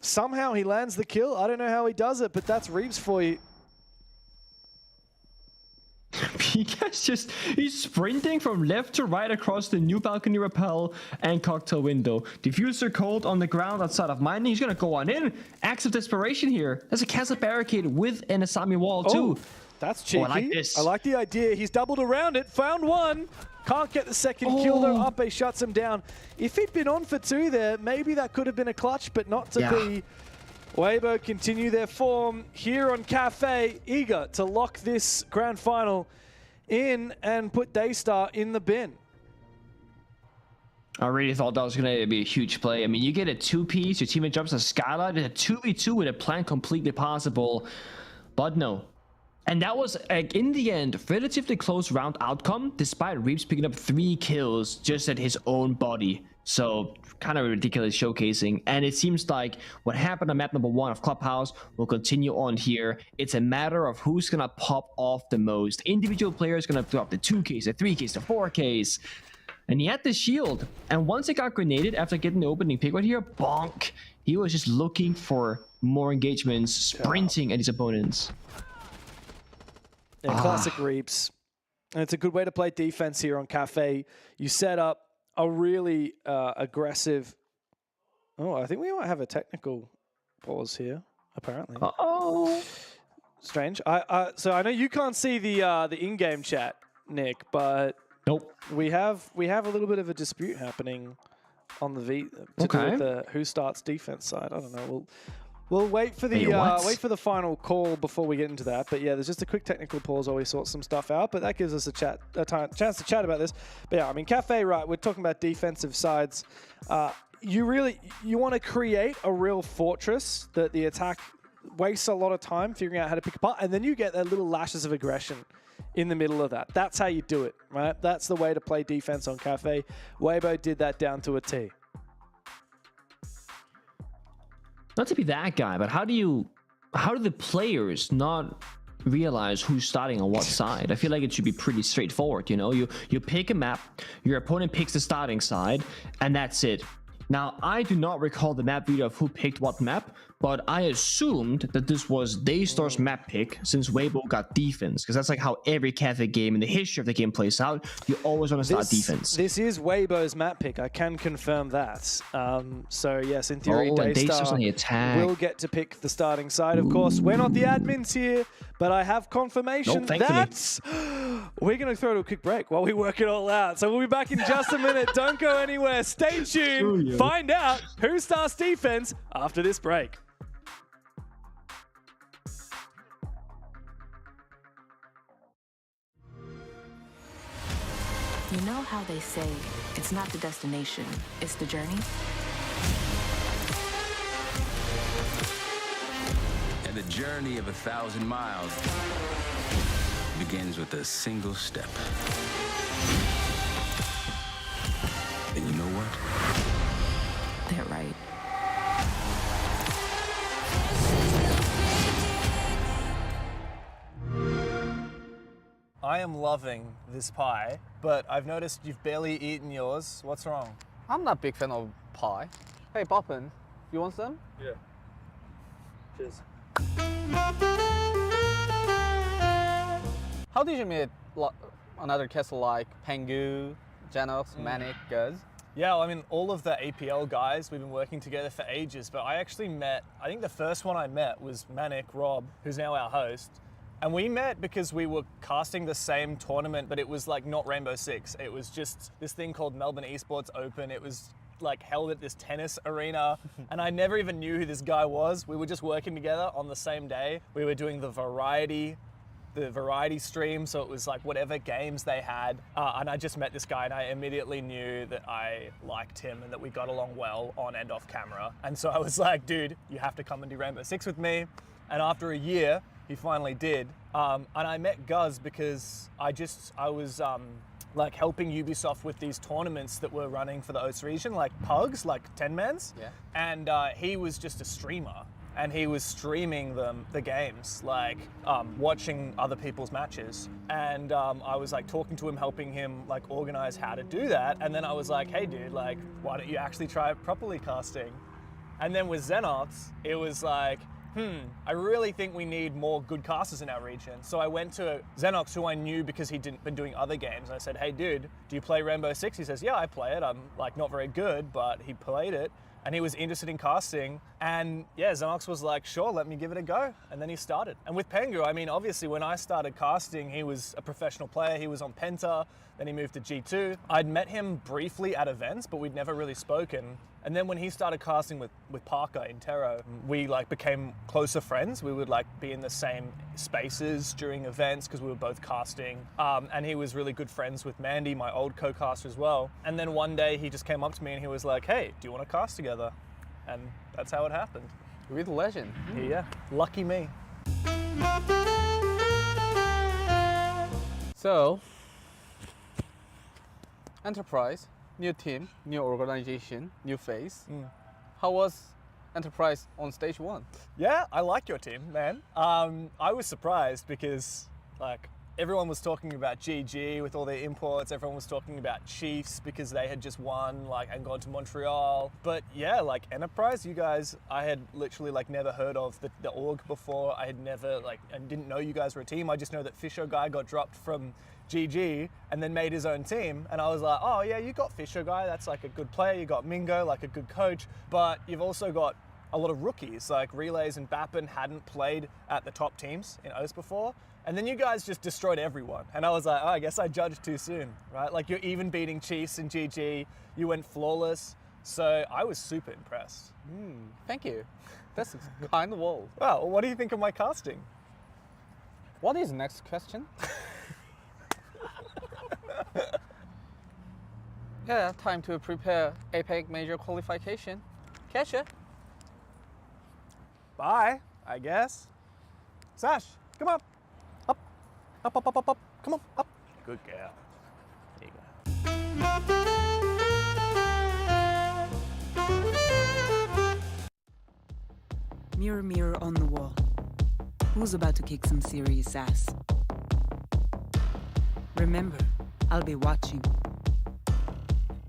Somehow he lands the kill. I don't know how he does it, but that's Reeves for you. He's sprinting from left to right across the new balcony rappel and cocktail window. Diffuser cold on the ground outside of mining. He's gonna go on in. Acts of desperation here. There's a castle barricade with an Asami wall too. That's cheeky. I like this. I like the idea. He's doubled around it. Found one. Can't get the second kill though. Ape shuts him down. If he'd been on for 2 there, maybe that could have been a clutch, but not to be. Weibo continue their form here on Cafe, eager to lock this grand final in and put Daystar in the bin. I really thought that was going to be a huge play. I mean, you get a 2-piece, your teammate jumps a skylight, and a 2v2 with a plan completely possible, but no. And that was, in the end, relatively close round outcome, despite Reeves picking up 3 kills just at his own body. So, kind of ridiculous showcasing. And it seems like what happened on map number 1 of Clubhouse will continue on here. It's a matter of who's going to pop off the most. Individual players going to drop the 2Ks, the 3Ks, the 4Ks. And he had the shield. And once it got grenaded after getting the opening pick right here, bonk. He was just looking for more engagements, sprinting at his opponents. Yeah, classic Reeps. And it's a good way to play defense here on Cafe. You set up a really aggressive... Oh, I think we might have a technical pause here, apparently. Uh-oh. Strange. So I know you can't see the in-game chat, Nick, but nope. We have a little bit of a dispute happening on the do with the who starts defense side. I don't know. We'll wait for the final call before we get into that. But yeah, there's just a quick technical pause while we sort some stuff out. But that gives us a chance to chat about this. But yeah, I mean, Cafe, right? We're talking about defensive sides. You want to create a real fortress that the attack wastes a lot of time figuring out how to pick apart, and then you get that little lashes of aggression in the middle of that. That's how you do it, right? That's the way to play defense on Cafe. Weibo did that down to a T. Not to be that guy, but how do the players not realize who's starting on what side? I feel like it should be pretty straightforward, you know? You pick a map, your opponent picks the starting side, and that's it. Now, I do not recall the map video of who picked what map, but I assumed that this was Daystar's map pick since Weibo got defense, because that's like how every Catholic game in the history of the game plays out. You always want to start defense. This is Weibo's map pick. I can confirm that. So yes, in theory, Daystar will get to pick the starting side. Of course, we're not the admins here, but I have confirmation that we're going to throw to a quick break while we work it all out. So we'll be back in just a minute. Don't go anywhere. Stay tuned. Find out who starts defense after this break. You know how they say, it's not the destination, it's the journey? And the journey of 1,000 miles begins with a single step. And you know what? They're right. I am loving this pie, but I've noticed you've barely eaten yours. What's wrong? I'm not a big fan of pie. Hey, Poppin, you want some? Yeah. Cheers. How did you meet another castle like Pengu, Janox, Manic, Guz? Yeah, well, I mean, all of the APL guys, we've been working together for ages, but I actually met, I think the first one I met was Manic, Rob, who's now our host. And we met because we were casting the same tournament, but it was like not Rainbow Six. It was just this thing called Melbourne Esports Open. It was like held at this tennis arena, and I never even knew who this guy was. We were just working together on the same day. We were doing the variety stream, so it was like whatever games they had. And I just met this guy, and I immediately knew that I liked him and that we got along well on and off camera. And so I was like, dude, you have to come and do Rainbow Six with me. And after a year, he finally did. And I met Guz because I was like helping Ubisoft with these tournaments that were running for the OS region, like pugs, like 10-mans. Yeah. And he was just a streamer. and he was streaming the games, like watching other people's matches. And I was like talking to him, helping him like organize how to do that. And then I was like, hey dude, like why don't you actually try properly casting? And then with Xenox, it was like, I really think we need more good casters in our region. So I went to Xenox, who I knew because he'd been doing other games. And I said, hey dude, do you play Rainbow Six? He says, yeah, I play it. I'm like not very good, but he played it. And he was interested in casting. And yeah, Xenox was like, sure, let me give it a go. And then he started. And with Pengu, I mean, obviously when I started casting, he was a professional player. He was on Penta, then he moved to G2. I'd met him briefly at events, but we'd never really spoken. And then when he started casting with Parker in Tero, we like became closer friends. We would like be in the same spaces during events because we were both casting. And he was really good friends with Mandy, my old co-caster as well. And then one day he just came up to me and he was like, hey, do you want to cast together? And that's how it happened. With legend. Yeah, lucky me. So, Enterprise, new team, new organization, new face. How was Enterprise on stage 1? Yeah, I like your team, man. I was surprised because like everyone was talking about GG with all their imports. Everyone was talking about Chiefs because they had just won like and gone to Montreal. But yeah, like Enterprise, you guys, I had literally like never heard of the org before. I had never like, I didn't know you guys were a team. I just know that Fisher guy got dropped from GG and then made his own team. And I was like, oh yeah, you got Fisher guy. That's like a good player. You got Mingo, like a good coach. But you've also got a lot of rookies like Relays and Bappin hadn't played at the top teams in OS before. And then you guys just destroyed everyone. And I was like, oh, I guess I judged too soon, right? Like you're even beating Chiefs in GG. You went flawless. So I was super impressed. Thank you. That's kind of old. Well, what do you think of my casting? What is next question? Yeah, time to prepare APEC major qualification. Catch ya. Bye, I guess. Sash, come on. Up, up, up, up, up, up. Come on, up. Good girl. There you go. Mirror, mirror on the wall. Who's about to kick some serious ass? Remember, I'll be watching.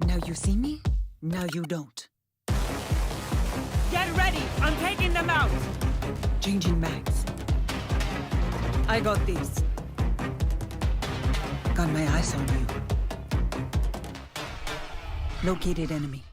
Now you see me, now you don't. Get ready! I'm taking them out! Changing mags. I got this. Got my eyes on you. Located enemy.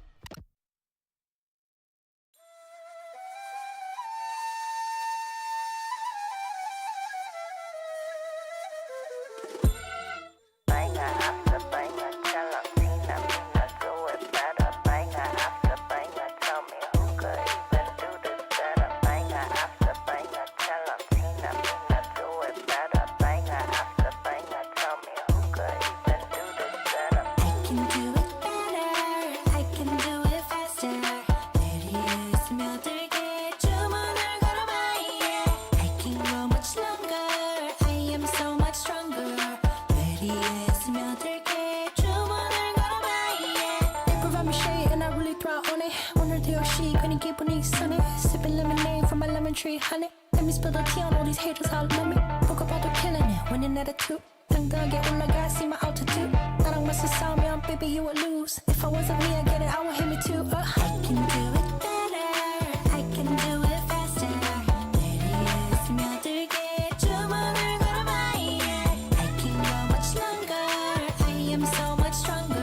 Honey, let me spill the tea on all these haters all love me. Broke up all the killing it, winning attitude. 당당하게 올라가, see my altitude. 나랑 맞서 싸우면, baby, you would lose. If I wasn't me, I get it, I would hit me too. I can do it better, I can do it faster. 내리에 스며들게 주문을 걸어봐, yeah. I can go much longer, I am so much stronger.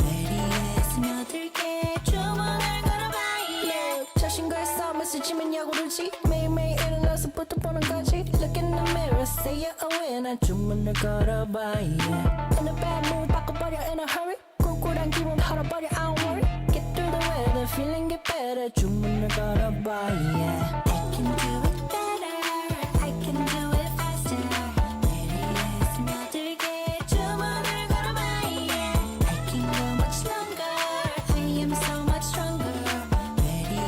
내리에 스며들게 주문을 걸어봐, yeah. 자신과의 싸움에서 지면 야구르지. 매일매일 일어나서부터 보는 거지. Look in the mirror, say you're a winner. 주문을 걸어봐, yeah. In a bad mood, 바꿔버려 in a hurry. 꿀꿀한 기분 털어버려, I don't worry. Get through the weather, feeling get better. 주문을 걸어봐, yeah. I can do it better, I can do it faster. 내리에 스며들게 주문을 걸어봐, yeah. I can go much longer, I am so much stronger. 내리에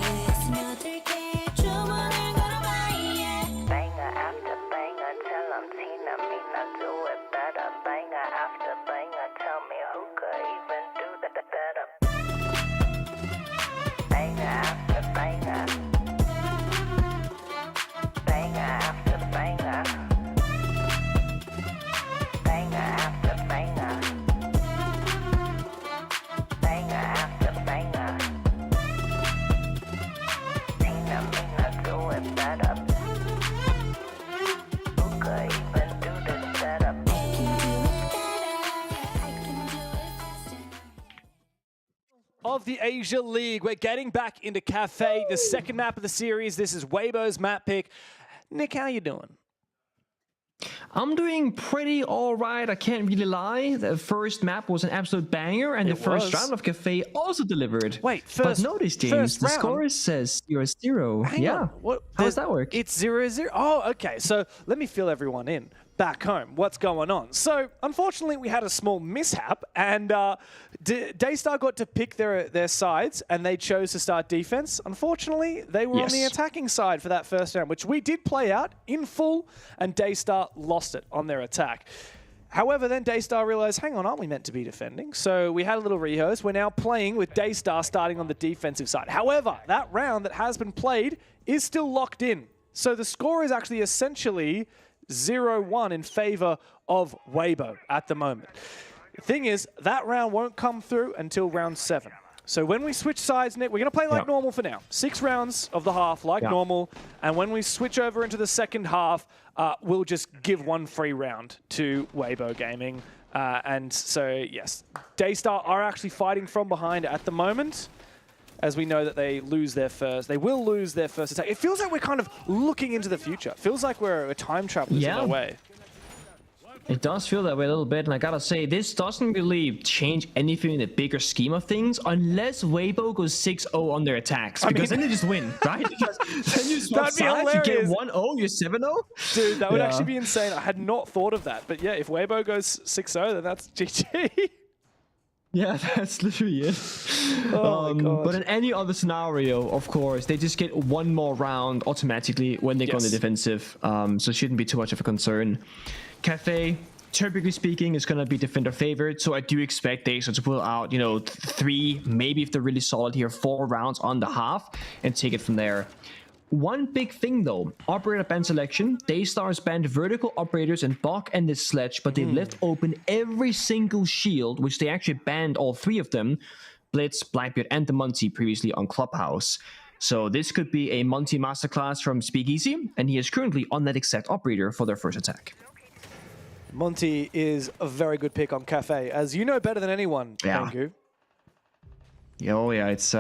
스며들게 주문을 걸어봐, yeah. Banger after banger, tell 'em Tina, me not do it better. Banger after banger, tell me who could even do that better. Banger after banger. the Asia League. We're getting back into Cafe, the second map of the series. This is Weibo's map pick. Nick, how you doing? I'm doing pretty all right. I can't really lie. The first map was an absolute banger, and the first round of Cafe also delivered. Wait, but notice, James, the score says 0-0. Hang on. What, How does that work? It's 0-0. Oh, okay. So let me fill everyone in back home. What's going on? So unfortunately, we had a small mishap, and Daystar got to pick their sides, and they chose to start defense. Unfortunately, they were on the attacking side for that first round, which we did play out in full, and Daystar lost it on their attack. However, then Daystar realized, hang on, aren't we meant to be defending? So we had a little rehearse. We're now playing with Daystar starting on the defensive side. However, that round that has been played is still locked in. So the score is actually essentially 0-1 in favor of Weibo at the moment. The thing is, that round won't come through until round 7. So when we switch sides, Nick, we're going to play like normal for now. 6 rounds of the half like normal. And when we switch over into the second half, we'll just give one free round to Weibo Gaming. And so, yes, Daystar are actually fighting from behind at the moment, as we know that they will lose their first attack. It feels like we're kind of looking into the future. It feels like we're a time travelers in a way. It does feel that way a little bit, and I gotta say, this doesn't really change anything in the bigger scheme of things, unless Weibo goes 6-0 on their attacks, because then they just win, right? Because then you swap sides, you get 1-0, you're 7-0. Dude, that would actually be insane. I had not thought of that, but yeah, if Weibo goes 6-0, then that's GG. Yeah, that's literally it. Oh my God. But in any other scenario, of course, they just get one more round automatically when they go on the defensive. So it shouldn't be too much of a concern. Cafe, typically speaking, is going to be defender favored. So I do expect Daystar to pull out, 3, maybe if they're really solid here, 4 rounds on the half and take it from there. One big thing though, operator ban selection. Daystar's banned vertical operators and Bok and the Sledge, but they left open every single shield, which they actually banned all 3 of them. Blitz, Blackbeard, and the Monty previously on Clubhouse. So this could be a Monty masterclass from Speakeasy, and he is currently on that exact operator for their first attack. Monty is a very good pick on Cafe, as you know better than anyone, Pengu. Oh yeah, it's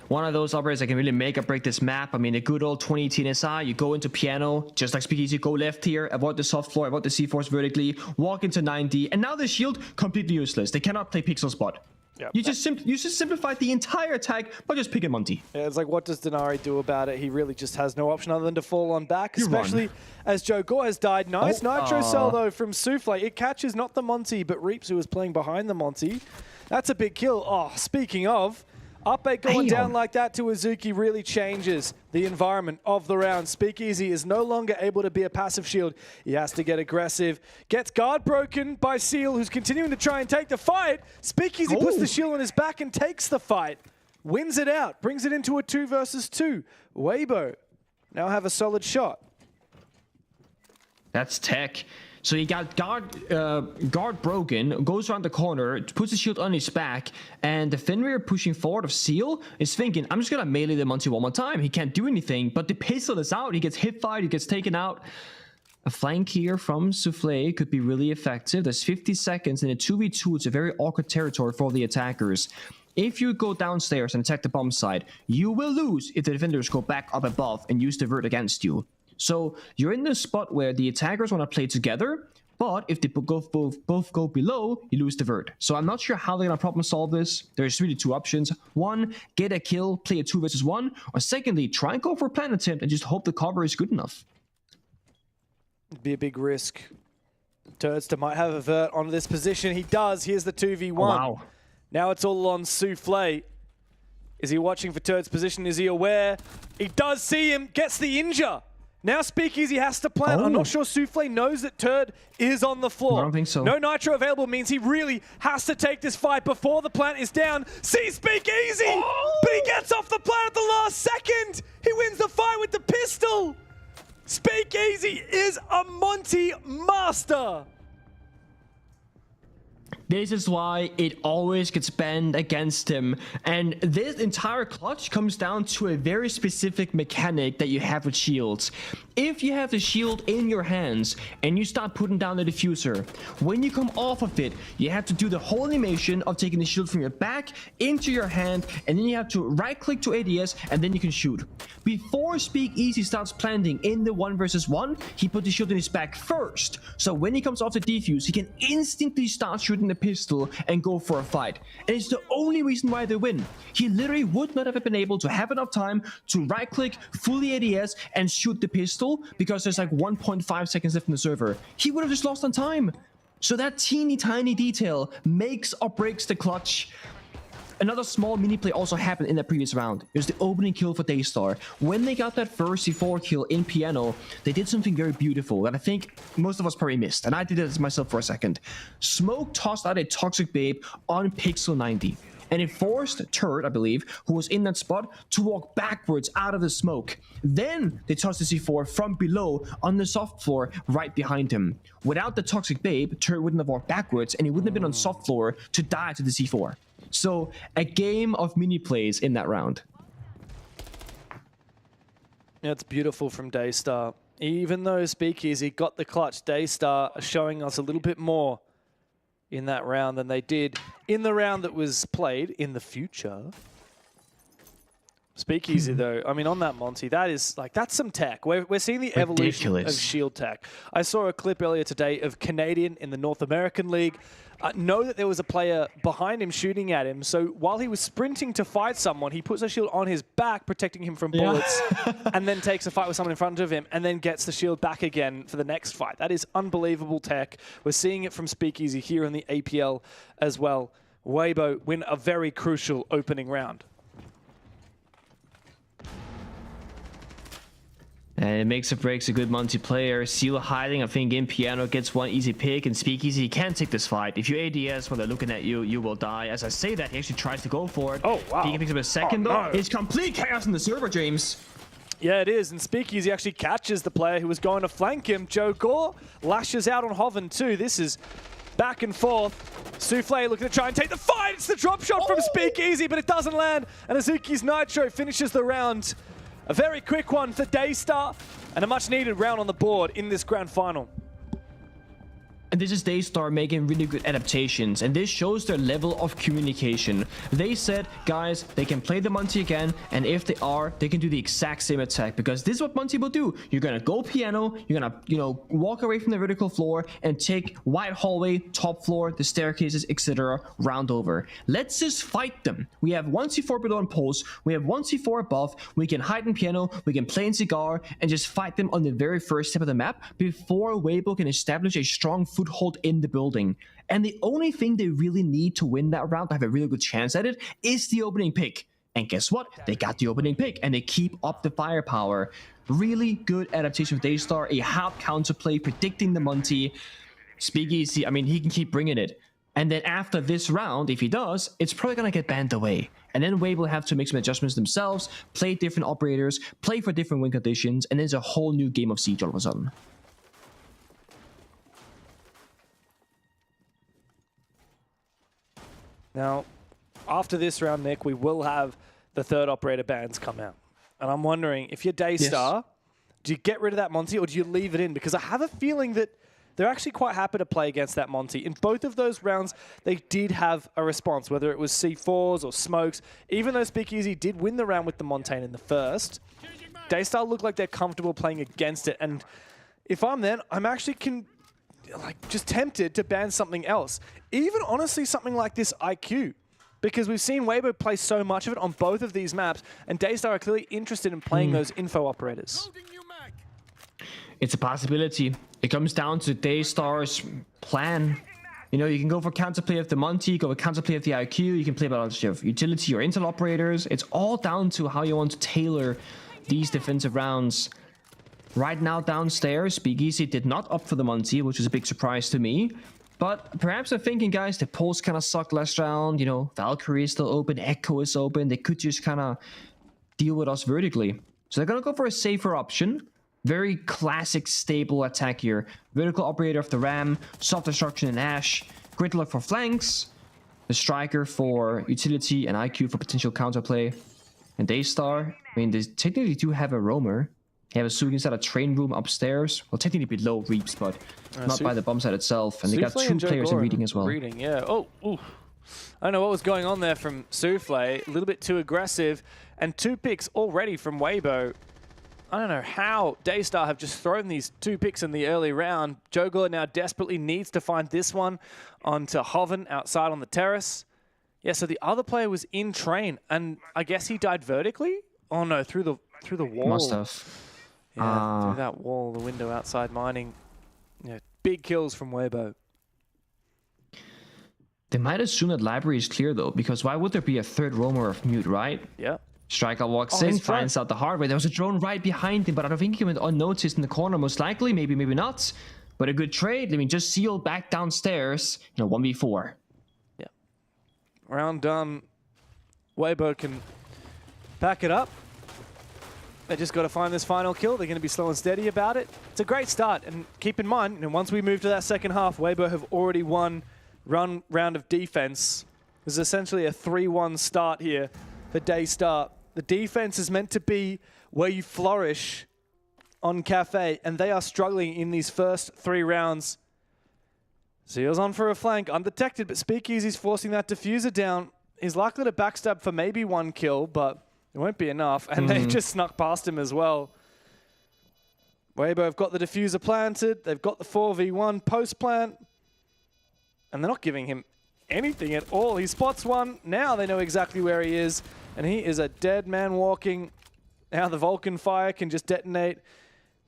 one of those operators that can really make or break this map. I mean, a good old 2018 SI, you go into piano, just like Speakeasy, go left here, avoid the soft floor, avoid the C-Force vertically, walk into 90, and now the shield, completely useless. They cannot play Pixel Spot. Yep. You just simplified the entire attack by just picking Monty. Yeah, it's like, what does Denari do about it? He really just has no option other than to fall on back, especially as Joe Gore has died. Nice Nitro Cell, though, from Souffle. It catches not the Monty, but Reaps, who was playing behind the Monty. That's a big kill. Oh, speaking of, up 8 going down like that to Azuki really changes the environment of the round. Speakeasy is no longer able to be a passive shield. He has to get aggressive. Gets guard broken by Seal, who's continuing to try and take the fight. Speakeasy puts the shield on his back and takes the fight. Wins it out. Brings it into a 2 versus 2. Weibo now have a solid shot. That's tech. So he got guard broken, goes around the corner, puts the shield on his back, and the Fenrir pushing forward of Seal is thinking, I'm just going to melee the Monty one more time. He can't do anything, but the pistol is out. He gets hip-fired, he gets taken out. A flank here from Souffle could be really effective. There's 50 seconds in a 2v2. It's a very awkward territory for the attackers. If you go downstairs and attack the bomb side, you will lose if the defenders go back up above and use the vert against you. So you're in this spot where the attackers want to play together, but if they both go below, you lose the vert. So I'm not sure how they're going to problem solve this. There's really 2 options. 1, get a kill, play a 2 versus 1. Or secondly, try and go for a plan attempt and just hope the cover is good enough. It'd be a big risk. Turdster might have a vert on this position. He does. Here's the 2v1. Oh, wow. Now it's all on Souffle. Is he watching for Turd's position? Is he aware? He does see him. Gets the injure. Now Speakeasy has to plant. I'm not sure Souffle knows that Turd is on the floor. I don't think so. No Nitro available means he really has to take this fight before the plant is down. See Speakeasy! But he gets off the plant at the last second! He wins the fight with the pistol! Speakeasy is a Monty master! This is why it always gets banned against him. And this entire clutch comes down to a very specific mechanic that you have with shields. If you have the shield in your hands and you start putting down the diffuser, when you come off of it, you have to do the whole animation of taking the shield from your back into your hand, and then you have to right click to ADS, and then you can shoot. Before Speakeasy starts planting in the 1v1, he put the shield in his back first. So when he comes off the defuse, he can instantly start shooting the pistol and go for a fight. And it's the only reason why they win. He literally would not have been able to have enough time to right click, fully ADS, and shoot the pistol because there's like 1.5 seconds left in the server. He would have just lost on time. So that teeny tiny detail makes or breaks the clutch. Another small mini play also happened in the previous round. It was the opening kill for Daystar. When they got that first C4 kill in Piano, they did something very beautiful that I think most of us probably missed, and I did it myself for a second. Smoke tossed out a Toxic Babe on Pixel 90. And it forced Turret, I believe, who was in that spot, to walk backwards out of the smoke. Then they tossed the C4 from below on the soft floor right behind him. Without the Toxic Babe, Turret wouldn't have walked backwards, and he wouldn't have been on soft floor to die to the C4. So a game of mini plays in that round. That's beautiful from Daystar. Even though Speakeasy got the clutch, Daystar are showing us a little bit more in that round than they did in the round that was played in the future. Speakeasy, though, I mean, on that Monty, that is like, that's some tech. We're seeing the evolution of shield tech. I saw a clip earlier today of Canadian in the North American League. Know that there was a player behind him shooting at him. So while he was sprinting to fight someone, he puts a shield on his back, protecting him from bullets, and then takes a fight with someone in front of him, and then gets the shield back again for the next fight. That is unbelievable tech. We're seeing it from Speakeasy here in the APL as well. Weibo win a very crucial opening round. And it makes or breaks a good multiplayer. Seal hiding, I think in Piano gets one easy pick, and Speakeasy can't take this fight. If you ADS when they're looking at you, you will die. As I say that, he actually tries to go for it. Oh, wow. He picks up a second, though. It's complete chaos in the server, James. Yeah, it is. And Speakeasy actually catches the player who was going to flank him. Joe Gore lashes out on Hoven, too. This is back and forth. Souffle looking to try and take the fight. It's the drop shot from Speakeasy, but it doesn't land. And Azuki's Nitro finishes the round. A very quick one for Daystar, and a much-needed round on the board in this grand final. And this is Daystar making really good adaptations, and this shows their level of communication. They said, guys, they can play the Monty again, and if they are, they can do the exact same attack, because this is what Monty will do. You're gonna go Piano, you're gonna, walk away from the vertical floor and take wide hallway, top floor, the staircases, etc. round over. Let's just fight them. We have 1C4 below on pulse, we have 1C4 above, we can hide in Piano, we can play in Cigar, and just fight them on the very first step of the map before Weibo can establish a strong foothold in the building. And the only thing they really need to win that round, to have a really good chance at it, is the opening pick. And guess what? They got the opening pick, and they keep up the firepower. Really good adaptation of Daystar, a half counterplay, predicting the Monty. Speakeasy, I mean, he can keep bringing it. And then after this round, if he does, it's probably gonna get banned away. And then Weibo will have to make some adjustments themselves, play different operators, play for different win conditions, and there's a whole new game of Siege all of a sudden. Now, after this round, Nick, we will have the third operator bans come out. And I'm wondering, if you're Daystar, do you get rid of that Monty or do you leave it in? Because I have a feeling that they're actually quite happy to play against that Monty. In both of those rounds, they did have a response, whether it was C4s or smokes. Even though Speakeasy did win the round with the Montaigne in the first, Daystar look like they're comfortable playing against it. And if I'm them, I'm actually just tempted to ban something else. Even honestly, something like this IQ. Because we've seen Weibo play so much of it on both of these maps, and Daystar are clearly interested in playing those info operators. It's a possibility. It comes down to Daystar's plan. You can go for counterplay of the Monty, go for counterplay of the IQ, you can play about your utility or intel operators. It's all down to how you want to tailor these defensive rounds. Right now downstairs, Speakeasy did not opt for the Monty, which is a big surprise to me. But perhaps they're thinking, guys, the pulse kind of sucked last round. Valkyrie is still open, Echo is open. They could just kind of deal with us vertically. So they're going to go for a safer option. Very classic, stable attack here. Vertical operator of the Ram, soft destruction in Ash. Gridlock for flanks, the Striker for utility, and IQ for potential counterplay. And Daystar, I mean, they technically do have a roamer. They have a Sugi inside a train room upstairs. Well, technically below Reaps, but not by the bomb site itself. And they got two players in reading as well. Reading, yeah. Oh, ooh. I don't know what was going on there from Souffle. A little bit too aggressive. And 2 picks already from Weibo. I don't know how Daystar have just thrown these 2 picks in the early round. Jogler now desperately needs to find this one onto Hoven outside on the terrace. Yeah, so the other player was in train, and I guess he died vertically? Oh no, through the wall. Must have. Yeah, through that wall, the window outside mining. Yeah, big kills from Weibo. They might assume that library is clear though, because why would there be a third roamer of mute, right? Yeah. Striker walks in, finds out the hard way. There was a drone right behind him, but I don't think he went unnoticed in the corner, most likely. Maybe not. But a good trade. I mean, just seal back downstairs, 1v4. Yeah. Round done. Weibo can back it up. They just got to find this final kill. They're going to be slow and steady about it. It's a great start. And keep in mind, once we move to that second half, Weibo have already won round of defense. This is essentially a 3-1 start here for Daystar. The defense is meant to be where you flourish on Cafe, and they are struggling in these first 3 rounds. Zeal's on for a flank, undetected, but Speakeasy's forcing that diffuser down. He's likely to backstab for maybe 1 kill, but it won't be enough, and they've just snuck past him as well. Weibo have got the diffuser planted, they've got the 4v1 post-plant, and they're not giving him anything at all. He spots one, now they know exactly where he is, and he is a dead man walking. Now the Vulcan fire can just detonate.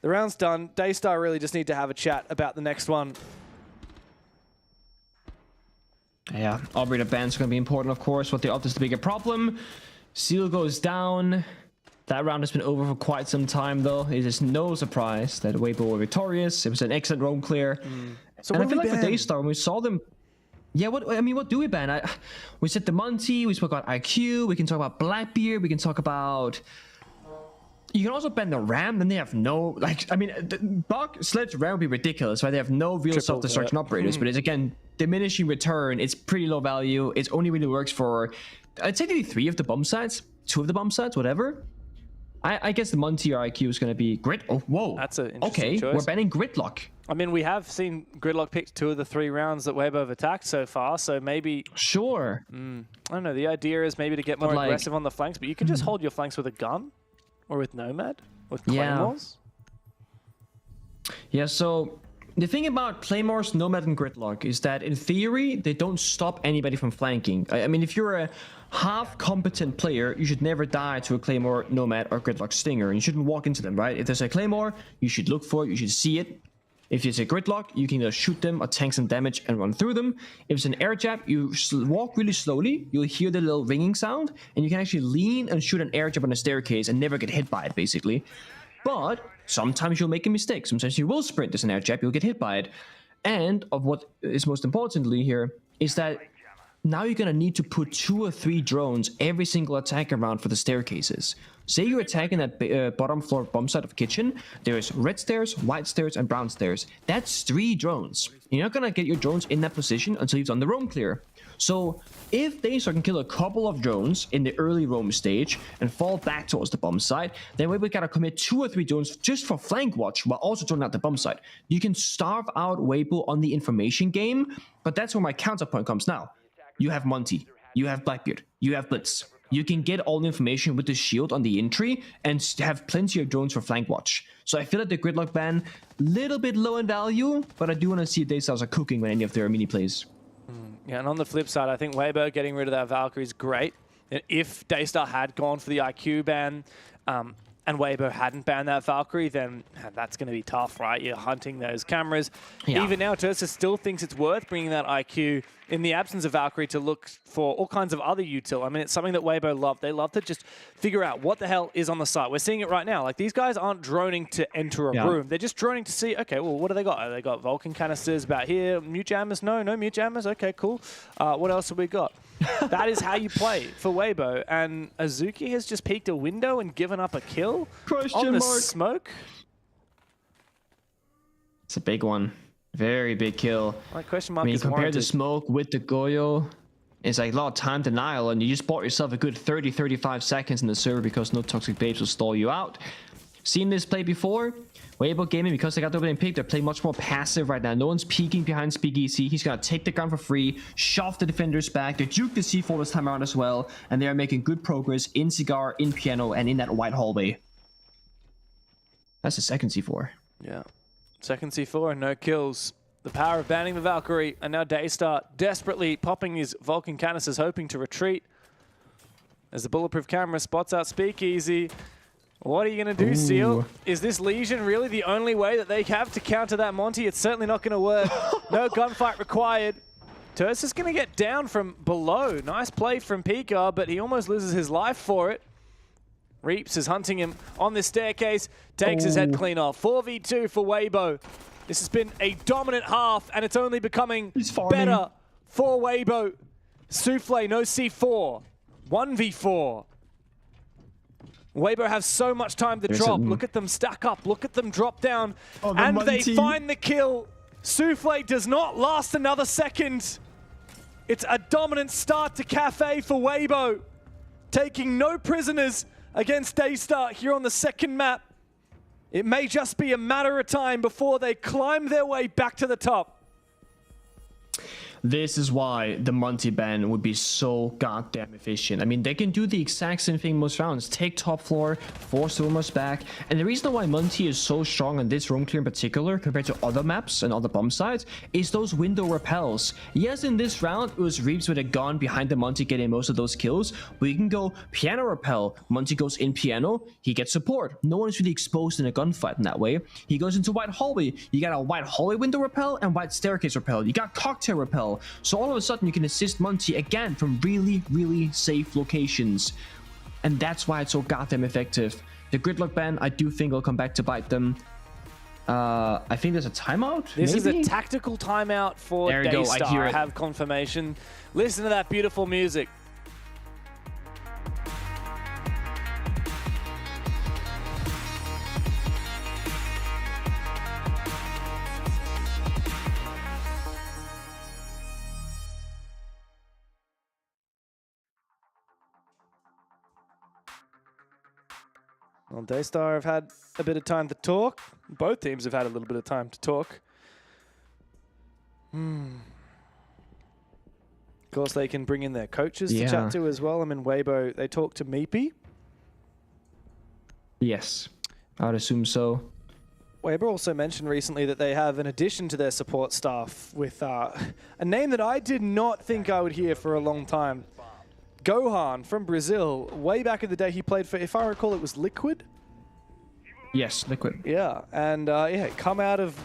The round's done. Daystar really just need to have a chat about the next one. Yeah, Operator ban's going to be important, of course. What they opt is the bigger problem. Seal goes down. That round has been over for quite some time, though. It is no surprise that Weibo were victorious. It was an excellent roam clear. So and what I feel do we like ban? for Daystar, when we saw them... Yeah, what do we ban? We said the Monty, we spoke about IQ, we can talk about Blackbeard, we can talk about... You can also ban the Ram, then they have no... the Bug, Sledge, Ram would be ridiculous, right? They have no real self-destruction operators, but it's, again, diminishing return. It's pretty low value. It only really works for, I'd say maybe 3 of the bomb sites, 2 of the bomb sites, whatever. I guess the Monty or IQ is going to be Grid. Oh, whoa. That's an interesting choice. We're banning Gridlock. I mean, we have seen Gridlock pick 2 of the 3 rounds that Weibo have attacked so far, so maybe... Sure. I don't know. The idea is maybe to get more aggressive on the flanks, but you can just hold your flanks with a gun or with Nomad, with Claymores. Yeah, so the thing about Claymores, Nomad, and Gridlock is that in theory, they don't stop anybody from flanking. I mean, if you're a half-competent player, you should never die to a Claymore, Nomad, or Gridlock Stinger, and you shouldn't walk into them, right? If there's a Claymore, you should look for it, you should see it. If it's a Gridlock, you can either shoot them or tank some damage and run through them. If it's an air jab, you walk really slowly, you'll hear the little ringing sound, and you can actually lean and shoot an air jab on a staircase and never get hit by it, basically. But sometimes you'll make a mistake. Sometimes you will sprint as an air jab, you'll get hit by it. And of what is most importantly here is that now you're going to need to put 2 or 3 drones every single attack around for the staircases. Say you're attacking that bottom floor bomb site of kitchen, there's red stairs, white stairs, and brown stairs. That's 3 drones. You're not going to get your drones in that position until you've done the roam clear. So if Daystar can kill a couple of drones in the early roam stage and fall back towards the bomb site, then we gotta commit 2 or 3 drones just for flank watch while also droning out the bomb site. You can starve out Weibo on the information game, but that's where my counterpoint comes now. You have Monty, you have Blackbeard, you have Blitz. You can get all the information with the shield on the entry and have plenty of drones for flank watch. So I feel like the Gridlock ban, little bit low in value, but I do want to see Daystars are cooking when any of their mini plays. Yeah, and on the flip side, I think Weibo getting rid of that Valkyrie is great. And if Daystar had gone for the IQ ban, and Weibo hadn't banned that Valkyrie, then that's going to be tough, right? You're hunting those cameras. Yeah. Even now, Tursa still thinks it's worth bringing that IQ in the absence of Valkyrie to look for all kinds of other util. I mean, it's something that Weibo love. They love to just figure out what the hell is on the site. We're seeing it right now. Like, these guys aren't droning to enter a room. They're just droning to see, okay, well, what do they got? They got Vulcan canisters about here. Mute jammers? No mute jammers. Okay, cool. What else have we got? That is how you play for Weibo. And Azuki has just peeked a window and given up a kill on the smoke. It's a big one. Very big kill. Like question I mark mean, is compare the warranted. smoke with the Goyo. It's like a lot of time denial, and you just bought yourself a good 30-35 seconds in the server because no toxic babes will stall you out. Seen this play before? Weibo Gaming, because they got the opening pick, they're playing much more passive right now. No one's peeking behind Speakeasy. He's gonna take the gun for free, shove the defenders back. They juke the C4 this time around as well, and they are making good progress in Cigar, in Piano, and in that white hallway. That's the second C4. Yeah. Second C4 and no kills. The power of banning the Valkyrie, and now Daystar desperately popping his Vulcan canisters, hoping to retreat. As the bulletproof camera spots out Speakeasy. What are you going to do, Seal? Is this Legion really the only way that they have to counter that Monty? It's certainly not going to work. No gunfight required. Terse is going to get down from below. Nice play from Pika, but he almost loses his life for it. Reaps is hunting him on this staircase. Takes his head clean off. 4v2 for Weibo. This has been a dominant half, and it's only becoming better for Weibo. Souffle, no C4. 1v4. Weibo have so much time to drop. Look at them stack up. Look at them drop down. And they find the kill. Souffle does not last another second. It's a dominant start to Cafe for Weibo. Taking no prisoners against Daystar here on the second map. It may just be a matter of time before they climb their way back to the top. This is why the Monty ban would be so goddamn efficient. I mean, they can do the exact same thing most rounds. Take top floor, force the rumors back. And the reason why Monty is so strong on this room clear in particular compared to other maps and other bomb sites is those window repels. Yes, in this round, it was Reeves with a gun behind the Monty getting most of those kills. But you can go piano repel. Monty goes in piano, he gets support. No one is really exposed in a gunfight in that way. He goes into white hallway. You got a white hallway window repel and white staircase repel. You got cocktail repel. So all of a sudden you can assist Monty again from really, really safe locations. And that's why it's so goddamn effective. The gridlock ban, I do think will come back to bite them. I think there's a timeout. This is a tactical timeout for Daystar. I hear it. I have confirmation. Listen to that beautiful music. Well, Daystar have had a bit of time to talk. Both teams have had a little bit of time to talk. Of course, they can bring in their coaches to chat to as well. I mean, Weibo, they talk to Meepy. Yes, I would assume so. Weibo also mentioned recently that they have an addition to their support staff with a name that I did not think I would hear for a long time. Gohan from Brazil. Way back in the day, he played for, if I recall, it was Liquid? Yes, Liquid. Yeah, and yeah, come out of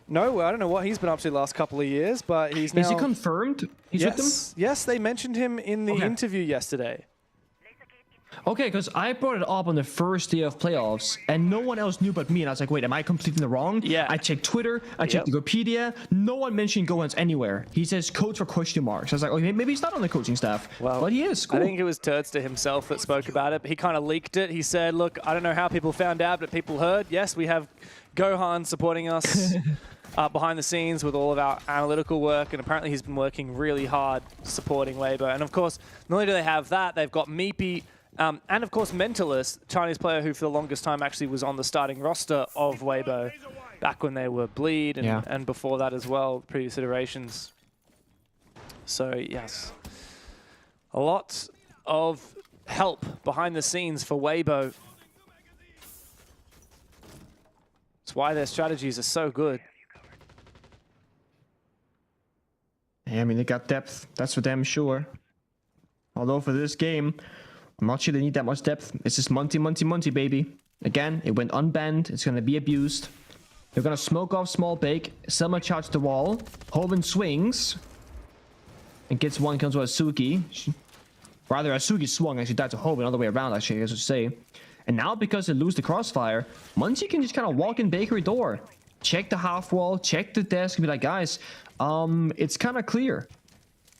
nowhere. I don't know what he's been up to the last couple of years, but he's now... Is he confirmed? He's with them? Yes, they mentioned him in the interview yesterday. Okay, because I brought it up on the first day of playoffs, and no one else knew but me, and I was like, wait, am I completely in the wrong? Yeah. I checked Twitter, I checked Wikipedia, no one mentioned Gohan's anywhere. He says coach for question marks. I was like, okay, maybe he's not on the coaching staff, but he is. Cool. I think it was Turdster himself that spoke about it. He kind of leaked it. He said, look, I don't know how people found out, but people heard. Yes, we have Gohan supporting us behind the scenes with all of our analytical work, and apparently he's been working really hard supporting Weibo. And of course, not only do they have that, they've got Meepy, and of course Mentalist, Chinese player who for the longest time actually was on the starting roster of Weibo back when they were Bleed and before that as well, previous iterations. So yes, a lot of help behind the scenes for Weibo. That's why their strategies are so good. Yeah, I mean, they got depth, that's for damn sure. Although for this game, I'm not sure they need that much depth. It's just Monty, baby. Again, it went unbanned. It's going to be abused. They're going to smoke off small bake. Selma charged the wall. Hoven swings. And gets one kills with Asuki. Rather, Asuki swung and she died to Hoven. Other way around, actually, I guess I should say. And now, because they lose the crossfire, Monty can just kind of walk in bakery door. Check the half wall. Check the desk and be like, guys, it's kind of clear.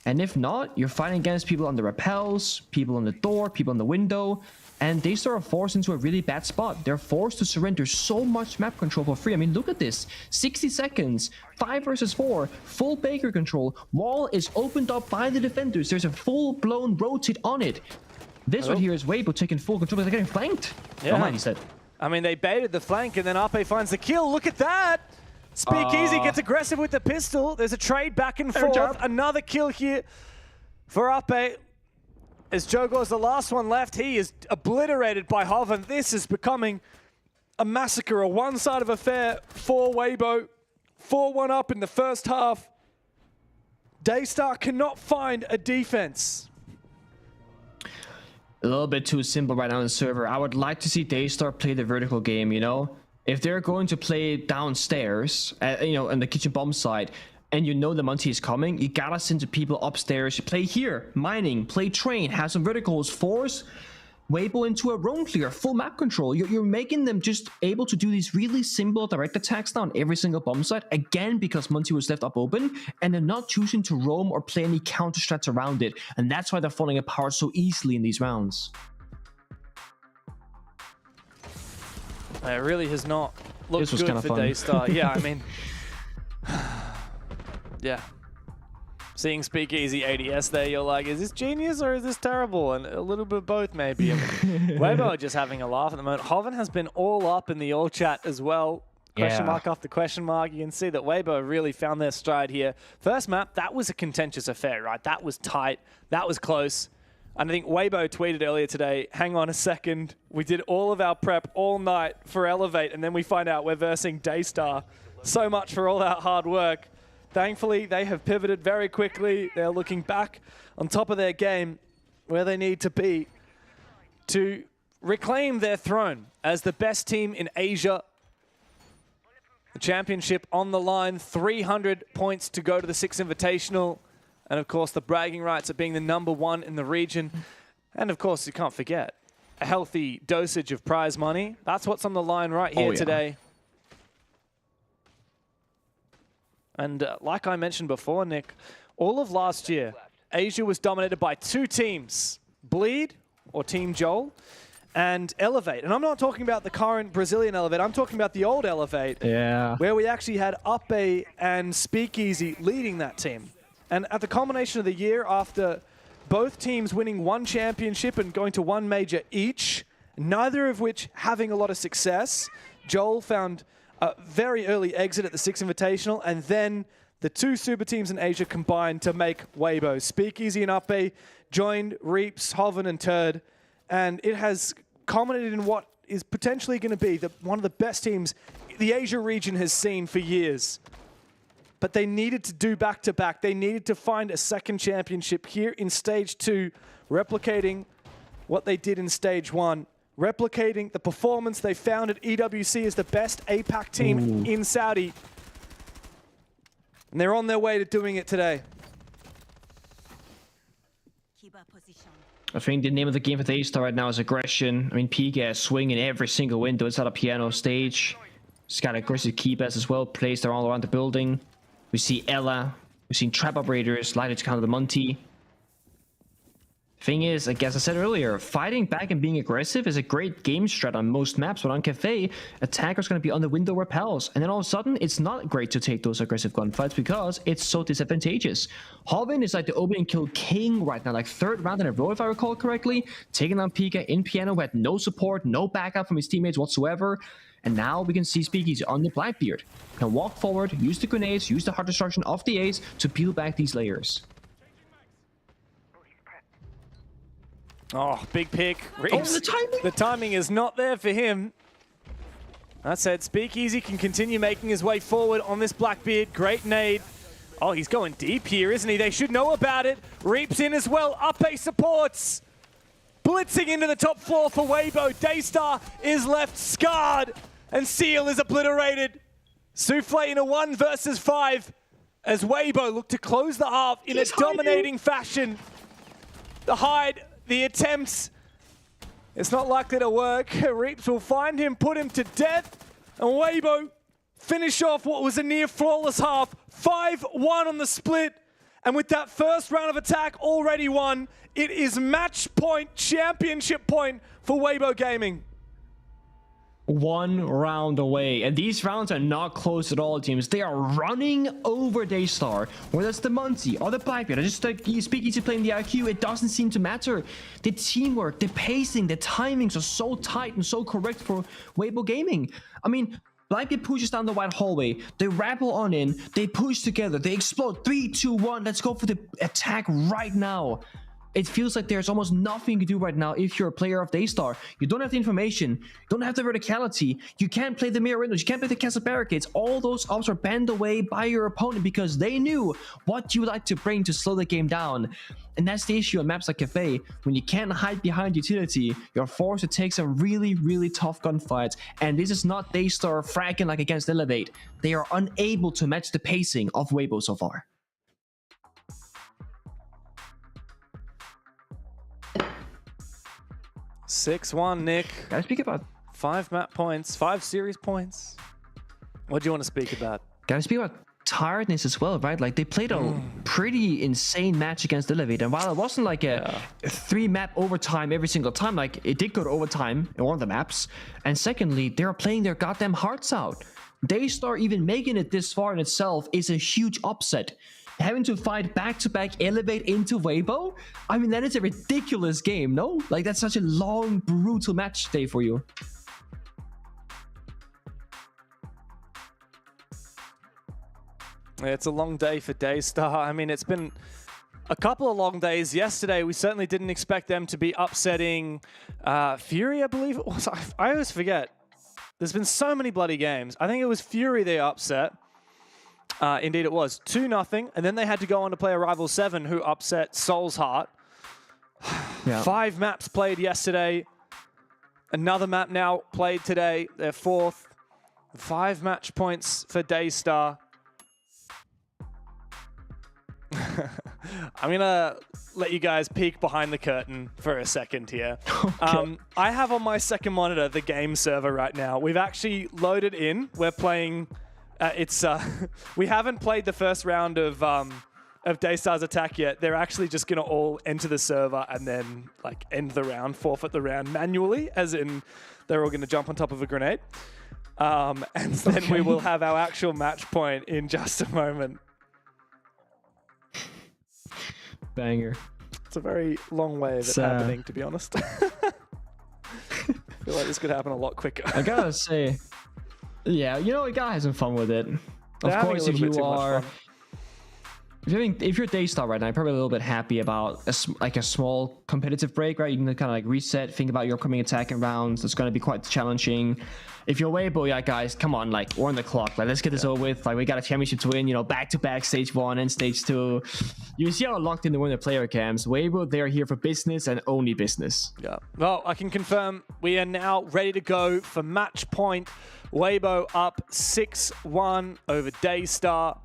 And if not, you're fighting against people on the rappels, people on the door, people on the window, and they sort of forced into a really bad spot. They're forced to surrender so much map control for free. I mean, look at this. 60 seconds, 5 versus 4, full Baker control. Wall is opened up by the defenders. There's a full-blown rotate on it. This right here is Weibo taking full control, but they're getting flanked. Yeah. Oh my, he said. I mean, they baited the flank, and then Ape finds the kill. Look at that! Speakeasy gets aggressive with the pistol. There's a trade back and forth. Another kill here for Ape. As Jogor's the last one left, he is obliterated by Hoven. This is becoming a massacre, a one-sided affair for Weibo. 4-1 up in the first half. Daystar cannot find a defense. A little bit too simple right now on the server. I would like to see Daystar play the vertical game, you know? If they're going to play downstairs, you know, on the kitchen bomb side, and you know the Monty is coming, you gotta send the people upstairs. Play here, mining, play train, have some verticals, force Weibo into a roam clear, full map control. You're making them just able to do these really simple direct attacks now on every single bomb site, again because Monty was left up open, and they're not choosing to roam or play any counter strats around it, and that's why they're falling apart so easily in these rounds. It really has not looked good for fun. Daystar. Yeah, I mean... Yeah. Seeing Speakeasy ADS there, you're like, is this genius or is this terrible? And a little bit of both, maybe. I mean, Weibo are just having a laugh at the moment. Hoven has been all up in the all chat as well. Question mark after question mark. You can see that Weibo really found their stride here. First map, that was a contentious affair, right? That was tight. That was close. And I think Weibo tweeted earlier today, hang on a second. We did all of our prep all night for Elevate, and then we find out we're versing Daystar. So much for all that hard work. Thankfully, they have pivoted very quickly. They're looking back on top of their game where they need to be to reclaim their throne as the best team in Asia. The championship on the line, 300 points to go to the Six Invitational. And of course, the bragging rights of being the #1 in the region. And of course, you can't forget, a healthy dosage of prize money. That's what's on the line right here today. And like I mentioned before, Nick, all of last year, Asia was dominated by 2 teams, Bleed, or Team Joel, and Elevate. And I'm not talking about the current Brazilian Elevate, I'm talking about the old Elevate, where we actually had Ape and Speakeasy leading that team. And at the culmination of the year, after both teams winning 1 championship and going to 1 major each, neither of which having a lot of success, Joel found a very early exit at the Six Invitational, and then the 2 super teams in Asia combined to make Weibo. Speakeasy and Ape joined Reaps, Hoven, and Turd, and it has culminated in what is potentially going to be one of the best teams the Asia region has seen for years. But they needed to do back-to-back. They needed to find a second championship here in Stage 2, replicating what they did in Stage 1. Replicating the performance they found at EWC as the best APAC team in Saudi. And they're on their way to doing it today. I think the name of the game for Daystar right now is aggression. I mean, Pika is swinging every single window inside a piano stage. He's got aggressive keepers as well, placed all around the building. We see Ella. We've seen trap operators likely to counter the Monty. Thing is, like as I said earlier, fighting back and being aggressive is a great game strat on most maps, but on Cafe, attacker's going to be on the window repels, and then all of a sudden, it's not great to take those aggressive gunfights because it's so disadvantageous. Hoven is like the opening kill king right now, like 3rd round in a row if I recall correctly, taking on Pika in piano who had no support, no backup from his teammates whatsoever, and now we can see Speakeasy on the Blackbeard. Can walk forward, use the grenades, use the heart destruction of the Ace to peel back these layers. Oh, big pick. Reaps. Oh, the timing is not there for him. That said, Speakeasy can continue making his way forward on this Blackbeard. Great nade. Oh, he's going deep here, isn't he? They should know about it. Reaps in as well. Ape supports. Blitzing into the top floor for Weibo. Daystar is left scarred. And Seal is obliterated. Souffle in a 1 versus 5. As Weibo look to close the half in a dominating fashion. The hide. The attempts, it's not likely to work. Reaps will find him, put him to death, and Weibo finish off what was a near flawless half. 5-1 on the split, And with that first round of attack already won, it is match point, championship point for Weibo Gaming. 1 round away, and these rounds are not close at all, teams. They are running over Daystar, whether it's the Muncie or the Blackbeard, or just like Speakeasy playing the IQ, it doesn't seem to matter. The teamwork, the pacing, the timings are so tight and so correct for Weibo Gaming. I mean, Blackbeard pushes down the wide hallway, they rappel on in, they push together, they explode. 3, 2, 1, let's go for the attack right now. It feels like there's almost nothing you can do right now if you're a player of Daystar. You don't have the information, you don't have the verticality, you can't play the mirror windows, you can't play the castle barricades. All those ops are banned away by your opponent because they knew what you would like to bring to slow the game down. And that's the issue on maps like Cafe. When you can't hide behind utility, you're forced to take some really, really tough gunfights. And this is not Daystar fragging like against Elevate. They are unable to match the pacing of Weibo so far. (6-1), Nick. Gotta speak about 5 map points, 5 series points. What do you want to speak about? Gotta speak about tiredness as well, right? Like they played a pretty insane match against Elevate, and while it wasn't like a 3-map overtime every single time, like it did go to overtime in one of the maps. And secondly, they are playing their goddamn hearts out. Daystar even making it this far in itself is a huge upset. Having to fight back-to-back Elevate into Weibo? I mean, that is a ridiculous game, no? Like, that's such a long, brutal match day for you. It's a long day for Daystar. I mean, it's been a couple of long days. Yesterday, we certainly didn't expect them to be upsetting Fury, I believe it was. I always forget. There's been so many bloody games. I think it was Fury they upset. Indeed it was. 2-0, and then they had to go on to play a rival 7 who upset Soul's Heart. Yeah. 5 maps played yesterday. Another map now played today. Their 4th. 5 match points for Daystar. I'm going to let you guys peek behind the curtain for a second here. Okay. I have on my second monitor the game server right now. We've actually loaded in. We're playing... we haven't played the first round of Daystar's attack yet. They're actually just gonna all enter the server and then like end the round, forfeit the round manually, as in they're all gonna jump on top of a grenade. And then we will have our actual match point in just a moment. Banger. It's a very long way of it happening, to be honest. I feel like this could happen a lot quicker. I gotta say. Yeah, you know, you gotta have some fun with it. Of course, if you are, if you're Daystar right now, you're probably a little bit happy about a small competitive break, right? You can kind of like reset, think about your upcoming attacking rounds. It's gonna be quite challenging. If you're Weibo, yeah, guys, come on, like we're on the clock. Like let's get this over with. Like we got a championship to win. You know, back-to-back stage 1 and stage 2. You see how locked in they were in the player cams. Weibo, they are here for business and only business. Yeah. Well, I can confirm we are now ready to go for match point. Weibo up 6-1 over Daystar.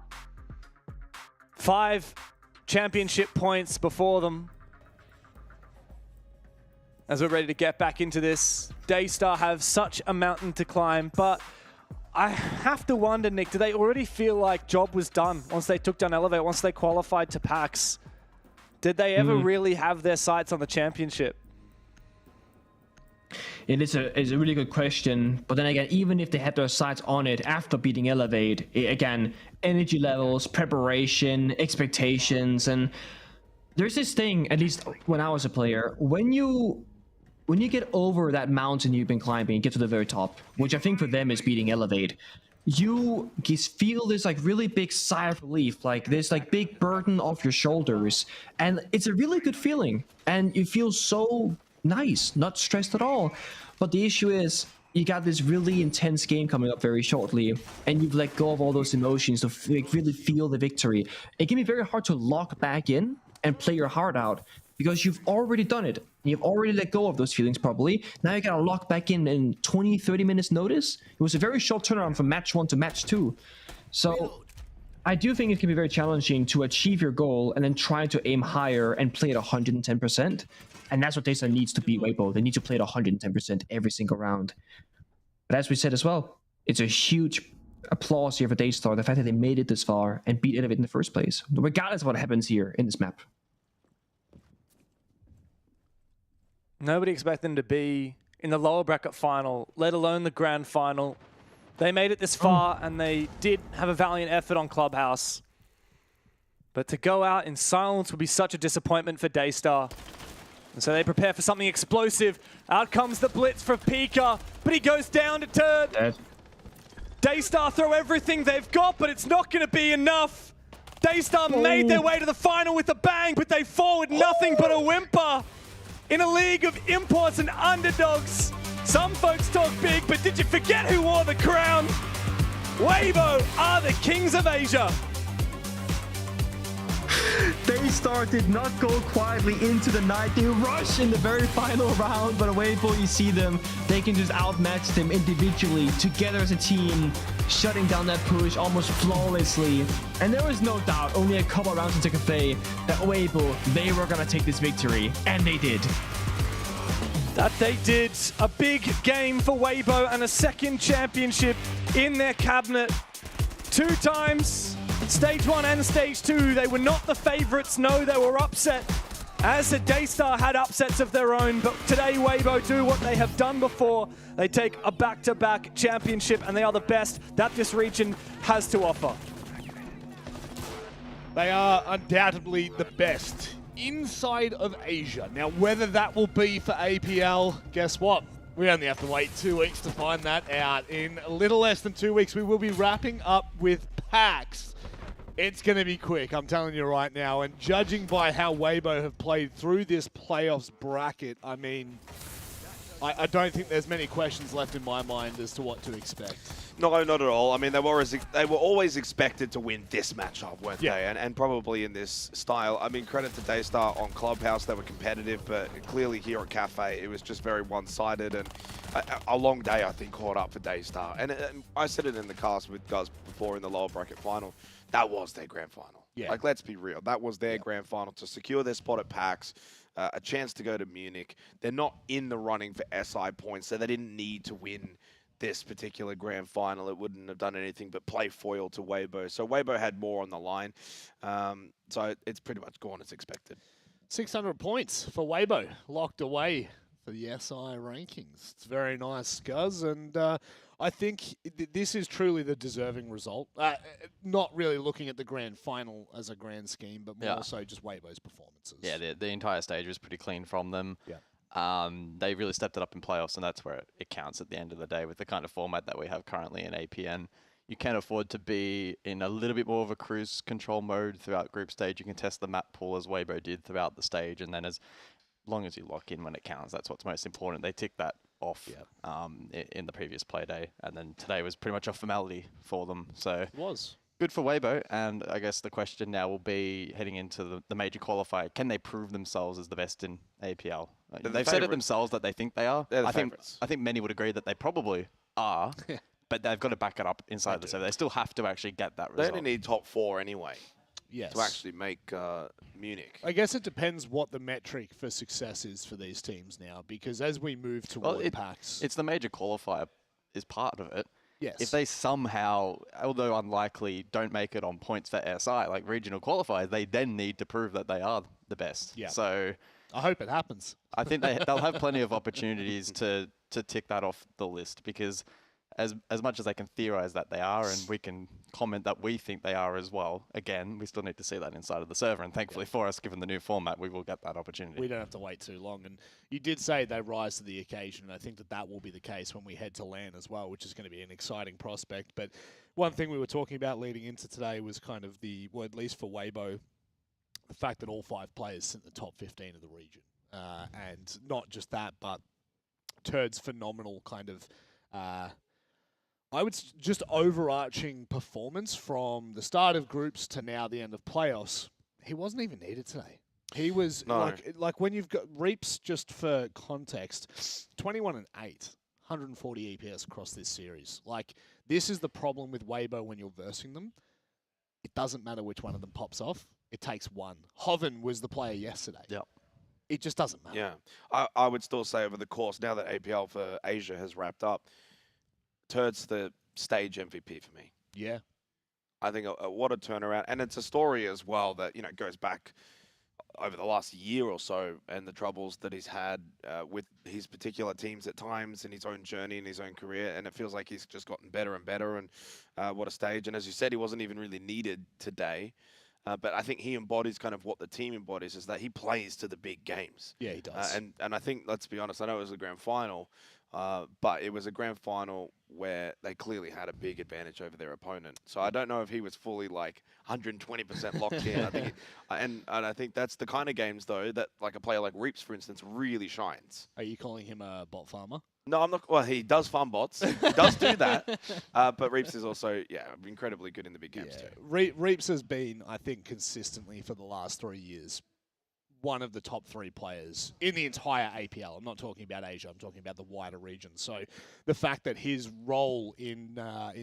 5 championship points before them. As we're ready to get back into this, Daystar have such a mountain to climb, but I have to wonder, Nick, do they already feel like job was done once they took down Elevate, once they qualified to PAX? Did they ever really have their sights on the championship? It is a really good question, but then again, even if they had their sights on it after beating Elevate, again, energy levels, preparation, expectations, and there's this thing, at least when I was a player, when you get over that mountain you've been climbing, get to the very top, which I think for them is beating Elevate, you just feel this like really big sigh of relief, like this like big burden off your shoulders, and it's a really good feeling, and you feel so nice, not stressed at all. But the issue is you got this really intense game coming up very shortly, and you've let go of all those emotions to really feel the victory. It can be very hard to lock back in and play your heart out because you've already done it. You've already let go of those feelings probably. Now you gotta lock back in 20-30 minutes notice. It was a very short turnaround from match 1 to match 2. So I do think it can be very challenging to achieve your goal and then try to aim higher and play at 110%. And that's what Daystar needs to beat Weibo. They need to play at 110% every single round. But as we said as well, it's a huge applause here for Daystar, the fact that they made it this far and beat Elevate in the first place, regardless of what happens here in this map. Nobody expected them to be in the lower bracket final, let alone the grand final. They made it this far, and they did have a valiant effort on Clubhouse. But to go out in silence would be such a disappointment for Daystar. And so they prepare for something explosive. Out comes the blitz for Pika, but he goes down to Turd. Dead. Daystar throw everything they've got, but it's not going to be enough. Daystar made their way to the final with a bang, but they fall with nothing but a whimper. In a league of imports and underdogs, some folks talk big, but did you forget who wore the crown? Weibo are the kings of Asia. Daystar did not go quietly into the night. They rush in the very final round, but Weibo, you see them. They can just outmatch them individually, together as a team, shutting down that push almost flawlessly. And there was no doubt, only a couple rounds into cafe, that Weibo, they were gonna take this victory, and they did. That they did. A big game for Weibo and a second championship in their cabinet. 2 times. Stage 1 and Stage 2, they were not the favorites. No, they were upset. As the Daystar had upsets of their own, but today Weibo do what they have done before. They take a back-to-back championship, and they are the best that this region has to offer. They are undoubtedly the best inside of Asia. Now, whether that will be for APL, guess what? We only have to wait 2 weeks to find that out. In a little less than 2 weeks, we will be wrapping up with PAX. It's going to be quick, I'm telling you right now. And judging by how Weibo have played through this playoffs bracket, I mean, I don't think there's many questions left in my mind as to what to expect. No, not at all. I mean, they were always expected to win this matchup, weren't they? And probably in this style. I mean, credit to Daystar on Clubhouse. They were competitive, but clearly here at Cafe, it was just very one-sided. And a long day, I think, caught up for Daystar. And I said it in the cast with guys before in the lower bracket final. That was their grand final. Yeah. Like, let's be real. That was their grand final to secure their spot at PAX. A chance to go to Munich. They're not in the running for SI points, so they didn't need to win this particular grand final. It wouldn't have done anything but play foil to Weibo. So Weibo had more on the line. So it's pretty much gone as expected. 600 points for Weibo, locked away for the SI rankings. It's very nice, Scuzz, and I think this is truly the deserving result. Not really looking at the grand final as a grand scheme, but more so just Weibo's performances. Yeah, the entire stage was pretty clean from them. Yeah. They really stepped it up in playoffs, and that's where it counts at the end of the day with the kind of format that we have currently in APN. You can afford to be in a little bit more of a cruise control mode throughout group stage. You can test the map pool as Weibo did throughout the stage, and then as long as you lock in when it counts, that's what's most important. They tick that off in the previous play day, and then today was pretty much a formality for them. So it was good for Weibo, and I guess the question now will be heading into the major qualifier, can they prove themselves as the best in APL? They've said it themselves that they think they are. They're the I favourites. think many would agree that they probably are, but they've got to back it up inside the server. They still have to actually get that result. They only need top 4 anyway. Yes. To actually make Munich. I guess it depends what the metric for success is for these teams now, because as we move toward PAX... It's the major qualifier is part of it. Yes. If they somehow, although unlikely, don't make it on points for SI, like regional qualifiers, they then need to prove that they are the best. Yeah. So I hope it happens. I think they'll have plenty of opportunities to tick that off the list, because as much as they can theorize that they are, and we can comment that we think they are as well, again, we still need to see that inside of the server. And thankfully for us, given the new format, we will get that opportunity. We don't have to wait too long. And you did say they rise to the occasion. And I think that will be the case when we head to LAN as well, which is going to be an exciting prospect. But one thing we were talking about leading into today was kind of well, at least for Weibo, the fact that all 5 players sit in the top 15 of the region. And not just that, but Turd's phenomenal kind of... I would just overarching performance from the start of groups to now the end of playoffs. He wasn't even needed today. He was like when you've got Reaps, just for context, 21 and 8, 140 EPS across this series. Like, this is the problem with Weibo when you're versing them. It doesn't matter which one of them pops off. It takes one. Hoven was the player yesterday. Yep. It just doesn't matter. Yeah. I would still say over the course, now that APL for Asia has wrapped up, Turd's the stage MVP for me. Yeah. I think what a turnaround. And it's a story as well that, goes back over the last year or so and the troubles that he's had with his particular teams at times in his own journey in his own career. And it feels like he's just gotten better and better. And what a stage. And as you said, he wasn't even really needed today. But I think he embodies kind of what the team embodies, is that he plays to the big games. Yeah, he does. And I think, let's be honest, I know it was a grand final, but it was a grand final where they clearly had a big advantage over their opponent. So I don't know if he was fully like 120% locked in. I think, and I think that's the kind of games though that like a player like Reaps, for instance, really shines. Are you calling him a bot farmer? No, I'm not. Well, he does farm bots. He does do that. But Reaps is also, incredibly good in the big games too. Reaps has been, I think, consistently for the last 3 years, one of the top 3 players in the entire APL. I'm not talking about Asia. I'm talking about the wider region. So the fact that his role in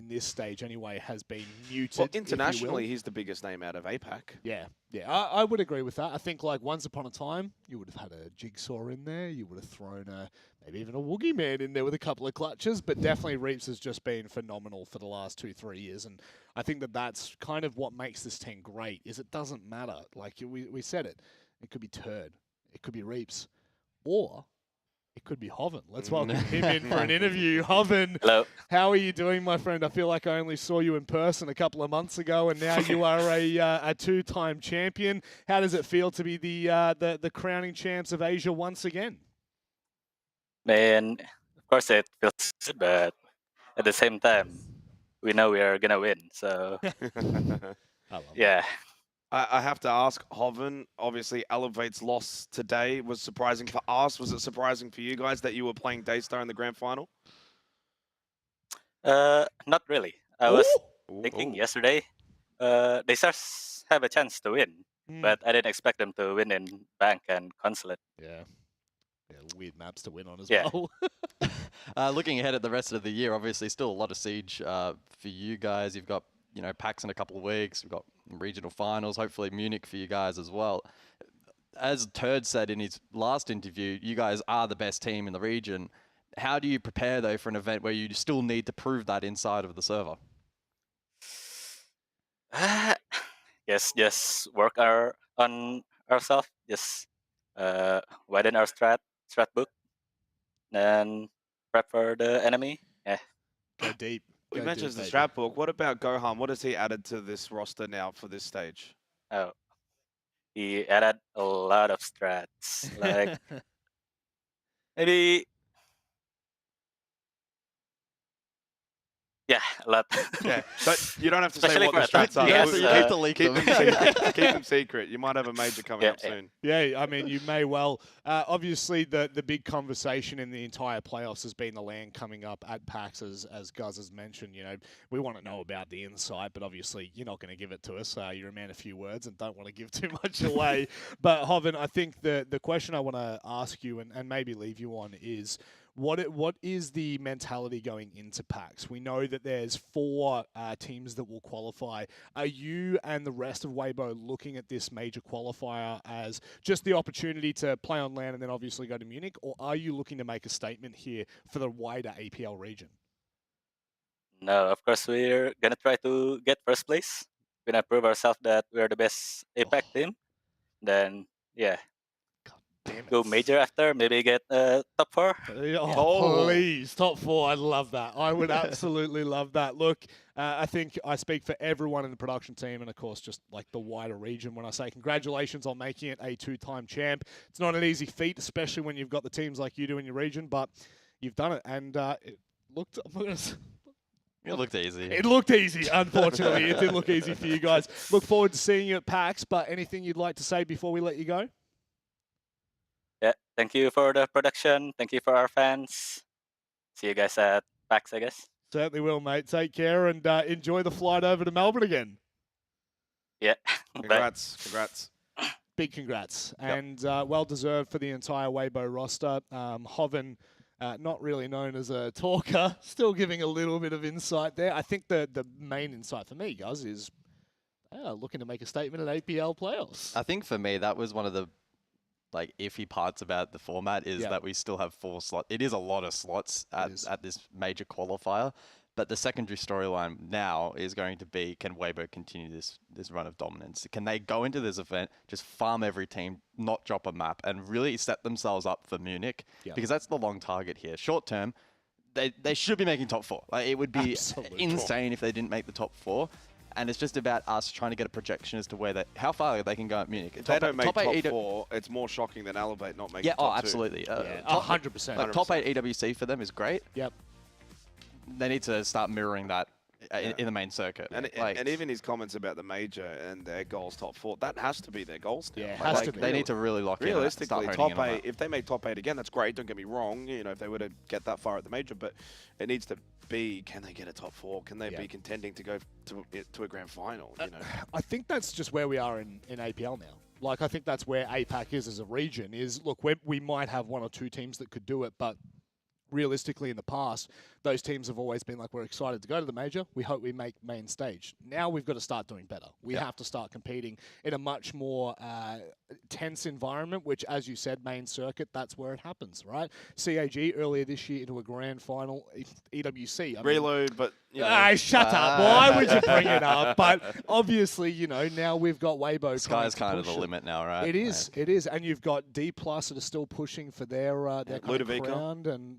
this stage anyway has been muted. Well, internationally, he's the biggest name out of APAC. Yeah, I would agree with that. I think like once upon a time, you would have had a Jigsaw in there. You would have thrown maybe even a Woogie Man in there with a couple of clutches. But definitely Reaps has just been phenomenal for the last 2-3 years. And I think that that's kind of what makes this team great, is it doesn't matter. Like we said it. It could be Turd. It could be Reaps. Or it could be Hoven. Let's welcome him in for an interview. Hoven, hello. How are you doing, my friend? I feel like I only saw you in person a couple of months ago, and now you are a 2-time champion. How does it feel to be the crowning champs of Asia once again? Man, of course it feels good, but at the same time, we know we are going to win. So, yeah. I have to ask, Hoven, obviously Elevate's loss today was surprising for us. Was it surprising for you guys that you were playing Daystar in the grand final? Not really. I was thinking yesterday, they have a chance to win, but I didn't expect them to win in Bank and Consulate. Yeah, weird maps to win on as Yeah. well. Looking ahead at the rest of the year, obviously still a lot of siege for you guys. You've got PAX in a couple of weeks. We've got regional finals, hopefully Munich for you guys as well. As Turd said in his last interview, you guys are the best team in the region. How do you prepare, though, for an event where you still need to prove that inside of the server? Yes, just work on ourselves. Just widen our strat book, and prep for the enemy. Yeah. Go deep. We Go mentioned deep, the baby. strat book. What about Gohan? What has he added to this roster now for this stage? Oh, he added a lot of strats. Like maybe, yeah, a lot. Yeah, but you don't have to say Especially what the for strats are. attacking. Keep, Yes, keep them secret. Keep them secret. You might have a major coming up soon. Yeah, I mean, you may well. Obviously, the big conversation in the entire playoffs has been the LAN coming up at PAX, as Guz has mentioned. We want to know about the insight, but obviously you're not going to give it to us. You're a man of few words and don't want to give too much away. But, Hoven, I think the question I want to ask you and maybe leave you on is, what is the mentality going into PAX? We know that there's 4 teams that will qualify. Are you and the rest of Weibo looking at this major qualifier as just the opportunity to play on LAN and then obviously go to Munich, or are you looking to make a statement here for the wider APL region? No, of course we're gonna try to get first place. We're gonna prove ourselves that we're the best APAC team. Then yeah. Go major after, maybe get top 4. Please, top 4. I'd love that. I would absolutely love that. Look, I think I speak for everyone in the production team and, of course, just like the wider region when I say congratulations on making it a 2-time champ. It's not an easy feat, especially when you've got the teams like you do in your region, but you've done it. And it looked... It looked easy. It looked easy, unfortunately. It did look easy for you guys. Look forward to seeing you at PAX, but anything you'd like to say before we let you go? Yeah, thank you for the production. Thank you for our fans. See you guys at PAX, I guess. Certainly will, mate. Take care and enjoy the flight over to Melbourne again. Yeah. Congrats. Big congrats. And well-deserved for the entire Weibo roster. Hoven, not really known as a talker, still giving a little bit of insight there. I think the main insight for me, guys, is looking to make a statement at APL playoffs. I think for me, that was one of the iffy parts about the format is that we still have 4 slots. It is a lot of slots at this major qualifier, But the secondary storyline now is going to be, can Weibo continue this run of dominance? Can they go into this event, just farm every team, not drop a map, and really set themselves up for Munich? Yep. Because that's the long target here. Short term, they should be making top 4. Like, it would be insane if they didn't make the top 4. And it's just about us trying to get a projection as to how far they can go at Munich. If they don't make top 4, it's more shocking than Elevate not making top 2. Absolutely. 100%. Like, top 8 EWC for them is great. Yep. They need to start mirroring that in the main circuit. And even his comments about the major and their goals top 4, that has to be their goals now. Yeah, it has to be. They need to really lock in. Realistically, top 8, if they make top 8 again, that's great. Don't get me wrong, if they were to get that far at the major, but it needs to be, can they get a top 4? Can they be contending to go to a grand final? I think that's just where we are in APL now. Like, I think that's where APAC is as a region, is, look, we might have 1 or 2 teams that could do it, but realistically in the past, those teams have always been like, we're excited to go to the major. We hope we make main stage. Now we've got to start doing better. We have to start competing in a much more tense environment, which, as you said, main circuit, that's where it happens, right? CAG earlier this year into a grand final, EWC. Reload, but, shut up. Why would you bring it up? But obviously, now we've got Weibo. Sky's kind of the limit now, right? It is. It is. And you've got D+ that are still pushing for their kind of crown. And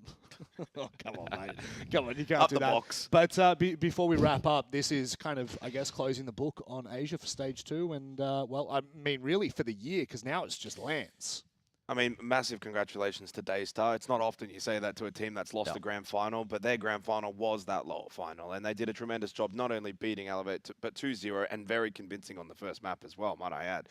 oh, come on, mate. Come on, you can't do that. Box. But before we wrap up, this is kind of, I guess, closing the book on Asia for Stage 2. And, really for the year, because now it's just Lance. I mean, massive congratulations to Daystar. It's not often you say that to a team that's lost the grand final, but their grand final was that lower final, and they did a tremendous job not only beating Elevate, but 2-0, and very convincing on the first map as well, might I add.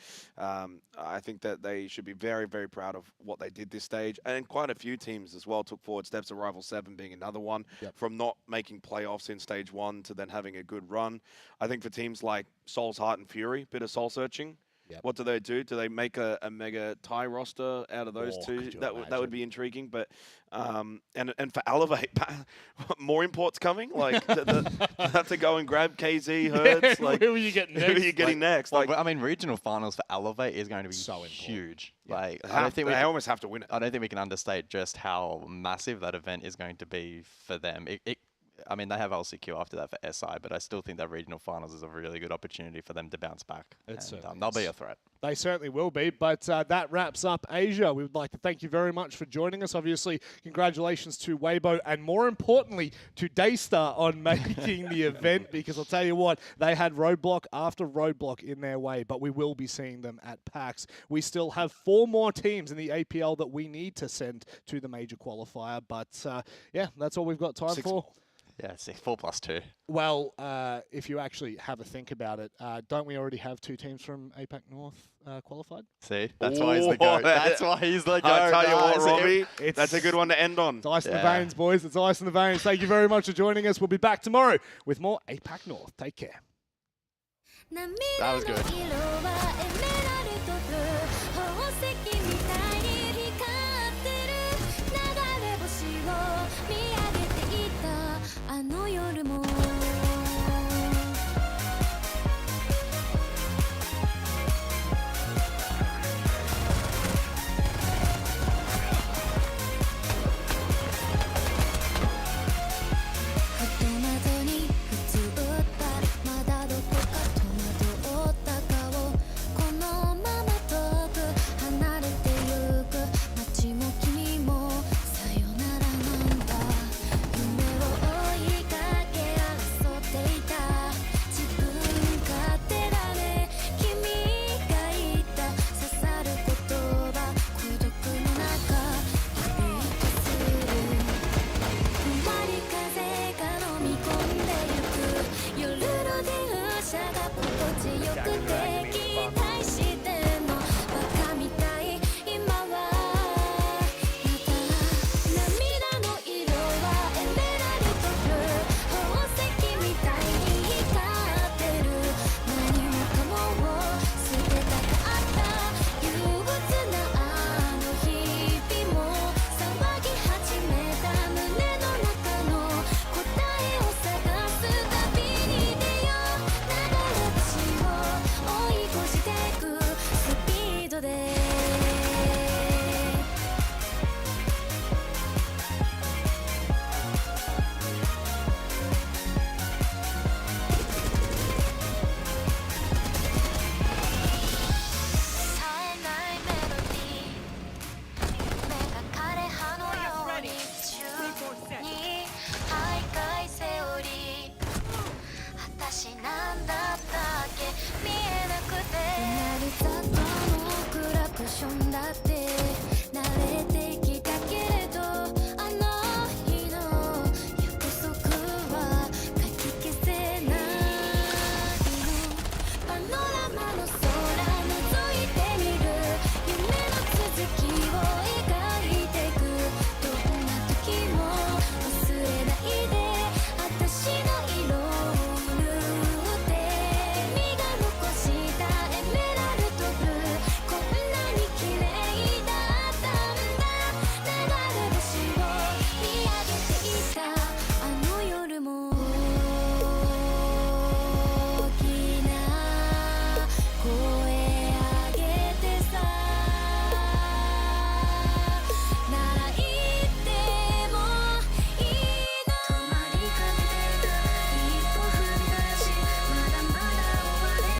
I think that they should be very, very proud of what they did this stage, and quite a few teams as well took forward steps, Arrival 7 being another one, from not making playoffs in Stage 1 to then having a good run. I think for teams like Soul's Heart and Fury, bit of soul searching. What do they do? Do they make a mega tie roster out of those two? That would be intriguing. But and for Elevate, more imports coming. Like they have to go and grab KZ Hertz. Like who are you getting next? Who are you getting next? Well, I mean, regional finals for Elevate is going to be so huge. Like I don't think they almost have to win it. I don't think we can understate just how massive that event is going to be for them. I mean, they have LCQ after that for SI, but I still think that regional finals is a really good opportunity for them to bounce back. They'll be a threat. They certainly will be, but that wraps up Asia. We would like to thank you very much for joining us. Obviously, congratulations to Weibo, and more importantly, to Daystar on making the event, because I'll tell you what, they had roadblock after roadblock in their way, but we will be seeing them at PAX. We still have 4 more teams in the APL that we need to send to the major qualifier, but that's all we've got time for. Yeah, 4+2. Well, if you actually have a think about it, don't we already have 2 teams from APAC North qualified? See, that's why he's the GOAT. That's why he's the GOAT. I tell you what, Robbie, that's a good one to end on. It's ice in the veins, boys. It's ice in the veins. Thank you very much for joining us. We'll be back tomorrow with more APAC North. Take care. That was good. Oh ta